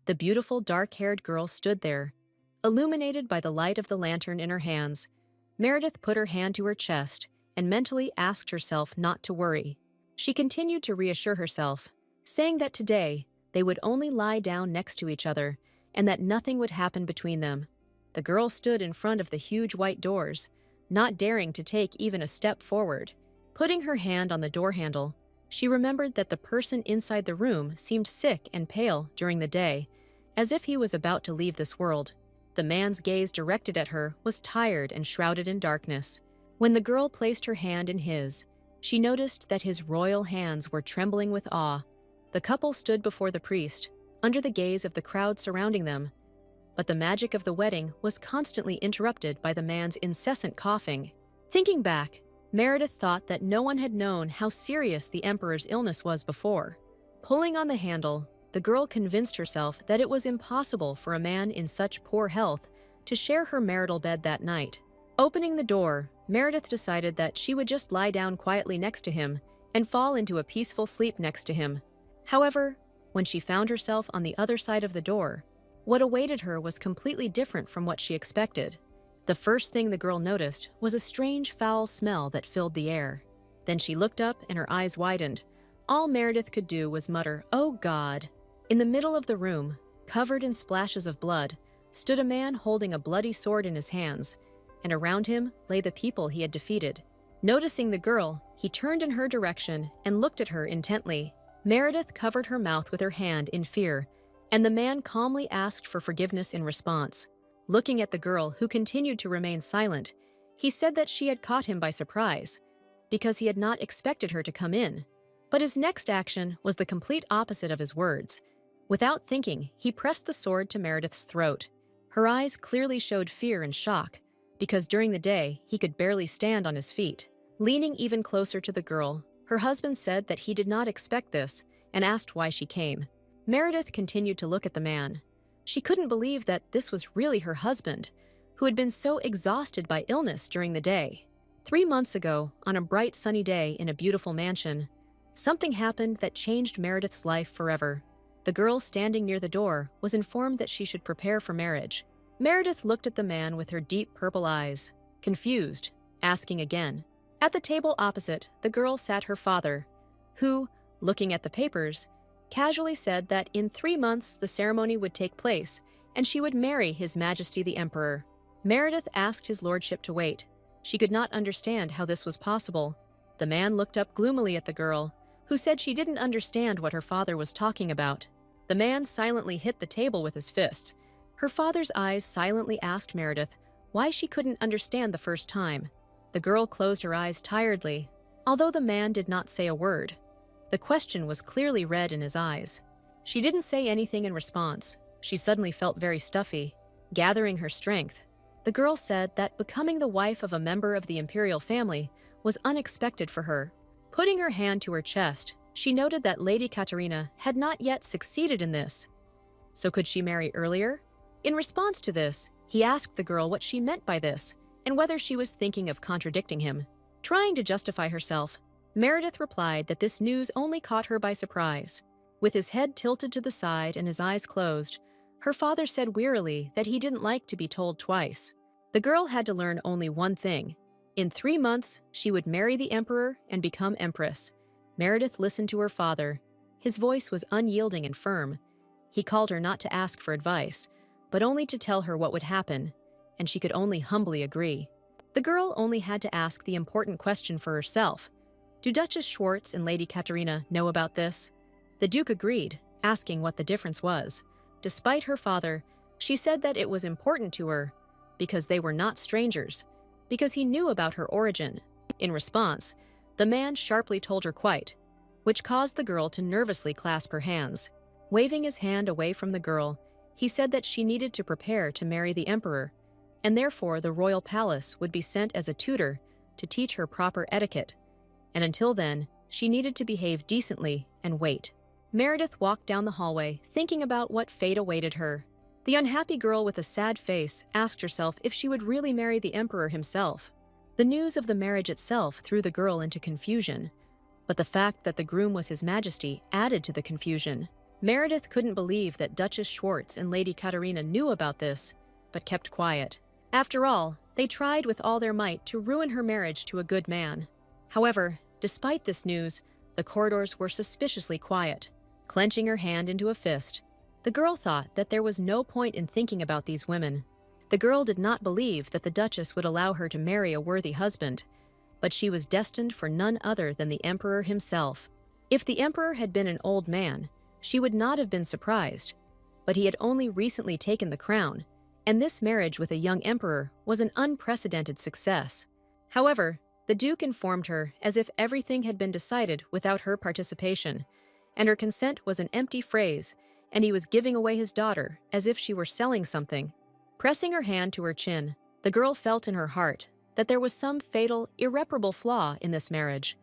The beautiful dark-haired girl stood there, illuminated by the light of the lantern in her hands. Meredith put her hand to her chest and mentally asked herself not to worry. She continued to reassure herself, saying that today they would only lie down next to each other and that nothing would happen between them. The girl stood in front of the huge white doors, not daring to take even a step forward. Putting her hand on the door handle, she remembered that the person inside the room seemed sick and pale during the day, as if he was about to leave this world. The man's gaze directed at her was tired and shrouded in darkness. When the girl placed her hand in his, she noticed that his royal hands were trembling with awe. The couple stood before the priest, under the gaze of the crowd surrounding them. But the magic of the wedding was constantly interrupted by the man's incessant coughing. Thinking back, Meredith thought that no one had known how serious the emperor's illness was before. Pulling on the handle, the girl convinced herself that it was impossible for a man in such poor health to share her marital bed that night. Opening the door, Meredith decided that she would just lie down quietly next to him and fall into a peaceful sleep next to him. However, when she found herself on the other side of the door, what awaited her was completely different from what she expected. The first thing the girl noticed was a strange foul smell that filled the air. Then she looked up and her eyes widened. All Meredith could do was mutter, "Oh God." In the middle of the room, covered in splashes of blood, stood a man holding a bloody sword in his hands, and around him lay the people he had defeated. Noticing the girl, he turned in her direction and looked at her intently. Meredith covered her mouth with her hand in fear, and the man calmly asked for forgiveness in response. Looking at the girl, who continued to remain silent, he said that she had caught him by surprise, because he had not expected her to come in. But his next action was the complete opposite of his words. Without thinking, he pressed the sword to Meredith's throat. Her eyes clearly showed fear and shock, because during the day, he could barely stand on his feet. Leaning even closer to the girl, her husband said that he did not expect this and asked why she came. Meredith continued to look at the man. She couldn't believe that this was really her husband, who had been so exhausted by illness during the day. 3 months ago, on a bright sunny day in a beautiful mansion, something happened that changed Meredith's life forever. The girl standing near the door was informed that she should prepare for marriage. Meredith looked at the man with her deep purple eyes, confused, asking again. At the table opposite, the girl sat her father, who, looking at the papers, casually said that in 3 months the ceremony would take place and she would marry His Majesty the Emperor. Meredith asked his lordship to wait. She could not understand how this was possible. The man looked up gloomily at the girl, who said she didn't understand what her father was talking about. The man silently hit the table with his fists. Her father's eyes silently asked Meredith why she couldn't understand the first time. The girl closed her eyes tiredly, although the man did not say a word. The question was clearly read in his eyes. She didn't say anything in response. She suddenly felt very stuffy. Gathering her strength, the girl said that becoming the wife of a member of the imperial family was unexpected for her. Putting her hand to her chest, she noted that Lady Katerina had not yet succeeded in this. So could she marry earlier? In response to this, he asked the girl what she meant by this and whether she was thinking of contradicting him. Trying to justify herself, Meredith replied that this news only caught her by surprise. With his head tilted to the side and his eyes closed, her father said wearily that he didn't like to be told twice. The girl had to learn only one thing. In 3 months, she would marry the emperor and become empress. Meredith listened to her father. His voice was unyielding and firm. He called her not to ask for advice, but only to tell her what would happen, and she could only humbly agree. The girl only had to ask the important question for herself. Do Duchess Schwartz and Lady Katerina know about this? The Duke agreed, asking what the difference was. Despite her father, she said that it was important to her because they were not strangers, because he knew about her origin. In response, the man sharply told her quite, which caused the girl to nervously clasp her hands. Waving his hand away from the girl, he said that she needed to prepare to marry the emperor, and therefore the royal palace would be sent as a tutor to teach her proper etiquette. And until then, she needed to behave decently and wait. Meredith walked down the hallway, thinking about what fate awaited her. The unhappy girl with a sad face asked herself if she would really marry the emperor himself. The news of the marriage itself threw the girl into confusion, but the fact that the groom was His Majesty added to the confusion. Meredith couldn't believe that Duchess Schwartz and Lady Katerina knew about this, but kept quiet. After all, they tried with all their might to ruin her marriage to a good man. However, despite this news, the corridors were suspiciously quiet. Clenching her hand into a fist, the girl thought that there was no point in thinking about these women. The girl did not believe that the Duchess would allow her to marry a worthy husband, but she was destined for none other than the Emperor himself. If the Emperor had been an old man, she would not have been surprised, but he had only recently taken the crown, and this marriage with a young emperor was an unprecedented success. However, the Duke informed her as if everything had been decided without her participation, and her consent was an empty phrase, and he was giving away his daughter as if she were selling something. Pressing her hand to her chin, the girl felt in her heart that there was some fatal, irreparable flaw in this marriage.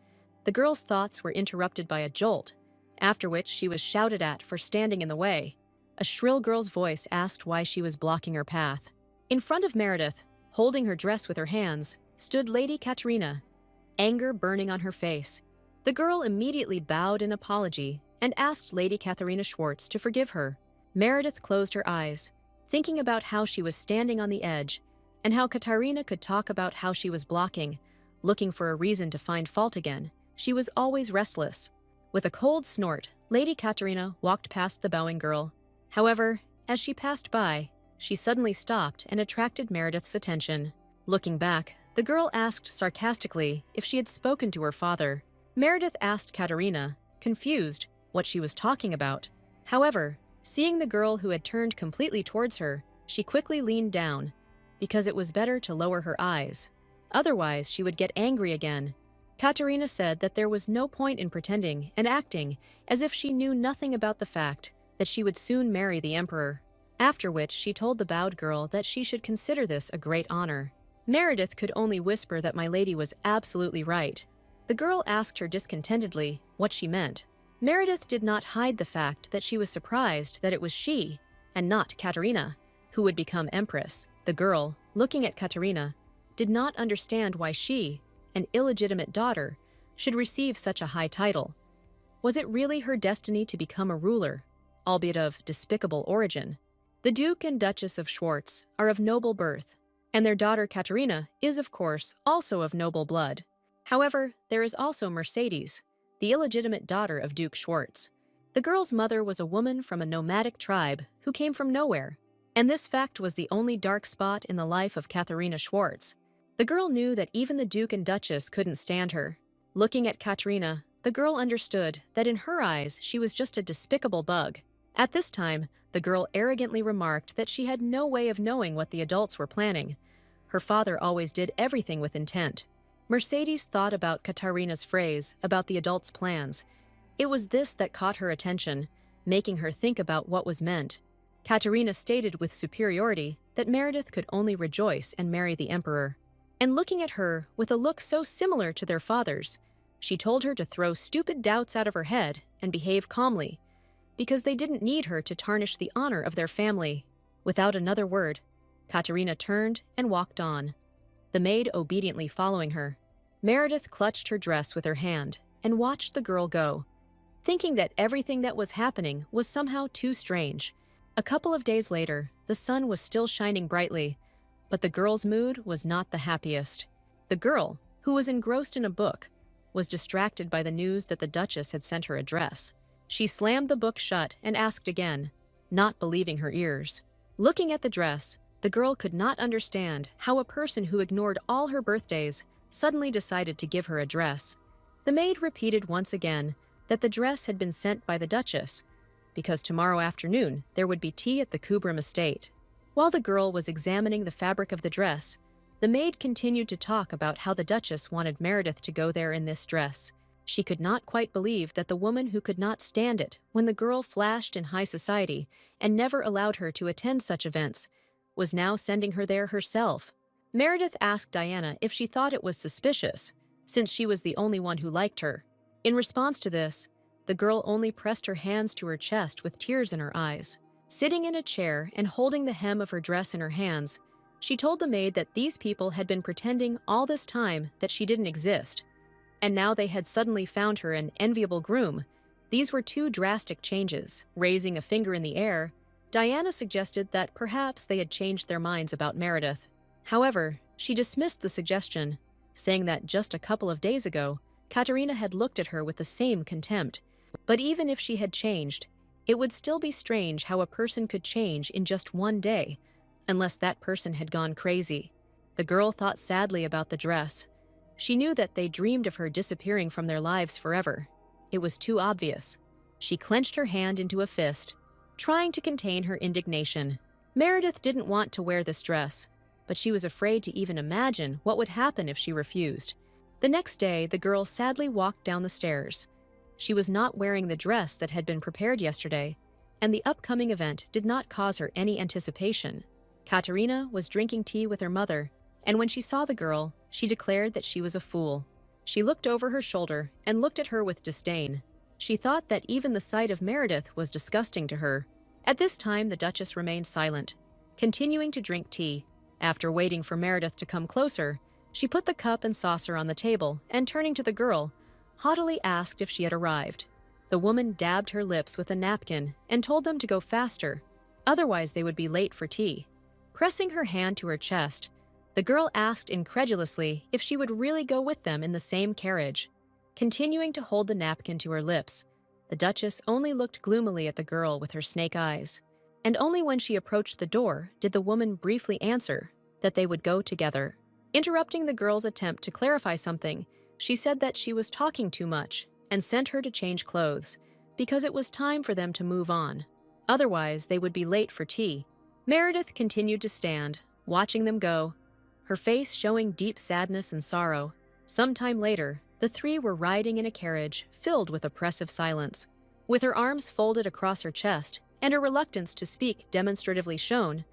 The girl's thoughts were interrupted by a jolt, after which she was shouted at for standing in the way. A shrill girl's voice asked why she was blocking her path. In front of Meredith, holding her dress with her hands, stood Lady Katerina, anger burning on her face. The girl immediately bowed in apology and asked Lady Katerina Schwartz to forgive her. Meredith closed her eyes, thinking about how she was standing on the edge and how Katerina could talk about how she was blocking, looking for a reason to find fault again. She was always restless. With a cold snort, Lady Katerina walked past the bowing girl. However, as she passed by, she suddenly stopped and attracted Meredith's attention. Looking back, the girl asked sarcastically if she had spoken to her father. Meredith asked Katerina, confused, what she was talking about. However, seeing the girl who had turned completely towards her, she quickly leaned down, because it was better to lower her eyes. Otherwise, she would get angry again. Katerina said that there was no point in pretending and acting as if she knew nothing about the fact that she would soon marry the emperor, after which she told the bowed girl that she should consider this a great honor. Meredith could only whisper that my lady was absolutely right. The girl asked her discontentedly what she meant. Meredith did not hide the fact that she was surprised that it was she, and not Katerina, who would become empress. The girl, looking at Katerina, did not understand why she, an illegitimate daughter, should receive such a high title. Was it really her destiny to become a ruler, albeit of despicable origin? The Duke and Duchess of Schwartz are of noble birth, and their daughter Katerina is, of course, also of noble blood. However, there is also Mercedes, the illegitimate daughter of Duke Schwartz. The girl's mother was a woman from a nomadic tribe who came from nowhere, and this fact was the only dark spot in the life of Katerina Schwartz. The girl knew that even the Duke and Duchess couldn't stand her. Looking at Katerina, the girl understood that in her eyes she was just a despicable bug. At this time, the girl arrogantly remarked that she had no way of knowing what the adults were planning. Her father always did everything with intent. Mercedes thought about Katerina's phrase about the adults' plans. It was this that caught her attention, making her think about what was meant. Katerina stated with superiority that Meredith could only rejoice and marry the emperor. And looking at her with a look so similar to their father's, she told her to throw stupid doubts out of her head and behave calmly, because they didn't need her to tarnish the honor of their family. Without another word, Katerina turned and walked on, the maid obediently following her. Meredith clutched her dress with her hand and watched the girl go, thinking that everything that was happening was somehow too strange. A couple of days later, the sun was still shining brightly, but the girl's mood was not the happiest. The girl, who was engrossed in a book, was distracted by the news that the Duchess had sent her a dress. She slammed the book shut and asked again, not believing her ears. Looking at the dress, the girl could not understand how a person who ignored all her birthdays suddenly decided to give her a dress. The maid repeated once again that the dress had been sent by the Duchess, because tomorrow afternoon there would be tea at the Kubram estate. While the girl was examining the fabric of the dress, the maid continued to talk about how the Duchess wanted Meredith to go there in this dress. She could not quite believe that the woman who could not stand it when the girl flashed in high society and never allowed her to attend such events was now sending her there herself. Meredith asked Diana if she thought it was suspicious, since she was the only one who liked her. In response to this, the girl only pressed her hands to her chest with tears in her eyes. Sitting in a chair and holding the hem of her dress in her hands, she told the maid that these people had been pretending all this time that she didn't exist, and now they had suddenly found her an enviable groom, These were two drastic changes. Raising a finger in the air, Diana suggested that perhaps they had changed their minds about Meredith. However, she dismissed the suggestion, saying that just a couple of days ago, Katerina had looked at her with the same contempt. But even if she had changed, it would still be strange how a person could change in just one day, unless that person had gone crazy. The girl thought sadly about the dress. She knew that they dreamed of her disappearing from their lives forever. It was too obvious. She clenched her hand into a fist, trying to contain her indignation. Meredith didn't want to wear this dress, but she was afraid to even imagine what would happen if she refused. The next day, the girl sadly walked down the stairs. She was not wearing the dress that had been prepared yesterday, and the upcoming event did not cause her any anticipation. Katerina was drinking tea with her mother, and when she saw the girl, she declared that she was a fool. She looked over her shoulder and looked at her with disdain. She thought that even the sight of Meredith was disgusting to her. At this time, the Duchess remained silent, continuing to drink tea. After waiting for Meredith to come closer, she put the cup and saucer on the table and, turning to the girl, haughtily asked if she had arrived. The woman dabbed her lips with a napkin and told them to go faster, otherwise they would be late for tea. Pressing her hand to her chest, the girl asked incredulously if she would really go with them in the same carriage. Continuing to hold the napkin to her lips, the Duchess only looked gloomily at the girl with her snake eyes. And only when she approached the door did the woman briefly answer that they would go together. Interrupting the girl's attempt to clarify something, she said that she was talking too much and sent her to change clothes because it was time for them to move on. Otherwise, they would be late for tea. Meredith continued to stand, watching them go, her face showing deep sadness and sorrow. Some time later, the three were riding in a carriage filled with oppressive silence. With her arms folded across her chest and her reluctance to speak demonstratively shown,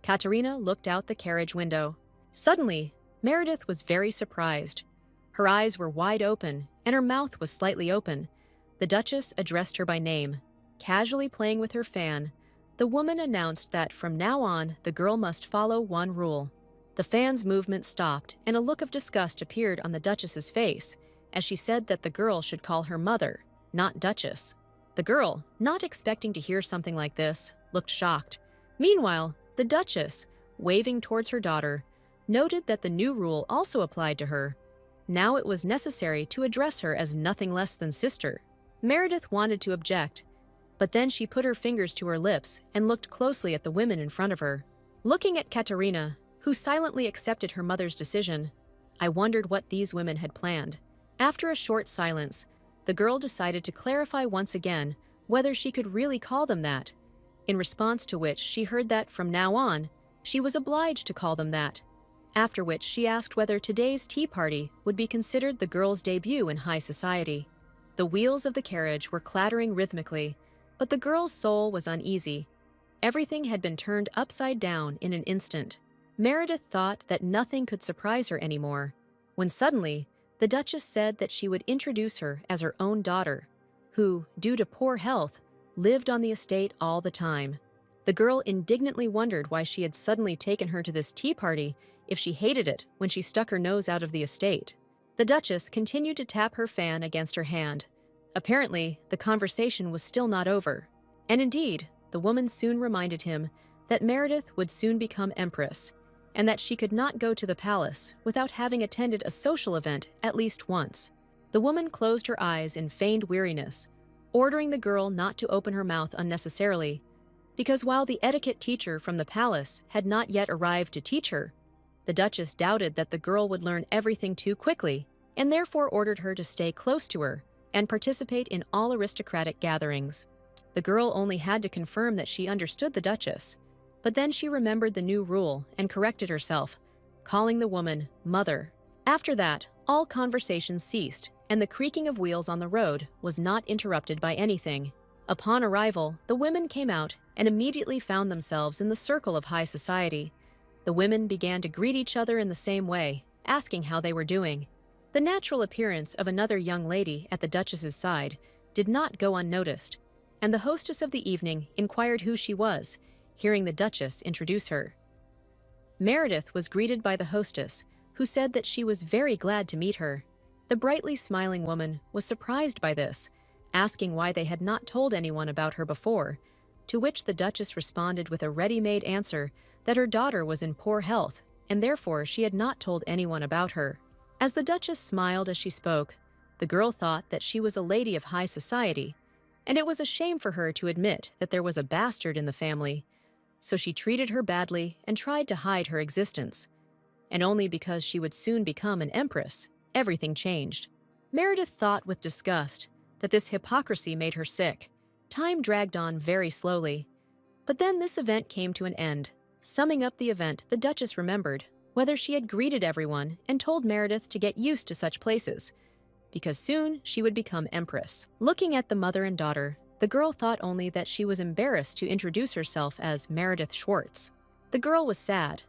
Katerina looked out the carriage window. Suddenly, Meredith was very surprised. Her eyes were wide open and her mouth was slightly open. The Duchess addressed her by name. Casually playing with her fan, the woman announced that from now on, the girl must follow one rule. The fan's movement stopped and a look of disgust appeared on the Duchess's face as she said that the girl should call her mother, not Duchess. The girl, not expecting to hear something like this, looked shocked. Meanwhile, the Duchess, waving towards her daughter, noted that the new rule also applied to her. Now it was necessary to address her as nothing less than sister. Meredith wanted to object, but then she put her fingers to her lips and looked closely at the women in front of her. Looking at Katerina, who silently accepted her mother's decision, I wondered what these women had planned. After a short silence, the girl decided to clarify once again whether she could really call them that, in response to which she heard that from now on, she was obliged to call them that. After which she asked whether today's tea party would be considered the girl's debut in high society. The wheels of the carriage were clattering rhythmically, but the girl's soul was uneasy. Everything had been turned upside down in an instant. Meredith thought that nothing could surprise her anymore, when suddenly, the Duchess said that she would introduce her as her own daughter, who, due to poor health, lived on the estate all the time. The girl indignantly wondered why she had suddenly taken her to this tea party if she hated it when she stuck her nose out of the estate. The Duchess continued to tap her fan against her hand. Apparently, the conversation was still not over. And indeed, the woman soon reminded him that Meredith would soon become empress, and that she could not go to the palace without having attended a social event at least once. The woman closed her eyes in feigned weariness, ordering the girl not to open her mouth unnecessarily, because while the etiquette teacher from the palace had not yet arrived to teach her, the Duchess doubted that the girl would learn everything too quickly, and therefore ordered her to stay close to her and participate in all aristocratic gatherings. The girl only had to confirm that she understood the Duchess, but then she remembered the new rule and corrected herself, calling the woman mother. After that, all conversations ceased, and the creaking of wheels on the road was not interrupted by anything. Upon arrival, the women came out and immediately found themselves in the circle of high society. The women began to greet each other in the same way, asking how they were doing. The natural appearance of another young lady at the Duchess's side did not go unnoticed, and the hostess of the evening inquired who she was, hearing the Duchess introduce her. Meredith was greeted by the hostess, who said that she was very glad to meet her. The brightly smiling woman was surprised by this, asking why they had not told anyone about her before, to which the Duchess responded with a ready-made answer that her daughter was in poor health, and therefore she had not told anyone about her. As the Duchess smiled as she spoke, the girl thought that she was a lady of high society, and it was a shame for her to admit that there was a bastard in the family, so she treated her badly and tried to hide her existence. And only because she would soon become an empress, everything changed. Meredith thought with disgust that this hypocrisy made her sick. Time dragged on very slowly. But then this event came to an end. Summing up the event, the Duchess remembered whether she had greeted everyone and told Meredith to get used to such places, because soon she would become empress. Looking at the mother and daughter, the girl thought only that she was embarrassed to introduce herself as Meredith Schwartz. The girl was sad.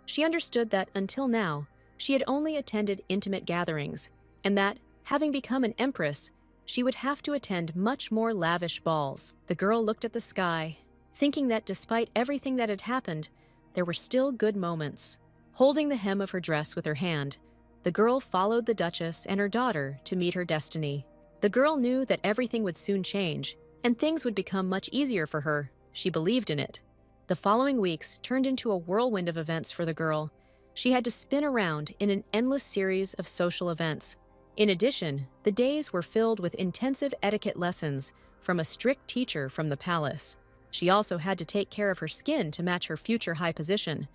She understood that until now, she had only attended intimate gatherings, and that, having become an empress, she would have to attend much more lavish balls. The girl looked at the sky, thinking that despite everything that had happened, there were still good moments. Holding the hem of her dress with her hand, the girl followed the Duchess and her daughter to meet her destiny. The girl knew that everything would soon change, and things would become much easier for her. She believed in it. The following weeks turned into a whirlwind of events for the girl. She had to spin around in an endless series of social events. In addition, the days were filled with intensive etiquette lessons from a strict teacher from the palace. She also had to take care of her skin to match her future high position,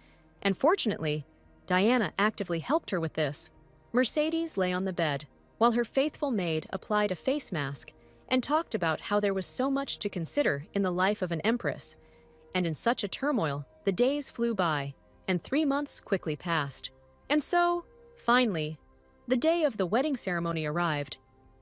and fortunately, Diana actively helped her with this. Mercedes lay on the bed, while her faithful maid applied a face mask and talked about how there was so much to consider in the life of an empress. And in such a turmoil, the days flew by, and 3 months quickly passed. And so, finally, the day of the wedding ceremony arrived.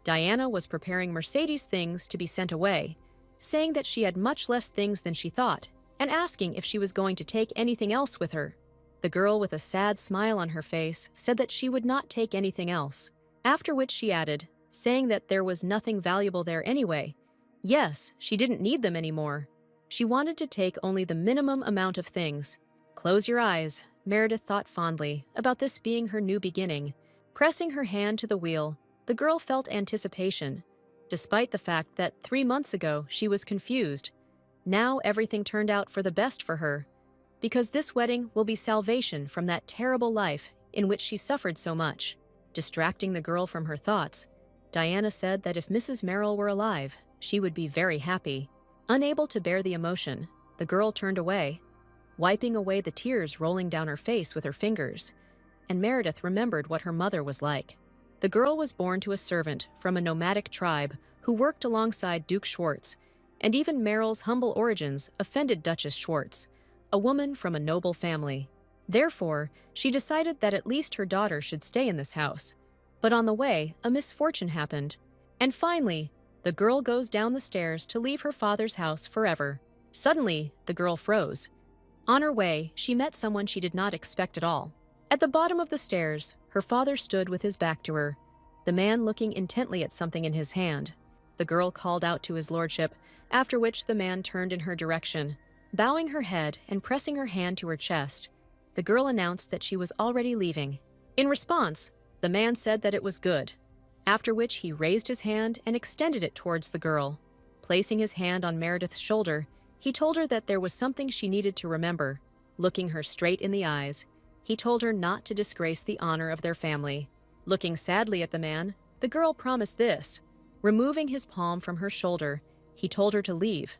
Diana was preparing Mercedes' things to be sent away, saying that she had much less things than she thought, and asking if she was going to take anything else with her. The girl, with a sad smile on her face, said that she would not take anything else, after which she added, saying that there was nothing valuable there anyway. Yes, she didn't need them anymore. She wanted to take only the minimum amount of things. Close your eyes, Meredith thought fondly about this being her new beginning. Pressing her hand to the wheel, the girl felt anticipation. Despite the fact that 3 months ago she was confused, now everything turned out for the best for her, because this wedding will be salvation from that terrible life in which she suffered so much. Distracting the girl from her thoughts, Diana said that if Mrs. Merrill were alive, she would be very happy. Unable to bear the emotion, the girl turned away, wiping away the tears rolling down her face with her fingers, and Meredith remembered what her mother was like. The girl was born to a servant from a nomadic tribe who worked alongside Duke Schwartz, and even Merrill's humble origins offended Duchess Schwartz, a woman from a noble family. Therefore, she decided that at least her daughter should stay in this house. But on the way, a misfortune happened. And finally, the girl goes down the stairs to leave her father's house forever. Suddenly, the girl froze. On her way, she met someone she did not expect at all. At the bottom of the stairs, her father stood with his back to her, the man looking intently at something in his hand. The girl called out to his lordship, after which the man turned in her direction. Bowing her head and pressing her hand to her chest, the girl announced that she was already leaving. In response, the man said that it was good, after which he raised his hand and extended it towards the girl. Placing his hand on Meredith's shoulder, he told her that there was something she needed to remember. Looking her straight in the eyes, he told her not to disgrace the honor of their family. Looking sadly at the man, the girl promised this. Removing his palm from her shoulder, he told her to leave.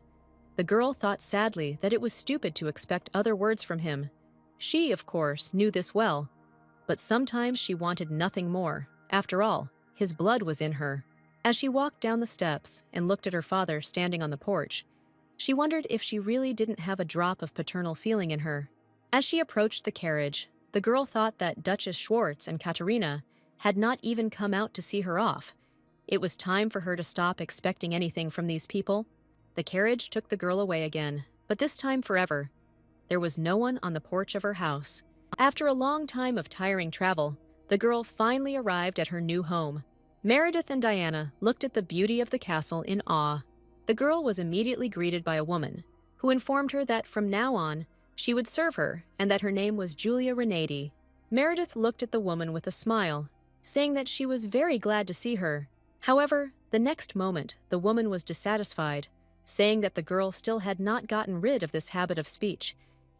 The girl thought sadly that it was stupid to expect other words from him. She, of course, knew this well, but sometimes she wanted nothing more. After all, his blood was in her. As she walked down the steps and looked at her father standing on the porch, she wondered if she really didn't have a drop of paternal feeling in her. As she approached the carriage, the girl thought that Duchess Schwartz and Katerina had not even come out to see her off. It was time for her to stop expecting anything from these people. The carriage took the girl away again, but this time forever. There was no one on the porch of her house. After a long time of tiring travel, the girl finally arrived at her new home. Meredith and Diana looked at the beauty of the castle in awe. The girl was immediately greeted by a woman, who informed her that from now on, she would serve her and that her name was Julia Renady. Meredith looked at the woman with a smile, saying that she was very glad to see her. However, the next moment, the woman was dissatisfied, saying that the girl still had not gotten rid of this habit of speech,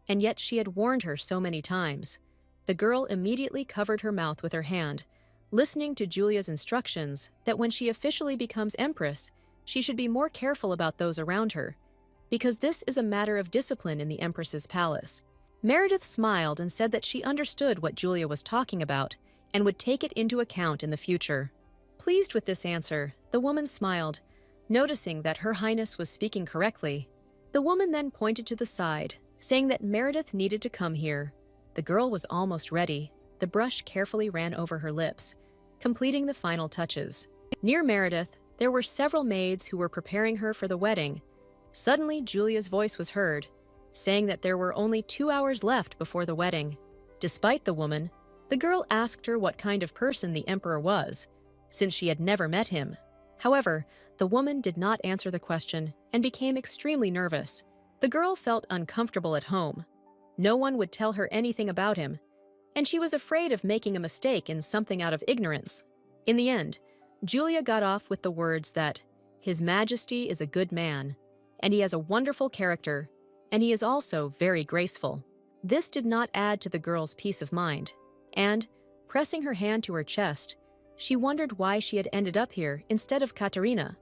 and yet she had warned her so many times. The girl immediately covered her mouth with her hand, listening to Julia's instructions that when she officially becomes empress, she should be more careful about those around her, because this is a matter of discipline in the empress's palace. Meredith smiled and said that she understood what Julia was talking about and would take it into account in the future. Pleased with this answer, the woman smiled, noticing that Her Highness was speaking correctly. The woman then pointed to the side, saying that Meredith needed to come here. The girl was almost ready. The brush carefully ran over her lips, completing the final touches. Near Meredith, there were several maids who were preparing her for the wedding. Suddenly, Julia's voice was heard, saying that there were only 2 hours left before the wedding. Despite the woman, the girl asked her what kind of person the emperor was, since she had never met him. However, the woman did not answer the question and became extremely nervous. The girl felt uncomfortable at home. No one would tell her anything about him, and she was afraid of making a mistake in something out of ignorance. In the end, Julia got off with the words that, "His Majesty is a good man, and he has a wonderful character, and he is also very graceful." This did not add to the girl's peace of mind, and, pressing her hand to her chest, she wondered why she had ended up here instead of Katerina.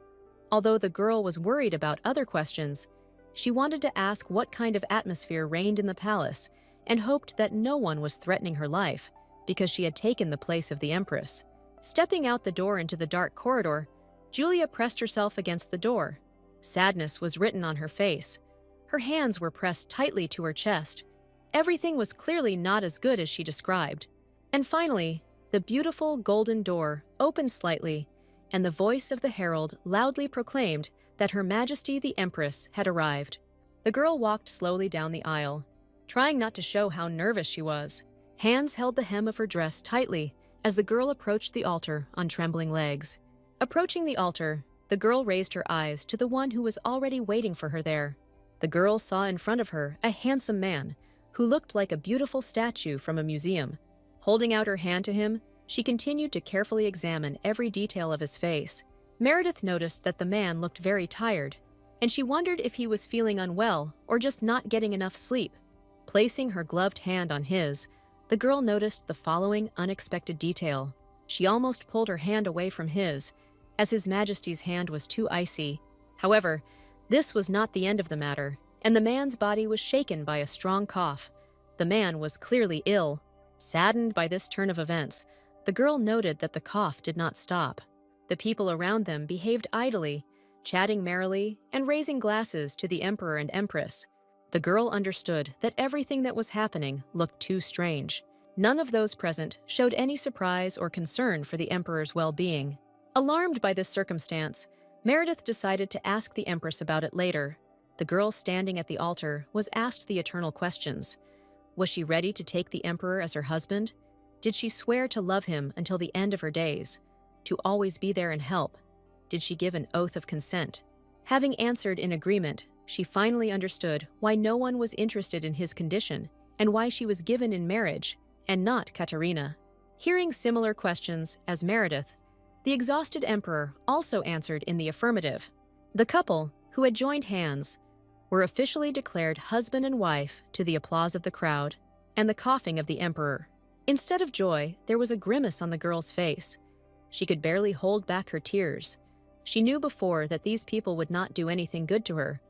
Although the girl was worried about other questions, she wanted to ask what kind of atmosphere reigned in the palace and hoped that no one was threatening her life because she had taken the place of the empress. Stepping out the door into the dark corridor, Julia pressed herself against the door. Sadness was written on her face. Her hands were pressed tightly to her chest. Everything was clearly not as good as she described. And finally, the beautiful golden door opened slightly, and the voice of the herald loudly proclaimed that Her Majesty the Empress had arrived. The girl walked slowly down the aisle, trying not to show how nervous she was. Hands held the hem of her dress tightly as the girl approached the altar on trembling legs. Approaching the altar, the girl raised her eyes to the one who was already waiting for her there. The girl saw in front of her a handsome man who looked like a beautiful statue from a museum. Holding out her hand to him, she continued to carefully examine every detail of his face. Meredith noticed that the man looked very tired, and she wondered if he was feeling unwell or just not getting enough sleep. Placing her gloved hand on his, the girl noticed the following unexpected detail. She almost pulled her hand away from his, as His Majesty's hand was too icy. However, this was not the end of the matter, and the man's body was shaken by a strong cough. The man was clearly ill. Saddened by this turn of events, the girl noted that the cough did not stop. The people around them behaved idly, chatting merrily and raising glasses to the emperor and empress. The girl understood that everything that was happening looked too strange. None of those present showed any surprise or concern for the emperor's well-being. Alarmed by this circumstance, Meredith decided to ask the empress about it later. The girl standing at the altar was asked the eternal questions. Was she ready to take the emperor as her husband? Did she swear to love him until the end of her days? To always be there and help? Did she give an oath of consent? Having answered in agreement, she finally understood why no one was interested in his condition and why she was given in marriage and not Katerina. Hearing similar questions as Meredith, the exhausted emperor also answered in the affirmative. The couple, who had joined hands, were officially declared husband and wife to the applause of the crowd and the coughing of the emperor. Instead of joy, there was a grimace on the girl's face. She could barely hold back her tears. She knew before that these people would not do anything good to her,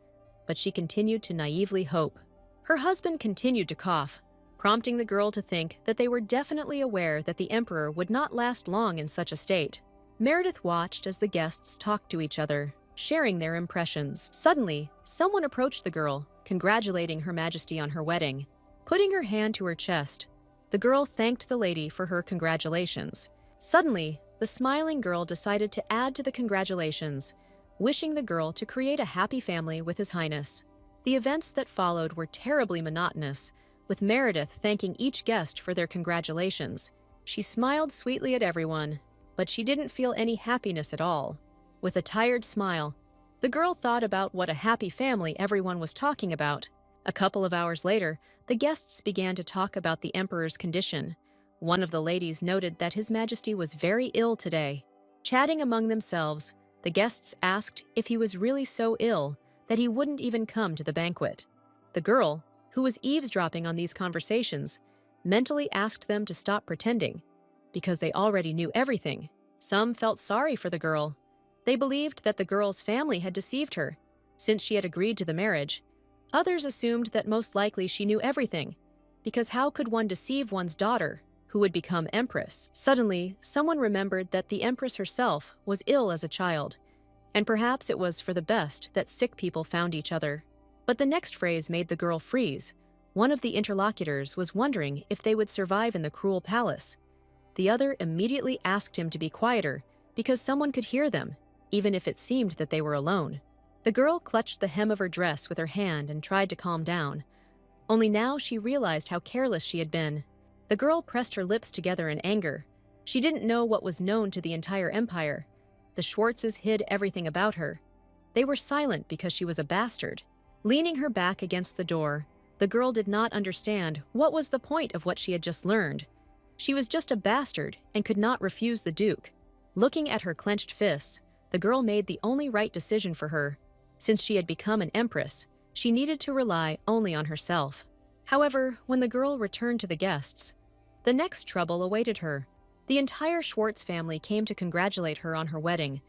but she continued to naively hope. Her husband continued to cough, prompting the girl to think that they were definitely aware that the emperor would not last long in such a state. Meredith watched as the guests talked to each other, sharing their impressions. Suddenly, someone approached the girl, congratulating Her Majesty on her wedding. Putting her hand to her chest, the girl thanked the lady for her congratulations. Suddenly, the smiling girl decided to add to the congratulations, wishing the girl to create a happy family with His Highness. The events that followed were terribly monotonous, with Meredith thanking each guest for their congratulations. She smiled sweetly at everyone, but she didn't feel any happiness at all. With a tired smile, the girl thought about what a happy family everyone was talking about. A couple of hours later, the guests began to talk about the emperor's condition. One of the ladies noted that His Majesty was very ill today. Chatting among themselves, the guests asked if he was really so ill that he wouldn't even come to the banquet. The girl, who was eavesdropping on these conversations, mentally asked them to stop pretending, because they already knew everything. Some felt sorry for the girl. They believed that the girl's family had deceived her, since she had agreed to the marriage. Others assumed that most likely she knew everything, because how could one deceive one's daughter, who would become empress? Suddenly, someone remembered that the empress herself was ill as a child, and perhaps it was for the best that sick people found each other. But the next phrase made the girl freeze. One of the interlocutors was wondering if they would survive in the cruel palace. The other immediately asked him to be quieter, because someone could hear them, even if it seemed that they were alone. The girl clutched the hem of her dress with her hand and tried to calm down. Only now she realized how careless she had been. The girl pressed her lips together in anger. She didn't know what was known to the entire empire. The Schwartzes hid everything about her. They were silent because she was a bastard. Leaning her back against the door, the girl did not understand what was the point of what she had just learned. She was just a bastard and could not refuse the Duke. Looking at her clenched fists, the girl made the only right decision for her. Since she had become an empress, she needed to rely only on herself. However, when the girl returned to the guests, the next trouble awaited her. The entire Schwartz family came to congratulate her on her wedding,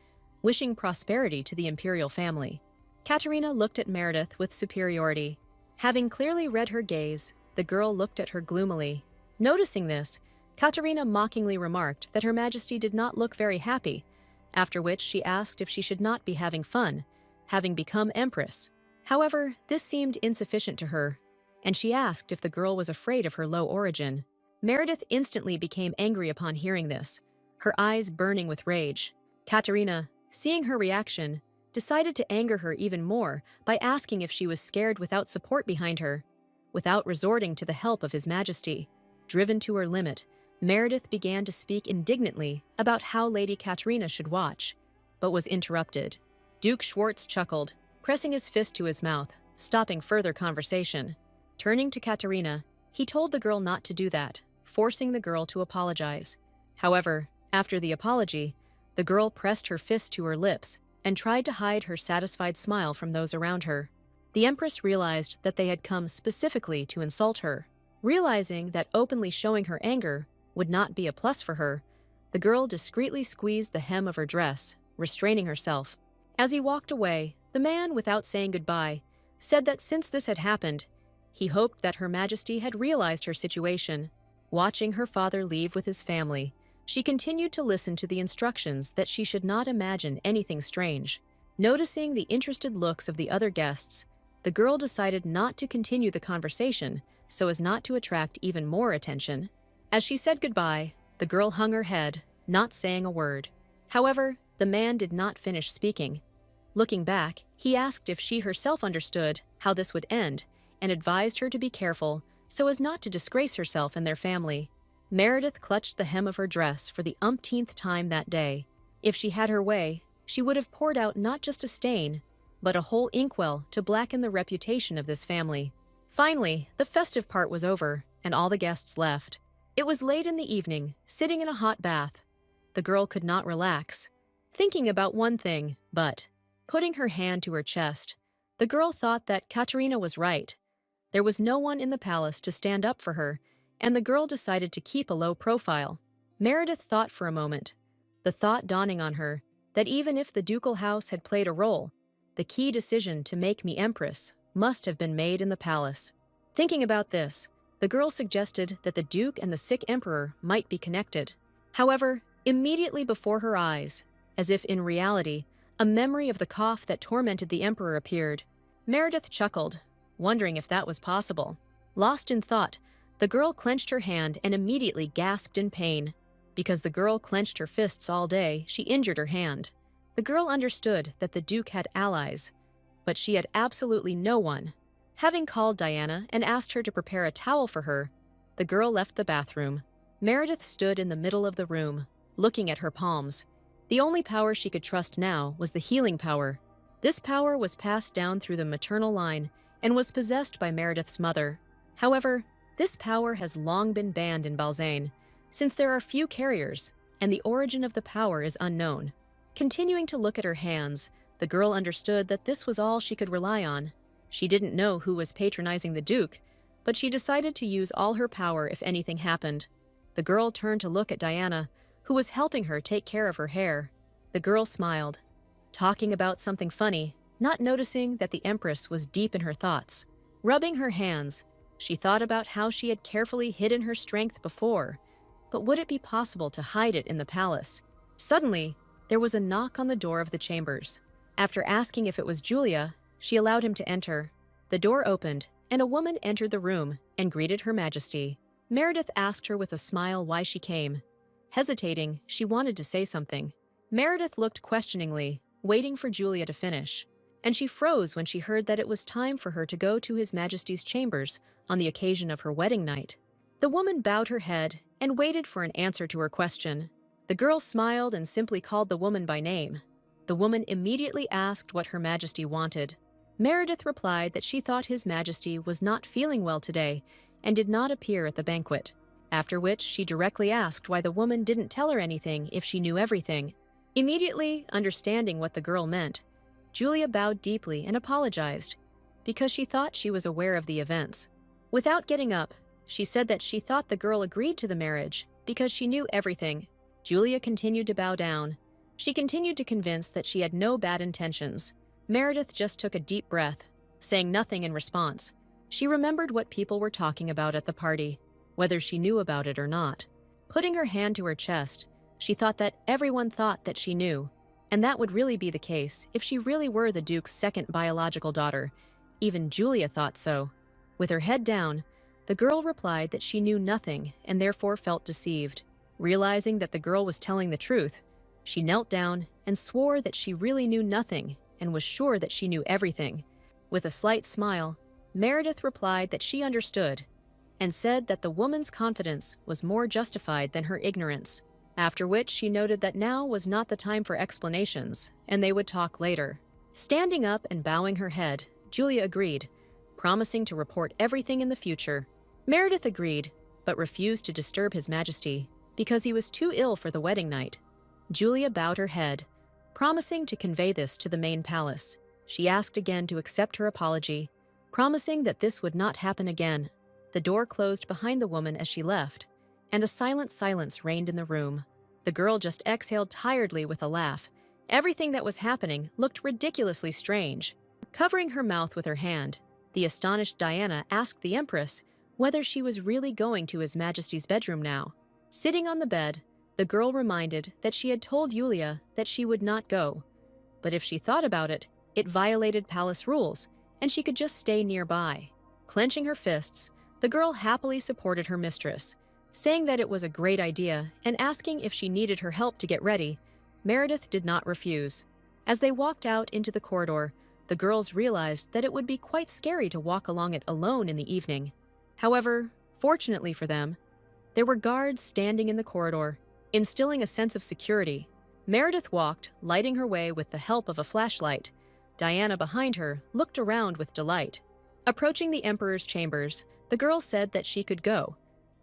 wishing prosperity to the imperial family. Katerina looked at Meredith with superiority. Having clearly read her gaze, the girl looked at her gloomily. Noticing this, Katerina mockingly remarked that Her Majesty did not look very happy, after which she asked if she should not be having fun, having become empress. However, this seemed insufficient to her, and she asked if the girl was afraid of her low origin. Meredith instantly became angry upon hearing this, her eyes burning with rage. Katerina, seeing her reaction, decided to anger her even more by asking if she was scared without support behind her. Without resorting to the help of His Majesty, driven to her limit, Meredith began to speak indignantly about how Lady Katerina should watch, but was interrupted. Duke Schwartz chuckled, pressing his fist to his mouth, stopping further conversation. Turning to Katerina, he told the girl not to do that, forcing the girl to apologize. However, after the apology, the girl pressed her fist to her lips and tried to hide her satisfied smile from those around her. The Empress realized that they had come specifically to insult her. Realizing that openly showing her anger would not be a plus for her, the girl discreetly squeezed the hem of her dress, restraining herself. As he walked away, the man, without saying goodbye, said that since this had happened, he hoped that Her Majesty had realized her situation. Watching her father leave with his family, she continued to listen to the instructions that she should not imagine anything strange. Noticing the interested looks of the other guests, the girl decided not to continue the conversation so as not to attract even more attention. As she said goodbye, the girl hung her head, not saying a word. However, the man did not finish speaking. Looking back, he asked if she herself understood how this would end and advised her to be careful so as not to disgrace herself and their family. Meredith clutched the hem of her dress for the umpteenth time that day. If she had her way, she would have poured out not just a stain, but a whole inkwell to blacken the reputation of this family. Finally, the festive part was over, and all the guests left. It was late in the evening, sitting in a hot bath. The girl could not relax, thinking about one thing, but, putting her hand to her chest, the girl thought that Katerina was right. There was no one in the palace to stand up for her, and the girl decided to keep a low profile. Meredith thought for a moment, the thought dawning on her that even if the ducal house had played a role, the key decision to make me empress must have been made in the palace. Thinking about this, the girl suggested that the Duke and the sick emperor might be connected. However, immediately before her eyes, as if in reality, a memory of the cough that tormented the emperor appeared. Meredith chuckled, wondering if that was possible. Lost in thought, the girl clenched her hand and immediately gasped in pain. Because the girl clenched her fists all day, she injured her hand. The girl understood that the Duke had allies, but she had absolutely no one. Having called Diana and asked her to prepare a towel for her, the girl left the bathroom. Meredith stood in the middle of the room, looking at her palms. The only power she could trust now was the healing power. This power was passed down through the maternal line and was possessed by Meredith's mother. However, this power has long been banned in Balzain, since there are few carriers, and the origin of the power is unknown. Continuing to look at her hands, the girl understood that this was all she could rely on. She didn't know who was patronizing the Duke, but she decided to use all her power if anything happened. The girl turned to look at Diana, who was helping her take care of her hair. The girl smiled, talking about something funny, not noticing that the Empress was deep in her thoughts. Rubbing her hands, she thought about how she had carefully hidden her strength before, but would it be possible to hide it in the palace? Suddenly, there was a knock on the door of the chambers. After asking if it was Julia, she allowed him to enter. The door opened, and a woman entered the room and greeted Her Majesty. Meredith asked her with a smile why she came. Hesitating, she wanted to say something. Meredith looked questioningly, waiting for Julia to finish, and she froze when she heard that it was time for her to go to His Majesty's chambers on the occasion of her wedding night. The woman bowed her head and waited for an answer to her question. The girl smiled and simply called the woman by name. The woman immediately asked what Her Majesty wanted. Meredith replied that she thought His Majesty was not feeling well today and did not appear at the banquet, after which she directly asked why the woman didn't tell her anything if she knew everything. Immediately understanding what the girl meant, Julia bowed deeply and apologized, because she thought she was aware of the events. Without getting up, she said that she thought the girl agreed to the marriage because she knew everything. Julia continued to bow down. She continued to convince that she had no bad intentions. Meredith just took a deep breath, saying nothing in response. She remembered what people were talking about at the party, whether she knew about it or not. Putting her hand to her chest, she thought that everyone thought that she knew, and that would really be the case if she really were the Duke's second biological daughter. Even Julia thought so. With her head down, the girl replied that she knew nothing and therefore felt deceived. Realizing that the girl was telling the truth, she knelt down and swore that she really knew nothing and was sure that she knew everything. With a slight smile, Meredith replied that she understood and said that the woman's confidence was more justified than her ignorance, after which she noted that now was not the time for explanations and they would talk later. Standing up and bowing her head, Julia agreed, promising to report everything in the future. Meredith agreed, but refused to disturb His Majesty because he was too ill for the wedding night. Julia bowed her head, promising to convey this to the main palace. She asked again to accept her apology, promising that this would not happen again. The door closed behind the woman as she left, and a silent silence reigned in the room. The girl just exhaled tiredly with a laugh. Everything that was happening looked ridiculously strange. Covering her mouth with her hand, the astonished Diana asked the Empress whether she was really going to His Majesty's bedroom now. Sitting on the bed, the girl reminded that she had told Julia that she would not go, but if she thought about it, it violated palace rules, and she could just stay nearby. Clenching her fists, the girl happily supported her mistress, saying that it was a great idea and asking if she needed her help to get ready. Meredith did not refuse. As they walked out into the corridor, the girls realized that it would be quite scary to walk along it alone in the evening. However, fortunately for them, there were guards standing in the corridor, instilling a sense of security. Meredith walked, lighting her way with the help of a flashlight. Diana behind her looked around with delight. Approaching the Emperor's chambers, the girl said that she could go,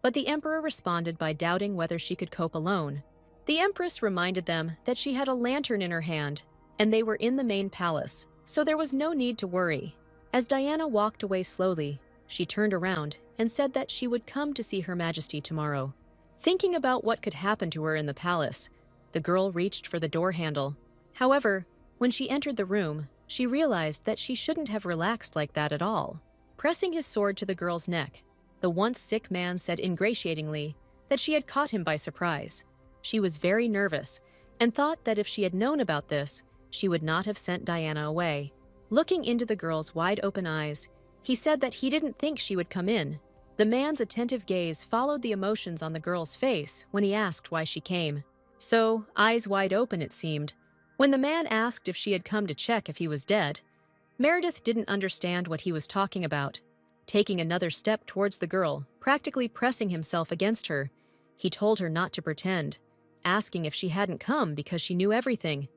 but the Emperor responded by doubting whether she could cope alone. The Empress reminded them that she had a lantern in her hand, and they were in the main palace, so there was no need to worry. As Diana walked away slowly, she turned around and said that she would come to see Her Majesty tomorrow. Thinking about what could happen to her in the palace, the girl reached for the door handle. However, when she entered the room, she realized that she shouldn't have relaxed like that at all. Pressing his sword to the girl's neck, the once sick man said ingratiatingly that she had caught him by surprise. She was very nervous and thought that if she had known about this, she would not have sent Diana away. Looking into the girl's wide-open eyes, he said that he didn't think she would come in. The man's attentive gaze followed the emotions on the girl's face when he asked why she came. So, eyes wide open it seemed. When the man asked if she had come to check if he was dead, Meredith didn't understand what he was talking about. Taking another step towards the girl, practically pressing himself against her, he told her not to pretend, asking if she hadn't come because she knew everything.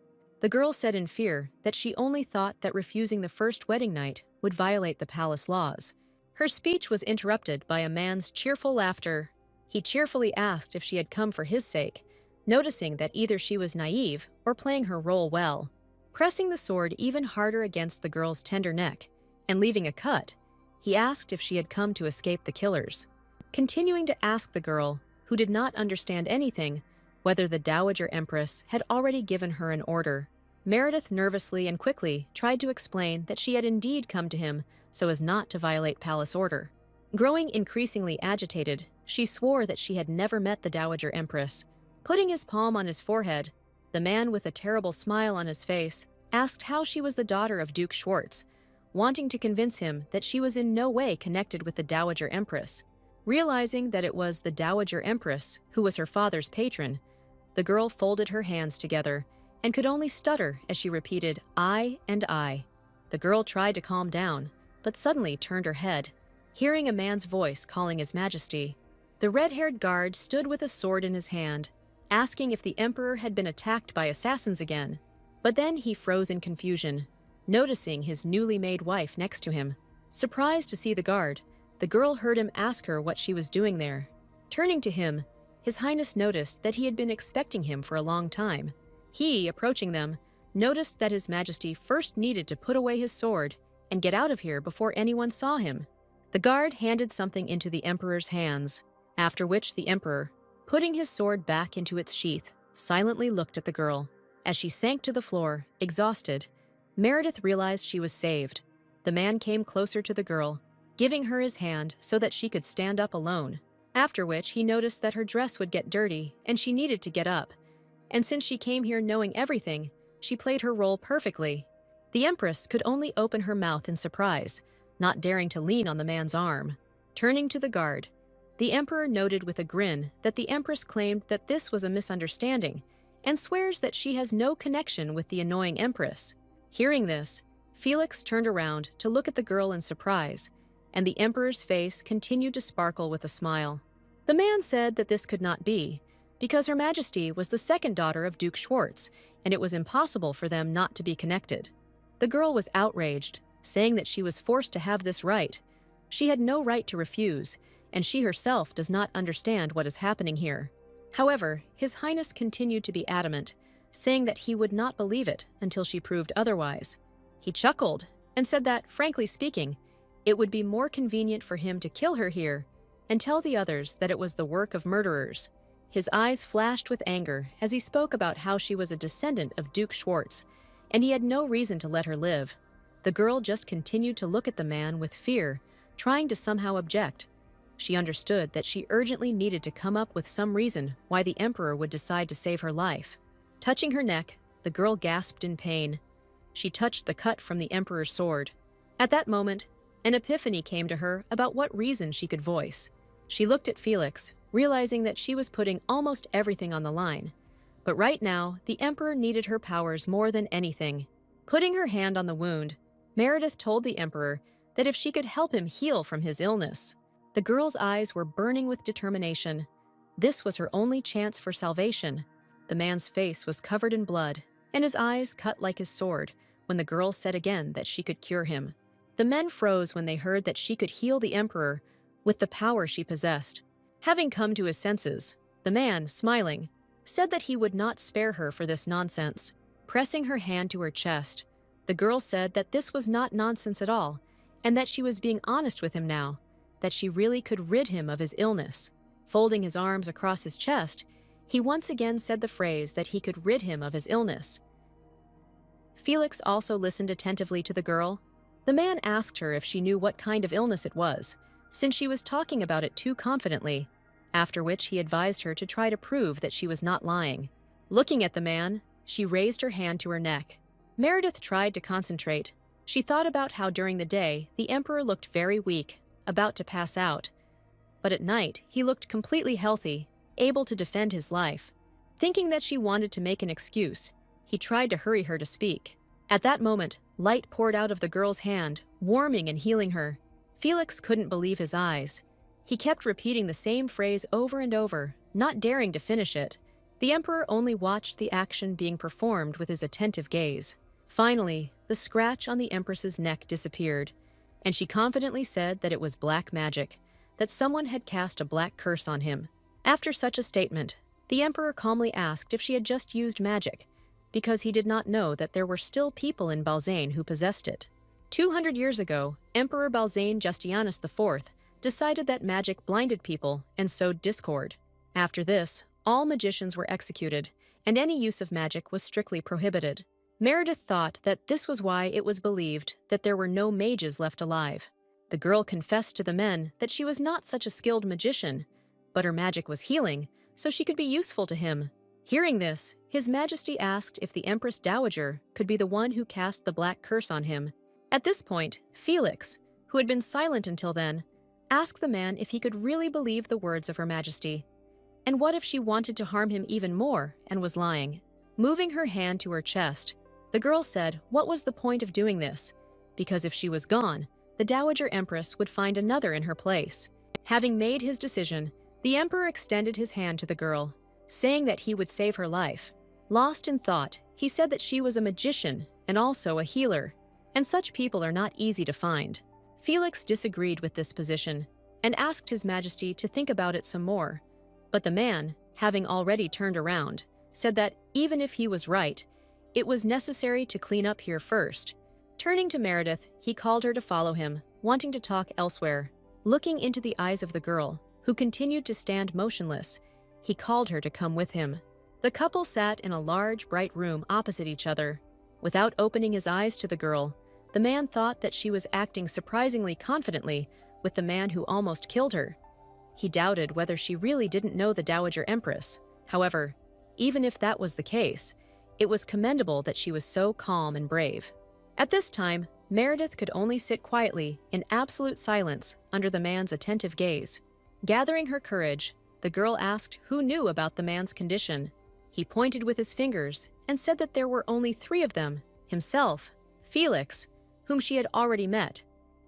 The girl said in fear that she only thought that refusing the first wedding night would violate the palace laws. Her speech was interrupted by a man's cheerful laughter. He cheerfully asked if she had come for his sake, noticing that either she was naive or playing her role well. Pressing the sword even harder against the girl's tender neck and leaving a cut, he asked if she had come to escape the killers. Continuing to ask the girl, who did not understand anything, whether the Dowager Empress had already given her an order. Meredith nervously and quickly tried to explain that she had indeed come to him so as not to violate palace order. Growing increasingly agitated, she swore that she had never met the Dowager Empress. Putting his palm on his forehead, the man with a terrible smile on his face asked how she was the daughter of Duke Schwartz, wanting to convince him that she was in no way connected with the Dowager Empress. Realizing that it was the Dowager Empress who was her father's patron, the girl folded her hands together and could only stutter as she repeated, "I and I." The girl tried to calm down, but suddenly turned her head, hearing a man's voice calling His Majesty. The red-haired guard stood with a sword in his hand, asking if the emperor had been attacked by assassins again. But then he froze in confusion, noticing his newly made wife next to him. Surprised to see the guard, the girl heard him ask her what she was doing there. Turning to him, His Highness noticed that he had been expecting him for a long time. He, approaching them, noticed that His Majesty first needed to put away his sword and get out of here before anyone saw him. The guard handed something into the emperor's hands, after which the emperor, putting his sword back into its sheath, silently looked at the girl. As she sank to the floor, exhausted, Meredith realized she was saved. The man came closer to the girl, giving her his hand so that she could stand up alone, after which he noticed that her dress would get dirty and she needed to get up. And since she came here knowing everything, she played her role perfectly. The Empress could only open her mouth in surprise, not daring to lean on the man's arm. Turning to the guard, the Emperor noted with a grin that the Empress claimed that this was a misunderstanding and swears that she has no connection with the annoying Empress. Hearing this, Felix turned around to look at the girl in surprise, and the Emperor's face continued to sparkle with a smile. The man said that this could not be, because Her Majesty was the second daughter of Duke Schwartz, and it was impossible for them not to be connected. The girl was outraged, saying that she was forced to have this right. She had no right to refuse, and she herself does not understand what is happening here. However, His Highness continued to be adamant, saying that he would not believe it until she proved otherwise. He chuckled and said that, frankly speaking, it would be more convenient for him to kill her here and tell the others that it was the work of murderers. His eyes flashed with anger as he spoke about how she was a descendant of Duke Schwartz, and he had no reason to let her live. The girl just continued to look at the man with fear, trying to somehow object. She understood that she urgently needed to come up with some reason why the Emperor would decide to save her life. Touching her neck, the girl gasped in pain. She touched the cut from the Emperor's sword. At that moment, an epiphany came to her about what reason she could voice. She looked at Felix, realizing that she was putting almost everything on the line. But right now, the Emperor needed her powers more than anything. Putting her hand on the wound, Meredith told the Emperor that if she could help him heal from his illness. The girl's eyes were burning with determination. This was her only chance for salvation. The man's face was covered in blood, and his eyes cut like his sword when the girl said again that she could cure him. The men froze when they heard that she could heal the Emperor with the power she possessed. Having come to his senses, the man, smiling, said that he would not spare her for this nonsense. Pressing her hand to her chest, the girl said that this was not nonsense at all, and that she was being honest with him now, that she really could rid him of his illness. Folding his arms across his chest, he once again said the phrase that he could rid him of his illness. Felix also listened attentively to the girl. The man asked her if she knew what kind of illness it was, since she was talking about it too confidently, after which he advised her to try to prove that she was not lying. Looking at the man, she raised her hand to her neck. Meredith tried to concentrate. She thought about how during the day the Emperor looked very weak, about to pass out, but at night he looked completely healthy, able to defend his life. Thinking that she wanted to make an excuse, he tried to hurry her to speak. At that moment, light poured out of the girl's hand, warming and healing her. Felix couldn't believe his eyes. He kept repeating the same phrase over and over, not daring to finish it. The Emperor only watched the action being performed with his attentive gaze. Finally, the scratch on the Empress's neck disappeared, and she confidently said that it was black magic, that someone had cast a black curse on him. After such a statement, The emperor calmly asked if she had just used magic, because he did not know that there were still people in Balzain who possessed it. 200 years ago, Emperor Balzain Justianus IV decided that magic blinded people and sowed discord. After this, all magicians were executed, and any use of magic was strictly prohibited. Meredith thought that this was why it was believed that there were no mages left alive. The girl confessed to the men that she was not such a skilled magician, but her magic was healing, so she could be useful to him. Hearing this, His Majesty asked if the Empress Dowager could be the one who cast the black curse on him. At this point, Felix, who had been silent until then, asked the man if he could really believe the words of Her Majesty. And what if she wanted to harm him even more and was lying? Moving her hand to her chest, the girl said what was the point of doing this, because if she was gone, the Dowager Empress would find another in her place. Having made his decision, the Emperor extended his hand to the girl, saying that he would save her life. Lost in thought, he said that she was a magician and also a healer, and such people are not easy to find. Felix disagreed with this position and asked His Majesty to think about it some more, but the man, having already turned around, said that even if he was right, it was necessary to clean up here first. Turning to Meredith, he called her to follow him, wanting to talk elsewhere. Looking into the eyes of the girl, who continued to stand motionless, he called her to come with him. The couple sat in a large, bright room opposite each other. Without opening his eyes to the girl, the man thought that she was acting surprisingly confidently with the man who almost killed her. He doubted whether she really didn't know the Dowager Empress. However, even if that was the case, it was commendable that she was so calm and brave. At this time, Meredith could only sit quietly in absolute silence under the man's attentive gaze. Gathering her courage, the girl asked who knew about the man's condition. He pointed with his fingers and said that there were only 3 of them: himself, Felix, whom she had already met,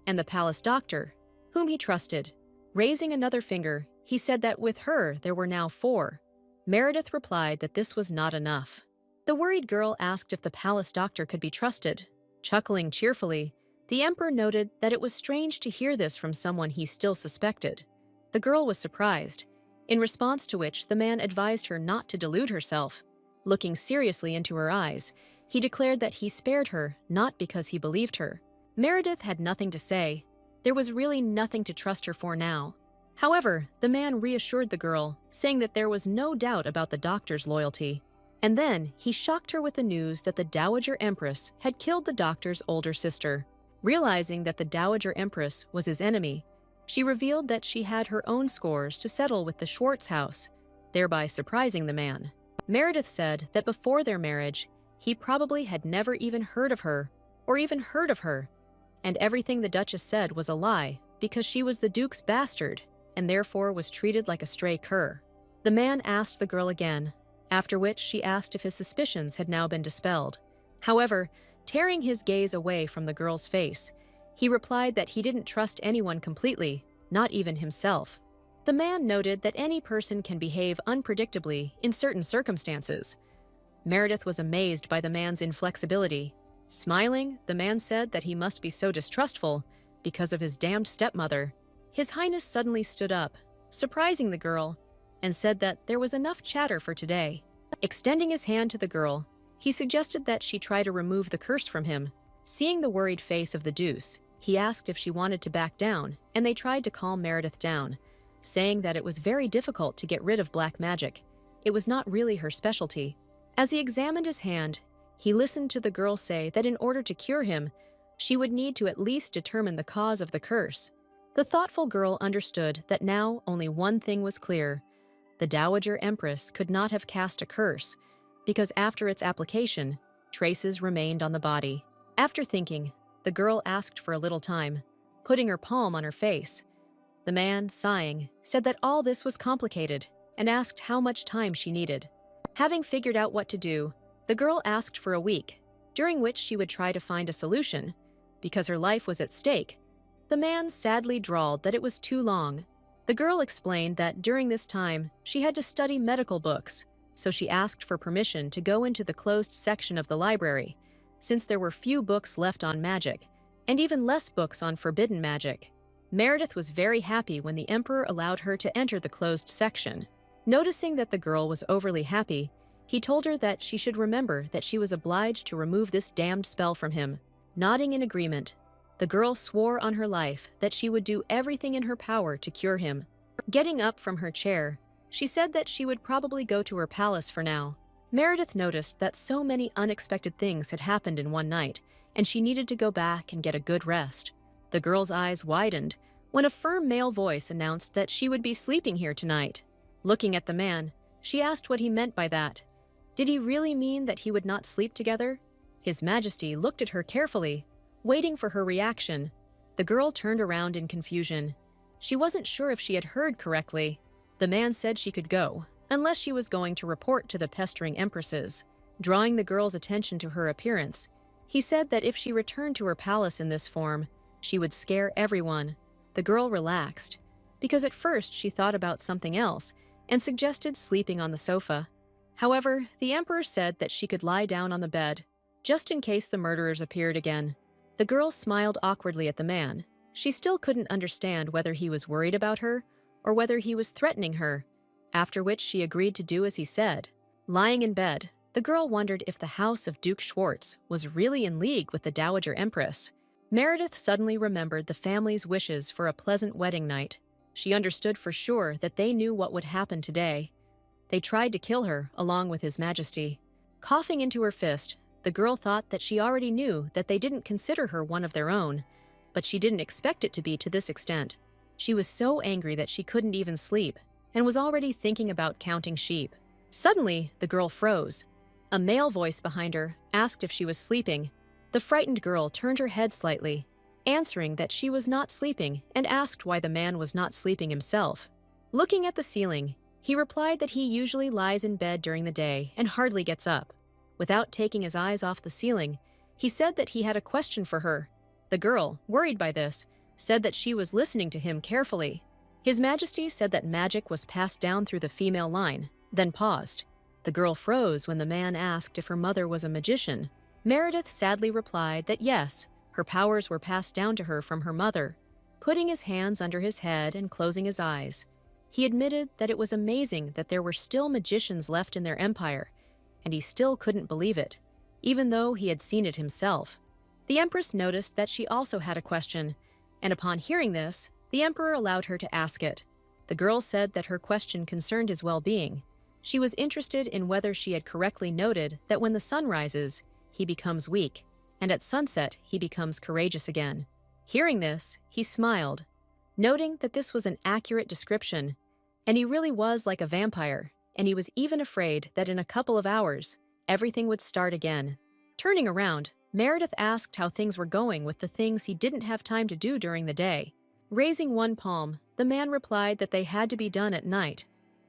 and the palace doctor, whom he trusted. Raising another finger, he said that with her there were now 4. Meredith replied that this was not enough. The worried girl asked if the palace doctor could be trusted. Chuckling cheerfully, the emperor noted that it was strange to hear this from someone he still suspected. The girl was surprised, in response to which the man advised her not to delude herself. Looking seriously into her eyes, he declared that he spared her not because he believed her. Meredith had nothing to say. There was really nothing to trust her for now. However, the man reassured the girl, saying that there was no doubt about the doctor's loyalty. And then he shocked her with the news that the Dowager Empress had killed the doctor's older sister. Realizing that the Dowager Empress was his enemy, she revealed that she had her own scores to settle with the Schwartz house, thereby surprising the man. Meredith said that before their marriage, he probably had never even heard of her, or even heard of her, and everything the Duchess said was a lie because she was the Duke's bastard and therefore was treated like a stray cur. The man asked the girl again, after which she asked if his suspicions had now been dispelled. However, tearing his gaze away from the girl's face, he replied that he didn't trust anyone completely, not even himself. The man noted that any person can behave unpredictably in certain circumstances. Meredith was amazed by the man's inflexibility. Smiling, the man said that he must be so distrustful because of his damned stepmother. His Highness suddenly stood up, surprising the girl, and said that there was enough chatter for today. Extending his hand to the girl, he suggested that she try to remove the curse from him. Seeing the worried face of the deuce, he asked if she wanted to back down, and they tried to calm Meredith down, saying that it was very difficult to get rid of black magic. It was not really her specialty. As he examined his hand, he listened to the girl say that in order to cure him, she would need to at least determine the cause of the curse. The thoughtful girl understood that now only one thing was clear. The Dowager Empress could not have cast a curse, because after its application, traces remained on the body. After thinking, the girl asked for a little time, putting her palm on her face. The man, sighing, said that all this was complicated and asked how much time she needed. Having figured out what to do, the girl asked for a week, during which she would try to find a solution. Because her life was at stake, the man sadly drawled that it was too long. The girl explained that during this time, she had to study medical books, so she asked for permission to go into the closed section of the library, since there were few books left on magic, and even less books on forbidden magic. Meredith was very happy when the Emperor allowed her to enter the closed section. Noticing that the girl was overly happy, he told her that she should remember that she was obliged to remove this damned spell from him. Nodding in agreement, the girl swore on her life that she would do everything in her power to cure him. Getting up from her chair, she said that she would probably go to her palace for now. Meredith noticed that so many unexpected things had happened in one night, and she needed to go back and get a good rest. The girl's eyes widened when a firm male voice announced that she would be sleeping here tonight. Looking at the man, she asked what he meant by that. Did he really mean that he would not sleep together? His Majesty looked at her carefully, waiting for her reaction. The girl turned around in confusion. She wasn't sure if she had heard correctly. The man said she could go, unless she was going to report to the pestering empresses. Drawing the girl's attention to her appearance, he said that if she returned to her palace in this form, she would scare everyone. The girl relaxed, because at first she thought about something else and suggested sleeping on the sofa. However, the emperor said that she could lie down on the bed, just in case the murderers appeared again. The girl smiled awkwardly at the man. She still couldn't understand whether he was worried about her or whether he was threatening her, after which she agreed to do as he said. Lying in bed, the girl wondered if the house of Duke Schwartz was really in league with the Dowager Empress. Meredith suddenly remembered the family's wishes for a pleasant wedding night. She understood for sure that they knew what would happen today. They tried to kill her, along with His Majesty. Coughing into her fist, the girl thought that she already knew that they didn't consider her one of their own, but she didn't expect it to be to this extent. She was so angry that she couldn't even sleep, and was already thinking about counting sheep. Suddenly, the girl froze. A male voice behind her asked if she was sleeping. The frightened girl turned her head slightly, answering that she was not sleeping, and asked why the man was not sleeping himself. Looking at the ceiling, he replied that he usually lies in bed during the day and hardly gets up. Without taking his eyes off the ceiling, he said that he had a question for her. The girl, worried by this, said that she was listening to him carefully. His Majesty said that magic was passed down through the female line, then paused. The girl froze when the man asked if her mother was a magician. Meredith sadly replied that yes, her powers were passed down to her from her mother. Putting his hands under his head and closing his eyes, he admitted that it was amazing that there were still magicians left in their empire, and he still couldn't believe it, even though he had seen it himself. The Empress noticed that she also had a question, and upon hearing this, the Emperor allowed her to ask it. The girl said that her question concerned his well-being. She was interested in whether she had correctly noted that when the sun rises, he becomes weak, and at sunset he becomes courageous again. Hearing this, he smiled, noting that this was an accurate description, and he really was like a vampire, and he was even afraid that in a couple of hours, everything would start again. Turning around, Meredith asked how things were going with the things he didn't have time to do during the day. Raising one palm, the man replied that they had to be done at night.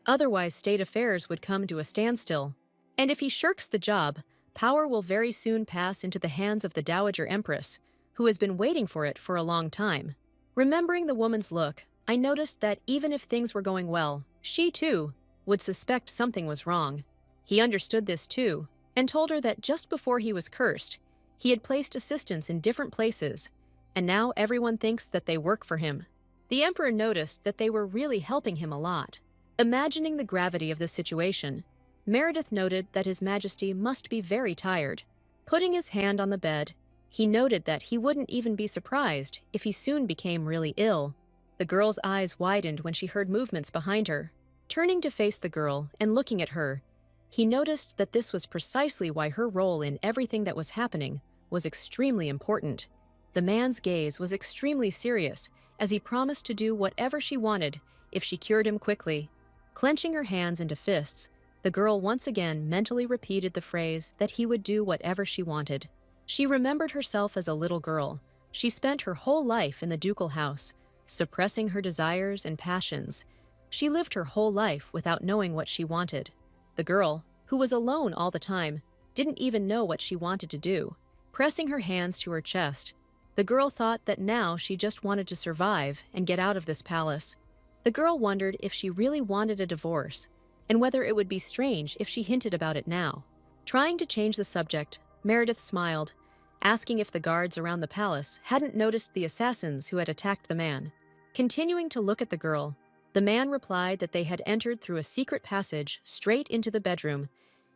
Otherwise, state affairs would come to a standstill. And if he shirks the job, power will very soon pass into the hands of the Dowager Empress, who has been waiting for it for a long time. Remembering the woman's look, I noticed that even if things were going well, she too would suspect something was wrong. He understood this too, and told her that just before he was cursed, he had placed assistants in different places, and now everyone thinks that they work for him. The Emperor noticed that they were really helping him a lot. Imagining the gravity of the situation, Meredith noted that His Majesty must be very tired. Putting his hand on the bed, he noted that he wouldn't even be surprised if he soon became really ill. The girl's eyes widened when she heard movements behind her. Turning to face the girl and looking at her, he noticed that this was precisely why her role in everything that was happening was extremely important. The man's gaze was extremely serious, as he promised to do whatever she wanted if she cured him quickly. Clenching her hands into fists, the girl once again mentally repeated the phrase that he would do whatever she wanted. She remembered herself as a little girl. She spent her whole life in the ducal house, suppressing her desires and passions. She lived her whole life without knowing what she wanted. The girl, who was alone all the time, didn't even know what she wanted to do. Pressing her hands to her chest, the girl thought that now she just wanted to survive and get out of this palace. The girl wondered if she really wanted a divorce, and whether it would be strange if she hinted about it now. Trying to change the subject, Meredith smiled, asking if the guards around the palace hadn't noticed the assassins who had attacked the man. Continuing to look at the girl, The man replied that they had entered through a secret passage straight into the bedroom,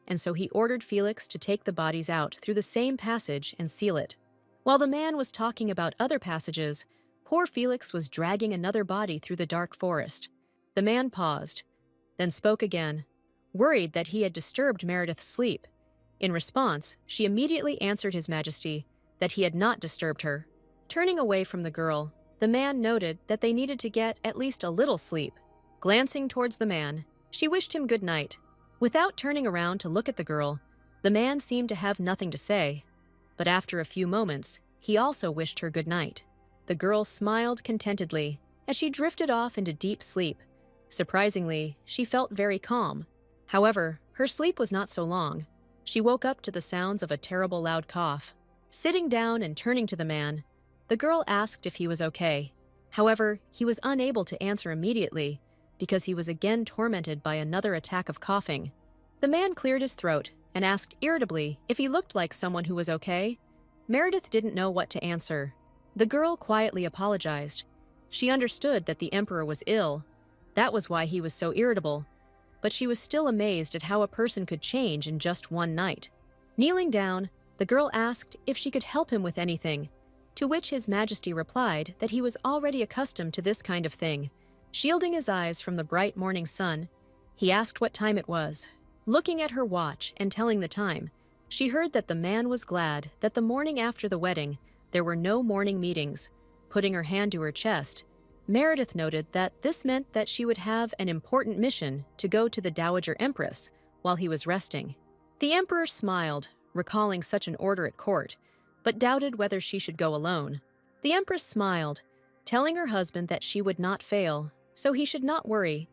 and so he ordered Felix to take the bodies out through the same passage and seal it. While the man was talking about other passages, poor Felix was dragging another body through the dark forest. The man paused, then spoke again, worried that he had disturbed Meredith's sleep. In response, she immediately answered His Majesty that he had not disturbed her. Turning away from the girl, the man noted that they needed to get at least a little sleep. Glancing towards the man, she wished him good night. Without turning around to look at the girl, the man seemed to have nothing to say. But after a few moments, he also wished her good night. The girl smiled contentedly as she drifted off into deep sleep. Surprisingly, she felt very calm. However, her sleep was not so long. She woke up to the sounds of a terrible loud cough. Sitting down and turning to the man, the girl asked if he was okay. However, he was unable to answer immediately because he was again tormented by another attack of coughing. The man cleared his throat and asked irritably if he looked like someone who was okay. Meredith didn't know what to answer. The girl quietly apologized. She understood that the emperor was ill. That was why he was so irritable. But she was still amazed at how a person could change in just one night. Kneeling down, the girl asked if she could help him with anything, to which His Majesty replied that he was already accustomed to this kind of thing. Shielding his eyes from the bright morning sun, he asked what time it was. Looking at her watch and telling the time, she heard that the man was glad that the morning after the wedding, there were no morning meetings. Putting her hand to her chest, Meredith noted that this meant that she would have an important mission to go to the Dowager Empress while he was resting. The Emperor smiled, recalling such an order at court, but doubted whether she should go alone. The Empress smiled, telling her husband that she would not fail, so he should not worry.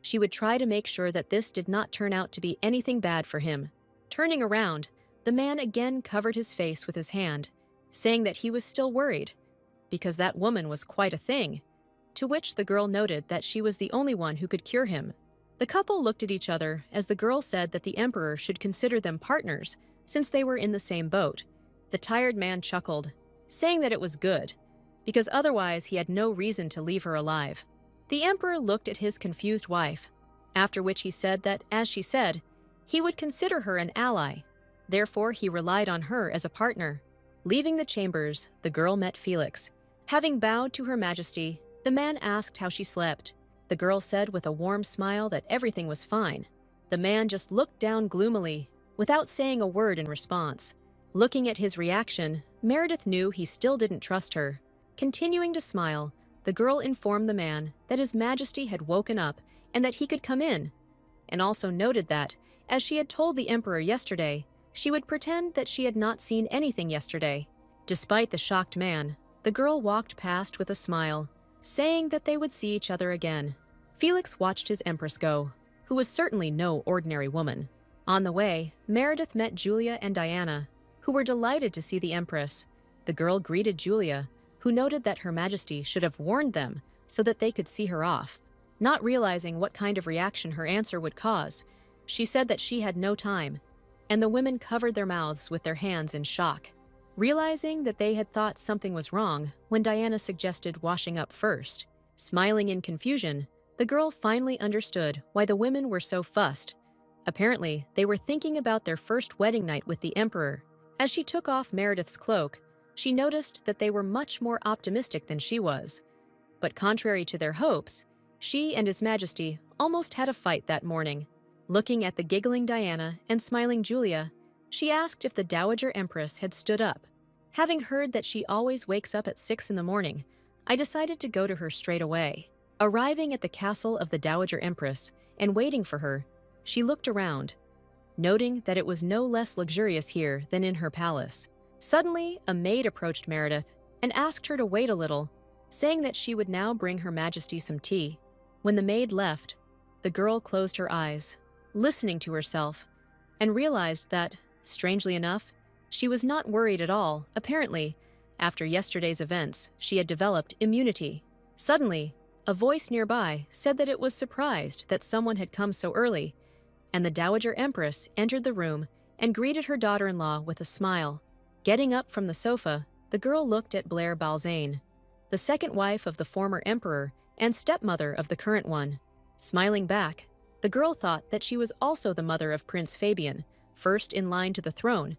She would try to make sure that this did not turn out to be anything bad for him. Turning around, the man again covered his face with his hand, saying that he was still worried, because that woman was quite a thing, to which the girl noted that she was the only one who could cure him. The couple looked at each other as the girl said that the emperor should consider them partners since they were in the same boat. The tired man chuckled, saying that it was good, because otherwise he had no reason to leave her alive. The emperor looked at his confused wife, after which he said that, as she said, he would consider her an ally. Therefore, he relied on her as a partner. Leaving the chambers, the girl met Felix. Having bowed to Her Majesty, the man asked how she slept. The girl said with a warm smile that everything was fine. The man just looked down gloomily, without saying a word in response. Looking at his reaction, Meredith knew he still didn't trust her. Continuing to smile, the girl informed the man that His Majesty had woken up and that he could come in, and also noted that, as she had told the emperor yesterday, she would pretend that she had not seen anything yesterday. Despite the shocked man, the girl walked past with a smile, saying that they would see each other again. Felix watched his empress go, who was certainly no ordinary woman. On the way, Meredith met Julia and Diana, who were delighted to see the empress. The girl greeted Julia, who noted that Her Majesty should have warned them so that they could see her off. Not realizing what kind of reaction her answer would cause, she said that she had no time, and the women covered their mouths with their hands in shock. Realizing that they had thought something was wrong when Diana suggested washing up first. Smiling in confusion, the girl finally understood why the women were so fussed. Apparently, they were thinking about their first wedding night with the emperor. As she took off Meredith's cloak, she noticed that they were much more optimistic than she was. But contrary to their hopes, she and His Majesty almost had a fight that morning. Looking at the giggling Diana and smiling Julia, she asked if the Dowager Empress had stood up. Having heard that she always wakes up at 6 in the morning, I decided to go to her straight away. Arriving at the castle of the Dowager Empress and waiting for her, she looked around, noting that it was no less luxurious here than in her palace. Suddenly, a maid approached Meredith and asked her to wait a little, saying that she would now bring Her Majesty some tea. When the maid left, the girl closed her eyes, listening to herself, and realized that, strangely enough, she was not worried at all. Apparently, after yesterday's events, she had developed immunity. Suddenly, a voice nearby said that it was surprised that someone had come so early, and the Dowager Empress entered the room and greeted her daughter-in-law with a smile. Getting up from the sofa, the girl looked at Blair Balzane, the second wife of the former emperor, and stepmother of the current one. Smiling back, the girl thought that she was also the mother of Prince Fabian, first in line to the throne,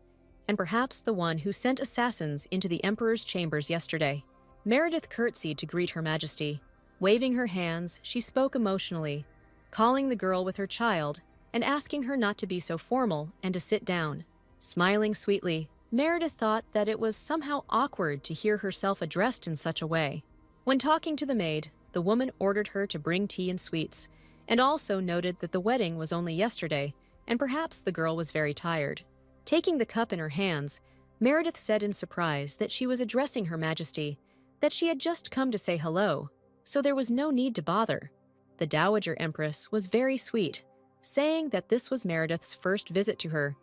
and perhaps the one who sent assassins into the Emperor's chambers yesterday. Meredith curtsied to greet Her Majesty. Waving her hands, she spoke emotionally, calling the girl with her child and asking her not to be so formal and to sit down. Smiling sweetly, Meredith thought that it was somehow awkward to hear herself addressed in such a way. When talking to the maid, the woman ordered her to bring tea and sweets, and also noted that the wedding was only yesterday, and perhaps the girl was very tired. Taking the cup in her hands, Meredith said in surprise that she was addressing Her Majesty, that she had just come to say hello, so there was no need to bother. The Dowager Empress was very sweet, saying that this was Meredith's first visit to her,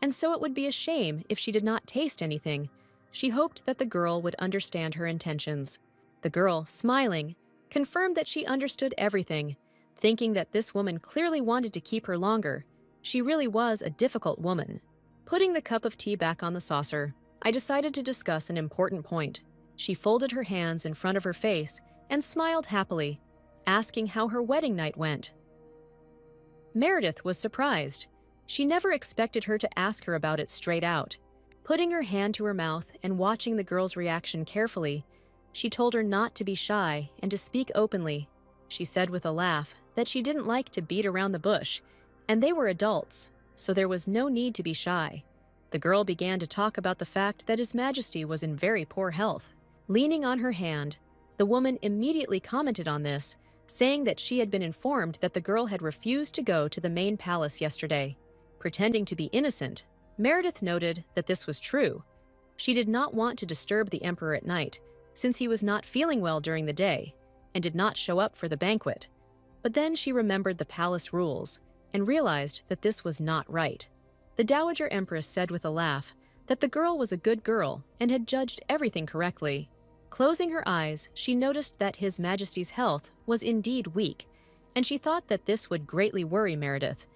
and so it would be a shame if she did not taste anything. She hoped that the girl would understand her intentions. The girl, smiling, confirmed that she understood everything, thinking that this woman clearly wanted to keep her longer. She really was a difficult woman. Putting the cup of tea back on the saucer, I decided to discuss an important point. She folded her hands in front of her face and smiled happily, asking how her wedding night went. Meredith was surprised. She never expected her to ask her about it straight out. Putting her hand to her mouth and watching the girl's reaction carefully, she told her not to be shy and to speak openly. She said with a laugh that she didn't like to beat around the bush, and they were adults, so there was no need to be shy. The girl began to talk about the fact that His Majesty was in very poor health. Leaning on her hand, the woman immediately commented on this, saying that she had been informed that the girl had refused to go to the main palace yesterday. Pretending to be innocent, Meredith noted that this was true. She did not want to disturb the Emperor at night, since he was not feeling well during the day, and did not show up for the banquet. But then she remembered the palace rules, and realized that this was not right. The Dowager Empress said with a laugh that the girl was a good girl and had judged everything correctly. Closing her eyes, she noticed that His Majesty's health was indeed weak, and she thought that this would greatly worry Meredith.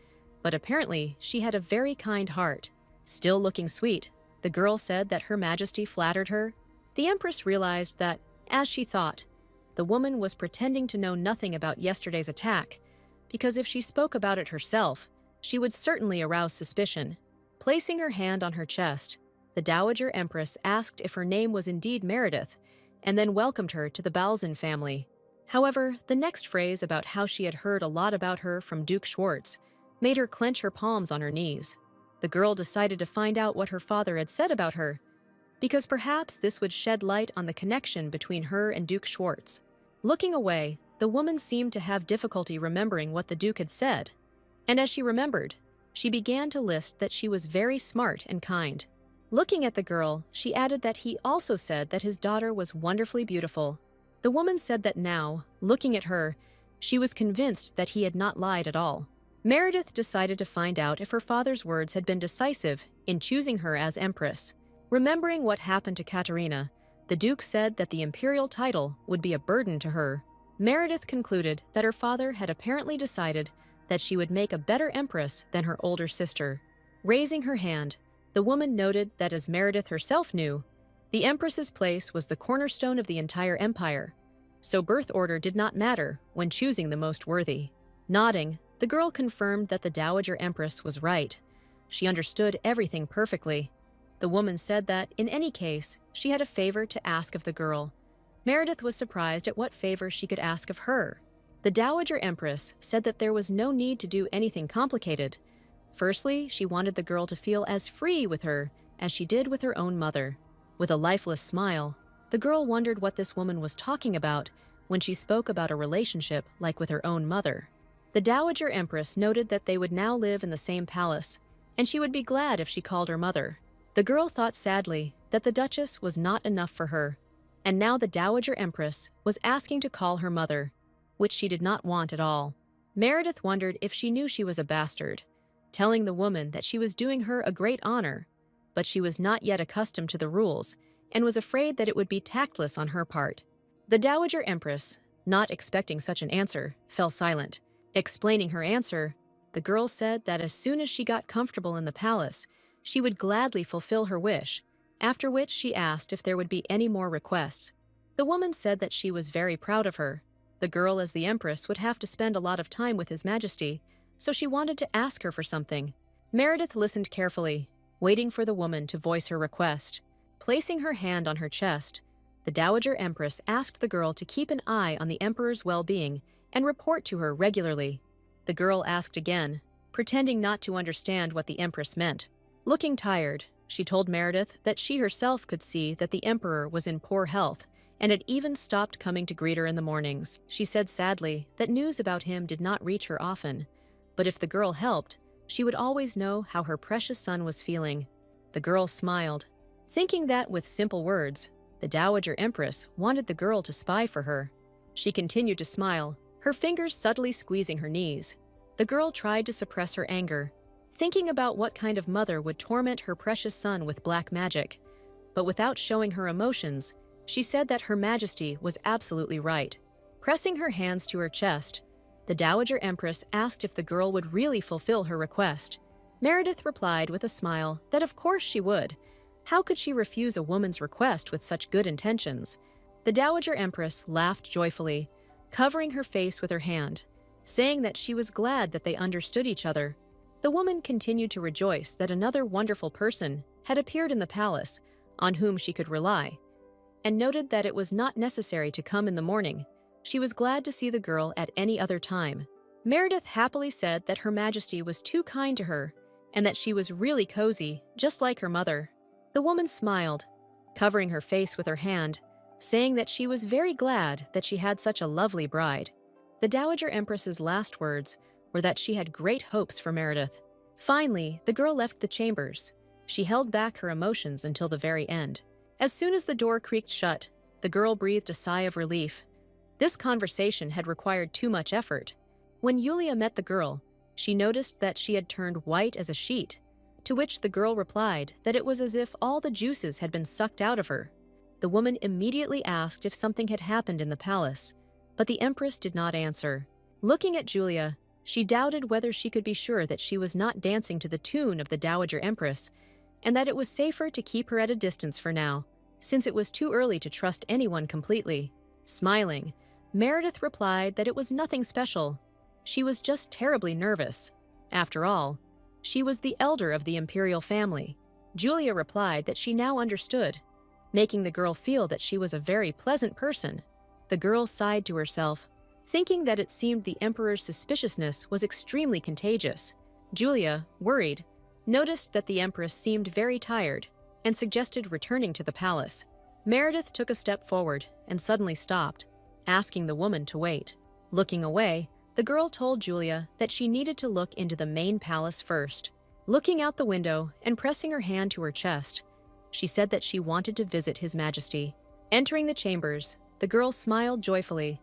But apparently, she had a very kind heart. Still looking sweet, the girl said that Her Majesty flattered her. The Empress realized that, as she thought, the woman was pretending to know nothing about yesterday's attack, because if she spoke about it herself, she would certainly arouse suspicion. Placing her hand on her chest, the Dowager Empress asked if her name was indeed Meredith, and then welcomed her to the Balzan family. However, the next phrase about how she had heard a lot about her from Duke Schwartz made her clench her palms on her knees. The girl decided to find out what her father had said about her, because perhaps this would shed light on the connection between her and Duke Schwartz. Looking away, the woman seemed to have difficulty remembering what the Duke had said, and as she remembered, she began to list that she was very smart and kind. Looking at the girl, she added that he also said that his daughter was wonderfully beautiful. The woman said that now, looking at her, she was convinced that he had not lied at all. Meredith decided to find out if her father's words had been decisive in choosing her as Empress. Remembering what happened to Katerina, the Duke said that the imperial title would be a burden to her. Meredith concluded that her father had apparently decided that she would make a better Empress than her older sister. Raising her hand, the woman noted that, as Meredith herself knew, the Empress's place was the cornerstone of the entire empire, so birth order did not matter when choosing the most worthy. Nodding, the girl confirmed that the Dowager Empress was right. She understood everything perfectly. The woman said that, in any case, she had a favor to ask of the girl. Meredith was surprised at what favor she could ask of her. The Dowager Empress said that there was no need to do anything complicated. Firstly, she wanted the girl to feel as free with her as she did with her own mother. With a lifeless smile, the girl wondered what this woman was talking about when she spoke about a relationship like with her own mother. The Dowager Empress noted that they would now live in the same palace, and she would be glad if she called her mother. The girl thought sadly that the Duchess was not enough for her, and now the Dowager Empress was asking to call her mother, which she did not want at all. Meredith wondered if she knew she was a bastard, telling the woman that she was doing her a great honor, but she was not yet accustomed to the rules and was afraid that it would be tactless on her part. The Dowager Empress, not expecting such an answer, fell silent. Explaining her answer, the girl said that as soon as she got comfortable in the palace, she would gladly fulfill her wish, after which she asked if there would be any more requests. The woman said that she was very proud of her, The girl, as the empress, would have to spend a lot of time with His Majesty, so she wanted to ask her for something. Meredith listened carefully, waiting for the woman to voice her request. Placing her hand on her chest, the Dowager Empress asked the girl to keep an eye on the Emperor's well-being and report to her regularly. The girl asked again, pretending not to understand what the Empress meant. Looking tired, she told Meredith that she herself could see that the Emperor was in poor health and had even stopped coming to greet her in the mornings. She said sadly that news about him did not reach her often, but if the girl helped, she would always know how her precious son was feeling. The girl smiled, thinking that with simple words, the Dowager Empress wanted the girl to spy for her. She continued to smile, her fingers subtly squeezing her knees. The girl tried to suppress her anger, thinking about what kind of mother would torment her precious son with black magic. But without showing her emotions, she said that Her Majesty was absolutely right. Pressing her hands to her chest, the Dowager Empress asked if the girl would really fulfill her request. Meredith replied with a smile that of course she would. How could she refuse a woman's request with such good intentions? The Dowager Empress laughed joyfully, covering her face with her hand, saying that she was glad that they understood each other. The woman continued to rejoice that another wonderful person had appeared in the palace on whom she could rely, and noted that it was not necessary to come in the morning. She was glad to see the girl at any other time. Meredith happily said that Her Majesty was too kind to her and that she was really cozy, just like her mother. The woman smiled, covering her face with her hand, saying that she was very glad that she had such a lovely bride. The Dowager Empress's last words were that she had great hopes for Meredith. Finally, the girl left the chambers. She held back her emotions until the very end. As soon as the door creaked shut, the girl breathed a sigh of relief. This conversation had required too much effort. When Yulia met the girl, she noticed that she had turned white as a sheet, to which the girl replied that it was as if all the juices had been sucked out of her. The woman immediately asked if something had happened in the palace, but the Empress did not answer. Looking at Julia, she doubted whether she could be sure that she was not dancing to the tune of the Dowager Empress, and that it was safer to keep her at a distance for now, since it was too early to trust anyone completely. Smiling, Meredith replied that it was nothing special. She was just terribly nervous. After all, she was the elder of the imperial family. Julia replied that she now understood, making the girl feel that she was a very pleasant person. The girl sighed to herself, thinking that it seemed the Emperor's suspiciousness was extremely contagious. Julia, worried, noticed that the Empress seemed very tired and suggested returning to the palace. Meredith took a step forward and suddenly stopped, asking the woman to wait. Looking away, the girl told Julia that she needed to look into the main palace first. Looking out the window and pressing her hand to her chest, she said that she wanted to visit His Majesty. Entering the chambers, the girl smiled joyfully.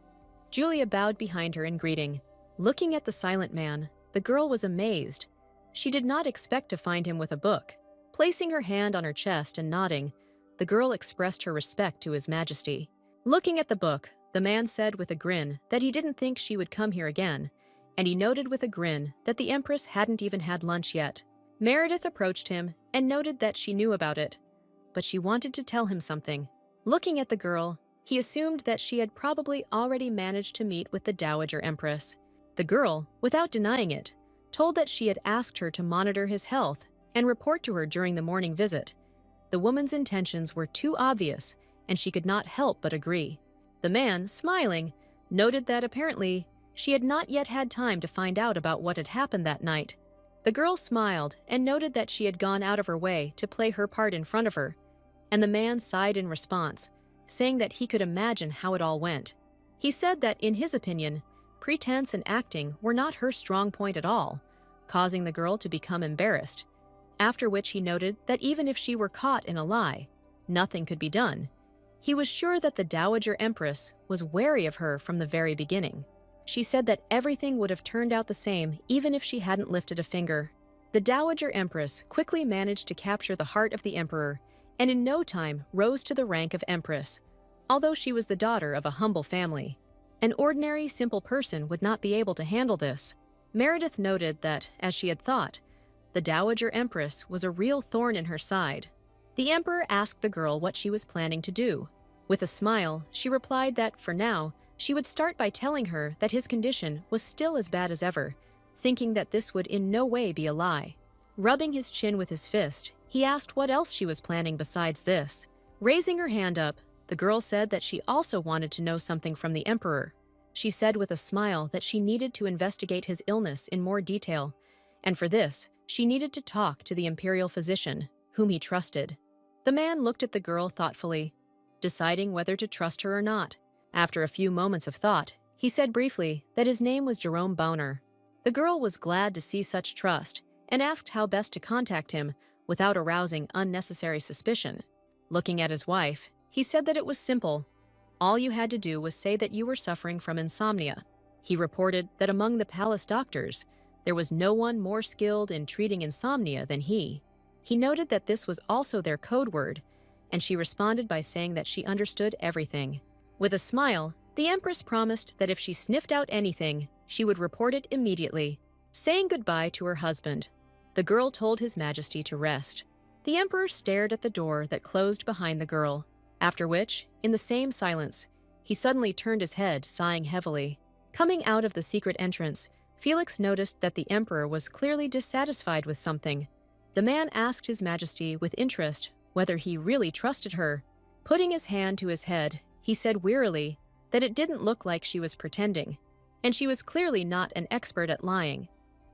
Julia bowed behind her in greeting. Looking at the silent man, the girl was amazed. She did not expect to find him with a book. Placing her hand on her chest and nodding, the girl expressed her respect to His Majesty. Looking at the book, the man said with a grin that he didn't think she would come here again, and he noted with a grin that the Empress hadn't even had lunch yet. Meredith approached him and noted that she knew about it, but she wanted to tell him something. Looking at the girl, he assumed that she had probably already managed to meet with the Dowager Empress. The girl, without denying it, told that she had asked her to monitor his health and report to her during the morning visit. The woman's intentions were too obvious, and she could not help but agree. The man, smiling, noted that apparently she had not yet had time to find out about what had happened that night. The girl smiled and noted that she had gone out of her way to play her part in front of her, and the man sighed in response, saying that he could imagine how it all went. He said that, in his opinion, pretense and acting were not her strong point at all, causing the girl to become embarrassed, after which he noted that even if she were caught in a lie, nothing could be done. He was sure that the Dowager Empress was wary of her from the very beginning. She said that everything would have turned out the same even if she hadn't lifted a finger. The Dowager Empress quickly managed to capture the heart of the Emperor, and in no time rose to the rank of Empress, although she was the daughter of a humble family. An ordinary, simple person would not be able to handle this. Meredith noted that, as she had thought, the Dowager Empress was a real thorn in her side. The Emperor asked the girl what she was planning to do. With a smile, she replied that, for now, she would start by telling her that his condition was still as bad as ever, thinking that this would in no way be a lie. Rubbing his chin with his fist, he asked what else she was planning besides this. Raising her hand up, the girl said that she also wanted to know something from the emperor. She said with a smile that she needed to investigate his illness in more detail, and for this, she needed to talk to the imperial physician, whom he trusted. The man looked at the girl thoughtfully, deciding whether to trust her or not. After a few moments of thought, he said briefly that his name was Jerome Bauner. The girl was glad to see such trust and asked how best to contact him without arousing unnecessary suspicion. Looking at his wife, he said that it was simple. All you had to do was say that you were suffering from insomnia. He reported that among the palace doctors, there was no one more skilled in treating insomnia than he. He noted that this was also their code word, and she responded by saying that she understood everything. With a smile, the empress promised that if she sniffed out anything, she would report it immediately. Saying goodbye to her husband, the girl told His Majesty to rest. The emperor stared at the door that closed behind the girl, after which, in the same silence, he suddenly turned his head, sighing heavily. Coming out of the secret entrance, Felix noticed that the emperor was clearly dissatisfied with something. The man asked His Majesty with interest whether he really trusted her. Putting his hand to his head, he said wearily that it didn't look like she was pretending, and she was clearly not an expert at lying.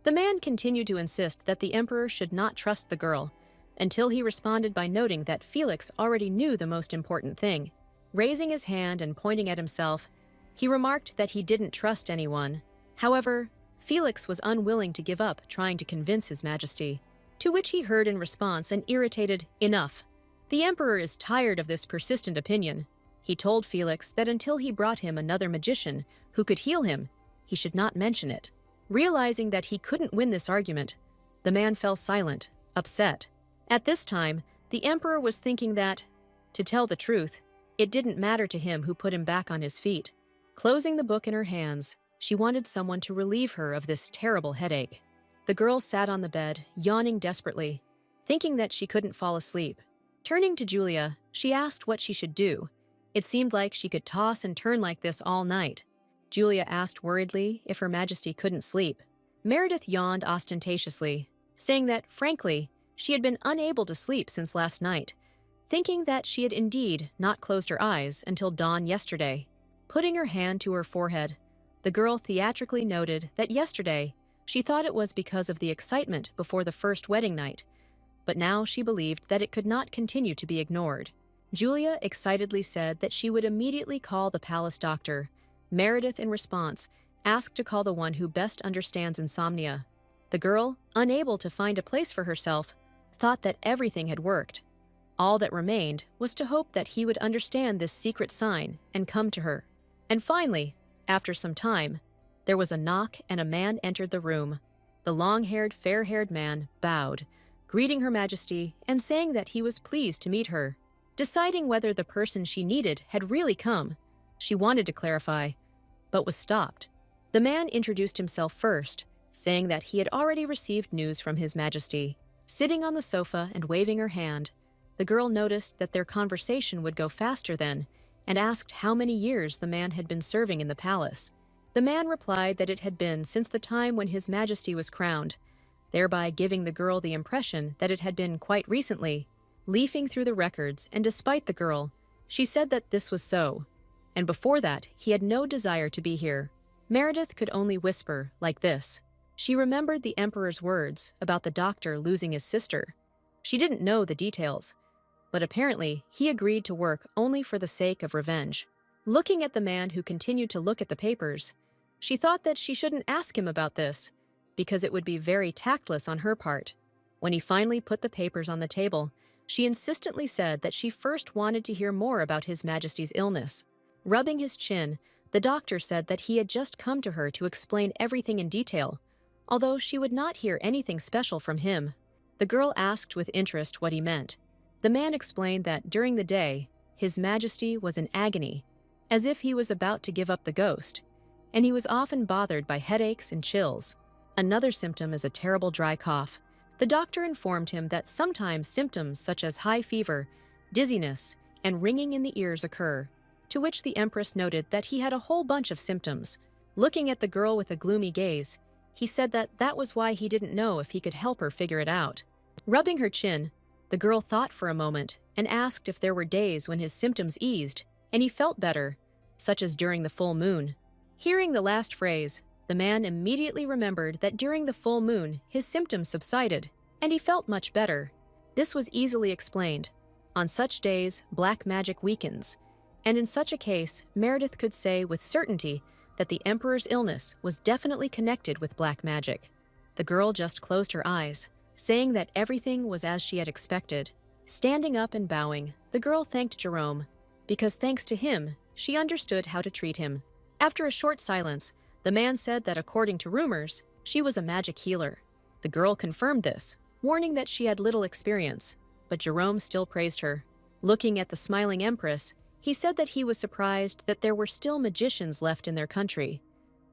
The man continued to insist that the emperor should not trust the girl, until he responded by noting that Felix already knew the most important thing. Raising his hand and pointing at himself, he remarked that he didn't trust anyone. However, Felix was unwilling to give up trying to convince His Majesty, to which he heard in response an irritated "Enough." The emperor is tired of this persistent opinion. He told Felix that until he brought him another magician who could heal him, he should not mention it. Realizing that he couldn't win this argument, the man fell silent, upset. At this time, the emperor was thinking that, to tell the truth, it didn't matter to him who put him back on his feet. Closing the book in her hands, she wanted someone to relieve her of this terrible headache. The girl sat on the bed, yawning desperately, thinking that she couldn't fall asleep. Turning to Julia, she asked what she should do. It seemed like she could toss and turn like this all night. Julia asked worriedly if Her Majesty couldn't sleep. Meredith yawned ostentatiously, saying that, frankly, she had been unable to sleep since last night, thinking that she had indeed not closed her eyes until dawn yesterday. Putting her hand to her forehead, the girl theatrically noted that yesterday she thought it was because of the excitement before the first wedding night, but now she believed that it could not continue to be ignored. Julia excitedly said that she would immediately call the palace doctor. Meredith, in response, asked to call the one who best understands insomnia. The girl, unable to find a place for herself, thought that everything had worked. All that remained was to hope that he would understand this secret sign and come to her. And finally, after some time, there was a knock and a man entered the room. The long-haired, fair-haired man bowed, greeting Her Majesty and saying that he was pleased to meet her. Deciding whether the person she needed had really come, she wanted to clarify, but was stopped. The man introduced himself first, saying that he had already received news from His Majesty. Sitting on the sofa and waving her hand, the girl noticed that their conversation would go faster then, and asked how many years the man had been serving in the palace. The man replied that it had been since the time when His Majesty was crowned, thereby giving the girl the impression that it had been quite recently. Leafing through the records, and despite the girl, she said that this was so, and before that he had no desire to be here. Meredith could only whisper, like this. She remembered the emperor's words about the doctor losing his sister. She didn't know the details, but apparently he agreed to work only for the sake of revenge. Looking at the man who continued to look at the papers, she thought that she shouldn't ask him about this, because it would be very tactless on her part. When he finally put the papers on the table, she insistently said that she first wanted to hear more about His Majesty's illness. Rubbing his chin, the doctor said that he had just come to her to explain everything in detail, although she would not hear anything special from him. The girl asked with interest what he meant. The man explained that during the day, His Majesty was in agony, as if he was about to give up the ghost, and he was often bothered by headaches and chills. Another symptom is a terrible dry cough. The doctor informed him that sometimes symptoms such as high fever, dizziness, and ringing in the ears occur. to which the Empress noted that he had a whole bunch of symptoms. Looking at the girl with a gloomy gaze, he said that that was why he didn't know if he could help her figure it out. Rubbing her chin, the girl thought for a moment and asked if there were days when his symptoms eased and he felt better, such as during the full moon. Hearing the last phrase, the man immediately remembered that during the full moon his symptoms subsided, and he felt much better. This was easily explained. On such days, black magic weakens, and in such a case, Meredith could say with certainty that the Emperor's illness was definitely connected with black magic. The girl just closed her eyes, saying that everything was as she had expected. Standing up and bowing, the girl thanked Jerome, because thanks to him, she understood how to treat him. After a short silence, the man said that according to rumors, she was a magic healer. The girl confirmed this, warning that she had little experience, but Jerome still praised her. Looking at the smiling Empress, he said that he was surprised that there were still magicians left in their country.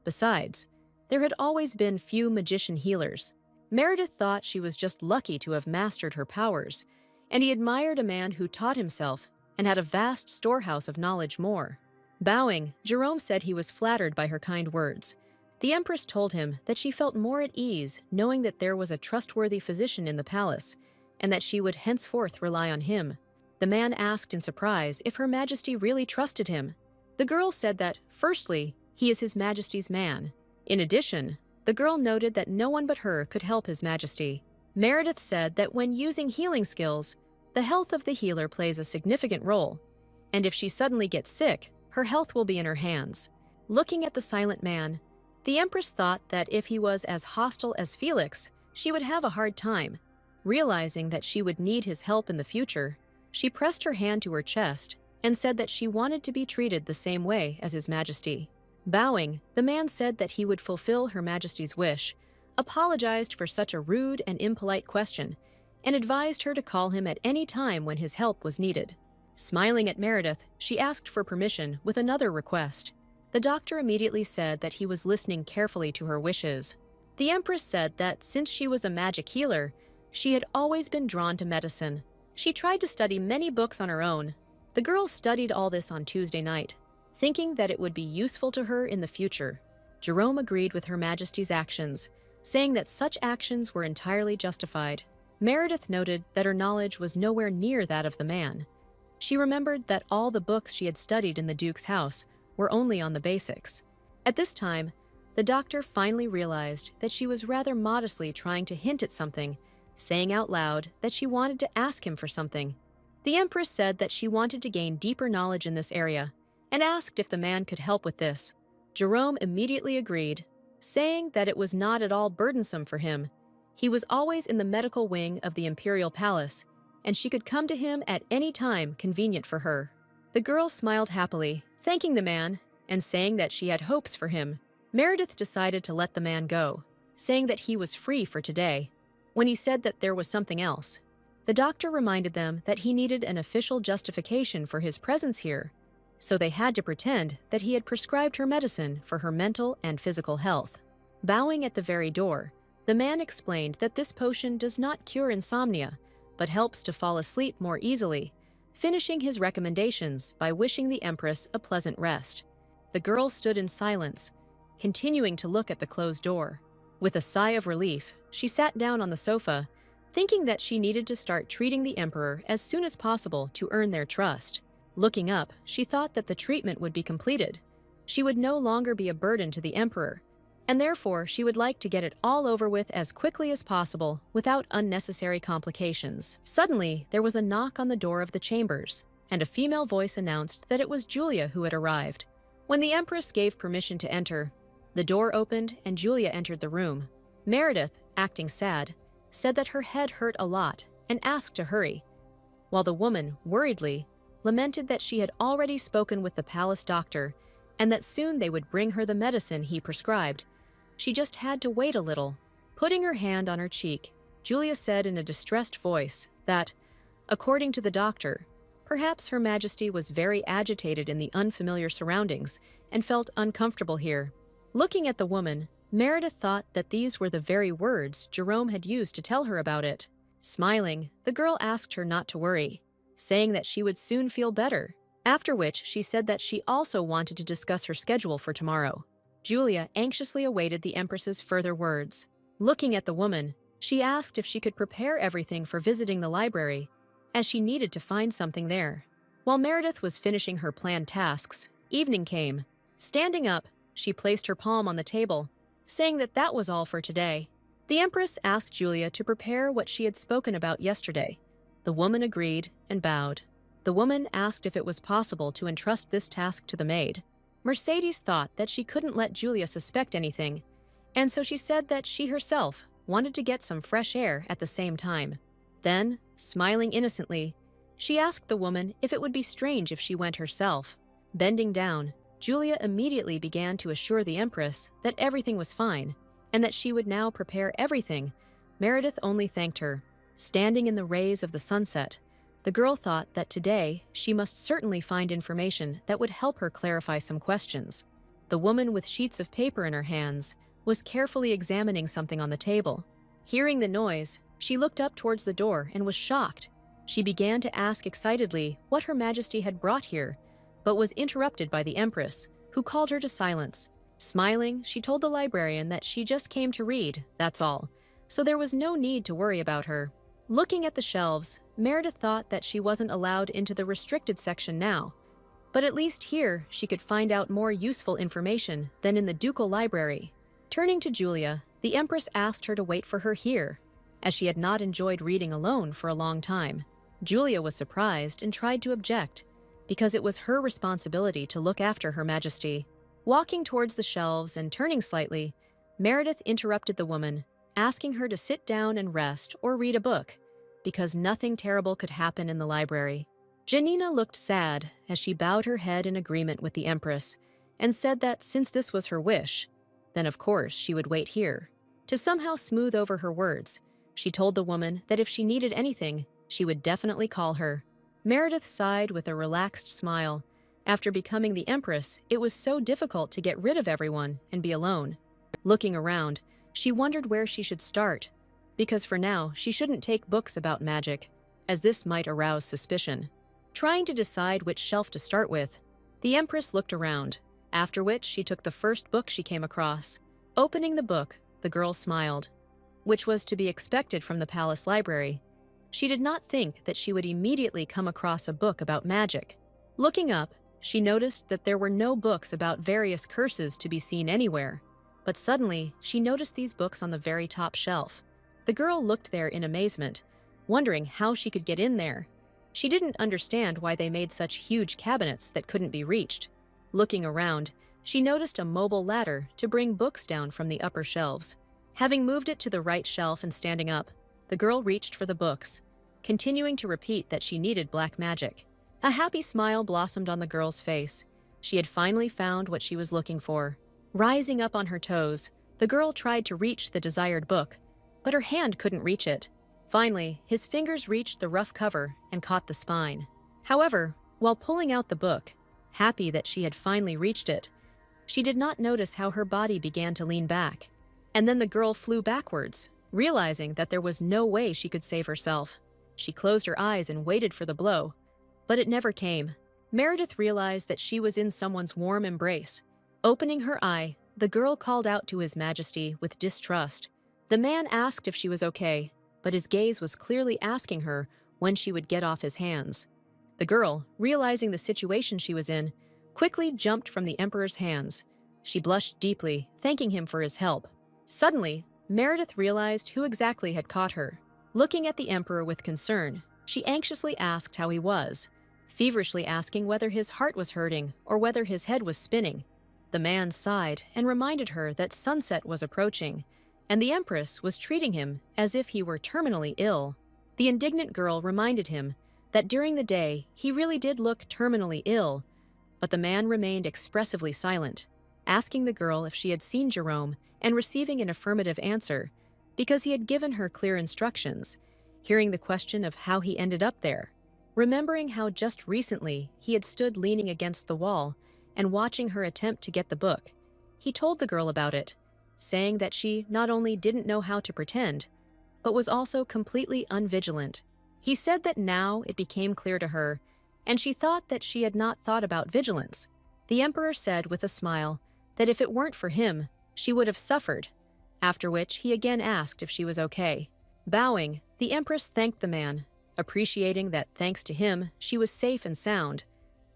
Besides, there had always been few magician healers. Meredith thought she was just lucky to have mastered her powers, and he admired a man who taught himself and had a vast storehouse of knowledge more. Bowing, Jerome said he was flattered by her kind words. The Empress told him that she felt more at ease knowing that there was a trustworthy physician in the palace, and that she would henceforth rely on him. The man asked in surprise if Her Majesty really trusted him. The girl said that, firstly, he is His Majesty's man. In addition, the girl noted that no one but her could help His Majesty. Meredith said that when using healing skills, the health of the healer plays a significant role, and if she suddenly gets sick, her health will be in her hands. Looking at the silent man, the Empress thought that if he was as hostile as Felix, she would have a hard time. Realizing that she would need his help in the future, she pressed her hand to her chest and said that she wanted to be treated the same way as His Majesty. Bowing, the man said that he would fulfill Her Majesty's wish, apologized for such a rude and impolite question, and advised her to call him at any time when his help was needed. Smiling at Meredith, she asked for permission with another request. The doctor immediately said that he was listening carefully to her wishes. The Empress said that since she was a magic healer, she had always been drawn to medicine. She tried to study many books on her own. The girl studied all this on Tuesday night, thinking that it would be useful to her in the future. Jerome agreed with Her Majesty's actions, saying that such actions were entirely justified. Meredith noted that her knowledge was nowhere near that of the man. She remembered that all the books she had studied in the Duke's house were only on the basics. At this time, the doctor finally realized that she was rather modestly trying to hint at something, saying out loud that she wanted to ask him for something. The Empress said that she wanted to gain deeper knowledge in this area, and asked if the man could help with this. Jerome immediately agreed, saying that it was not at all burdensome for him. He was always in the medical wing of the Imperial Palace, and she could come to him at any time convenient for her. The girl smiled happily, thanking the man, and saying that she had hopes for him. Meredith decided to let the man go, saying that he was free for today. When he said that there was something else, the doctor reminded them that he needed an official justification for his presence here, so they had to pretend that he had prescribed her medicine for her mental and physical health. Bowing at the very door, the man explained that this potion does not cure insomnia, but helps to fall asleep more easily, finishing his recommendations by wishing the Empress a pleasant rest. The girl stood in silence, continuing to look at the closed door. With a sigh of relief, she sat down on the sofa, thinking that she needed to start treating the Emperor as soon as possible to earn their trust. Looking up, she thought that the treatment would be completed. She would no longer be a burden to the Emperor, and therefore she would like to get it all over with as quickly as possible without unnecessary complications. Suddenly, there was a knock on the door of the chambers, and a female voice announced that it was Julia who had arrived. When the Empress gave permission to enter, the door opened and Julia entered the room. Meredith, acting sad, said that her head hurt a lot and asked to hurry, while the woman, worriedly, lamented that she had already spoken with the palace doctor and that soon they would bring her the medicine he prescribed. She just had to wait a little. Putting her hand on her cheek, Julia said in a distressed voice that, according to the doctor, perhaps Her Majesty was very agitated in the unfamiliar surroundings and felt uncomfortable here. Looking at the woman, Meredith thought that these were the very words Jerome had used to tell her about it. Smiling, the girl asked her not to worry, saying that she would soon feel better. After which she said that she also wanted to discuss her schedule for tomorrow. Julia anxiously awaited the Empress's further words. Looking at the woman, she asked if she could prepare everything for visiting the library, as she needed to find something there. While Meredith was finishing her planned tasks, evening came. Standing up, she placed her palm on the table, saying that that was all for today. The Empress asked Julia to prepare what she had spoken about yesterday. The woman agreed and bowed. The woman asked if it was possible to entrust this task to the maid. Mercedes thought that she couldn't let Julia suspect anything, and so she said that she herself wanted to get some fresh air at the same time. Then, smiling innocently, she asked the woman if it would be strange if she went herself. Bending down, Julia immediately began to assure the Empress that everything was fine, and that she would now prepare everything. Meredith only thanked her. Standing in the rays of the sunset, the girl thought that today she must certainly find information that would help her clarify some questions. The woman with sheets of paper in her hands was carefully examining something on the table. Hearing the noise, she looked up towards the door and was shocked. She began to ask excitedly what Her Majesty had brought here, but was interrupted by the Empress, who called her to silence. Smiling, she told the librarian that she just came to read, that's all, so there was no need to worry about her. Looking at the shelves, Meredith thought that she wasn't allowed into the restricted section now, but at least here she could find out more useful information than in the ducal library. Turning to Julia, the Empress asked her to wait for her here, as she had not enjoyed reading alone for a long time. Julia was surprised and tried to object, because it was her responsibility to look after Her Majesty. Walking towards the shelves and turning slightly, Meredith interrupted the woman, asking her to sit down and rest or read a book, because nothing terrible could happen in the library. Janina looked sad as she bowed her head in agreement with the Empress and said that since this was her wish, then of course she would wait here. To somehow smooth over her words, she told the woman that if she needed anything, she would definitely call her. Meredith sighed with a relaxed smile. After becoming the Empress, it was so difficult to get rid of everyone and be alone. Looking around, she wondered where she should start, because for now she shouldn't take books about magic, as this might arouse suspicion. Trying to decide which shelf to start with, the Empress looked around, after which she took the first book she came across. Opening the book, the girl smiled, which was to be expected from the palace library. She did not think that she would immediately come across a book about magic. Looking up, she noticed that there were no books about various curses to be seen anywhere. But suddenly, she noticed these books on the very top shelf. The girl looked there in amazement, wondering how she could get in there. She didn't understand why they made such huge cabinets that couldn't be reached. Looking around, she noticed a mobile ladder to bring books down from the upper shelves. Having moved it to the right shelf and standing up, the girl reached for the books, continuing to repeat that she needed black magic. A happy smile blossomed on the girl's face. She had finally found what she was looking for. Rising up on her toes, the girl tried to reach the desired book, but her hand couldn't reach it. Finally, his fingers reached the rough cover and caught the spine. However, while pulling out the book, happy that she had finally reached it, she did not notice how her body began to lean back. And then the girl flew backwards, realizing that there was no way she could save herself. She closed her eyes and waited for the blow, but it never came. Meredith realized that she was in someone's warm embrace. Opening her eye, the girl called out to His Majesty with distrust. The man asked if she was okay, but his gaze was clearly asking her when she would get off his hands. The girl, realizing the situation she was in, quickly jumped from the Emperor's hands. She blushed deeply, thanking him for his help. Suddenly, Meredith realized who exactly had caught her. Looking at the Emperor with concern, she anxiously asked how he was, feverishly asking whether his heart was hurting or whether his head was spinning. The man sighed and reminded her that sunset was approaching, and the Empress was treating him as if he were terminally ill. The indignant girl reminded him that during the day he really did look terminally ill, but the man remained expressively silent, asking the girl if she had seen Jerome and receiving an affirmative answer, because he had given her clear instructions. Hearing the question of how he ended up there, remembering how just recently he had stood leaning against the wall and watching her attempt to get the book, he told the girl about it, saying that she not only didn't know how to pretend, but was also completely unvigilant. He said that now it became clear to her, and she thought that she had not thought about vigilance. The emperor said with a smile that if it weren't for him, she would have suffered, after which he again asked if she was okay. Bowing, the empress thanked the man, appreciating that thanks to him, she was safe and sound.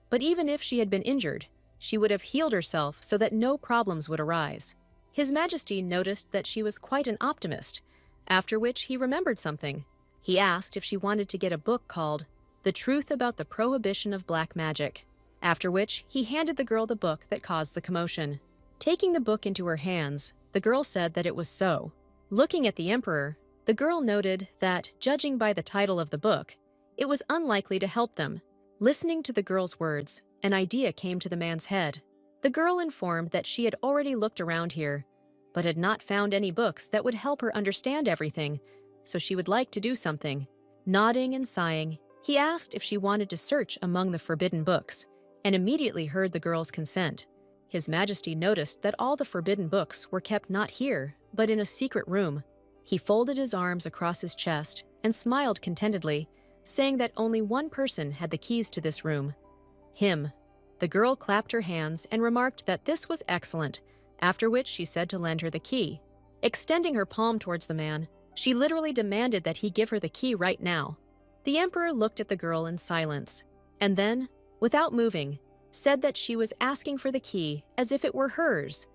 But even if she had been injured, she would have healed herself so that no problems would arise. His Majesty noticed that she was quite an optimist, after which he remembered something. He asked if she wanted to get a book called The Truth About the Prohibition of Black Magic, after which he handed the girl the book that caused the commotion. Taking the book into her hands, the girl said that it was so. Looking at the emperor, the girl noted that, judging by the title of the book, it was unlikely to help them. Listening to the girl's words, an idea came to the man's head. The girl informed that she had already looked around here, but had not found any books that would help her understand everything, so she would like to do something. Nodding and sighing, he asked if she wanted to search among the forbidden books, and immediately heard the girl's consent. His Majesty noticed that all the forbidden books were kept not here, but in a secret room. He folded his arms across his chest and smiled contentedly, saying that only one person had the keys to this room. Him. The girl clapped her hands and remarked that this was excellent, after which she said to lend her the key. Extending her palm towards the man, she literally demanded that he give her the key right now. The emperor looked at the girl in silence, and then, without moving, said that she was asking for the key as if it were hers,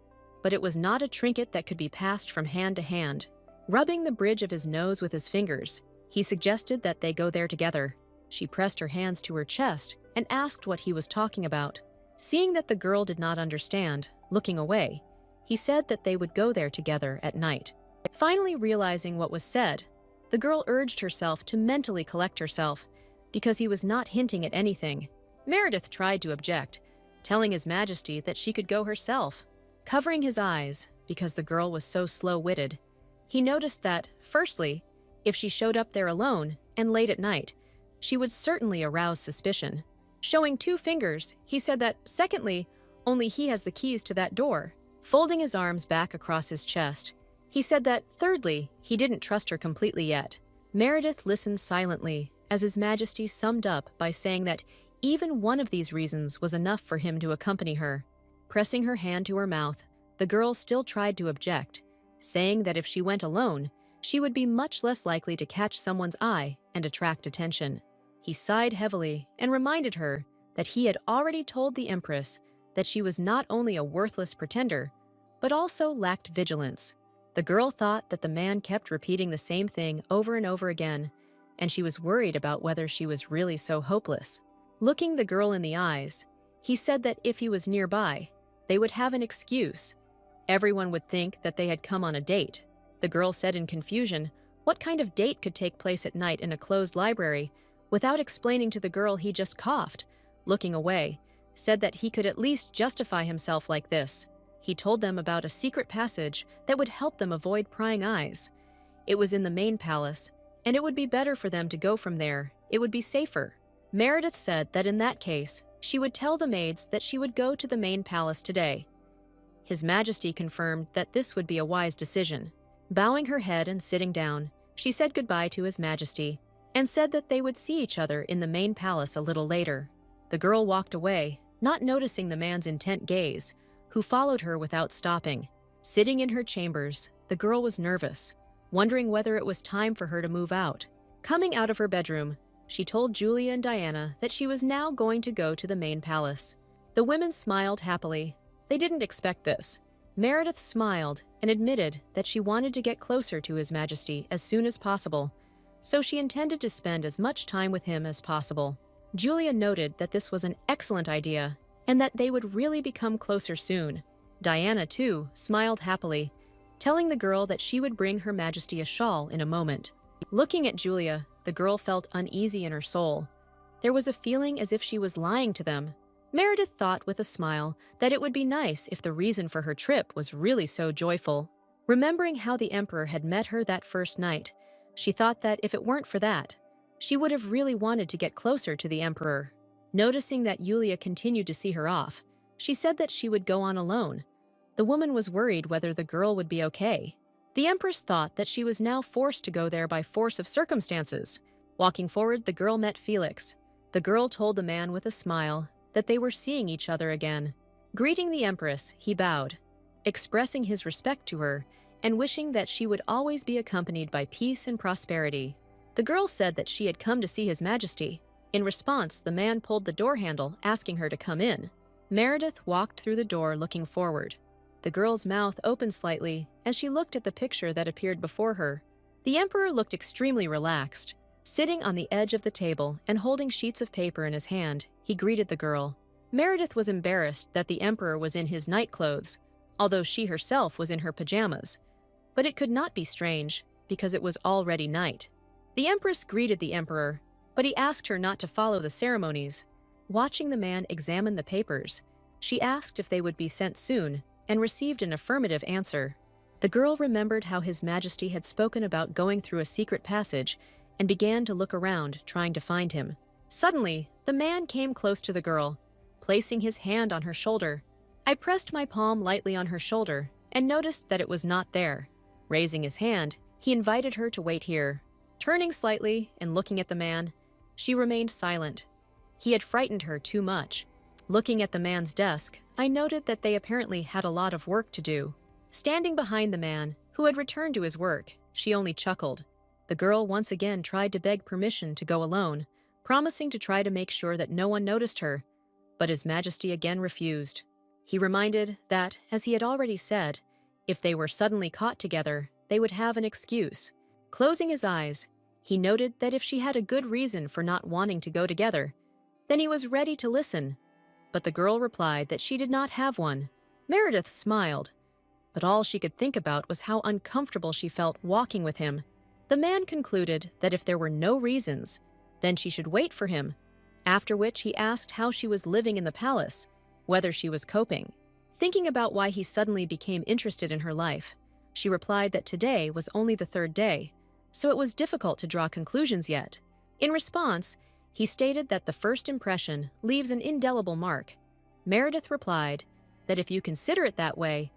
but it was not a trinket that could be passed from hand to hand. Rubbing the bridge of his nose with his fingers, he suggested that they go there together. She pressed her hands to her chest and asked what he was talking about. Seeing that the girl did not understand, looking away, he said that they would go there together at night. Finally realizing what was said, the girl urged herself to mentally collect herself, because he was not hinting at anything. Meredith tried to object, telling His Majesty that she could go herself. Covering his eyes, because the girl was so slow-witted, he noticed that, firstly, if she showed up there alone and late at night, she would certainly arouse suspicion. Showing 2 fingers, he said that, secondly, only he has the keys to that door. Folding his arms back across his chest, he said that, thirdly, he didn't trust her completely yet. Meredith listened silently as His Majesty summed up by saying that even one of these reasons was enough for him to accompany her. Pressing her hand to her mouth, the girl still tried to object, saying that if she went alone, she would be much less likely to catch someone's eye and attract attention. He sighed heavily and reminded her that he had already told the Empress that she was not only a worthless pretender, but also lacked vigilance. The girl thought that the man kept repeating the same thing over and over again, and she was worried about whether she was really so hopeless. Looking the girl in the eyes, he said that if he was nearby, they would have an excuse. Everyone would think that they had come on a date. The girl said in confusion, what kind of date could take place at night in a closed library, without explaining to the girl he just coughed. Looking away, said that he could at least justify himself like this. He told them about a secret passage that would help them avoid prying eyes. It was in the main palace, and it would be better for them to go from there. It would be safer. Meredith said that in that case, she would tell the maids that she would go to the main palace today. His Majesty confirmed that this would be a wise decision. Bowing her head and sitting down, she said goodbye to His Majesty and said that they would see each other in the main palace a little later. The girl walked away, not noticing the man's intent gaze, who followed her without stopping. Sitting in her chambers, the girl was nervous, wondering whether it was time for her to move out. Coming out of her bedroom, she told Julia and Diana that she was now going to go to the main palace. The women smiled happily. They didn't expect this. Meredith smiled and admitted that she wanted to get closer to His Majesty as soon as possible, so she intended to spend as much time with him as possible. Julia noted that this was an excellent idea and that they would really become closer soon. Diana, too, smiled happily, telling the girl that she would bring Her Majesty a shawl in a moment. Looking at Julia, the girl felt uneasy in her soul. There was a feeling as if she was lying to them. Meredith thought with a smile that it would be nice if the reason for her trip was really so joyful. Remembering how the Emperor had met her that first night, she thought that if it weren't for that, she would have really wanted to get closer to the Emperor. Noticing that Yulia continued to see her off, she said that she would go on alone. The woman was worried whether the girl would be okay. The Empress thought that she was now forced to go there by force of circumstances. Walking forward, the girl met Felix. The girl told the man with a smile that they were seeing each other again. Greeting the empress, he bowed, expressing his respect to her and wishing that she would always be accompanied by peace and prosperity. The girl said that she had come to see His Majesty. In response, the man pulled the door handle, asking her to come in. Meredith walked through the door looking forward. The girl's mouth opened slightly as she looked at the picture that appeared before her. The emperor looked extremely relaxed. Sitting on the edge of the table and holding sheets of paper in his hand, he greeted the girl. Meredith was embarrassed that the emperor was in his night clothes, although she herself was in her pajamas. But it could not be strange, because it was already night. The empress greeted the emperor, but he asked her not to follow the ceremonies. Watching the man examine the papers, she asked if they would be sent soon and received an affirmative answer. The girl remembered how His Majesty had spoken about going through a secret passage and began to look around, trying to find him. Suddenly, the man came close to the girl, placing his hand on her shoulder. I pressed my palm lightly on her shoulder and noticed that it was not there. Raising his hand, he invited her to wait here. Turning slightly and looking at the man, she remained silent. He had frightened her too much. Looking at the man's desk, I noted that they apparently had a lot of work to do. Standing behind the man, who had returned to his work, she only chuckled. The girl once again tried to beg permission to go alone, promising to try to make sure that no one noticed her, but His Majesty again refused. He reminded that, as he had already said, if they were suddenly caught together, they would have an excuse. Closing his eyes, he noted that if she had a good reason for not wanting to go together, then he was ready to listen. But the girl replied that she did not have one. Meredith smiled, but all she could think about was how uncomfortable she felt walking with him. The man concluded that if there were no reasons, then she should wait for him, after which he asked how she was living in the palace, whether she was coping. Thinking about why he suddenly became interested in her life, she replied that today was only the third day, so it was difficult to draw conclusions yet. In response, he stated that the first impression leaves an indelible mark. Meredith replied that if you consider it that way,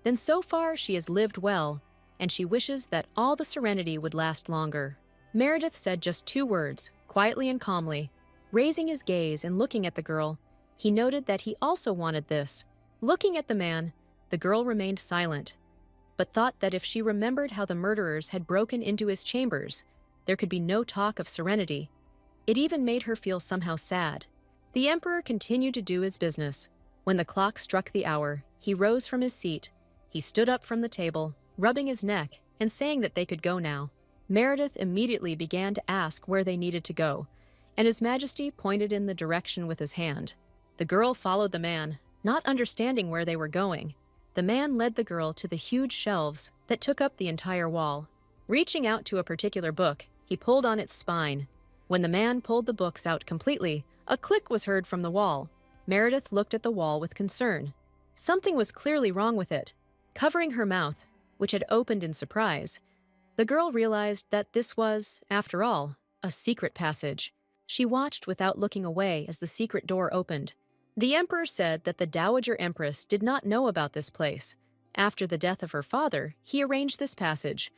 then so far she has lived well, and she wishes that all the serenity would last longer. Meredith said just 2 words, quietly and calmly. Raising his gaze and looking at the girl, he noted that he also wanted this. Looking at the man, the girl remained silent, but thought that if she remembered how the murderers had broken into his chambers, there could be no talk of serenity. It even made her feel somehow sad. The emperor continued to do his business. When the clock struck the hour, he rose from his seat. He stood up from the table, rubbing his neck and saying that they could go now. Meredith immediately began to ask where they needed to go, and His Majesty pointed in the direction with his hand. The girl followed the man, not understanding where they were going. The man led the girl to the huge shelves that took up the entire wall. Reaching out to a particular book, he pulled on its spine. When the man pulled the books out completely, a click was heard from the wall. Meredith looked at the wall with concern. Something was clearly wrong with it. Covering her mouth, which had opened in surprise, the girl realized that this was, after all, a secret passage. She watched without looking away as the secret door opened. The emperor said that the Dowager Empress did not know about this place. After the death of her father, he arranged this passage,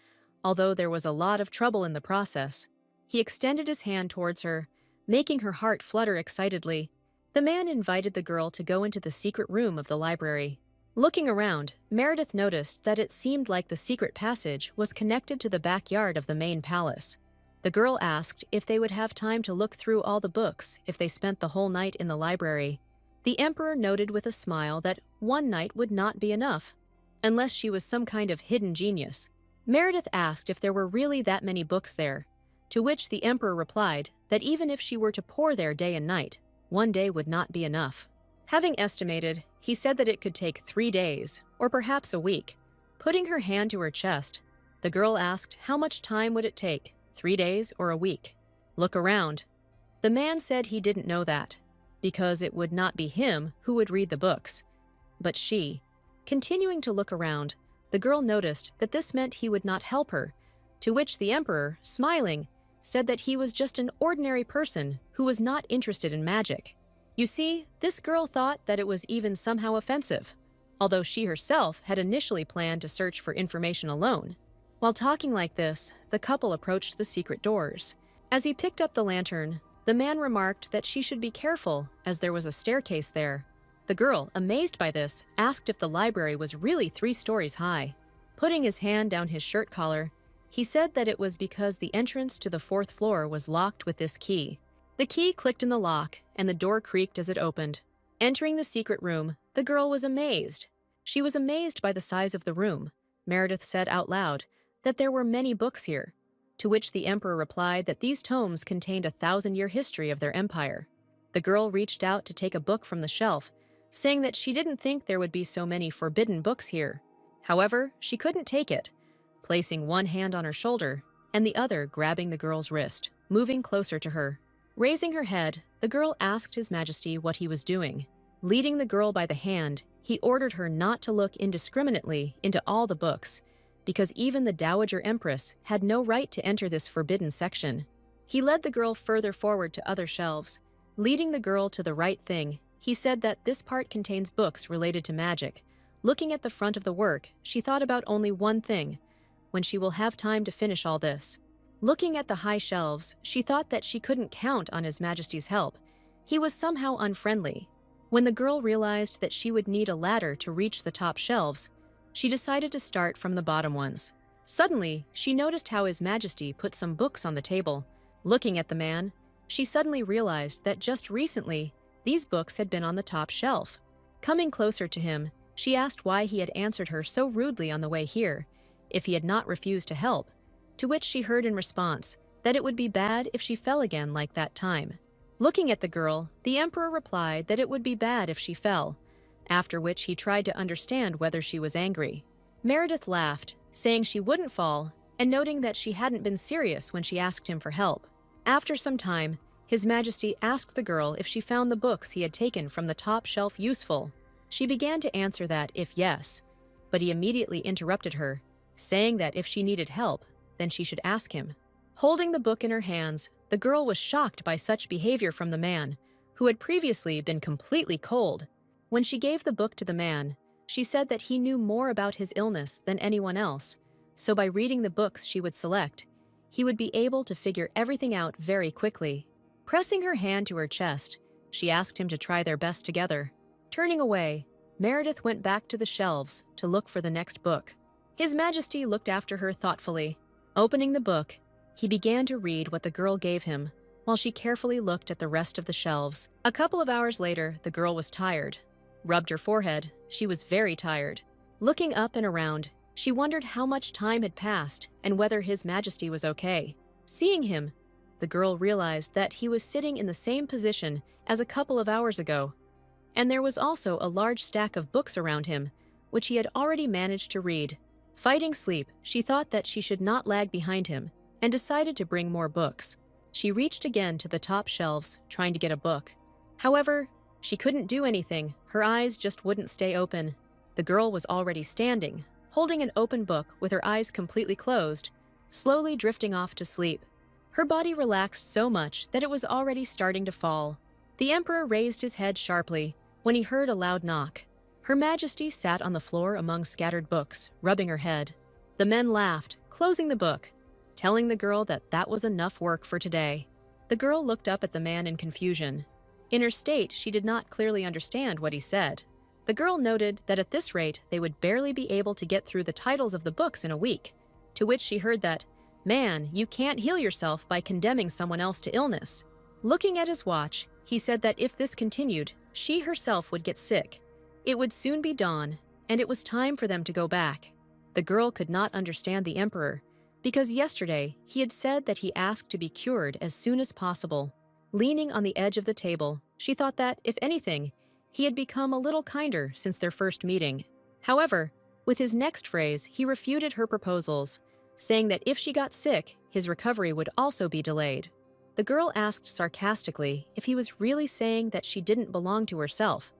although there was a lot of trouble in the process. He extended his hand towards her, making her heart flutter excitedly. The man invited the girl to go into the secret room of the library. Looking around, Meredith noticed that it seemed like the secret passage was connected to the backyard of the main palace. The girl asked if they would have time to look through all the books if they spent the whole night in the library. The emperor noted with a smile that one night would not be enough, unless she was some kind of hidden genius. Meredith asked if there were really that many books there, to which the emperor replied that even if she were to pour there day and night, one day would not be enough. Having estimated, he said that it could take 3 days, or perhaps a week. Putting her hand to her chest, the girl asked how much time would it take, 3 days or a week. Look around. The man said he didn't know that, because it would not be him who would read the books, but she. Continuing to look around, the girl noticed that this meant he would not help her, to which the emperor, smiling, said that he was just an ordinary person who was not interested in magic. You see, this girl thought that it was even somehow offensive, although she herself had initially planned to search for information alone. While talking like this, the couple approached the secret doors. As he picked up the lantern, The man remarked that she should be careful as there was a staircase there. The girl, amazed by this, asked if the library was really 3 stories high. Putting his hand down his shirt collar, he said that it was because the entrance to the 4th floor was locked with this key. The key clicked in the lock, and the door creaked as it opened. Entering the secret room, the girl was amazed. She was amazed by the size of the room. Meredith said out loud that there were many books here, to which the emperor replied that these tomes contained a 1,000-year history of their empire. The girl reached out to take a book from the shelf, saying that she didn't think there would be so many forbidden books here. However, she couldn't take it, placing one hand on her shoulder and the other grabbing the girl's wrist, moving closer to her. Raising her head, the girl asked His Majesty what he was doing. Leading the girl by the hand, he ordered her not to look indiscriminately into all the books, because even the Dowager Empress had no right to enter this forbidden section. He led the girl further forward to other shelves. Leading the girl to the right thing, he said that this part contains books related to magic. Looking at the front of the work, she thought about only one thing: when she will have time to finish all this. Looking at the high shelves, she thought that she couldn't count on His Majesty's help. He was somehow unfriendly. When the girl realized that she would need a ladder to reach the top shelves, she decided to start from the bottom ones. Suddenly, she noticed how His Majesty put some books on the table. Looking at the man, she suddenly realized that just recently, these books had been on the top shelf. Coming closer to him, she asked why he had answered her so rudely on the way here, if he had not refused to help, to which she heard in response that it would be bad if she fell again like that time. Looking at the girl, the emperor replied that it would be bad if she fell, after which he tried to understand whether she was angry. Meredith laughed, saying she wouldn't fall, and noting that she hadn't been serious when she asked him for help. After some time, His Majesty asked the girl if she found the books he had taken from the top shelf useful. She began to answer that if yes, but he immediately interrupted her, saying that if she needed help, then she should ask him. Holding the book in her hands, the girl was shocked by such behavior from the man, who had previously been completely cold. When she gave the book to the man, she said that he knew more about his illness than anyone else, so by reading the books she would select, he would be able to figure everything out very quickly. Pressing her hand to her chest, she asked him to try their best together. Turning away, Meredith went back to the shelves to look for the next book. His Majesty looked after her thoughtfully. Opening the book, he began to read what the girl gave him, while she carefully looked at the rest of the shelves. A couple of hours later, the girl was tired. Rubbed her forehead, she was very tired. Looking up and around, she wondered how much time had passed and whether His Majesty was okay. Seeing him, the girl realized that he was sitting in the same position as a couple of hours ago, and there was also a large stack of books around him, which he had already managed to read. Fighting sleep, she thought that she should not lag behind him, and decided to bring more books. She reached again to the top shelves, trying to get a book. However, she couldn't do anything. Her eyes just wouldn't stay open. The girl was already standing, holding an open book with her eyes completely closed, slowly drifting off to sleep. Her body relaxed so much that it was already starting to fall. The emperor raised his head sharply when he heard a loud knock. Her Majesty sat on the floor among scattered books, rubbing her head. The men laughed, closing the book, telling the girl that that was enough work for today. The girl looked up at the man in confusion. In her state, she did not clearly understand what he said. The girl noted that at this rate, they would barely be able to get through the titles of the books in a week, to which she heard that, "Man, you can't heal yourself by condemning someone else to illness." Looking at his watch, he said that if this continued, she herself would get sick. It would soon be dawn, and it was time for them to go back. The girl could not understand the emperor, because yesterday he had said that he asked to be cured as soon as possible. Leaning on the edge of the table, she thought that, if anything, he had become a little kinder since their first meeting. However, with his next phrase, he refuted her proposals, saying that if she got sick, his recovery would also be delayed. The girl asked sarcastically if he was really saying that she didn't belong to herself,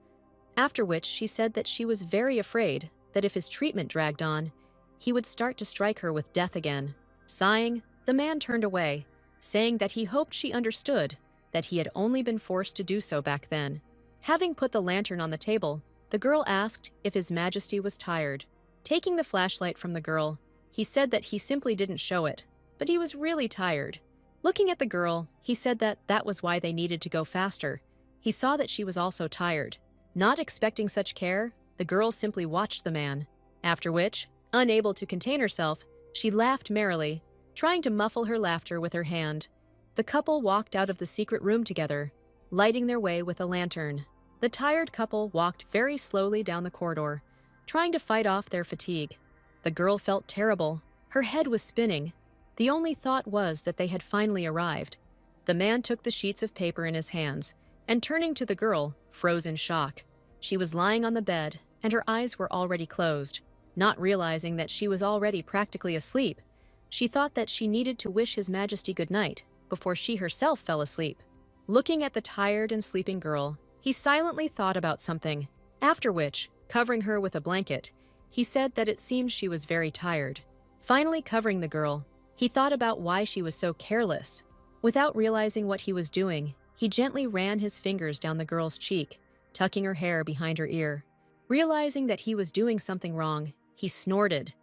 after which she said that she was very afraid that if his treatment dragged on, he would start to strike her with death again. Sighing, the man turned away, saying that he hoped she understood that he had only been forced to do so back then. Having put the lantern on the table, the girl asked if His Majesty was tired. Taking the flashlight from the girl, he said that he simply didn't show it, but he was really tired. Looking at the girl, he said that that was why they needed to go faster. He saw that she was also tired. Not expecting such care, the girl simply watched the man. After which, unable to contain herself, she laughed merrily, trying to muffle her laughter with her hand. The couple walked out of the secret room together, lighting their way with a lantern. The tired couple walked very slowly down the corridor, trying to fight off their fatigue. The girl felt terrible. Her head was spinning. The only thought was that they had finally arrived. The man took the sheets of paper in his hands, and turning to the girl, froze in shock. She was lying on the bed, and her eyes were already closed. Not realizing that she was already practically asleep, she thought that she needed to wish His Majesty good night before she herself fell asleep. Looking at the tired and sleeping girl, he silently thought about something, after which, covering her with a blanket, he said that it seemed she was very tired. Finally covering the girl, he thought about why she was so careless. Without realizing what he was doing, he gently ran his fingers down the girl's cheek, tucking her hair behind her ear. Realizing that he was doing something wrong, he snorted,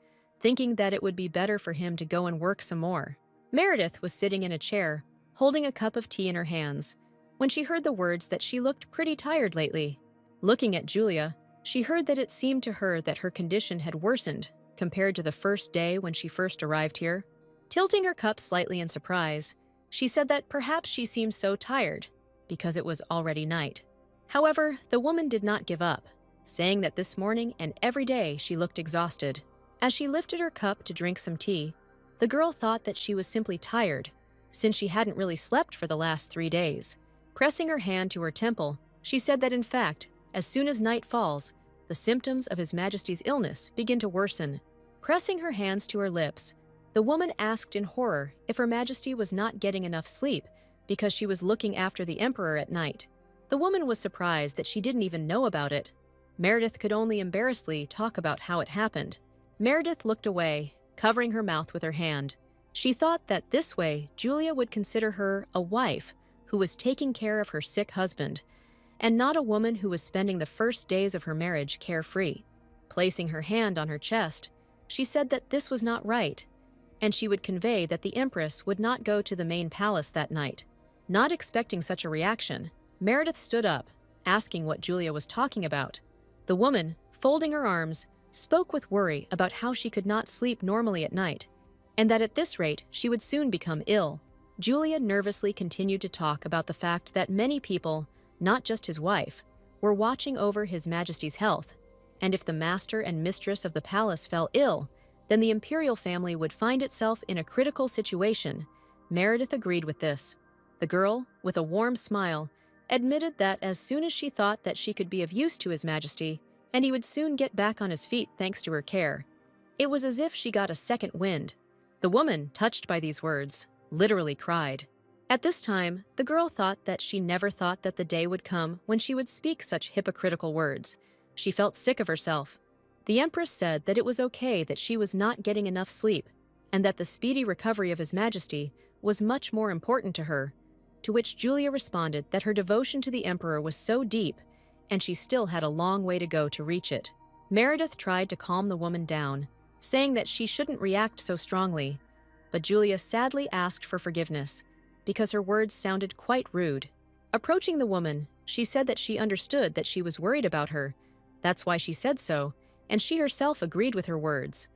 thinking that it would be better for him to go and work some more. Meredith was sitting in a chair, holding a cup of tea in her hands, when she heard the words that she looked pretty tired lately. Looking at Julia, she heard that it seemed to her that her condition had worsened compared to the first day when she first arrived here. Tilting her cup slightly in surprise, she said that perhaps she seemed so tired because it was already night. However, the woman did not give up, saying that this morning and every day she looked exhausted. As she lifted her cup to drink some tea, the girl thought that she was simply tired, since she hadn't really slept for the last 3 days. Pressing her hand to her temple, she said that in fact, as soon as night falls, the symptoms of His Majesty's illness begin to worsen. Pressing her hands to her lips, the woman asked in horror if Her Majesty was not getting enough sleep because she was looking after the Emperor at night. The woman was surprised that she didn't even know about it. Meredith could only embarrassedly talk about how it happened. Meredith looked away, covering her mouth with her hand. She thought that this way Julia would consider her a wife who was taking care of her sick husband, and not a woman who was spending the first days of her marriage carefree. Placing her hand on her chest, she said that this was not right, and she would convey that the Empress would not go to the main palace that night. Not expecting such a reaction, Meredith stood up, asking what Julia was talking about. The woman, folding her arms, spoke with worry about how she could not sleep normally at night, and that at this rate she would soon become ill. Julia nervously continued to talk about the fact that many people, not just his wife, were watching over His Majesty's health, and if the master and mistress of the palace fell ill, then the imperial family would find itself in a critical situation. Meredith agreed with this. The girl, with a warm smile, admitted that as soon as she thought that she could be of use to His Majesty, and he would soon get back on his feet thanks to her care, it was as if she got a second wind. The woman, touched by these words, literally cried. At this time, the girl thought that she never thought that the day would come when she would speak such hypocritical words. She felt sick of herself. The Empress said that it was okay that she was not getting enough sleep, and that the speedy recovery of His Majesty was much more important to her, to which Julia responded that her devotion to the Emperor was so deep, and she still had a long way to go to reach it. Meredith tried to calm the woman down, saying that she shouldn't react so strongly, but Julia sadly asked for forgiveness, because her words sounded quite rude. Approaching the woman, she said that she understood that she was worried about her. That's why she said so, and she herself agreed with her words.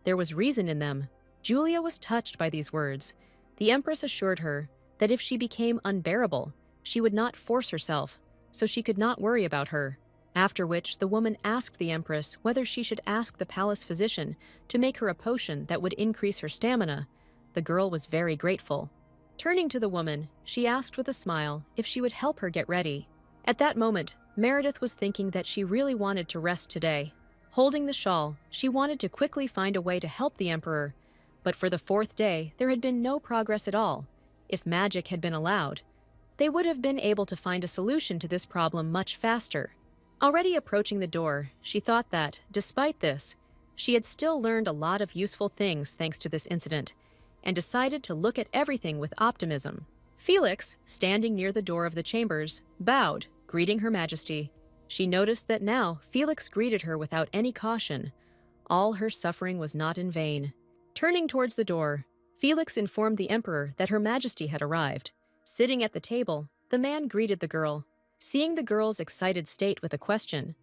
There was reason in them. Julia was touched by these words. The Empress assured her that if she became unbearable, she would not force herself, so she could not worry about her. After which, the woman asked the Empress whether she should ask the palace physician to make her a potion that would increase her stamina. The girl was very grateful. Turning to the woman, she asked with a smile if she would help her get ready. At that moment, Meredith was thinking that she really wanted to rest today. Holding the shawl, she wanted to quickly find a way to help the Emperor, but for the 4th day, there had been no progress at all. If magic had been allowed, they would have been able to find a solution to this problem much faster. Already approaching the door, she thought that, despite this, she had still learned a lot of useful things thanks to this incident, and decided to look at everything with optimism. Felix, standing near the door of the chambers, bowed, greeting Her Majesty. She noticed that now Felix greeted her without any caution. All her suffering was not in vain. Turning towards the door, Felix informed the emperor that Her Majesty had arrived. Sitting at the table, the man greeted the girl, seeing the girl's excited state with a question.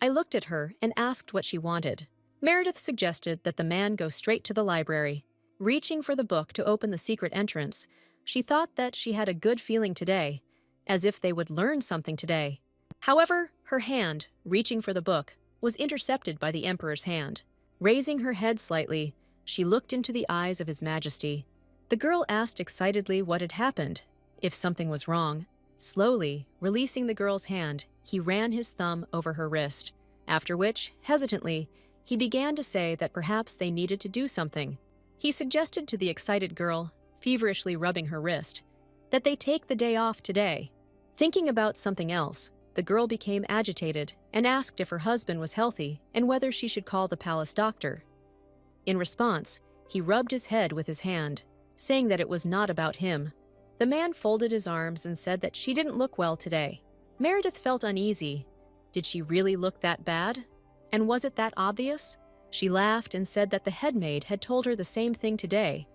I looked at her and asked what she wanted. Meredith suggested that the man go straight to the library. Reaching for the book to open the secret entrance, she thought that she had a good feeling today, as if they would learn something today. However, her hand, reaching for the book, was intercepted by the emperor's hand. Raising her head slightly, she looked into the eyes of His Majesty. The girl asked excitedly what had happened, if something was wrong. Slowly, releasing the girl's hand, he ran his thumb over her wrist, after which, hesitantly, he began to say that perhaps they needed to do something. He suggested to the excited girl, feverishly rubbing her wrist, that they take the day off today. Thinking about something else, the girl became agitated and asked if her husband was healthy and whether she should call the palace doctor. In response, he rubbed his head with his hand, saying that it was not about him. The man folded his arms and said that she didn't look well today. Meredith felt uneasy. Did she really look that bad? And was it that obvious? She laughed and said that the headmaid had told her the same thing today,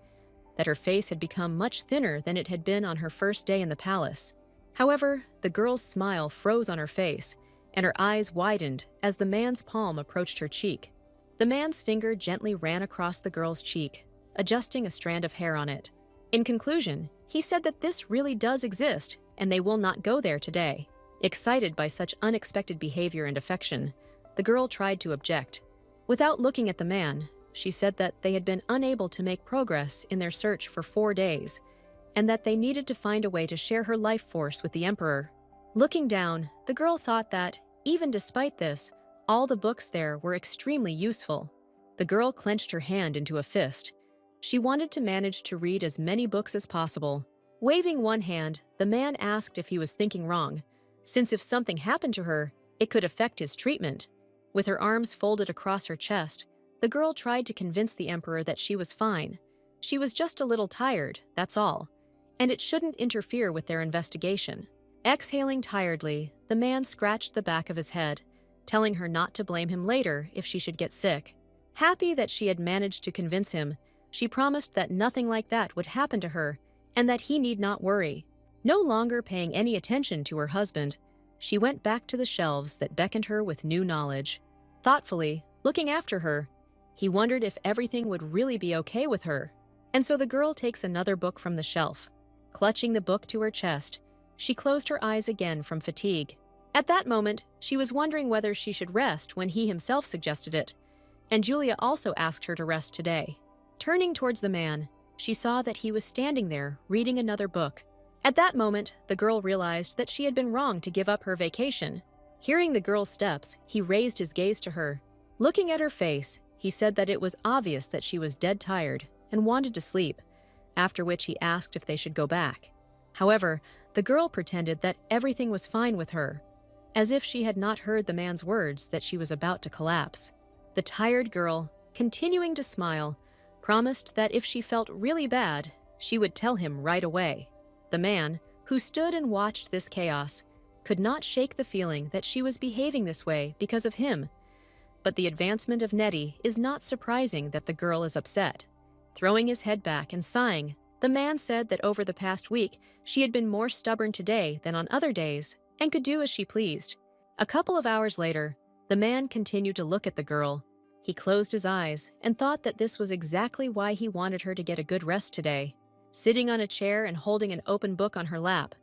that her face had become much thinner than it had been on her first day in the palace. However, the girl's smile froze on her face, and her eyes widened as the man's palm approached her cheek. The man's finger gently ran across the girl's cheek, adjusting a strand of hair on it. In conclusion, he said that this really does exist, and they will not go there today. Excited by such unexpected behavior and affection, the girl tried to object. Without looking at the man, she said that they had been unable to make progress in their search for 4 days, and that they needed to find a way to share her life force with the emperor. Looking down, the girl thought that, even despite this, all the books there were extremely useful. The girl clenched her hand into a fist. She wanted to manage to read as many books as possible. Waving one hand, the man asked if he was thinking wrong, since if something happened to her, it could affect his treatment. With her arms folded across her chest, the girl tried to convince the emperor that she was fine. She was just a little tired, that's all, and it shouldn't interfere with their investigation. Exhaling tiredly, the man scratched the back of his head, telling her not to blame him later if she should get sick. Happy that she had managed to convince him, she promised that nothing like that would happen to her and that he need not worry. No longer paying any attention to her husband, she went back to the shelves that beckoned her with new knowledge. Thoughtfully, looking after her, he wondered if everything would really be okay with her. And so the girl takes another book from the shelf. Clutching the book to her chest, she closed her eyes again from fatigue. At that moment, she was wondering whether she should rest when he himself suggested it, and Julia also asked her to rest today. Turning towards the man, she saw that he was standing there, reading another book. At that moment, the girl realized that she had been wrong to give up her vacation. Hearing the girl's steps, he raised his gaze to her. Looking at her face, he said that it was obvious that she was dead tired and wanted to sleep, after which he asked if they should go back. However, the girl pretended that everything was fine with her, as if she had not heard the man's words that she was about to collapse. The tired girl, continuing to smile, promised that if she felt really bad, she would tell him right away. The man, who stood and watched this chaos, could not shake the feeling that she was behaving this way because of him. But the advancement of Nettie is not surprising that the girl is upset. Throwing his head back and sighing, the man said that over the past week, she had been more stubborn today than on other days and could do as she pleased. A couple of hours later, the man continued to look at the girl. He closed his eyes and thought that this was exactly why he wanted her to get a good rest today. Sitting on a chair and holding an open book on her lap,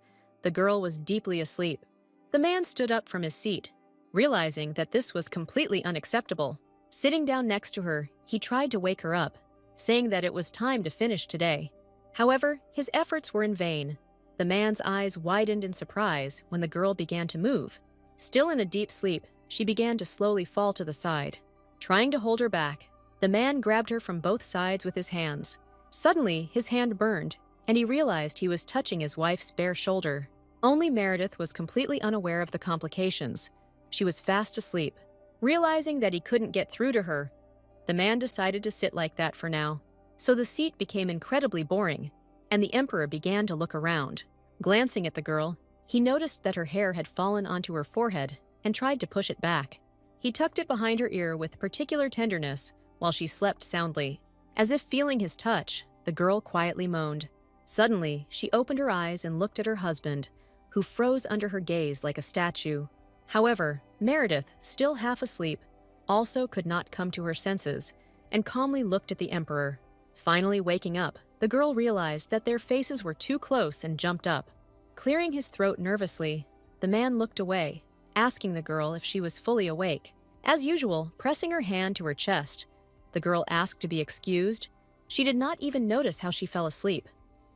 the girl was deeply asleep. The man stood up from his seat, realizing that this was completely unacceptable. Sitting down next to her, he tried to wake her up, saying that it was time to finish today. However, his efforts were in vain. The man's eyes widened in surprise when the girl began to move. Still in a deep sleep, she began to slowly fall to the side. Trying to hold her back, the man grabbed her from both sides with his hands. Suddenly, his hand burned, and he realized he was touching his wife's bare shoulder. Only Meredith was completely unaware of the complications. She was fast asleep. Realizing that he couldn't get through to her, the man decided to sit like that for now. So the seat became incredibly boring, and the emperor began to look around. Glancing at the girl, he noticed that her hair had fallen onto her forehead and tried to push it back. He tucked it behind her ear with particular tenderness while she slept soundly. As if feeling his touch, the the girl quietly moaned. Suddenly, she opened her eyes and looked at her husband, who froze under her gaze like a statue. However, Meredith, still half asleep, also could not come to her senses and calmly looked at the Emperor. Finally waking up, the girl realized that their faces were too close and jumped up. Clearing his throat nervously, the man looked away, asking the girl if she was fully awake. As usual, pressing her hand to her chest, the girl asked to be excused. She did not even notice how she fell asleep.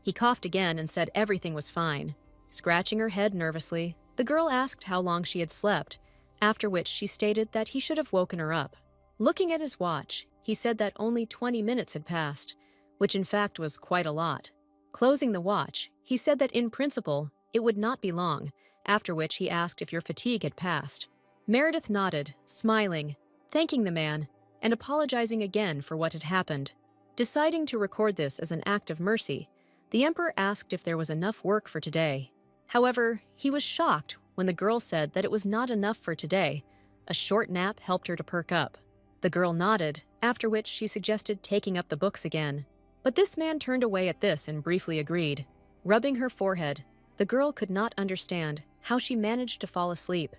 He coughed again and said everything was fine. Scratching her head nervously, the girl asked how long she had slept, after which she stated that he should have woken her up. Looking at his watch, he said that only 20 minutes had passed, which in fact was quite a lot. Closing the watch, he said that in principle, it would not be long, after which he asked if your fatigue had passed. Meredith nodded, smiling, thanking the man, and apologizing again for what had happened. Deciding to record this as an act of mercy, the Emperor asked if there was enough work for today. However, he was shocked when the girl said that it was not enough for today. A short nap helped her to perk up. The girl nodded, after which she suggested taking up the books again. But this man turned away at this and briefly agreed. Rubbing her forehead, the girl could not understand how she managed to fall asleep.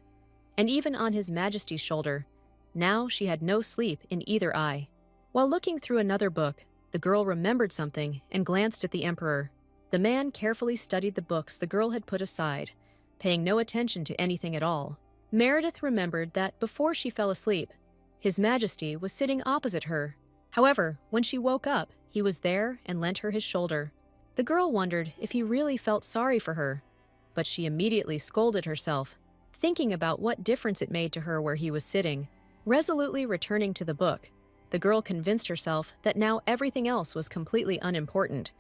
And even on His Majesty's shoulder, now she had no sleep in either eye. While looking through another book, the girl remembered something and glanced at the Emperor. The man carefully studied the books the girl had put aside, paying no attention to anything at all. Meredith remembered that before she fell asleep, His Majesty was sitting opposite her. However, when she woke up, he was there and lent her his shoulder. The girl wondered if he really felt sorry for her, but she immediately scolded herself, thinking about what difference it made to her where he was sitting. Resolutely returning to the book, the girl convinced herself that now everything else was completely unimportant.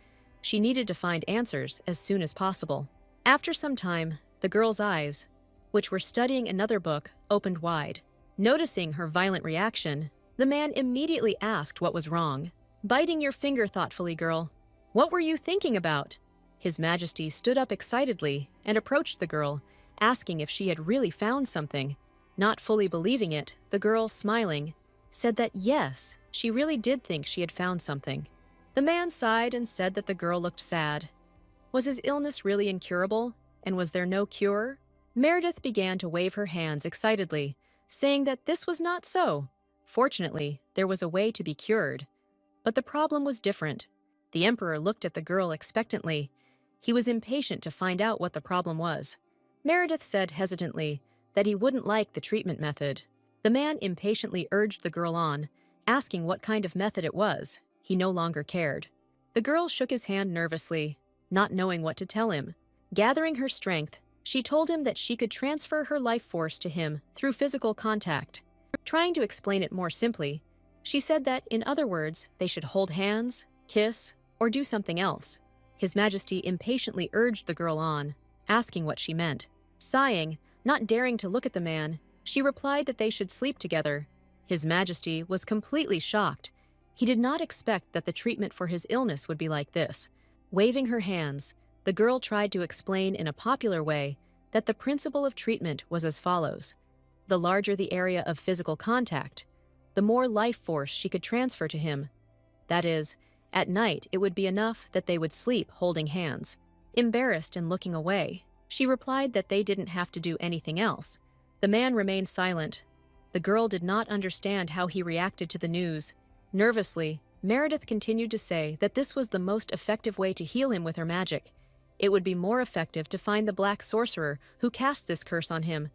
She needed to find answers as soon as possible. After some time, the girl's eyes, which were studying another book, opened wide. Noticing her violent reaction, the man immediately asked what was wrong. Biting your finger thoughtfully, girl. What were you thinking about? His Majesty stood up excitedly and approached the girl, asking if she had really found something. Not fully believing it, the girl, smiling, said that yes, she really did think she had found something. The man sighed and said that the girl looked sad. Was his illness really incurable, and was there no cure? Meredith began to wave her hands excitedly, saying that this was not so. Fortunately, there was a way to be cured. But the problem was different. The Emperor looked at the girl expectantly. He was impatient to find out what the problem was. Meredith said hesitantly that he wouldn't like the treatment method. The man impatiently urged the girl on, asking what kind of method it was. He no longer cared. The girl shook his hand nervously, not knowing what to tell him. Gathering her strength, she told him that she could transfer her life force to him through physical contact. Trying to explain it more simply, she said that, in other words, they should hold hands, kiss, or do something else. His Majesty impatiently urged the girl on, asking what she meant. Sighing, not daring to look at the man, she replied that they should sleep together. His Majesty was completely shocked. He did not expect that the treatment for his illness would be like this. Waving her hands, the girl tried to explain in a popular way that the principle of treatment was as follows. The larger the area of physical contact, the more life force she could transfer to him. That is, at night it would be enough that they would sleep holding hands. Embarrassed and looking away, she replied that they didn't have to do anything else. The man remained silent. The girl did not understand how he reacted to the news. Nervously, Meredith continued to say that this was the most effective way to heal him with her magic. It would be more effective to find the black sorcerer who cast this curse on him,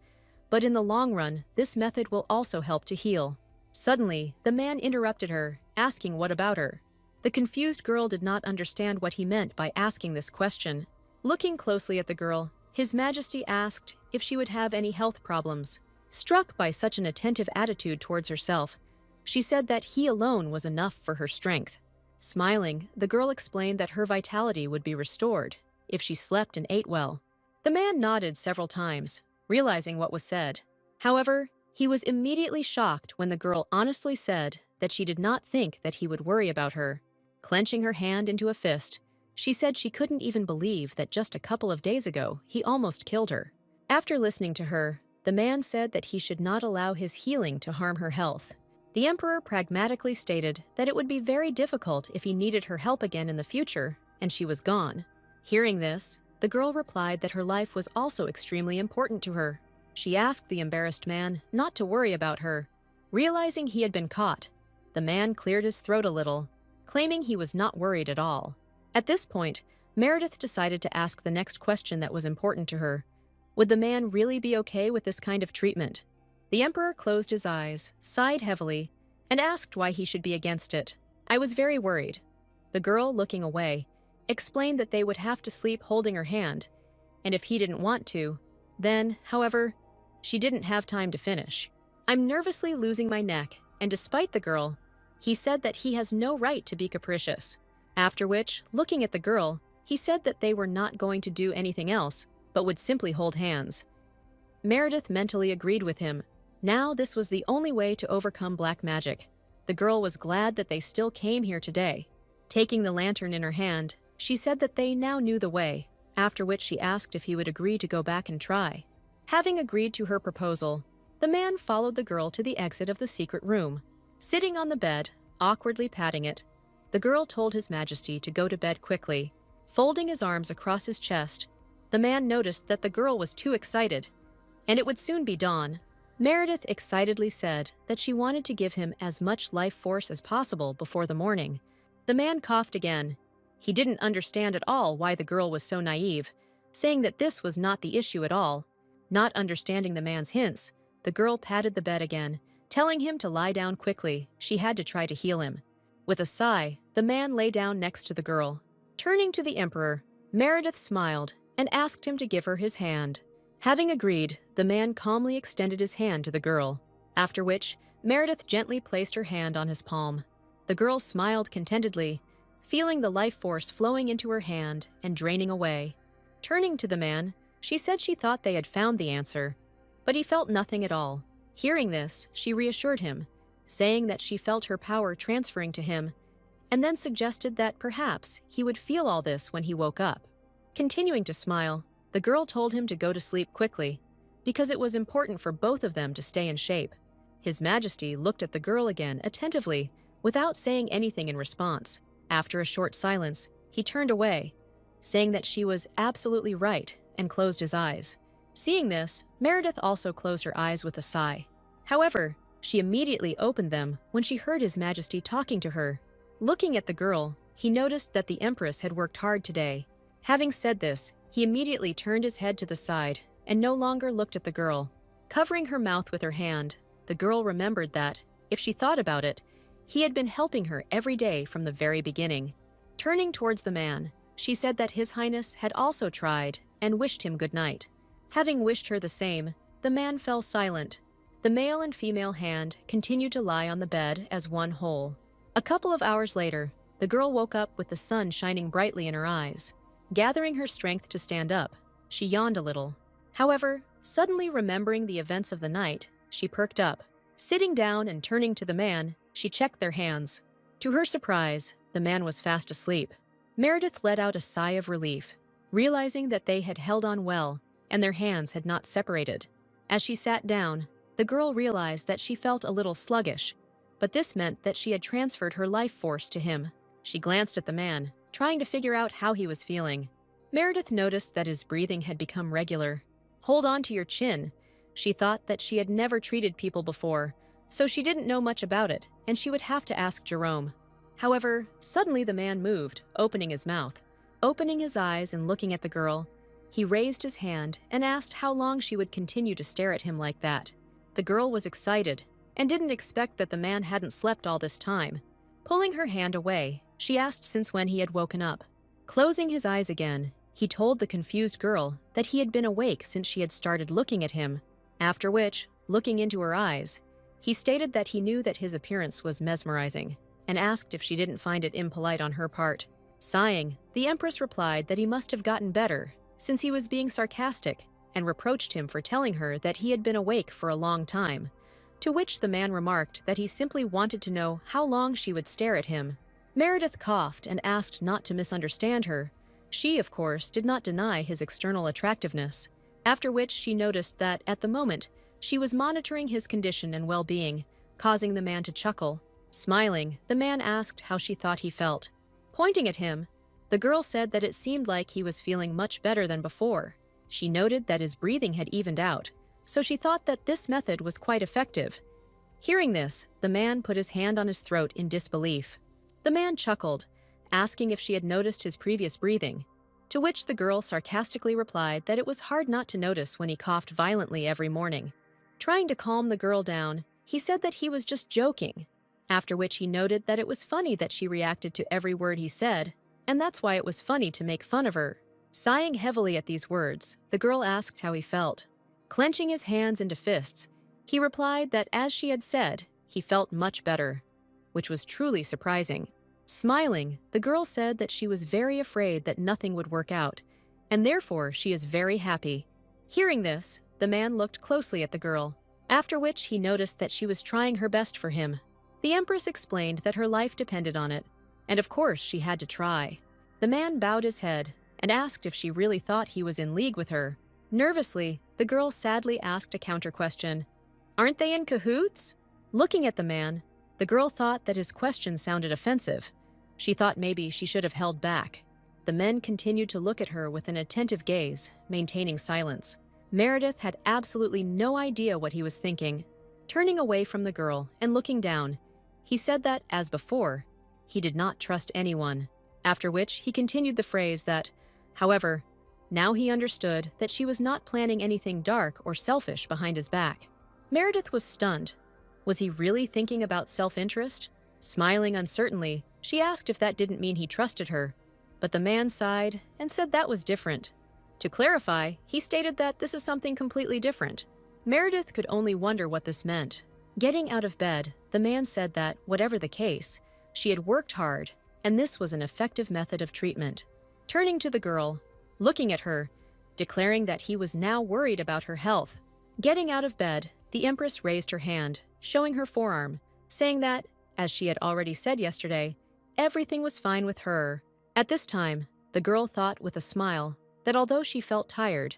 but in the long run, this method will also help to heal. Suddenly, the man interrupted her, asking what about her. The confused girl did not understand what he meant by asking this question. Looking closely at the girl, His Majesty asked if she would have any health problems. Struck by such an attentive attitude towards herself, she said that he alone was enough for her strength. Smiling, the girl explained that her vitality would be restored if she slept and ate well. The man nodded several times, realizing what was said. However, he was immediately shocked when the girl honestly said that she did not think that he would worry about her. Clenching her hand into a fist, she said she couldn't even believe that just a couple of days ago he almost killed her. After listening to her, the man said that he should not allow his healing to harm her health. The emperor pragmatically stated that it would be very difficult if he needed her help again in the future, and she was gone. Hearing this, the girl replied that her life was also extremely important to her. She asked the embarrassed man not to worry about her. Realizing he had been caught, the man cleared his throat a little, claiming he was not worried at all. At this point, Meredith decided to ask the next question that was important to her. Would the man really be okay with this kind of treatment? The emperor closed his eyes, sighed heavily, and asked why he should be against it. I was very worried. The girl, looking away, explained that they would have to sleep holding her hand, and if he didn't want to, then, however, she didn't have time to finish. I'm nervously losing my neck, and despite the girl, he said that he has no right to be capricious. After which, looking at the girl, he said that they were not going to do anything else, but would simply hold hands. Meredith mentally agreed with him. Now this was the only way to overcome black magic. The girl was glad that they still came here today. Taking the lantern in her hand, she said that they now knew the way, after which she asked if he would agree to go back and try. Having agreed to her proposal, the man followed the girl to the exit of the secret room. Sitting on the bed, awkwardly patting it, the girl told His Majesty to go to bed quickly. Folding his arms across his chest, the man noticed that the girl was too excited, and it would soon be dawn. Meredith excitedly said that she wanted to give him as much life force as possible before the morning. The man coughed again. He didn't understand at all why the girl was so naive, saying that this was not the issue at all. Not understanding the man's hints, the girl patted the bed again, telling him to lie down quickly. She had to try to heal him. With a sigh, the man lay down next to the girl. Turning to the emperor, Meredith smiled and asked him to give her his hand. Having agreed, the man calmly extended his hand to the girl, after which Meredith gently placed her hand on his palm. The girl smiled contentedly, feeling the life force flowing into her hand and draining away. Turning to the man, she said she thought they had found the answer, but he felt nothing at all. Hearing this, she reassured him, saying that she felt her power transferring to him, and then suggested that perhaps he would feel all this when he woke up. Continuing to smile, the girl told him to go to sleep quickly, because it was important for both of them to stay in shape. His Majesty looked at the girl again attentively, without saying anything in response. After a short silence, he turned away, saying that she was absolutely right, and closed his eyes. Seeing this, Meredith also closed her eyes with a sigh. However, she immediately opened them when she heard His Majesty talking to her. Looking at the girl, he noticed that the Empress had worked hard today. Having said this, he immediately turned his head to the side and no longer looked at the girl. Covering her mouth with her hand, the girl remembered that, if she thought about it, he had been helping her every day from the very beginning. Turning towards the man, she said that His Highness had also tried and wished him good night. Having wished her the same, the man fell silent. The male and female hand continued to lie on the bed as one whole. A couple of hours later, the girl woke up with the sun shining brightly in her eyes. Gathering her strength to stand up, she yawned a little. However, suddenly remembering the events of the night, she perked up. Sitting down and turning to the man, she checked their hands. To her surprise, the man was fast asleep. Meredith let out a sigh of relief, realizing that they had held on well and their hands had not separated. As she sat down, the girl realized that she felt a little sluggish, but this meant that she had transferred her life force to him. She glanced at the man, trying to figure out how he was feeling. Meredith noticed that his breathing had become regular. Hold on to your chin. She thought that she had never treated people before, so she didn't know much about it, and she would have to ask Jerome. However, suddenly the man moved, opening his mouth. Opening his eyes and looking at the girl, he raised his hand and asked how long she would continue to stare at him like that. The girl was excited and didn't expect that the man hadn't slept all this time. Pulling her hand away, she asked since when he had woken up. Closing his eyes again, he told the confused girl that he had been awake since she had started looking at him, after which, looking into her eyes, he stated that he knew that his appearance was mesmerizing, and asked if she didn't find it impolite on her part. Sighing, the Empress replied that he must have gotten better, since he was being sarcastic, and reproached him for telling her that he had been awake for a long time, to which the man remarked that he simply wanted to know how long she would stare at him. Meredith coughed and asked not to misunderstand her. She, of course, did not deny his external attractiveness, after which she noticed that, at the moment, she was monitoring his condition and well-being, causing the man to chuckle. Smiling, the man asked how she thought he felt. Pointing at him, the girl said that it seemed like he was feeling much better than before. She noted that his breathing had evened out, so she thought that this method was quite effective. Hearing this, the man put his hand on his throat in disbelief. The man chuckled, asking if she had noticed his previous breathing, to which the girl sarcastically replied that it was hard not to notice when he coughed violently every morning. Trying to calm the girl down, he said that he was just joking, after which he noted that it was funny that she reacted to every word he said, and that's why it was funny to make fun of her. Sighing heavily at these words, the girl asked how he felt. Clenching his hands into fists, he replied that as she had said, he felt much better, which was truly surprising. Smiling, the girl said that she was very afraid that nothing would work out, and therefore she is very happy. Hearing this, the man looked closely at the girl, after which he noticed that she was trying her best for him. The empress explained that her life depended on it, and of course she had to try. The man bowed his head and asked if she really thought he was in league with her. Nervously, the girl sadly asked a counter-question. "Aren't they in cahoots?" Looking at the man, the girl thought that his question sounded offensive. She thought maybe she should have held back. The men continued to look at her with an attentive gaze, maintaining silence. Meredith had absolutely no idea what he was thinking. Turning away from the girl and looking down, he said that, as before, he did not trust anyone, after which he continued the phrase that, however, now he understood that she was not planning anything dark or selfish behind his back. Meredith was stunned. Was he really thinking about self-interest? Smiling uncertainly, she asked if that didn't mean he trusted her, but the man sighed and said that was different. To clarify, he stated that this is something completely different. Meredith could only wonder what this meant. Getting out of bed, the man said that, whatever the case, she had worked hard, and this was an effective method of treatment. Turning to the girl, looking at her, declaring that he was now worried about her health. Getting out of bed, the empress raised her hand, showing her forearm, saying that, as she had already said yesterday, everything was fine with her. At this time, the girl thought with a smile that although she felt tired,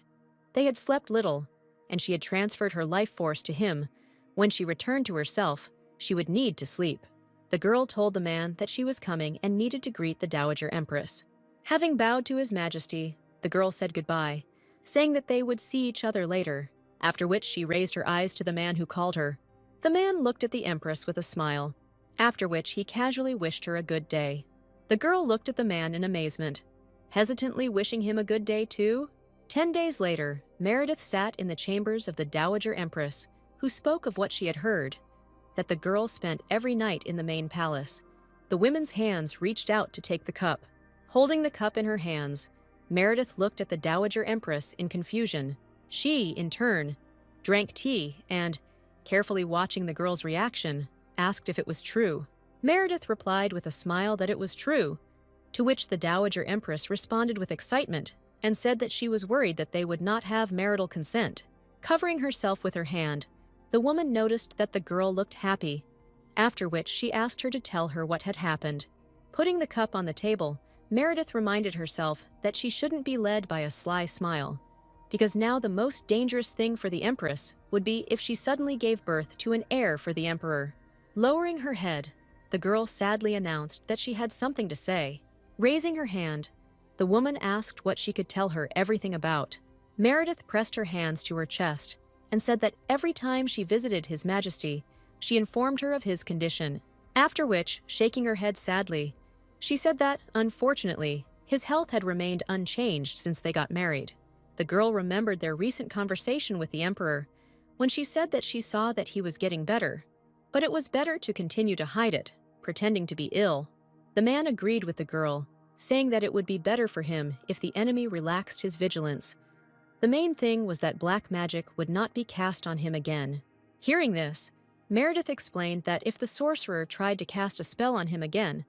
they had slept little, and she had transferred her life force to him. When she returned to herself, she would need to sleep. The girl told the man that she was coming and needed to greet the Dowager Empress. Having bowed to His Majesty, the girl said goodbye, saying that they would see each other later, after which she raised her eyes to the man who called her. The man looked at the Empress with a smile, after which he casually wished her a good day. The girl looked at the man in amazement, hesitantly wishing him a good day too. 10 days later, Meredith sat in the chambers of the Dowager Empress, who spoke of what she had heard, that the girl spent every night in the main palace. The women's hands reached out to take the cup. Holding the cup in her hands, Meredith looked at the Dowager Empress in confusion. She, in turn, drank tea and, carefully watching the girl's reaction, asked if it was true. Meredith replied with a smile that it was true, to which the Dowager Empress responded with excitement and said that she was worried that they would not have marital consent. Covering herself with her hand, the woman noticed that the girl looked happy, after which she asked her to tell her what had happened. Putting the cup on the table, Meredith reminded herself that she shouldn't be led by a sly smile, because now the most dangerous thing for the Empress would be if she suddenly gave birth to an heir for the Emperor. Lowering her head, the girl sadly announced that she had something to say. Raising her hand, the woman asked what she could tell her everything about. Meredith pressed her hands to her chest and said that every time she visited His Majesty, she informed her of his condition, after which, shaking her head sadly, she said that, unfortunately, his health had remained unchanged since they got married. The girl remembered their recent conversation with the Emperor, when she said that she saw that he was getting better, but it was better to continue to hide it, pretending to be ill. The man agreed with the girl, saying that it would be better for him if the enemy relaxed his vigilance. The main thing was that black magic would not be cast on him again. Hearing this, Meredith explained that if the sorcerer tried to cast a spell on him again,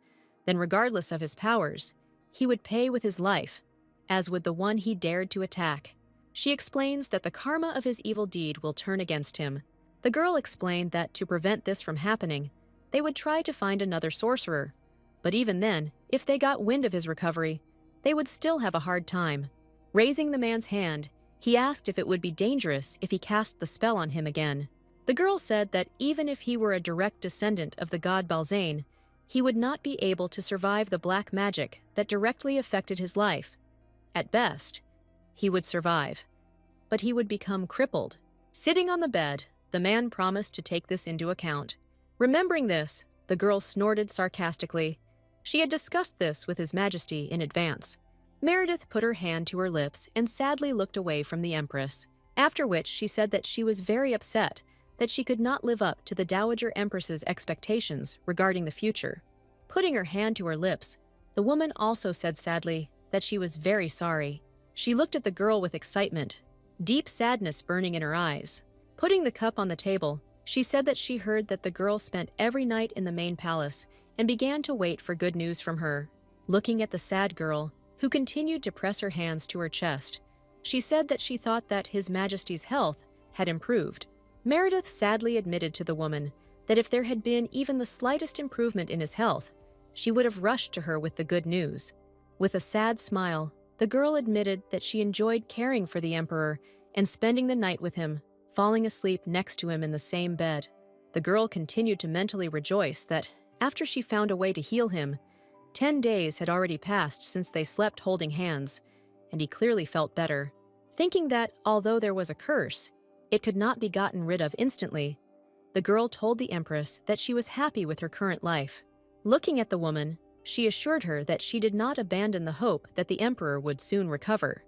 then regardless of his powers, he would pay with his life, as would the one he dared to attack. She explains that the karma of his evil deed will turn against him. The girl explained that to prevent this from happening, they would try to find another sorcerer, but even then, if they got wind of his recovery, they would still have a hard time. Raising the man's hand, he asked if it would be dangerous if he cast the spell on him again. The girl said that even if he were a direct descendant of the god Balzain, he would not be able to survive the black magic that directly affected his life. At best, he would survive, but he would become crippled. Sitting on the bed, the man promised to take this into account. Remembering this, the girl snorted sarcastically. She had discussed this with His Majesty in advance. Meredith put her hand to her lips and sadly looked away from the Empress, after which she said that she was very upset that she could not live up to the Dowager Empress's expectations regarding the future. Putting her hand to her lips, the woman also said sadly that she was very sorry. She looked at the girl with excitement, deep sadness burning in her eyes. Putting the cup on the table, she said that she heard that the girl spent every night in the main palace and began to wait for good news from her. Looking at the sad girl, who continued to press her hands to her chest, she said that she thought that His Majesty's health had improved. Meredith sadly admitted to the woman that if there had been even the slightest improvement in his health, she would have rushed to her with the good news. With a sad smile, the girl admitted that she enjoyed caring for the Emperor and spending the night with him, falling asleep next to him in the same bed. The girl continued to mentally rejoice that, after she found a way to heal him, 10 days had already passed since they slept holding hands, and he clearly felt better. Thinking that, although there was a curse, it could not be gotten rid of instantly, the girl told the Empress that she was happy with her current life. Looking at the woman, she assured her that she did not abandon the hope that the Emperor would soon recover.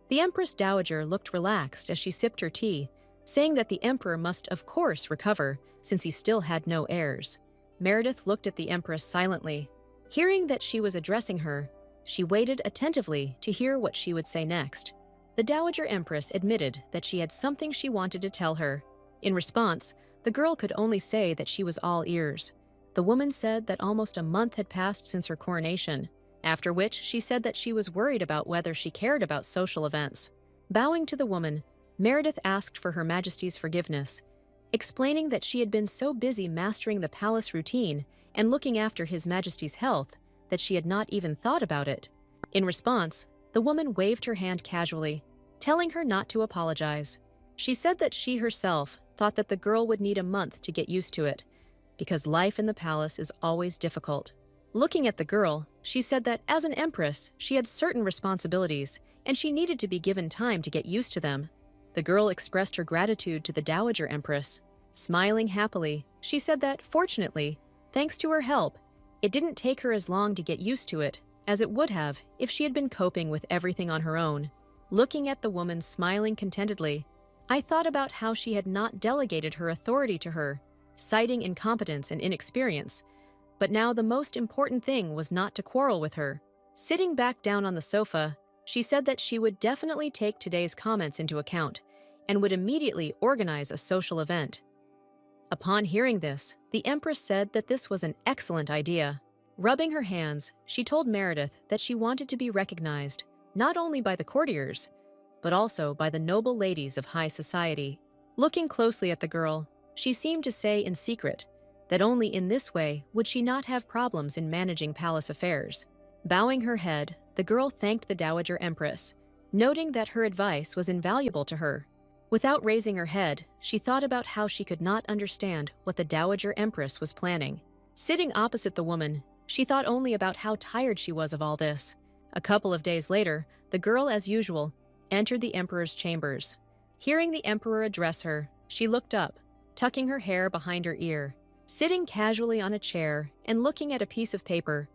The Empress Dowager looked relaxed as she sipped her tea, saying that the Emperor must of course recover since he still had no heirs. Meredith looked at the Empress silently. Hearing that she was addressing her, she waited attentively to hear what she would say next. The Dowager Empress admitted that she had something she wanted to tell her. In response, the girl could only say that she was all ears. The woman said that almost a month had passed since her coronation, after which she said that she was worried about whether she cared about social events. Bowing to the woman, Meredith asked for Her Majesty's forgiveness, explaining that she had been so busy mastering the palace routine and looking after His Majesty's health that she had not even thought about it. In response, the woman waved her hand casually, telling her not to apologize. She said that she herself thought that the girl would need a month to get used to it, because life in the palace is always difficult. Looking at the girl, she said that as an empress, she had certain responsibilities, and she needed to be given time to get used to them. The girl expressed her gratitude to the Dowager Empress. Smiling happily, she said that, fortunately, thanks to her help, it didn't take her as long to get used to it as it would have if she had been coping with everything on her own. Looking at the woman smiling contentedly, I thought about how she had not delegated her authority to her, citing incompetence and inexperience, but now the most important thing was not to quarrel with her. Sitting back down on the sofa, she said that she would definitely take today's comments into account and would immediately organize a social event. Upon hearing this, the Empress said that this was an excellent idea. Rubbing her hands, she told Meredith that she wanted to be recognized not only by the courtiers, but also by the noble ladies of high society. Looking closely at the girl, she seemed to say in secret that only in this way would she not have problems in managing palace affairs. Bowing her head, the girl thanked the Dowager Empress, noting that her advice was invaluable to her. Without raising her head, she thought about how she could not understand what the Dowager Empress was planning. Sitting opposite the woman, she thought only about how tired she was of all this. A couple of days later, the girl, as usual, entered the Emperor's chambers. Hearing the Emperor address her, she looked up, tucking her hair behind her ear. Sitting casually on a chair and looking at a piece of paper,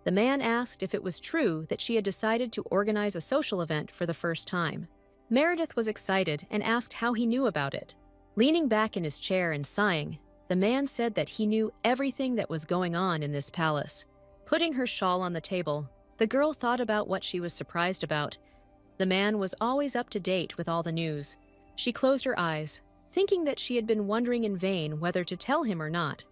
the man asked if it was true that she had decided to organize a social event for the first time. Meredith was excited and asked how he knew about it. Leaning back in his chair and sighing, the man said that he knew everything that was going on in this palace. Putting her shawl on the table, the girl thought about what she was surprised about. The man was always up to date with all the news. She closed her eyes, thinking that she had been wondering in vain whether to tell him or not,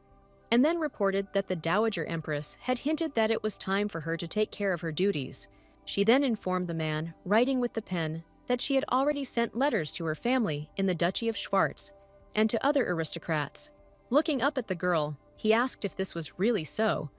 and then reported that the Dowager Empress had hinted that it was time for her to take care of her duties. She then informed the man, writing with the pen, that she had already sent letters to her family in the Duchy of Schwarz and to other aristocrats. Looking up at the girl, he asked if this was really so,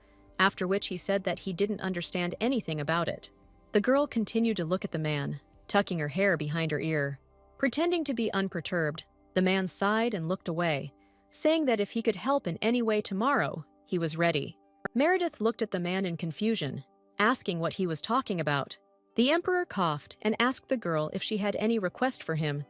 after which he said that he didn't understand anything about it. The girl continued to look at the man, tucking her hair behind her ear. Pretending to be unperturbed, the man sighed and looked away, saying that if he could help in any way tomorrow, he was ready. Meredith looked at the man in confusion, asking what he was talking about. The emperor coughed and asked the girl if she had any request for him,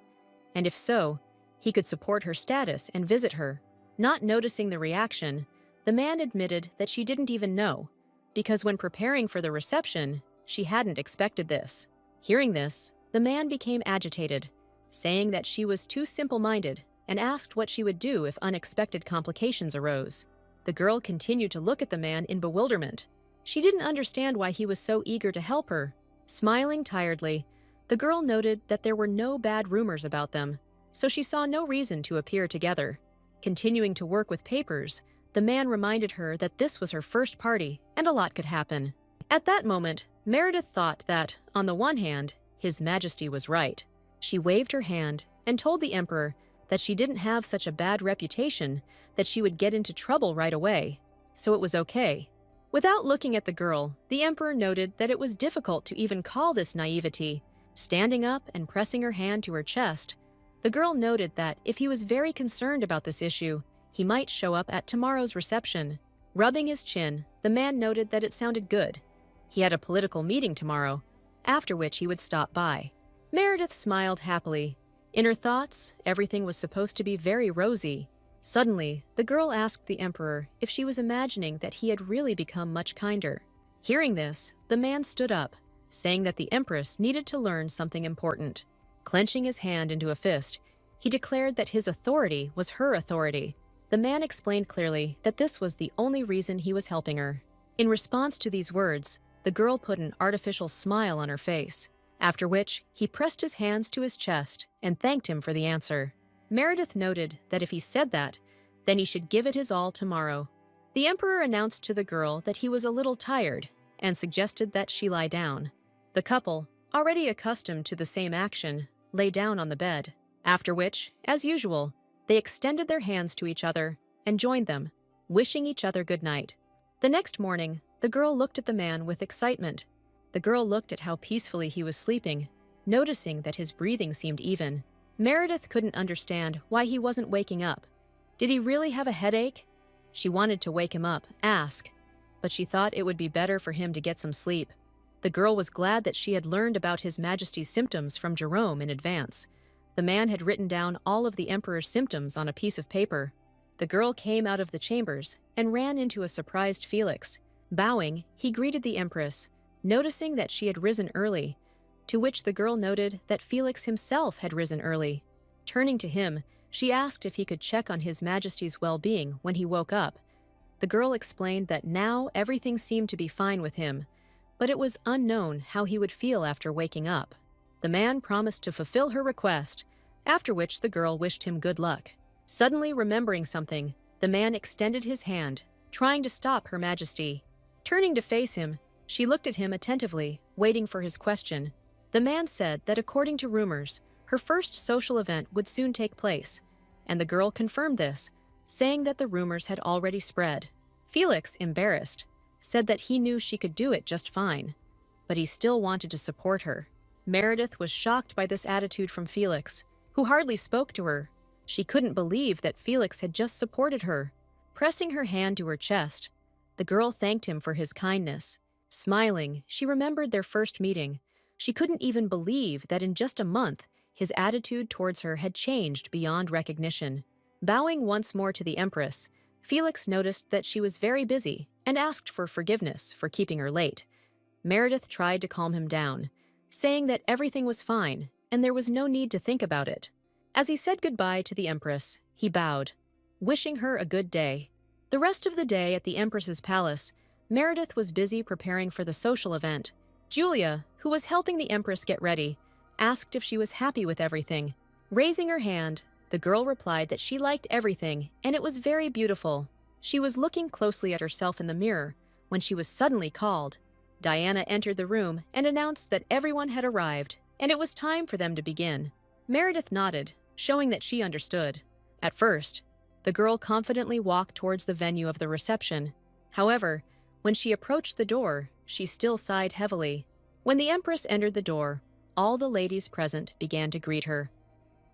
and if so, he could support her status and visit her. Not noticing the reaction, the man admitted that she didn't even know, because when preparing for the reception, she hadn't expected this. Hearing this, the man became agitated, saying that she was too simple-minded and asked what she would do if unexpected complications arose. The girl continued to look at the man in bewilderment. She didn't understand why he was so eager to help her. Smiling tiredly, the girl noted that there were no bad rumors about them, so she saw no reason to appear together. Continuing to work with papers, the man reminded her that this was her first party and a lot could happen. At that moment, Meredith thought that, on the one hand, His Majesty was right. She waved her hand and told the emperor that she didn't have such a bad reputation that she would get into trouble right away, so it was okay. Without looking at the girl, the emperor noted that it was difficult to even call this naivety. Standing up and pressing her hand to her chest, the girl noted that if he was very concerned about this issue, he might show up at tomorrow's reception. Rubbing his chin, the man noted that it sounded good. He had a political meeting tomorrow, after which he would stop by. Meredith smiled happily. In her thoughts, everything was supposed to be very rosy. Suddenly, the girl asked the emperor if she was imagining that he had really become much kinder. Hearing this, the man stood up, saying that the empress needed to learn something important. Clenching his hand into a fist, he declared that his authority was her authority. The man explained clearly that this was the only reason he was helping her. In response to these words, the girl put an artificial smile on her face, after which he pressed his hands to his chest and thanked him for the answer. Meredith noted that if he said that, then he should give it his all tomorrow. The emperor announced to the girl that he was a little tired and suggested that she lie down. The couple, already accustomed to the same action, lay down on the bed, after which, as usual, they extended their hands to each other and joined them, wishing each other good night. The next morning, the girl looked at the man with excitement. The girl looked at how peacefully he was sleeping, noticing that his breathing seemed even. Meredith couldn't understand why he wasn't waking up. Did he really have a headache? She wanted to wake him up, ask, but she thought it would be better for him to get some sleep. The girl was glad that she had learned about His Majesty's symptoms from Jerome in advance. The man had written down all of the emperor's symptoms on a piece of paper. The girl came out of the chambers and ran into a surprised Felix. Bowing, he greeted the empress, noticing that she had risen early, to which the girl noted that Felix himself had risen early. Turning to him, she asked if he could check on His Majesty's well-being when he woke up. The girl explained that now everything seemed to be fine with him, but it was unknown how he would feel after waking up. The man promised to fulfill her request, after which the girl wished him good luck. Suddenly remembering something, the man extended his hand, trying to stop Her Majesty. Turning to face him, she looked at him attentively, waiting for his question. The man said that according to rumors, her first social event would soon take place, and the girl confirmed this, saying that the rumors had already spread. Felix, embarrassed, said that he knew she could do it just fine, but he still wanted to support her. Meredith was shocked by this attitude from Felix, who hardly spoke to her. She couldn't believe that Felix had just supported her. Pressing her hand to her chest, the girl thanked him for his kindness. Smiling, she remembered their first meeting. She couldn't even believe that in just a month, his attitude towards her had changed beyond recognition. Bowing once more to the empress, Felix noticed that she was very busy and asked for forgiveness for keeping her late. Meredith tried to calm him down, saying that everything was fine and there was no need to think about it. As he said goodbye to the empress, he bowed, wishing her a good day. The rest of the day at the empress's palace, Meredith was busy preparing for the social event. Julia, who was helping the empress get ready, asked if she was happy with everything. Raising her hand, the girl replied that she liked everything and it was very beautiful. She was looking closely at herself in the mirror when she was suddenly called. Diana entered the room and announced that everyone had arrived and it was time for them to begin. Meredith nodded, showing that she understood. At first, the girl confidently walked towards the venue of the reception. However, when she approached the door, she still sighed heavily. When the empress entered the door, all the ladies present began to greet her.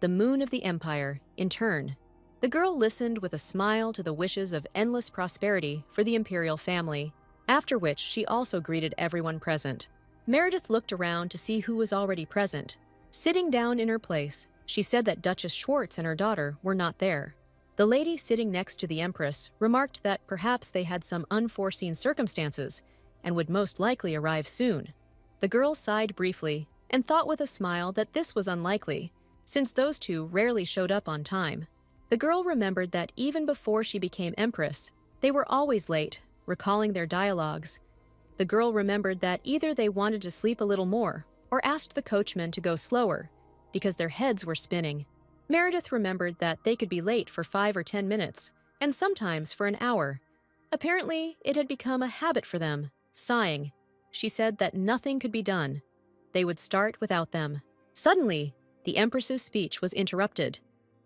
The moon of the empire, in turn, The girl listened with a smile to the wishes of endless prosperity for the imperial family, after which she also greeted everyone present. Meredith looked around to see who was already present. Sitting down in her place, she said that Duchess Schwartz and her daughter were not there. The lady sitting next to the Empress remarked that perhaps they had some unforeseen circumstances and would most likely arrive soon. The girl sighed briefly and thought with a smile that this was unlikely, since those two rarely showed up on time. The girl remembered that even before she became Empress, they were always late, recalling their dialogues. The girl remembered that either they wanted to sleep a little more or asked the coachman to go slower because their heads were spinning. Meredith remembered that they could be late for 5 or 10 minutes, and sometimes for an hour. Apparently, it had become a habit for them. Sighing, she said that nothing could be done. They would start without them. Suddenly, the Empress's speech was interrupted,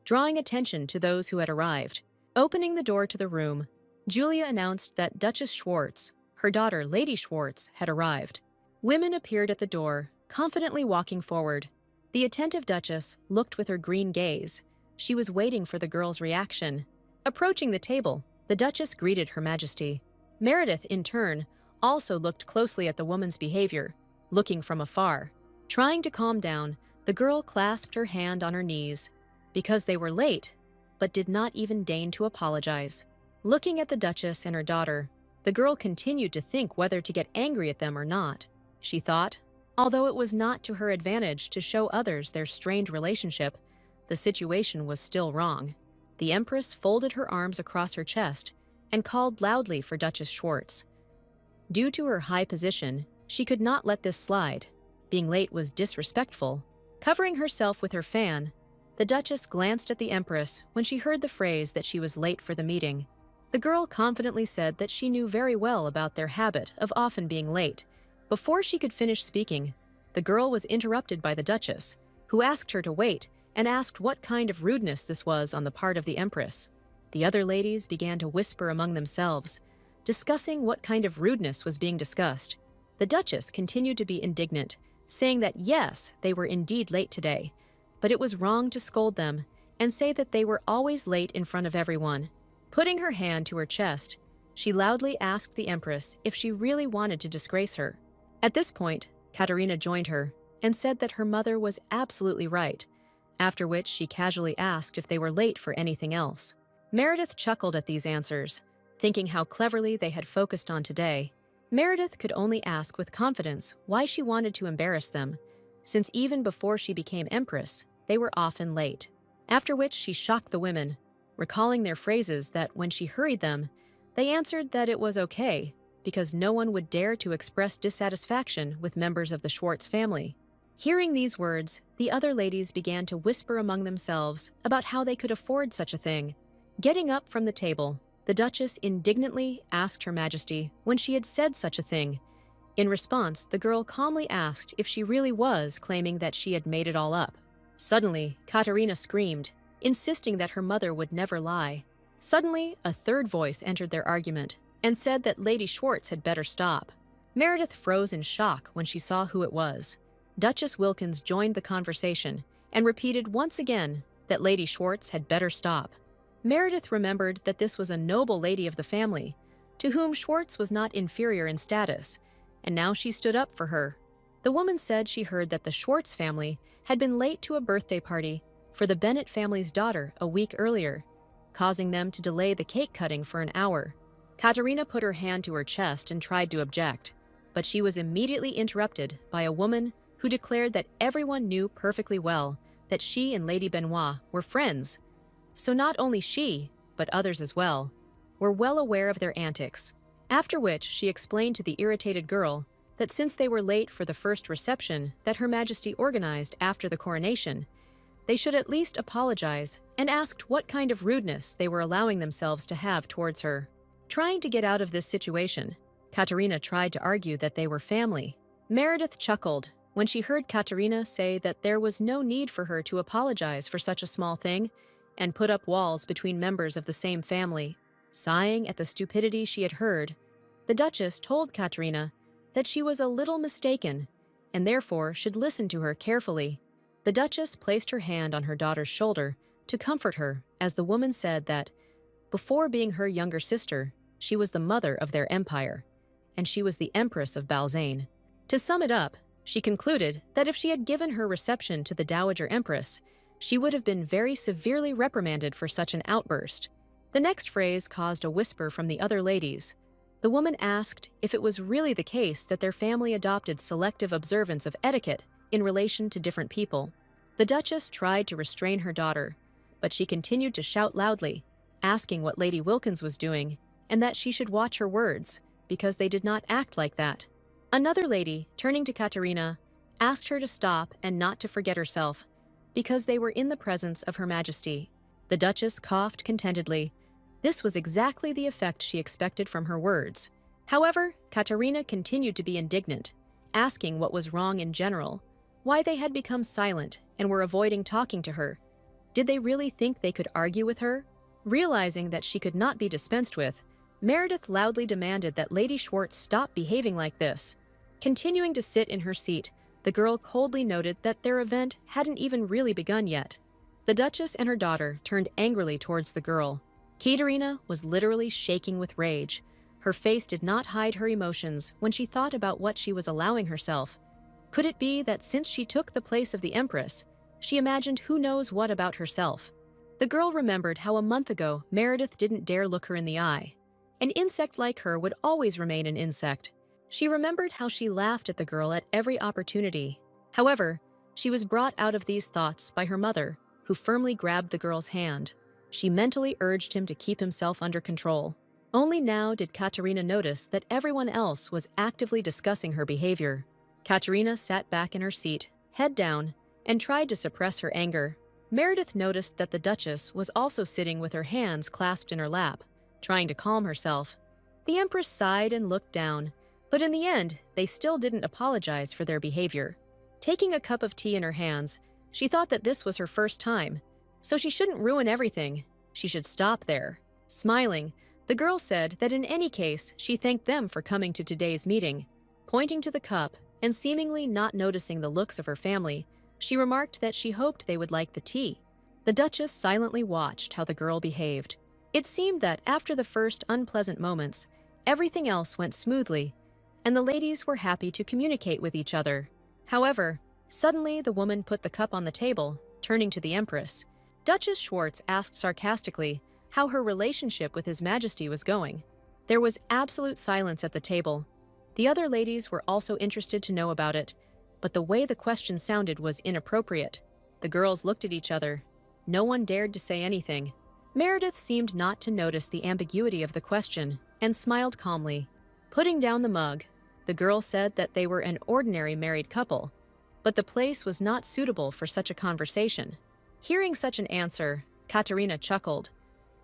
drawing attention to those who had arrived. Opening the door to the room, Julia announced that Duchess Schwartz, her daughter Lady Schwartz, had arrived. Women appeared at the door, confidently walking forward. The attentive Duchess looked with her green gaze. She was waiting for the girl's reaction. Approaching the table, the Duchess greeted Her Majesty. Meredith, in turn, also looked closely at the woman's behavior, looking from afar. Trying to calm down, the girl clasped her hand on her knees, because they were late, but did not even deign to apologize. Looking at the Duchess and her daughter, the girl continued to think whether to get angry at them or not. She thought, although it was not to her advantage to show others their strained relationship, the situation was still wrong. The Empress folded her arms across her chest and called loudly for Duchess Schwartz. Due to her high position, she could not let this slide. Being late was disrespectful. Covering herself with her fan, the Duchess glanced at the Empress when she heard the phrase that she was late for the meeting. The girl confidently said that she knew very well about their habit of often being late. Before she could finish speaking, the girl was interrupted by the Duchess, who asked her to wait and asked what kind of rudeness this was on the part of the Empress. The other ladies began to whisper among themselves, discussing what kind of rudeness was being discussed. The Duchess continued to be indignant, saying that yes, they were indeed late today, but it was wrong to scold them and say that they were always late in front of everyone. Putting her hand to her chest, she loudly asked the Empress if she really wanted to disgrace her. At this point, Katerina joined her and said that her mother was absolutely right, after which she casually asked if they were late for anything else. Meredith chuckled at these answers, thinking how cleverly they had focused on today. Meredith could only ask with confidence why she wanted to embarrass them, since even before she became Empress, they were often late. After which she shocked the women, recalling their phrases that when she hurried them, they answered that it was okay, because no one would dare to express dissatisfaction with members of the Schwartz family. Hearing these words, the other ladies began to whisper among themselves about how they could afford such a thing. Getting up from the table, the Duchess indignantly asked Her Majesty when she had said such a thing. In response, the girl calmly asked if she really was claiming that she had made it all up. Suddenly, Katerina screamed, insisting that her mother would never lie. Suddenly, a third voice entered their argument and said that Lady Schwartz had better stop. Meredith froze in shock when she saw who it was. Duchess Wilkins joined the conversation and repeated once again that Lady Schwartz had better stop. Meredith remembered that this was a noble lady of the family, to whom Schwartz was not inferior in status, and now she stood up for her. The woman said she heard that the Schwartz family had been late to a birthday party for the Bennett family's daughter a week earlier, causing them to delay the cake cutting for an hour. Katerina put her hand to her chest and tried to object, but she was immediately interrupted by a woman who declared that everyone knew perfectly well that she and Lady Benoit were friends. So not only she, but others as well, were well aware of their antics. After which she explained to the irritated girl that since they were late for the first reception that Her Majesty organized after the coronation, they should at least apologize, and asked what kind of rudeness they were allowing themselves to have towards her. Trying to get out of this situation, Katerina tried to argue that they were family. Meredith chuckled when she heard Katerina say that there was no need for her to apologize for such a small thing and put up walls between members of the same family. Sighing at the stupidity she had heard, the Duchess told Katerina that she was a little mistaken and therefore should listen to her carefully. The Duchess placed her hand on her daughter's shoulder to comfort her, as the woman said that, before being her younger sister, she was the mother of their empire, and she was the empress of Balzain. To sum it up, she concluded that if she had given her reception to the Dowager Empress, she would have been very severely reprimanded for such an outburst. The next phrase caused a whisper from the other ladies. The woman asked if it was really the case that their family adopted selective observance of etiquette in relation to different people. The Duchess tried to restrain her daughter, but she continued to shout loudly, asking what Lady Wilkins was doing and that she should watch her words, because they did not act like that. Another lady, turning to Katerina, asked her to stop and not to forget herself, because they were in the presence of Her Majesty. The Duchess coughed contentedly. This was exactly the effect she expected from her words. However, Katerina continued to be indignant, asking what was wrong in general, why they had become silent and were avoiding talking to her. Did they really think they could argue with her? Realizing that she could not be dispensed with, Meredith loudly demanded that Lady Schwartz stop behaving like this. Continuing to sit in her seat, the girl coldly noted that their event hadn't even really begun yet. The Duchess and her daughter turned angrily towards the girl. Katerina was literally shaking with rage. Her face did not hide her emotions when she thought about what she was allowing herself. Could it be that since she took the place of the Empress, she imagined who knows what about herself? The girl remembered how a month ago Meredith didn't dare look her in the eye. An insect like her would always remain an insect. She remembered how she laughed at the girl at every opportunity. However, she was brought out of these thoughts by her mother, who firmly grabbed the girl's hand. She mentally urged him to keep himself under control. Only now did Katerina notice that everyone else was actively discussing her behavior. Katerina sat back in her seat, head down, and tried to suppress her anger. Meredith noticed that the Duchess was also sitting with her hands clasped in her lap, trying to calm herself. The Empress sighed and looked down, but in the end, they still didn't apologize for their behavior. Taking a cup of tea in her hands, she thought that this was her first time, so she shouldn't ruin everything. She should stop there. Smiling, the girl said that in any case, she thanked them for coming to today's meeting. Pointing to the cup and seemingly not noticing the looks of her family, she remarked that she hoped they would like the tea. The Duchess silently watched how the girl behaved. It seemed that after the first unpleasant moments, everything else went smoothly, and the ladies were happy to communicate with each other. However, suddenly the woman put the cup on the table, turning to the Empress. Duchess Schwartz asked sarcastically how her relationship with His Majesty was going. There was absolute silence at the table. The other ladies were also interested to know about it, but the way the question sounded was inappropriate. The girls looked at each other. No one dared to say anything. Meredith seemed not to notice the ambiguity of the question and smiled calmly. Putting down the mug, the girl said that they were an ordinary married couple, but the place was not suitable for such a conversation. Hearing such an answer, Katerina chuckled.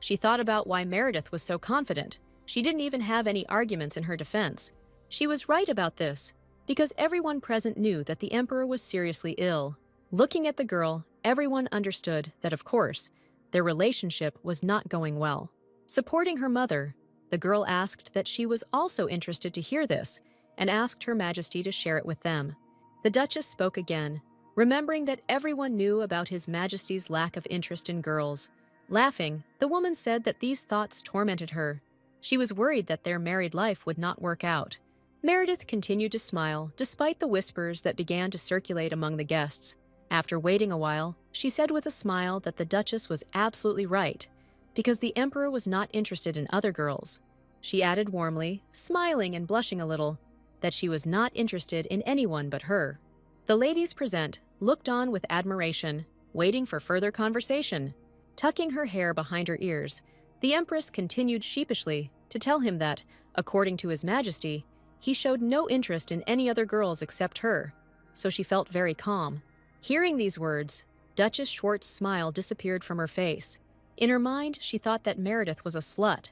She thought about why Meredith was so confident. She didn't even have any arguments in her defense. She was right about this, because everyone present knew that the Emperor was seriously ill. Looking at the girl, everyone understood that, of course, their relationship was not going well. Supporting her mother, the girl asked that she was also interested to hear this and asked Her Majesty to share it with them. The Duchess spoke again, remembering that everyone knew about His Majesty's lack of interest in girls. Laughing, the woman said that these thoughts tormented her. She was worried that their married life would not work out. Meredith continued to smile despite the whispers that began to circulate among the guests. After waiting a while, she said with a smile that the Duchess was absolutely right, because the Emperor was not interested in other girls. She added warmly, smiling and blushing a little, that she was not interested in anyone but her. The ladies present looked on with admiration, waiting for further conversation. Tucking her hair behind her ears, the Empress continued sheepishly to tell him that, according to His Majesty, he showed no interest in any other girls except her, so she felt very calm. Hearing these words, Duchess Schwartz's smile disappeared from her face. In her mind, she thought that Meredith was a slut.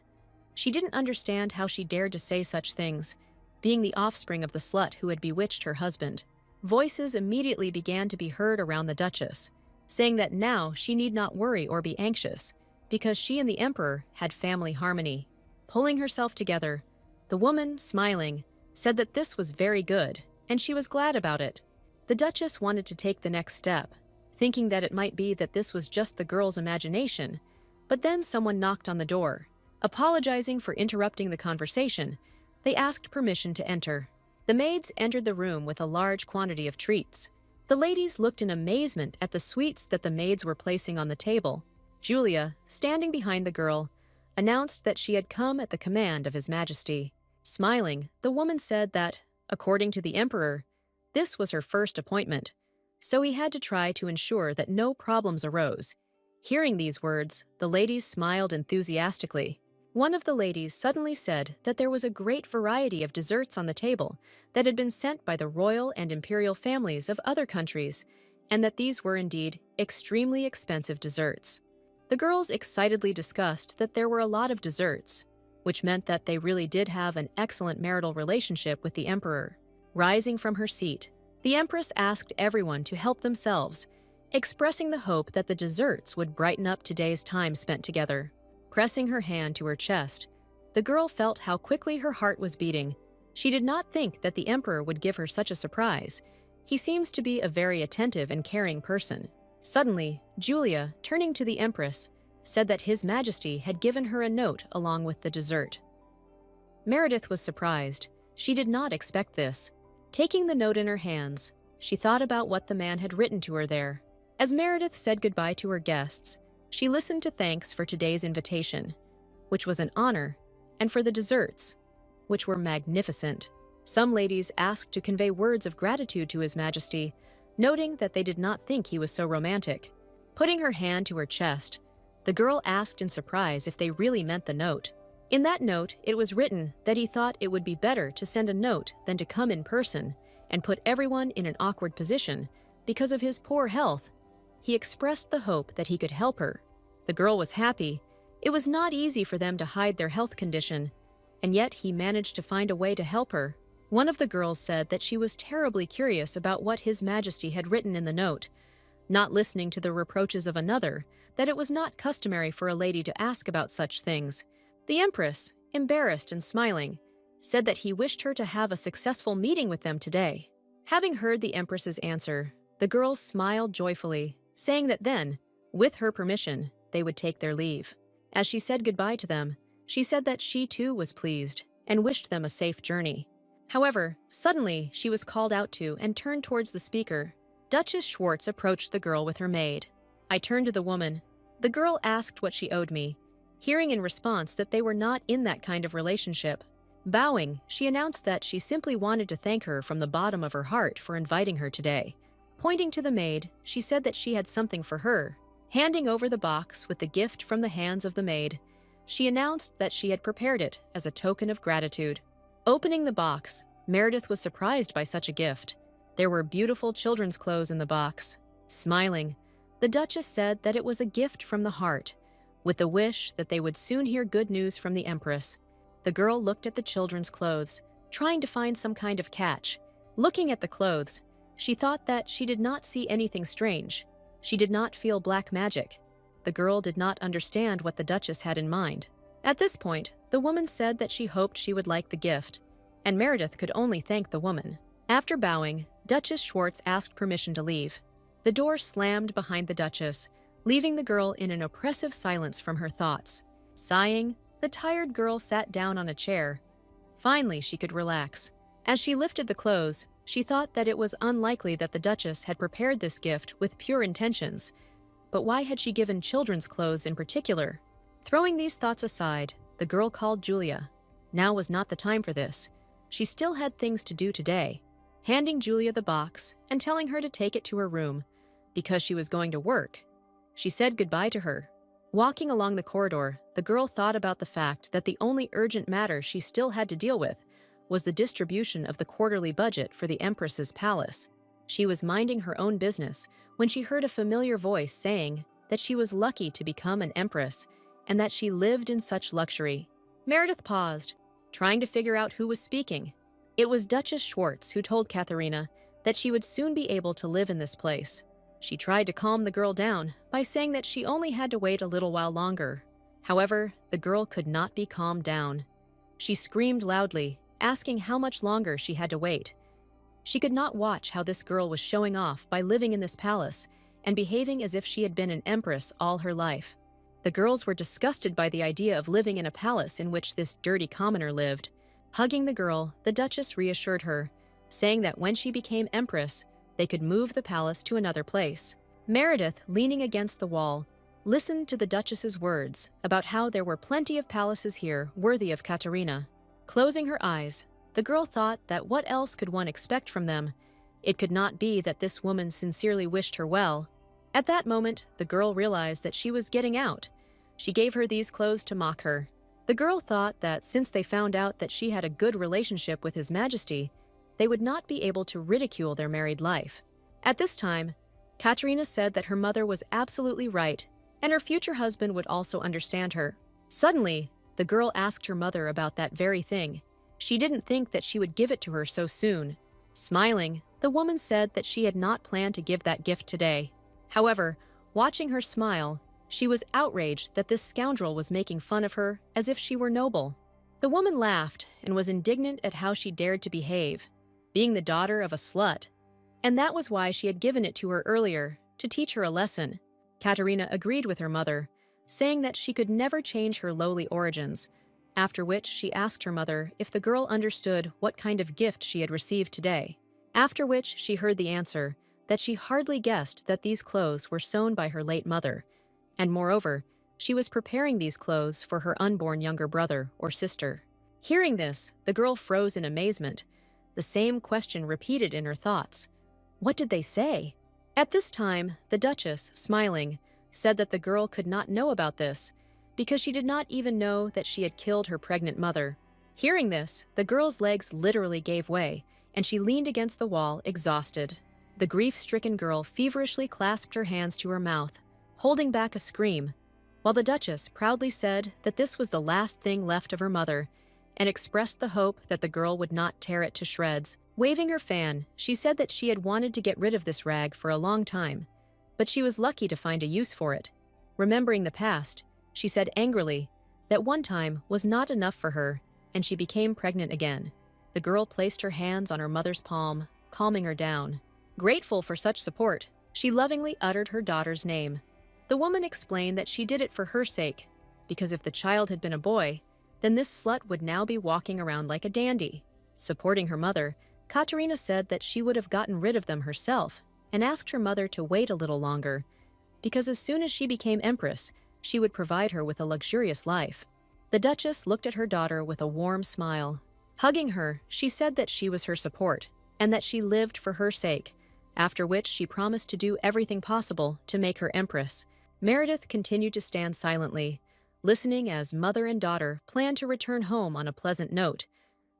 She didn't understand how she dared to say such things, being the offspring of the slut who had bewitched her husband. Voices immediately began to be heard around the Duchess, saying that now she need not worry or be anxious, because she and the Emperor had family harmony. Pulling herself together, the woman, smiling, said that this was very good, and she was glad about it. The Duchess wanted to take the next step, thinking that it might be that this was just the girl's imagination. But then someone knocked on the door. Apologizing for interrupting the conversation, they asked permission to enter. The maids entered the room with a large quantity of treats. The ladies looked in amazement at the sweets that the maids were placing on the table. Julia, standing behind the girl, announced that she had come at the command of His Majesty. Smiling, the woman said that, according to the emperor, this was her first appointment, so he had to try to ensure that no problems arose. Hearing these words, the ladies smiled enthusiastically. One of the ladies suddenly said that there was a great variety of desserts on the table that had been sent by the royal and imperial families of other countries, and that these were indeed extremely expensive desserts. The girls excitedly discussed that there were a lot of desserts, which meant that they really did have an excellent marital relationship with the emperor. Rising from her seat, the empress asked everyone to help themselves, expressing the hope that the desserts would brighten up today's time spent together. Pressing her hand to her chest, the girl felt how quickly her heart was beating. She did not think that the emperor would give her such a surprise. He seems to be a very attentive and caring person. Suddenly, Julia, turning to the empress, said that His Majesty had given her a note along with the dessert. Meredith was surprised. She did not expect this. Taking the note in her hands, she thought about what the man had written to her there. As Meredith said goodbye to her guests, she listened to thanks for today's invitation, which was an honor, and for the desserts, which were magnificent. Some ladies asked to convey words of gratitude to His Majesty, noting that they did not think he was so romantic. Putting her hand to her chest, the girl asked in surprise if they really meant the note. In that note, it was written that he thought it would be better to send a note than to come in person and put everyone in an awkward position because of his poor health. He expressed the hope that he could help her. The girl was happy. It was not easy for them to hide their health condition, and yet he managed to find a way to help her. One of the girls said that she was terribly curious about what His Majesty had written in the note, not listening to the reproaches of another, that it was not customary for a lady to ask about such things. The empress, embarrassed and smiling, said that he wished her to have a successful meeting with them today. Having heard the empress's answer, the girls smiled joyfully, saying that then, with her permission, they would take their leave. As she said goodbye to them, she said that she too was pleased and wished them a safe journey. However, suddenly she was called out to and turned towards the speaker. Duchess Schwartz approached the girl with her maid. I turned to the woman. The girl asked what she owed me, hearing in response that they were not in that kind of relationship. Bowing, she announced that she simply wanted to thank her from the bottom of her heart for inviting her today. Pointing to the maid, she said that she had something for her. Handing over the box with the gift from the hands of the maid, she announced that she had prepared it as a token of gratitude. Opening the box, Meredith was surprised by such a gift. There were beautiful children's clothes in the box. Smiling, the Duchess said that it was a gift from the heart, with the wish that they would soon hear good news from the Empress. The girl looked at the children's clothes, trying to find some kind of catch. Looking at the clothes, she thought that she did not see anything strange. She did not feel black magic. The girl did not understand what the Duchess had in mind. At this point, the woman said that she hoped she would like the gift, and Meredith could only thank the woman. After bowing, Duchess Schwartz asked permission to leave. The door slammed behind the Duchess, leaving the girl in an oppressive silence from her thoughts. Sighing, the tired girl sat down on a chair. Finally, she could relax. As she lifted the clothes, she thought that it was unlikely that the Duchess had prepared this gift with pure intentions. But why had she given children's clothes in particular? Throwing these thoughts aside, the girl called Julia. Now was not the time for this. She still had things to do today. Handing Julia the box and telling her to take it to her room, because she was going to work, she said goodbye to her. Walking along the corridor, the girl thought about the fact that the only urgent matter she still had to deal with was the distribution of the quarterly budget for the Empress's palace. She was minding her own business when she heard a familiar voice saying that she was lucky to become an Empress and that she lived in such luxury. Meredith paused, trying to figure out who was speaking. It was Duchess Schwartz who told Katharina that she would soon be able to live in this place. She tried to calm the girl down by saying that she only had to wait a little while longer. However, the girl could not be calmed down. She screamed loudly, asking how much longer she had to wait. She could not watch how this girl was showing off by living in this palace and behaving as if she had been an empress all her life. The girls were disgusted by the idea of living in a palace in which this dirty commoner lived. Hugging the girl, the Duchess reassured her, saying that when she became empress, they could move the palace to another place. Meredith, leaning against the wall, listened to the Duchess's words about how there were plenty of palaces here worthy of Katerina. Closing her eyes, the girl thought that what else could one expect from them? It could not be that this woman sincerely wished her well. At that moment, the girl realized that she was getting out. She gave her these clothes to mock her. The girl thought that since they found out that she had a good relationship with His Majesty, they would not be able to ridicule their married life. At this time, Katerina said that her mother was absolutely right, and her future husband would also understand her. Suddenly, the girl asked her mother about that very thing. She didn't think that she would give it to her so soon. Smiling, the woman said that she had not planned to give that gift today. However, watching her smile, she was outraged that this scoundrel was making fun of her as if she were noble. The woman laughed and was indignant at how she dared to behave, being the daughter of a slut. And that was why she had given it to her earlier, to teach her a lesson. Katerina agreed with her mother, saying that she could never change her lowly origins, after which she asked her mother if the girl understood what kind of gift she had received today. After which she heard the answer, that she hardly guessed that these clothes were sewn by her late mother, and moreover, she was preparing these clothes for her unborn younger brother or sister. Hearing this, the girl froze in amazement, the same question repeated in her thoughts. What did they say? At this time, the Duchess, smiling, said that the girl could not know about this, because she did not even know that she had killed her pregnant mother. Hearing this, the girl's legs literally gave way, and she leaned against the wall, exhausted. The grief-stricken girl feverishly clasped her hands to her mouth, holding back a scream, while the Duchess proudly said that this was the last thing left of her mother, and expressed the hope that the girl would not tear it to shreds. Waving her fan, she said that she had wanted to get rid of this rag for a long time, but she was lucky to find a use for it. Remembering the past, she said angrily that one time was not enough for her, and she became pregnant again. The girl placed her hands on her mother's palm, calming her down. Grateful for such support, she lovingly uttered her daughter's name. The woman explained that she did it for her sake, because if the child had been a boy, then this slut would now be walking around like a dandy. Supporting her mother, Katerina said that she would have gotten rid of them herself and asked her mother to wait a little longer, because as soon as she became empress, she would provide her with a luxurious life. The Duchess looked at her daughter with a warm smile. Hugging her, she said that she was her support and that she lived for her sake, after which she promised to do everything possible to make her empress. Meredith continued to stand silently, listening as mother and daughter planned to return home on a pleasant note,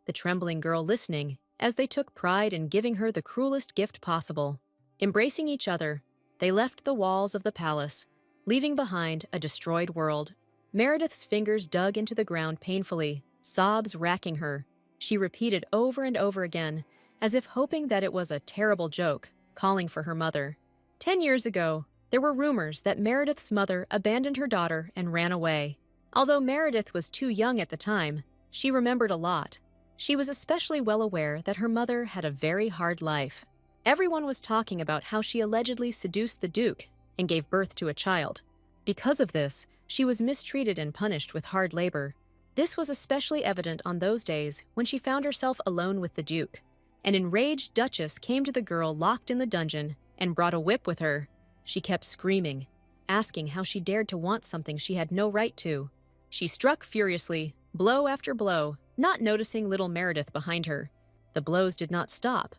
the trembling girl listening as they took pride in giving her the cruelest gift possible. Embracing each other, they left the walls of the palace, leaving behind a destroyed world. Meredith's fingers dug into the ground painfully, sobs racking her. She repeated over and over again, as if hoping that it was a terrible joke, calling for her mother. 10 years ago, there were rumors that Meredith's mother abandoned her daughter and ran away. Although Meredith was too young at the time, she remembered a lot. She was especially well aware that her mother had a very hard life. Everyone was talking about how she allegedly seduced the Duke and gave birth to a child. Because of this, she was mistreated and punished with hard labor. This was especially evident on those days when she found herself alone with the Duke. An enraged Duchess came to the girl locked in the dungeon and brought a whip with her. She kept screaming, asking how she dared to want something she had no right to. She struck furiously, blow after blow, not noticing little Meredith behind her. The blows did not stop,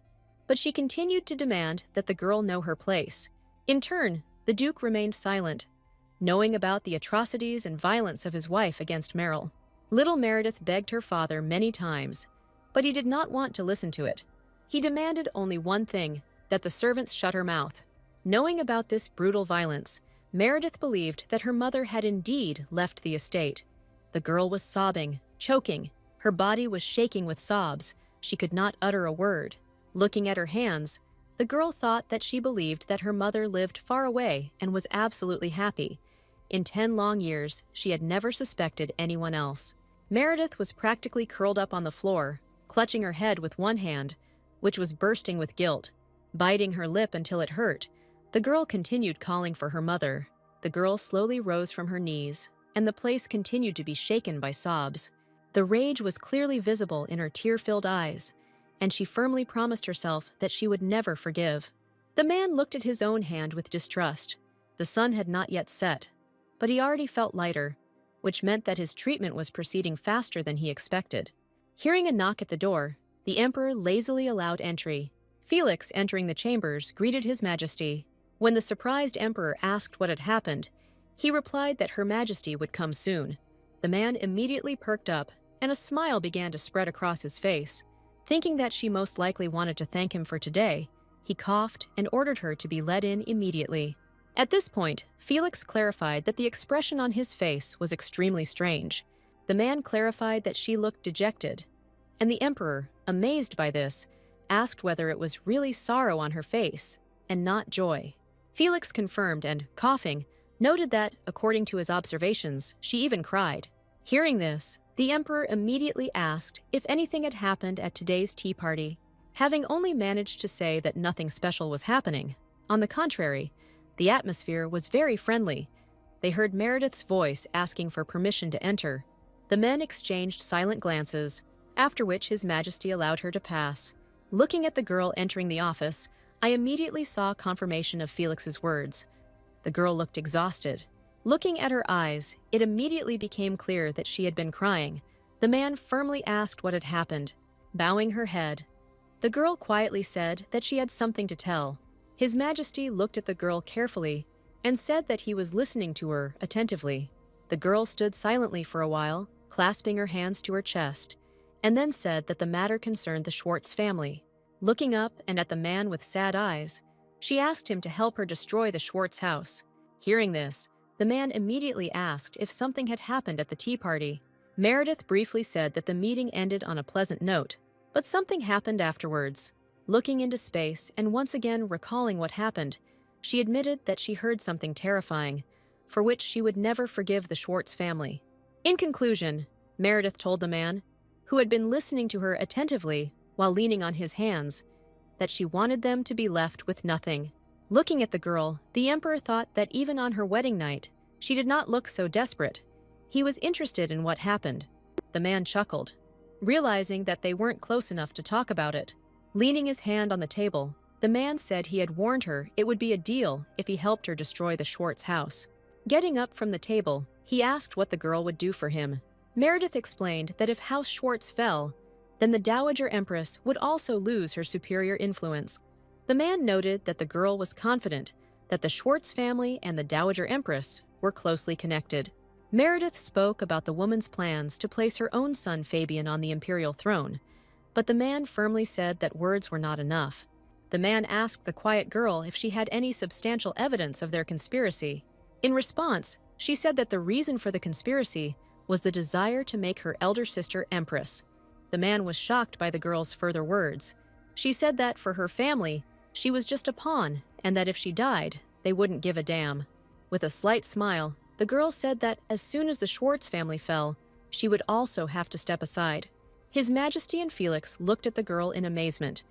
but she continued to demand that the girl know her place. In turn, the Duke remained silent, knowing about the atrocities and violence of his wife against Meryl. Little Meredith begged her father many times, but he did not want to listen to it. He demanded only one thing, that the servants shut her mouth. Knowing about this brutal violence, Meredith believed that her mother had indeed left the estate. The girl was sobbing, choking. Her body was shaking with sobs. She could not utter a word. Looking at her hands, the girl thought that she believed that her mother lived far away and was absolutely happy. In 10 long years, she had never suspected anyone else. Meredith was practically curled up on the floor, clutching her head with one hand, which was bursting with guilt, biting her lip until it hurt, The girl continued calling for her mother. The girl slowly rose from her knees, and the place continued to be shaken by sobs. The rage was clearly visible in her tear-filled eyes, and she firmly promised herself that she would never forgive. The man looked at his own hand with distrust. The sun had not yet set, but he already felt lighter, which meant that his treatment was proceeding faster than he expected. Hearing a knock at the door, the emperor lazily allowed entry. Felix, entering the chambers, greeted His Majesty. When the surprised emperor asked what had happened, he replied that Her Majesty would come soon. The man immediately perked up, and a smile began to spread across his face. Thinking that she most likely wanted to thank him for today, he coughed and ordered her to be led in immediately. At this point, Felix clarified that the expression on his face was extremely strange. The man clarified that she looked dejected, and the emperor, amazed by this, asked whether it was really sorrow on her face and not joy. Felix confirmed and, coughing, noted that, according to his observations, she even cried. Hearing this, the emperor immediately asked if anything had happened at today's tea party, having only managed to say that nothing special was happening. On the contrary, the atmosphere was very friendly. They heard Meredith's voice asking for permission to enter. The men exchanged silent glances, after which His Majesty allowed her to pass. Looking at the girl entering the office, I immediately saw confirmation of Felix's words. The girl looked exhausted. Looking at her eyes, it immediately became clear that she had been crying. The man firmly asked what had happened. Bowing her head, the girl quietly said that she had something to tell. His Majesty looked at the girl carefully and said that he was listening to her attentively. The girl stood silently for a while, clasping her hands to her chest, and then said that the matter concerned the Schwartz family. Looking up and at the man with sad eyes, she asked him to help her destroy the Schwartz house. Hearing this, the man immediately asked if something had happened at the tea party. Meredith briefly said that the meeting ended on a pleasant note, but something happened afterwards. Looking into space and once again recalling what happened, she admitted that she heard something terrifying, for which she would never forgive the Schwartz family. In conclusion, Meredith told the man, who had been listening to her attentively while leaning on his hands, that she wanted them to be left with nothing. Looking at the girl, the emperor thought that even on her wedding night, she did not look so desperate. He was interested in what happened. The man chuckled, realizing that they weren't close enough to talk about it. Leaning his hand on the table, the man said he had warned her it would be a deal if he helped her destroy the Schwartz house. Getting up from the table, he asked what the girl would do for him. Meredith explained that if House Schwartz fell, then the Dowager Empress would also lose her superior influence. The man noted that the girl was confident that the Schwartz family and the Dowager Empress were closely connected. Meredith spoke about the woman's plans to place her own son Fabian on the imperial throne, but the man firmly said that words were not enough. The man asked the quiet girl if she had any substantial evidence of their conspiracy. In response, she said that the reason for the conspiracy was the desire to make her elder sister empress. The man was shocked by the girl's further words. She said that for her family, she was just a pawn, and that if she died, they wouldn't give a damn. With a slight smile, the girl said that as soon as the Schwartz family fell, she would also have to step aside. His Majesty and Felix looked at the girl in amazement.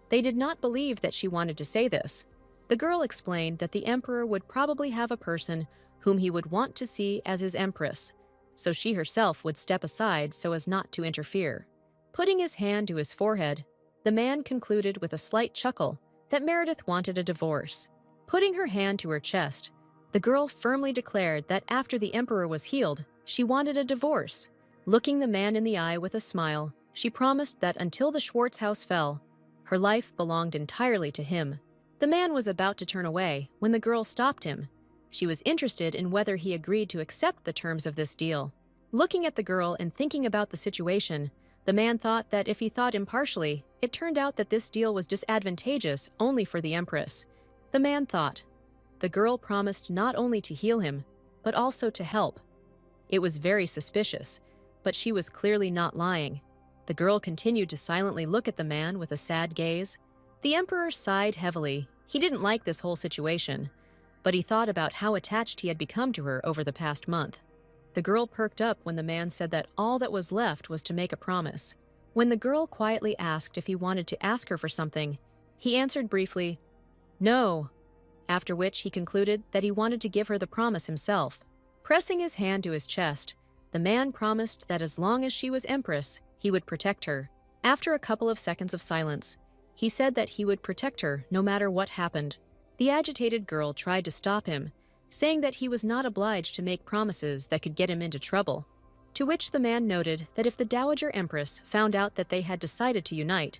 They did not believe that she wanted to say this. The girl explained that the emperor would probably have a person whom he would want to see as his empress, so she herself would step aside so as not to interfere. Putting his hand to his forehead, the man concluded with a slight chuckle that Meredith wanted a divorce. Putting her hand to her chest, the girl firmly declared that after the emperor was healed, she wanted a divorce. Looking the man in the eye with a smile, she promised that until the Schwartz house fell, her life belonged entirely to him. The man was about to turn away when the girl stopped him. She was interested in whether he agreed to accept the terms of this deal. Looking at the girl and thinking about the situation, the man thought that if he thought impartially, it turned out that this deal was disadvantageous only for the empress. The man thought. The girl promised not only to heal him, but also to help. It was very suspicious, but she was clearly not lying. The girl continued to silently look at the man with a sad gaze. The emperor sighed heavily. He didn't like this whole situation, but he thought about how attached he had become to her over the past month. The girl perked up when the man said that all that was left was to make a promise. When the girl quietly asked if he wanted to ask her for something, he answered briefly, "No." after which he concluded that he wanted to give her the promise himself. Pressing his hand to his chest, the man promised that as long as she was empress, he would protect her. After a couple of seconds of silence, he said that he would protect her no matter what happened. The agitated girl tried to stop him, saying that he was not obliged to make promises that could get him into trouble. To which the man noted that if the Dowager Empress found out that they had decided to unite,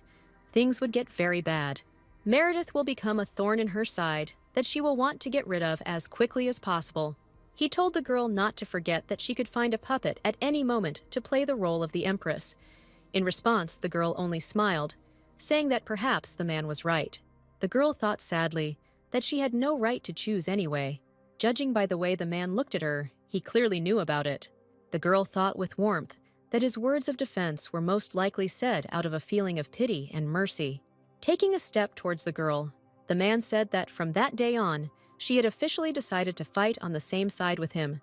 things would get very bad. Meredith will become a thorn in her side that she will want to get rid of as quickly as possible. He told the girl not to forget that she could find a puppet at any moment to play the role of the Empress. In response, the girl only smiled, saying that perhaps the man was right. The girl thought sadly that she had no right to choose anyway. Judging by the way the man looked at her, he clearly knew about it. The girl thought with warmth that his words of defense were most likely said out of a feeling of pity and mercy. Taking a step towards the girl, the man said that from that day on, she had officially decided to fight on the same side with him,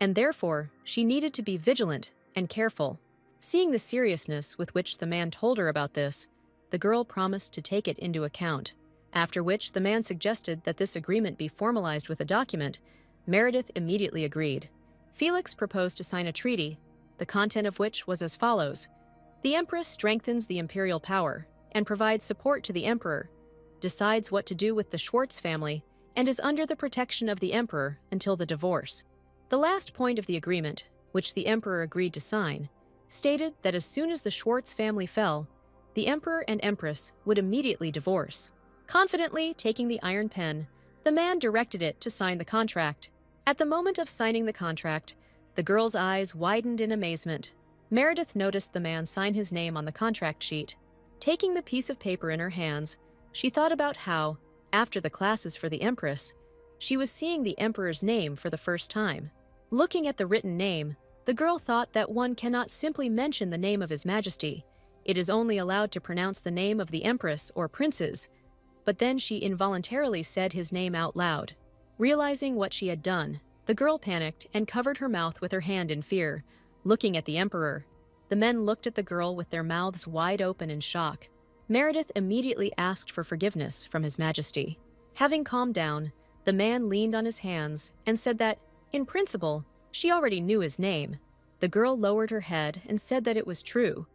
and therefore she needed to be vigilant and careful. Seeing the seriousness with which the man told her about this, the girl promised to take it into account, after which the man suggested that this agreement be formalized with a document. Meredith immediately agreed. Felix proposed to sign a treaty, the content of which was as follows. The Empress strengthens the imperial power and provides support to the Emperor, decides what to do with the Schwartz family, and is under the protection of the Emperor until the divorce. The last point of the agreement, which the Emperor agreed to sign, stated that as soon as the Schwartz family fell, the Emperor and Empress would immediately divorce. Confidently taking the iron pen, the man directed it to sign the contract. At the moment of signing the contract, the girl's eyes widened in amazement. Meredith noticed the man sign his name on the contract sheet. Taking the piece of paper in her hands, she thought about how, after the classes for the Empress, she was seeing the Emperor's name for the first time. Looking at the written name, the girl thought that one cannot simply mention the name of His Majesty. It is only allowed to pronounce the name of the Empress or princes. But then she involuntarily said his name out loud. Realizing what she had done, the girl panicked and covered her mouth with her hand in fear, looking at the Emperor. The men looked at the girl with their mouths wide open in shock. Meredith immediately asked for forgiveness from His Majesty. Having calmed down, the man leaned on his hands and said that, in principle, she already knew his name. The girl lowered her head and said that it was true.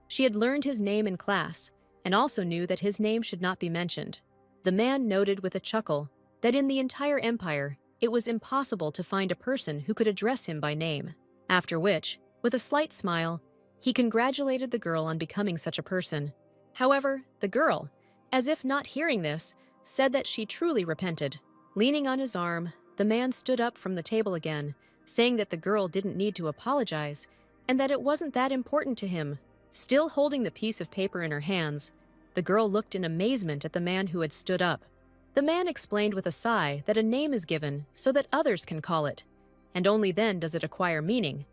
She had learned his name in class and also knew that his name should not be mentioned. The man noted with a chuckle that in the entire empire, it was impossible to find a person who could address him by name. After which, with a slight smile, he congratulated the girl on becoming such a person. However, the girl, as if not hearing this, said that she truly repented. Leaning on his arm, the man stood up from the table again, saying that the girl didn't need to apologize and that it wasn't that important to him. Still holding the piece of paper in her hands, the girl looked in amazement at the man who had stood up. The man explained with a sigh that a name is given so that others can call it, and only then does it acquire meaning.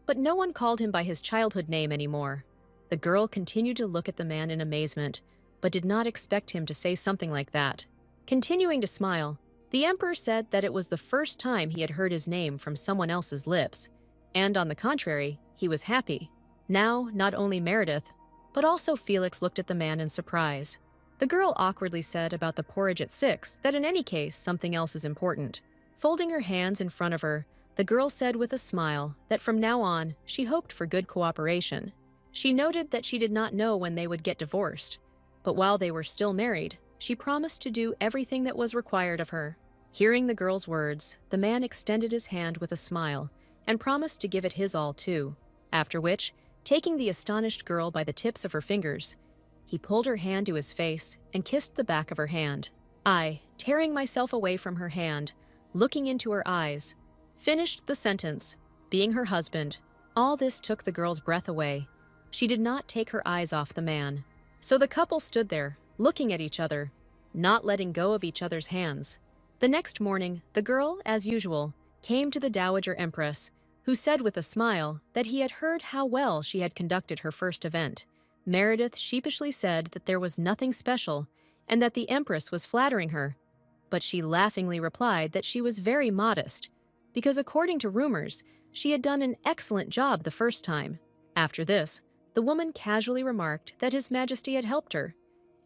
But no one called him by his childhood name anymore. The girl continued to look at the man in amazement, but did not expect him to say something like that. Continuing to smile, the Emperor said that it was the first time he had heard his name from someone else's lips, and on the contrary, he was happy. Now, not only Meredith, but also Felix looked at the man in surprise. The girl awkwardly said about the porridge at 6 that in any case, something else is important. Folding her hands in front of her, the girl said with a smile that from now on, she hoped for good cooperation. She noted that she did not know when they would get divorced, but while they were still married, she promised to do everything that was required of her. Hearing the girl's words, the man extended his hand with a smile and promised to give it his all too, after which, taking the astonished girl by the tips of her fingers, he pulled her hand to his face and kissed the back of her hand. I, tearing myself away from her hand, looking into her eyes, finished the sentence, being her husband. All this took the girl's breath away. She did not take her eyes off the man. So the couple stood there, looking at each other, not letting go of each other's hands. The next morning, the girl, as usual, came to the Dowager Empress, who said with a smile that he had heard how well she had conducted her first event. Meredith sheepishly said that there was nothing special and that the Empress was flattering her, but she laughingly replied that she was very modest, because according to rumors, she had done an excellent job the first time. After this, the woman casually remarked that His Majesty had helped her,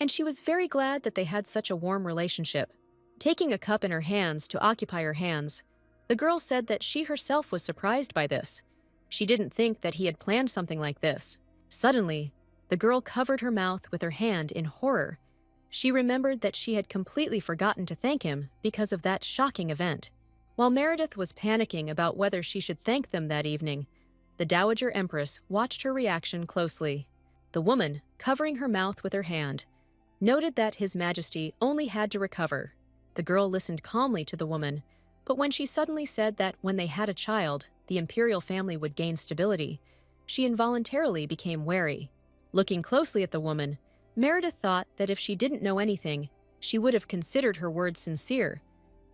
and she was very glad that they had such a warm relationship. taking a cup in her hands to occupy her hands. The girl said that she herself was surprised by this. She didn't think that he had planned something like this. Suddenly, the girl covered her mouth with her hand in horror. She remembered that she had completely forgotten to thank him because of that shocking event. While Meredith was panicking about whether she should thank them that evening, the Dowager Empress watched her reaction closely. The woman, covering her mouth with her hand, noted that His Majesty only had to recover. The girl listened calmly to the woman, but when she suddenly said that when they had a child, the imperial family would gain stability, she involuntarily became wary. Looking closely at the woman, Meredith thought that if she didn't know anything, she would have considered her words sincere,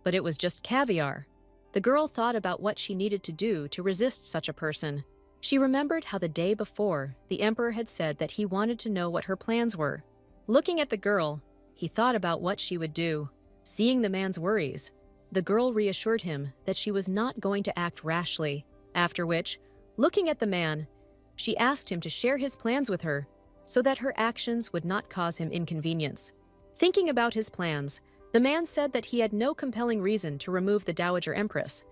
but it was just caviar. The girl thought about what she needed to do to resist such a person. She remembered how the day before, the Emperor had said that he wanted to know what her plans were. Looking at the girl, he thought about what she would do. Seeing the man's worries, the girl reassured him that she was not going to act rashly, after which, looking at the man, she asked him to share his plans with her so that her actions would not cause him inconvenience. Thinking about his plans, the man said that he had no compelling reason to remove the Dowager Empress,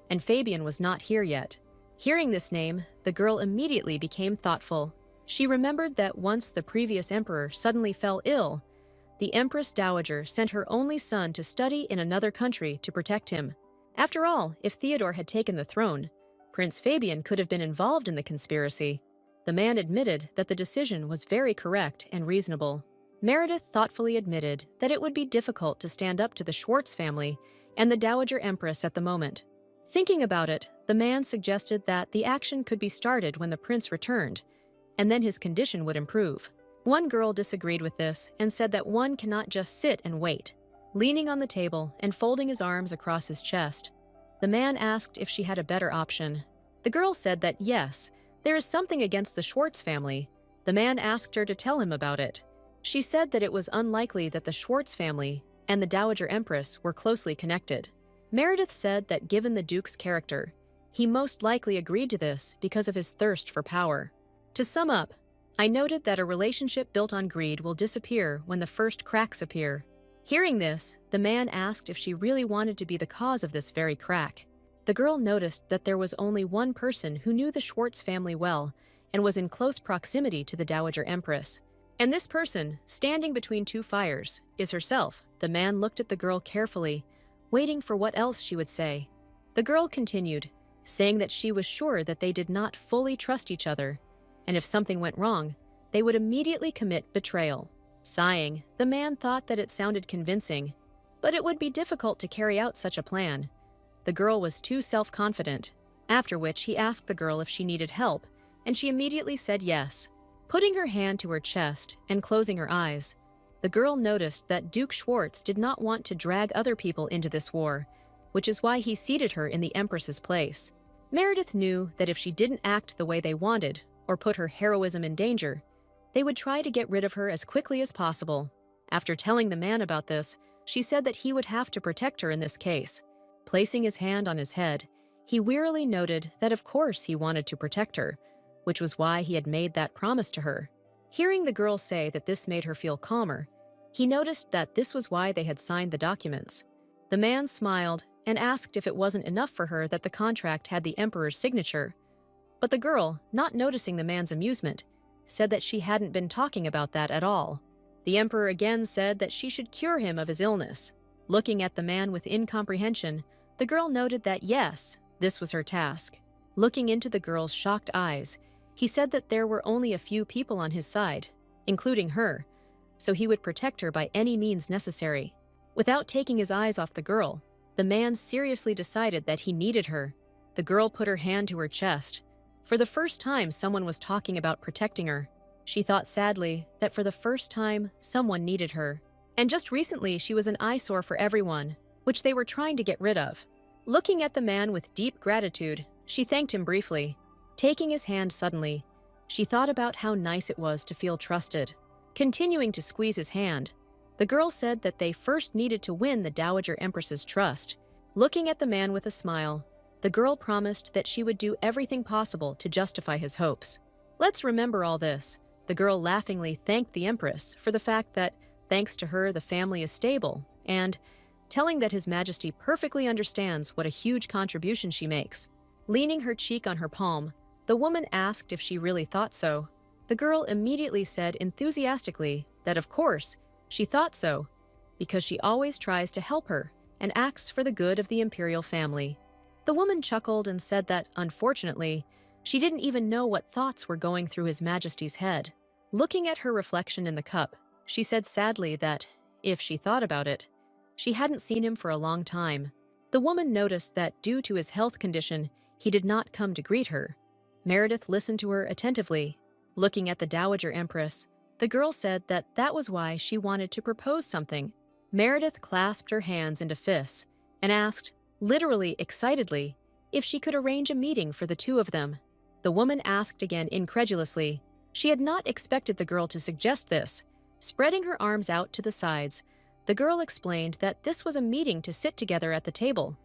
and Fabian was not here yet. Hearing this name, the girl immediately became thoughtful. She remembered that once the previous emperor suddenly fell ill, the Empress Dowager sent her only son to study in another country to protect him. After all, if Theodore had taken the throne, Prince Fabian could have been involved in the conspiracy. The man admitted that the decision was very correct and reasonable. Meredith thoughtfully admitted that it would be difficult to stand up to the Schwartz family and the Dowager Empress at the moment. Thinking about it, the man suggested that the action could be started when the prince returned, and then his condition would improve. One girl disagreed with this and said that one cannot just sit and wait. Leaning on the table and folding his arms across his chest, the man asked if she had a better option. The girl said that yes, there is something against the Schwartz family. The man asked her to tell him about it. She said that it was unlikely that the Schwartz family and the Dowager Empress were closely connected. Meredith said that given the Duke's character, he most likely agreed to this because of his thirst for power. To sum up, I noted that a relationship built on greed will disappear when the first cracks appear. Hearing this, the man asked if she really wanted to be the cause of this very crack. The girl noticed that there was only one person who knew the Schwartz family well and was in close proximity to the Dowager Empress. And this person, standing between two fires, is herself. The man looked at the girl carefully, waiting for what else she would say. The girl continued, saying that she was sure that they did not fully trust each other, and if something went wrong, they would immediately commit betrayal. Sighing, the man thought that it sounded convincing, but it would be difficult to carry out such a plan. The girl was too self-confident, after which he asked the girl if she needed help, and she immediately said yes. Putting her hand to her chest and closing her eyes, the girl noticed that Duke Schwartz did not want to drag other people into this war, which is why he seated her in the Empress's place. Meredith knew that if she didn't act the way they wanted, or put her heroism in danger, they would try to get rid of her as quickly as possible. After telling the man about this, she said that he would have to protect her in this case. Placing his hand on his head, he wearily noted that of course he wanted to protect her, which was why he had made that promise to her. Hearing the girl say that this made her feel calmer, he noticed that this was why they had signed the documents. The man smiled and asked if it wasn't enough for her that the contract had the Emperor's signature. But the girl, not noticing the man's amusement, said that she hadn't been talking about that at all. The Emperor again said that she should cure him of his illness. Looking at the man with incomprehension, the girl noted that yes, this was her task. Looking into the girl's shocked eyes, he said that there were only a few people on his side, including her, so he would protect her by any means necessary. Without taking his eyes off the girl, the man seriously decided that he needed her. The girl put her hand to her chest. For the first time, someone was talking about protecting her. She thought sadly that for the first time, someone needed her. And just recently, she was an eyesore for everyone, which they were trying to get rid of. Looking at the man with deep gratitude, she thanked him briefly. Taking his hand suddenly, she thought about how nice it was to feel trusted. Continuing to squeeze his hand, the girl said that they first needed to win the Dowager Empress's trust. Looking at the man with a smile, the girl promised that she would do everything possible to justify his hopes. Let's remember all this. The girl laughingly thanked the Empress for the fact that, thanks to her, the family is stable, and, telling that His Majesty perfectly understands what a huge contribution she makes. Leaning her cheek on her palm, the woman asked if she really thought so. The girl immediately said enthusiastically that of course, she thought so, because she always tries to help her and acts for the good of the imperial family. The woman chuckled and said that, unfortunately, she didn't even know what thoughts were going through His Majesty's head. Looking at her reflection in the cup, she said sadly that, if she thought about it, she hadn't seen him for a long time. The woman noticed that due to his health condition, he did not come to greet her. Meredith listened to her attentively. Looking at the Dowager Empress, the girl said that that was why she wanted to propose something. Meredith clasped her hands into fists and asked, literally excitedly, if she could arrange a meeting for the two of them. The woman asked again incredulously. She had not expected the girl to suggest this. Spreading her arms out to the sides, the girl explained that this was a meeting to sit together at the table.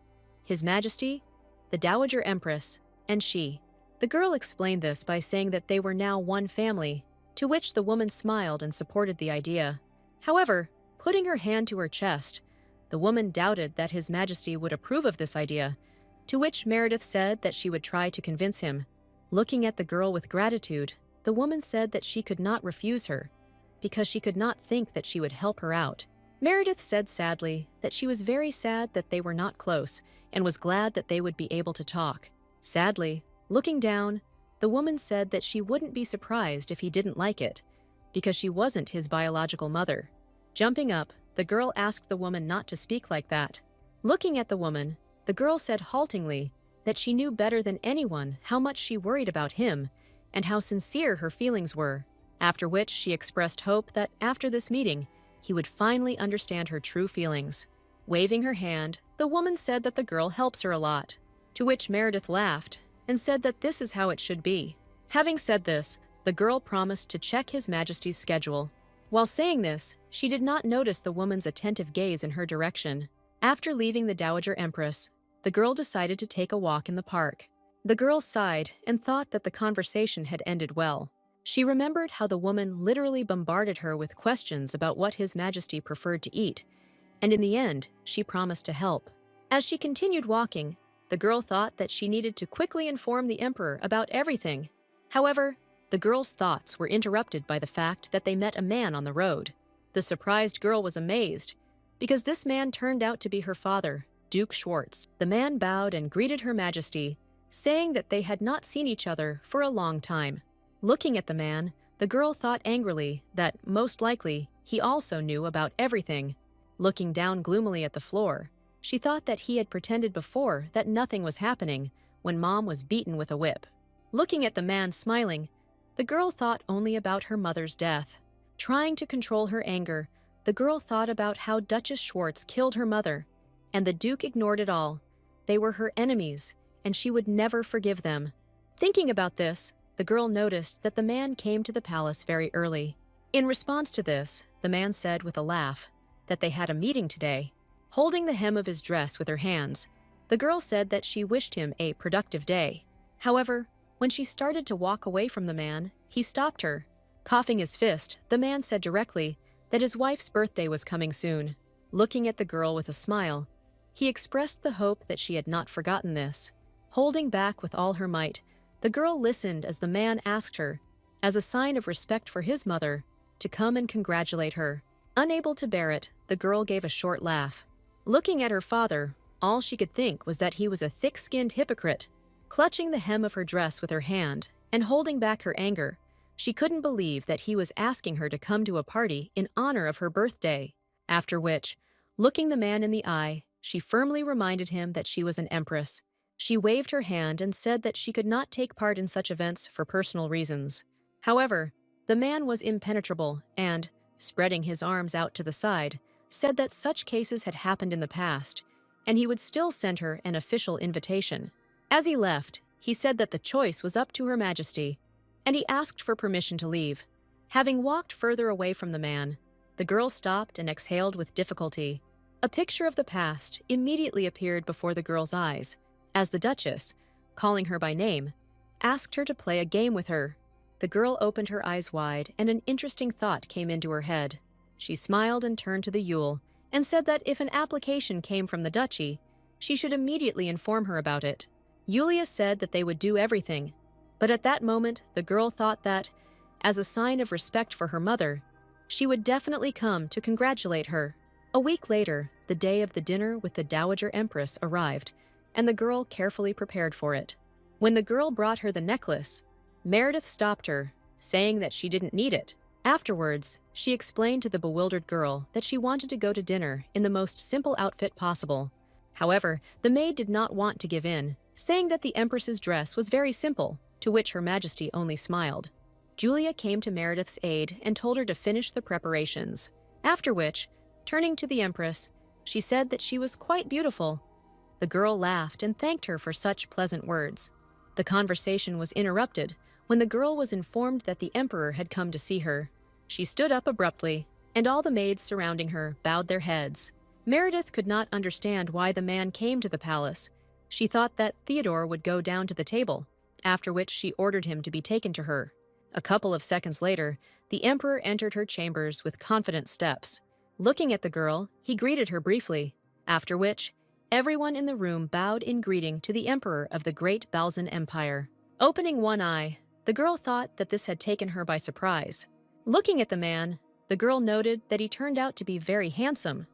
His Majesty, the Dowager Empress, and she. The girl explained this by saying that they were now one family, to which the woman smiled and supported the idea. However, putting her hand to her chest, the woman doubted that His Majesty would approve of this idea, to which Meredith said that she would try to convince him. Looking at the girl with gratitude, the woman said that she could not refuse her, because she could not think that she would help her out. Meredith said sadly that she was very sad that they were not close and was glad that they would be able to talk. Sadly, looking down, the woman said that she wouldn't be surprised if he didn't like it, because she wasn't his biological mother. Jumping up, the girl asked the woman not to speak like that. Looking at the woman, the girl said haltingly that she knew better than anyone how much she worried about him and how sincere her feelings were, after which she expressed hope that after this meeting, he would finally understand her true feelings. Waving her hand, the woman said that the girl helps her a lot, to which Meredith laughed and said that this is how it should be. Having said this, the girl promised to check His Majesty's schedule. While saying this, she did not notice the woman's attentive gaze in her direction. After leaving the Dowager Empress, the girl decided to take a walk in the park. The girl sighed and thought that the conversation had ended well. She remembered how the woman literally bombarded her with questions about what His Majesty preferred to eat, and in the end, she promised to help. As she continued walking, the girl thought that she needed to quickly inform the Emperor about everything. However, the girl's thoughts were interrupted by the fact that they met a man on the road. The surprised girl was amazed, because this man turned out to be her father, Duke Schwartz. The man bowed and greeted Her Majesty, saying that they had not seen each other for a long time. Looking at the man, the girl thought angrily that, most likely, he also knew about everything. Looking down gloomily at the floor, she thought that he had pretended before that nothing was happening when Mom was beaten with a whip. Looking at the man smiling, the girl thought only about her mother's death. Trying to control her anger, the girl thought about how Duchess Schwartz killed her mother, and the Duke ignored it all. They were her enemies, and she would never forgive them. Thinking about this, the girl noticed that the man came to the palace very early. In response to this, the man said with a laugh that they had a meeting today. Holding the hem of his dress with her hands, the girl said that she wished him a productive day. However, when she started to walk away from the man, he stopped her. Coughing his fist, the man said directly that his wife's birthday was coming soon. Looking at the girl with a smile, he expressed the hope that she had not forgotten this. Holding back with all her might, the girl listened as the man asked her, as a sign of respect for his mother, to come and congratulate her. Unable to bear it, the girl gave a short laugh. Looking at her father, all she could think was that he was a thick-skinned hypocrite. Clutching the hem of her dress with her hand and holding back her anger, she couldn't believe that he was asking her to come to a party in honor of her birthday. After which, looking the man in the eye, she firmly reminded him that she was an empress. She waved her hand and said that she could not take part in such events for personal reasons. However, the man was impenetrable and, spreading his arms out to the side, said that such cases had happened in the past, and he would still send her an official invitation. As he left, he said that the choice was up to Her Majesty, and he asked for permission to leave. Having walked further away from the man, the girl stopped and exhaled with difficulty. A picture of the past immediately appeared before the girl's eyes, as the Duchess, calling her by name, asked her to play a game with her. The girl opened her eyes wide, and an interesting thought came into her head. She smiled and turned to the Yule and said that if an application came from the duchy, she should immediately inform her about it. Yulia said that they would do everything, but at that moment the girl thought that, as a sign of respect for her mother, she would definitely come to congratulate her. A week later, the day of the dinner with the Dowager Empress arrived, and the girl carefully prepared for it. When the girl brought her the necklace, Meredith stopped her, saying that she didn't need it. Afterwards, she explained to the bewildered girl that she wanted to go to dinner in the most simple outfit possible. However, the maid did not want to give in, saying that the Empress's dress was very simple, to which Her Majesty only smiled. Julia came to Meredith's aid and told her to finish the preparations, after which, turning to the Empress, she said that she was quite beautiful. The girl laughed and thanked her for such pleasant words. The conversation was interrupted when the girl was informed that the Emperor had come to see her. She stood up abruptly, and all the maids surrounding her bowed their heads. Meredith could not understand why the man came to the palace. She thought that Theodore would go down to the table, after which she ordered him to be taken to her. A couple of seconds later, the Emperor entered her chambers with confident steps. Looking at the girl, he greeted her briefly, after which everyone in the room bowed in greeting to the Emperor of the Great Balzan Empire. Opening one eye, the girl thought that this had taken her by surprise. Looking at the man, the girl noted that he turned out to be very handsome.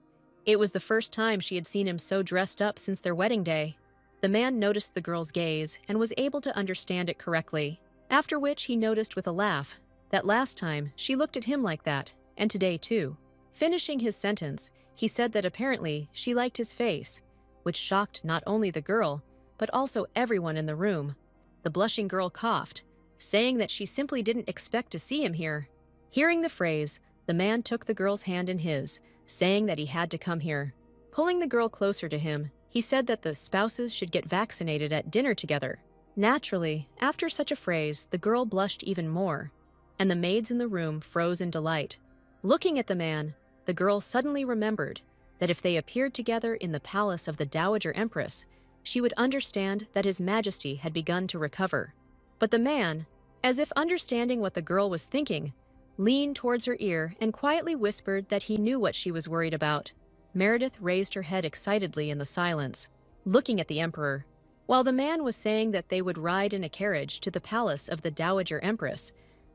It was the first time she had seen him so dressed up since their wedding day. The man noticed the girl's gaze and was able to understand it correctly, after which he noticed with a laugh that last time she looked at him like that, and today too. Finishing his sentence, he said that apparently she liked his face, which shocked not only the girl, but also everyone in the room. The blushing girl coughed, saying that she simply didn't expect to see him here. Hearing the phrase, the man took the girl's hand in his, saying that he had to come here. Pulling the girl closer to him, he said that the spouses should get vaccinated at dinner together. Naturally, after such a phrase, the girl blushed even more, and the maids in the room froze in delight. Looking at the man, the girl suddenly remembered that if they appeared together in the palace of the Dowager Empress, she would understand that His Majesty had begun to recover. But the man, as if understanding what the girl was thinking, leaned towards her ear and quietly whispered that he knew what she was worried about. Meredith raised her head excitedly in the silence, looking at the Emperor. While the man was saying that they would ride in a carriage to the palace of the Dowager Empress,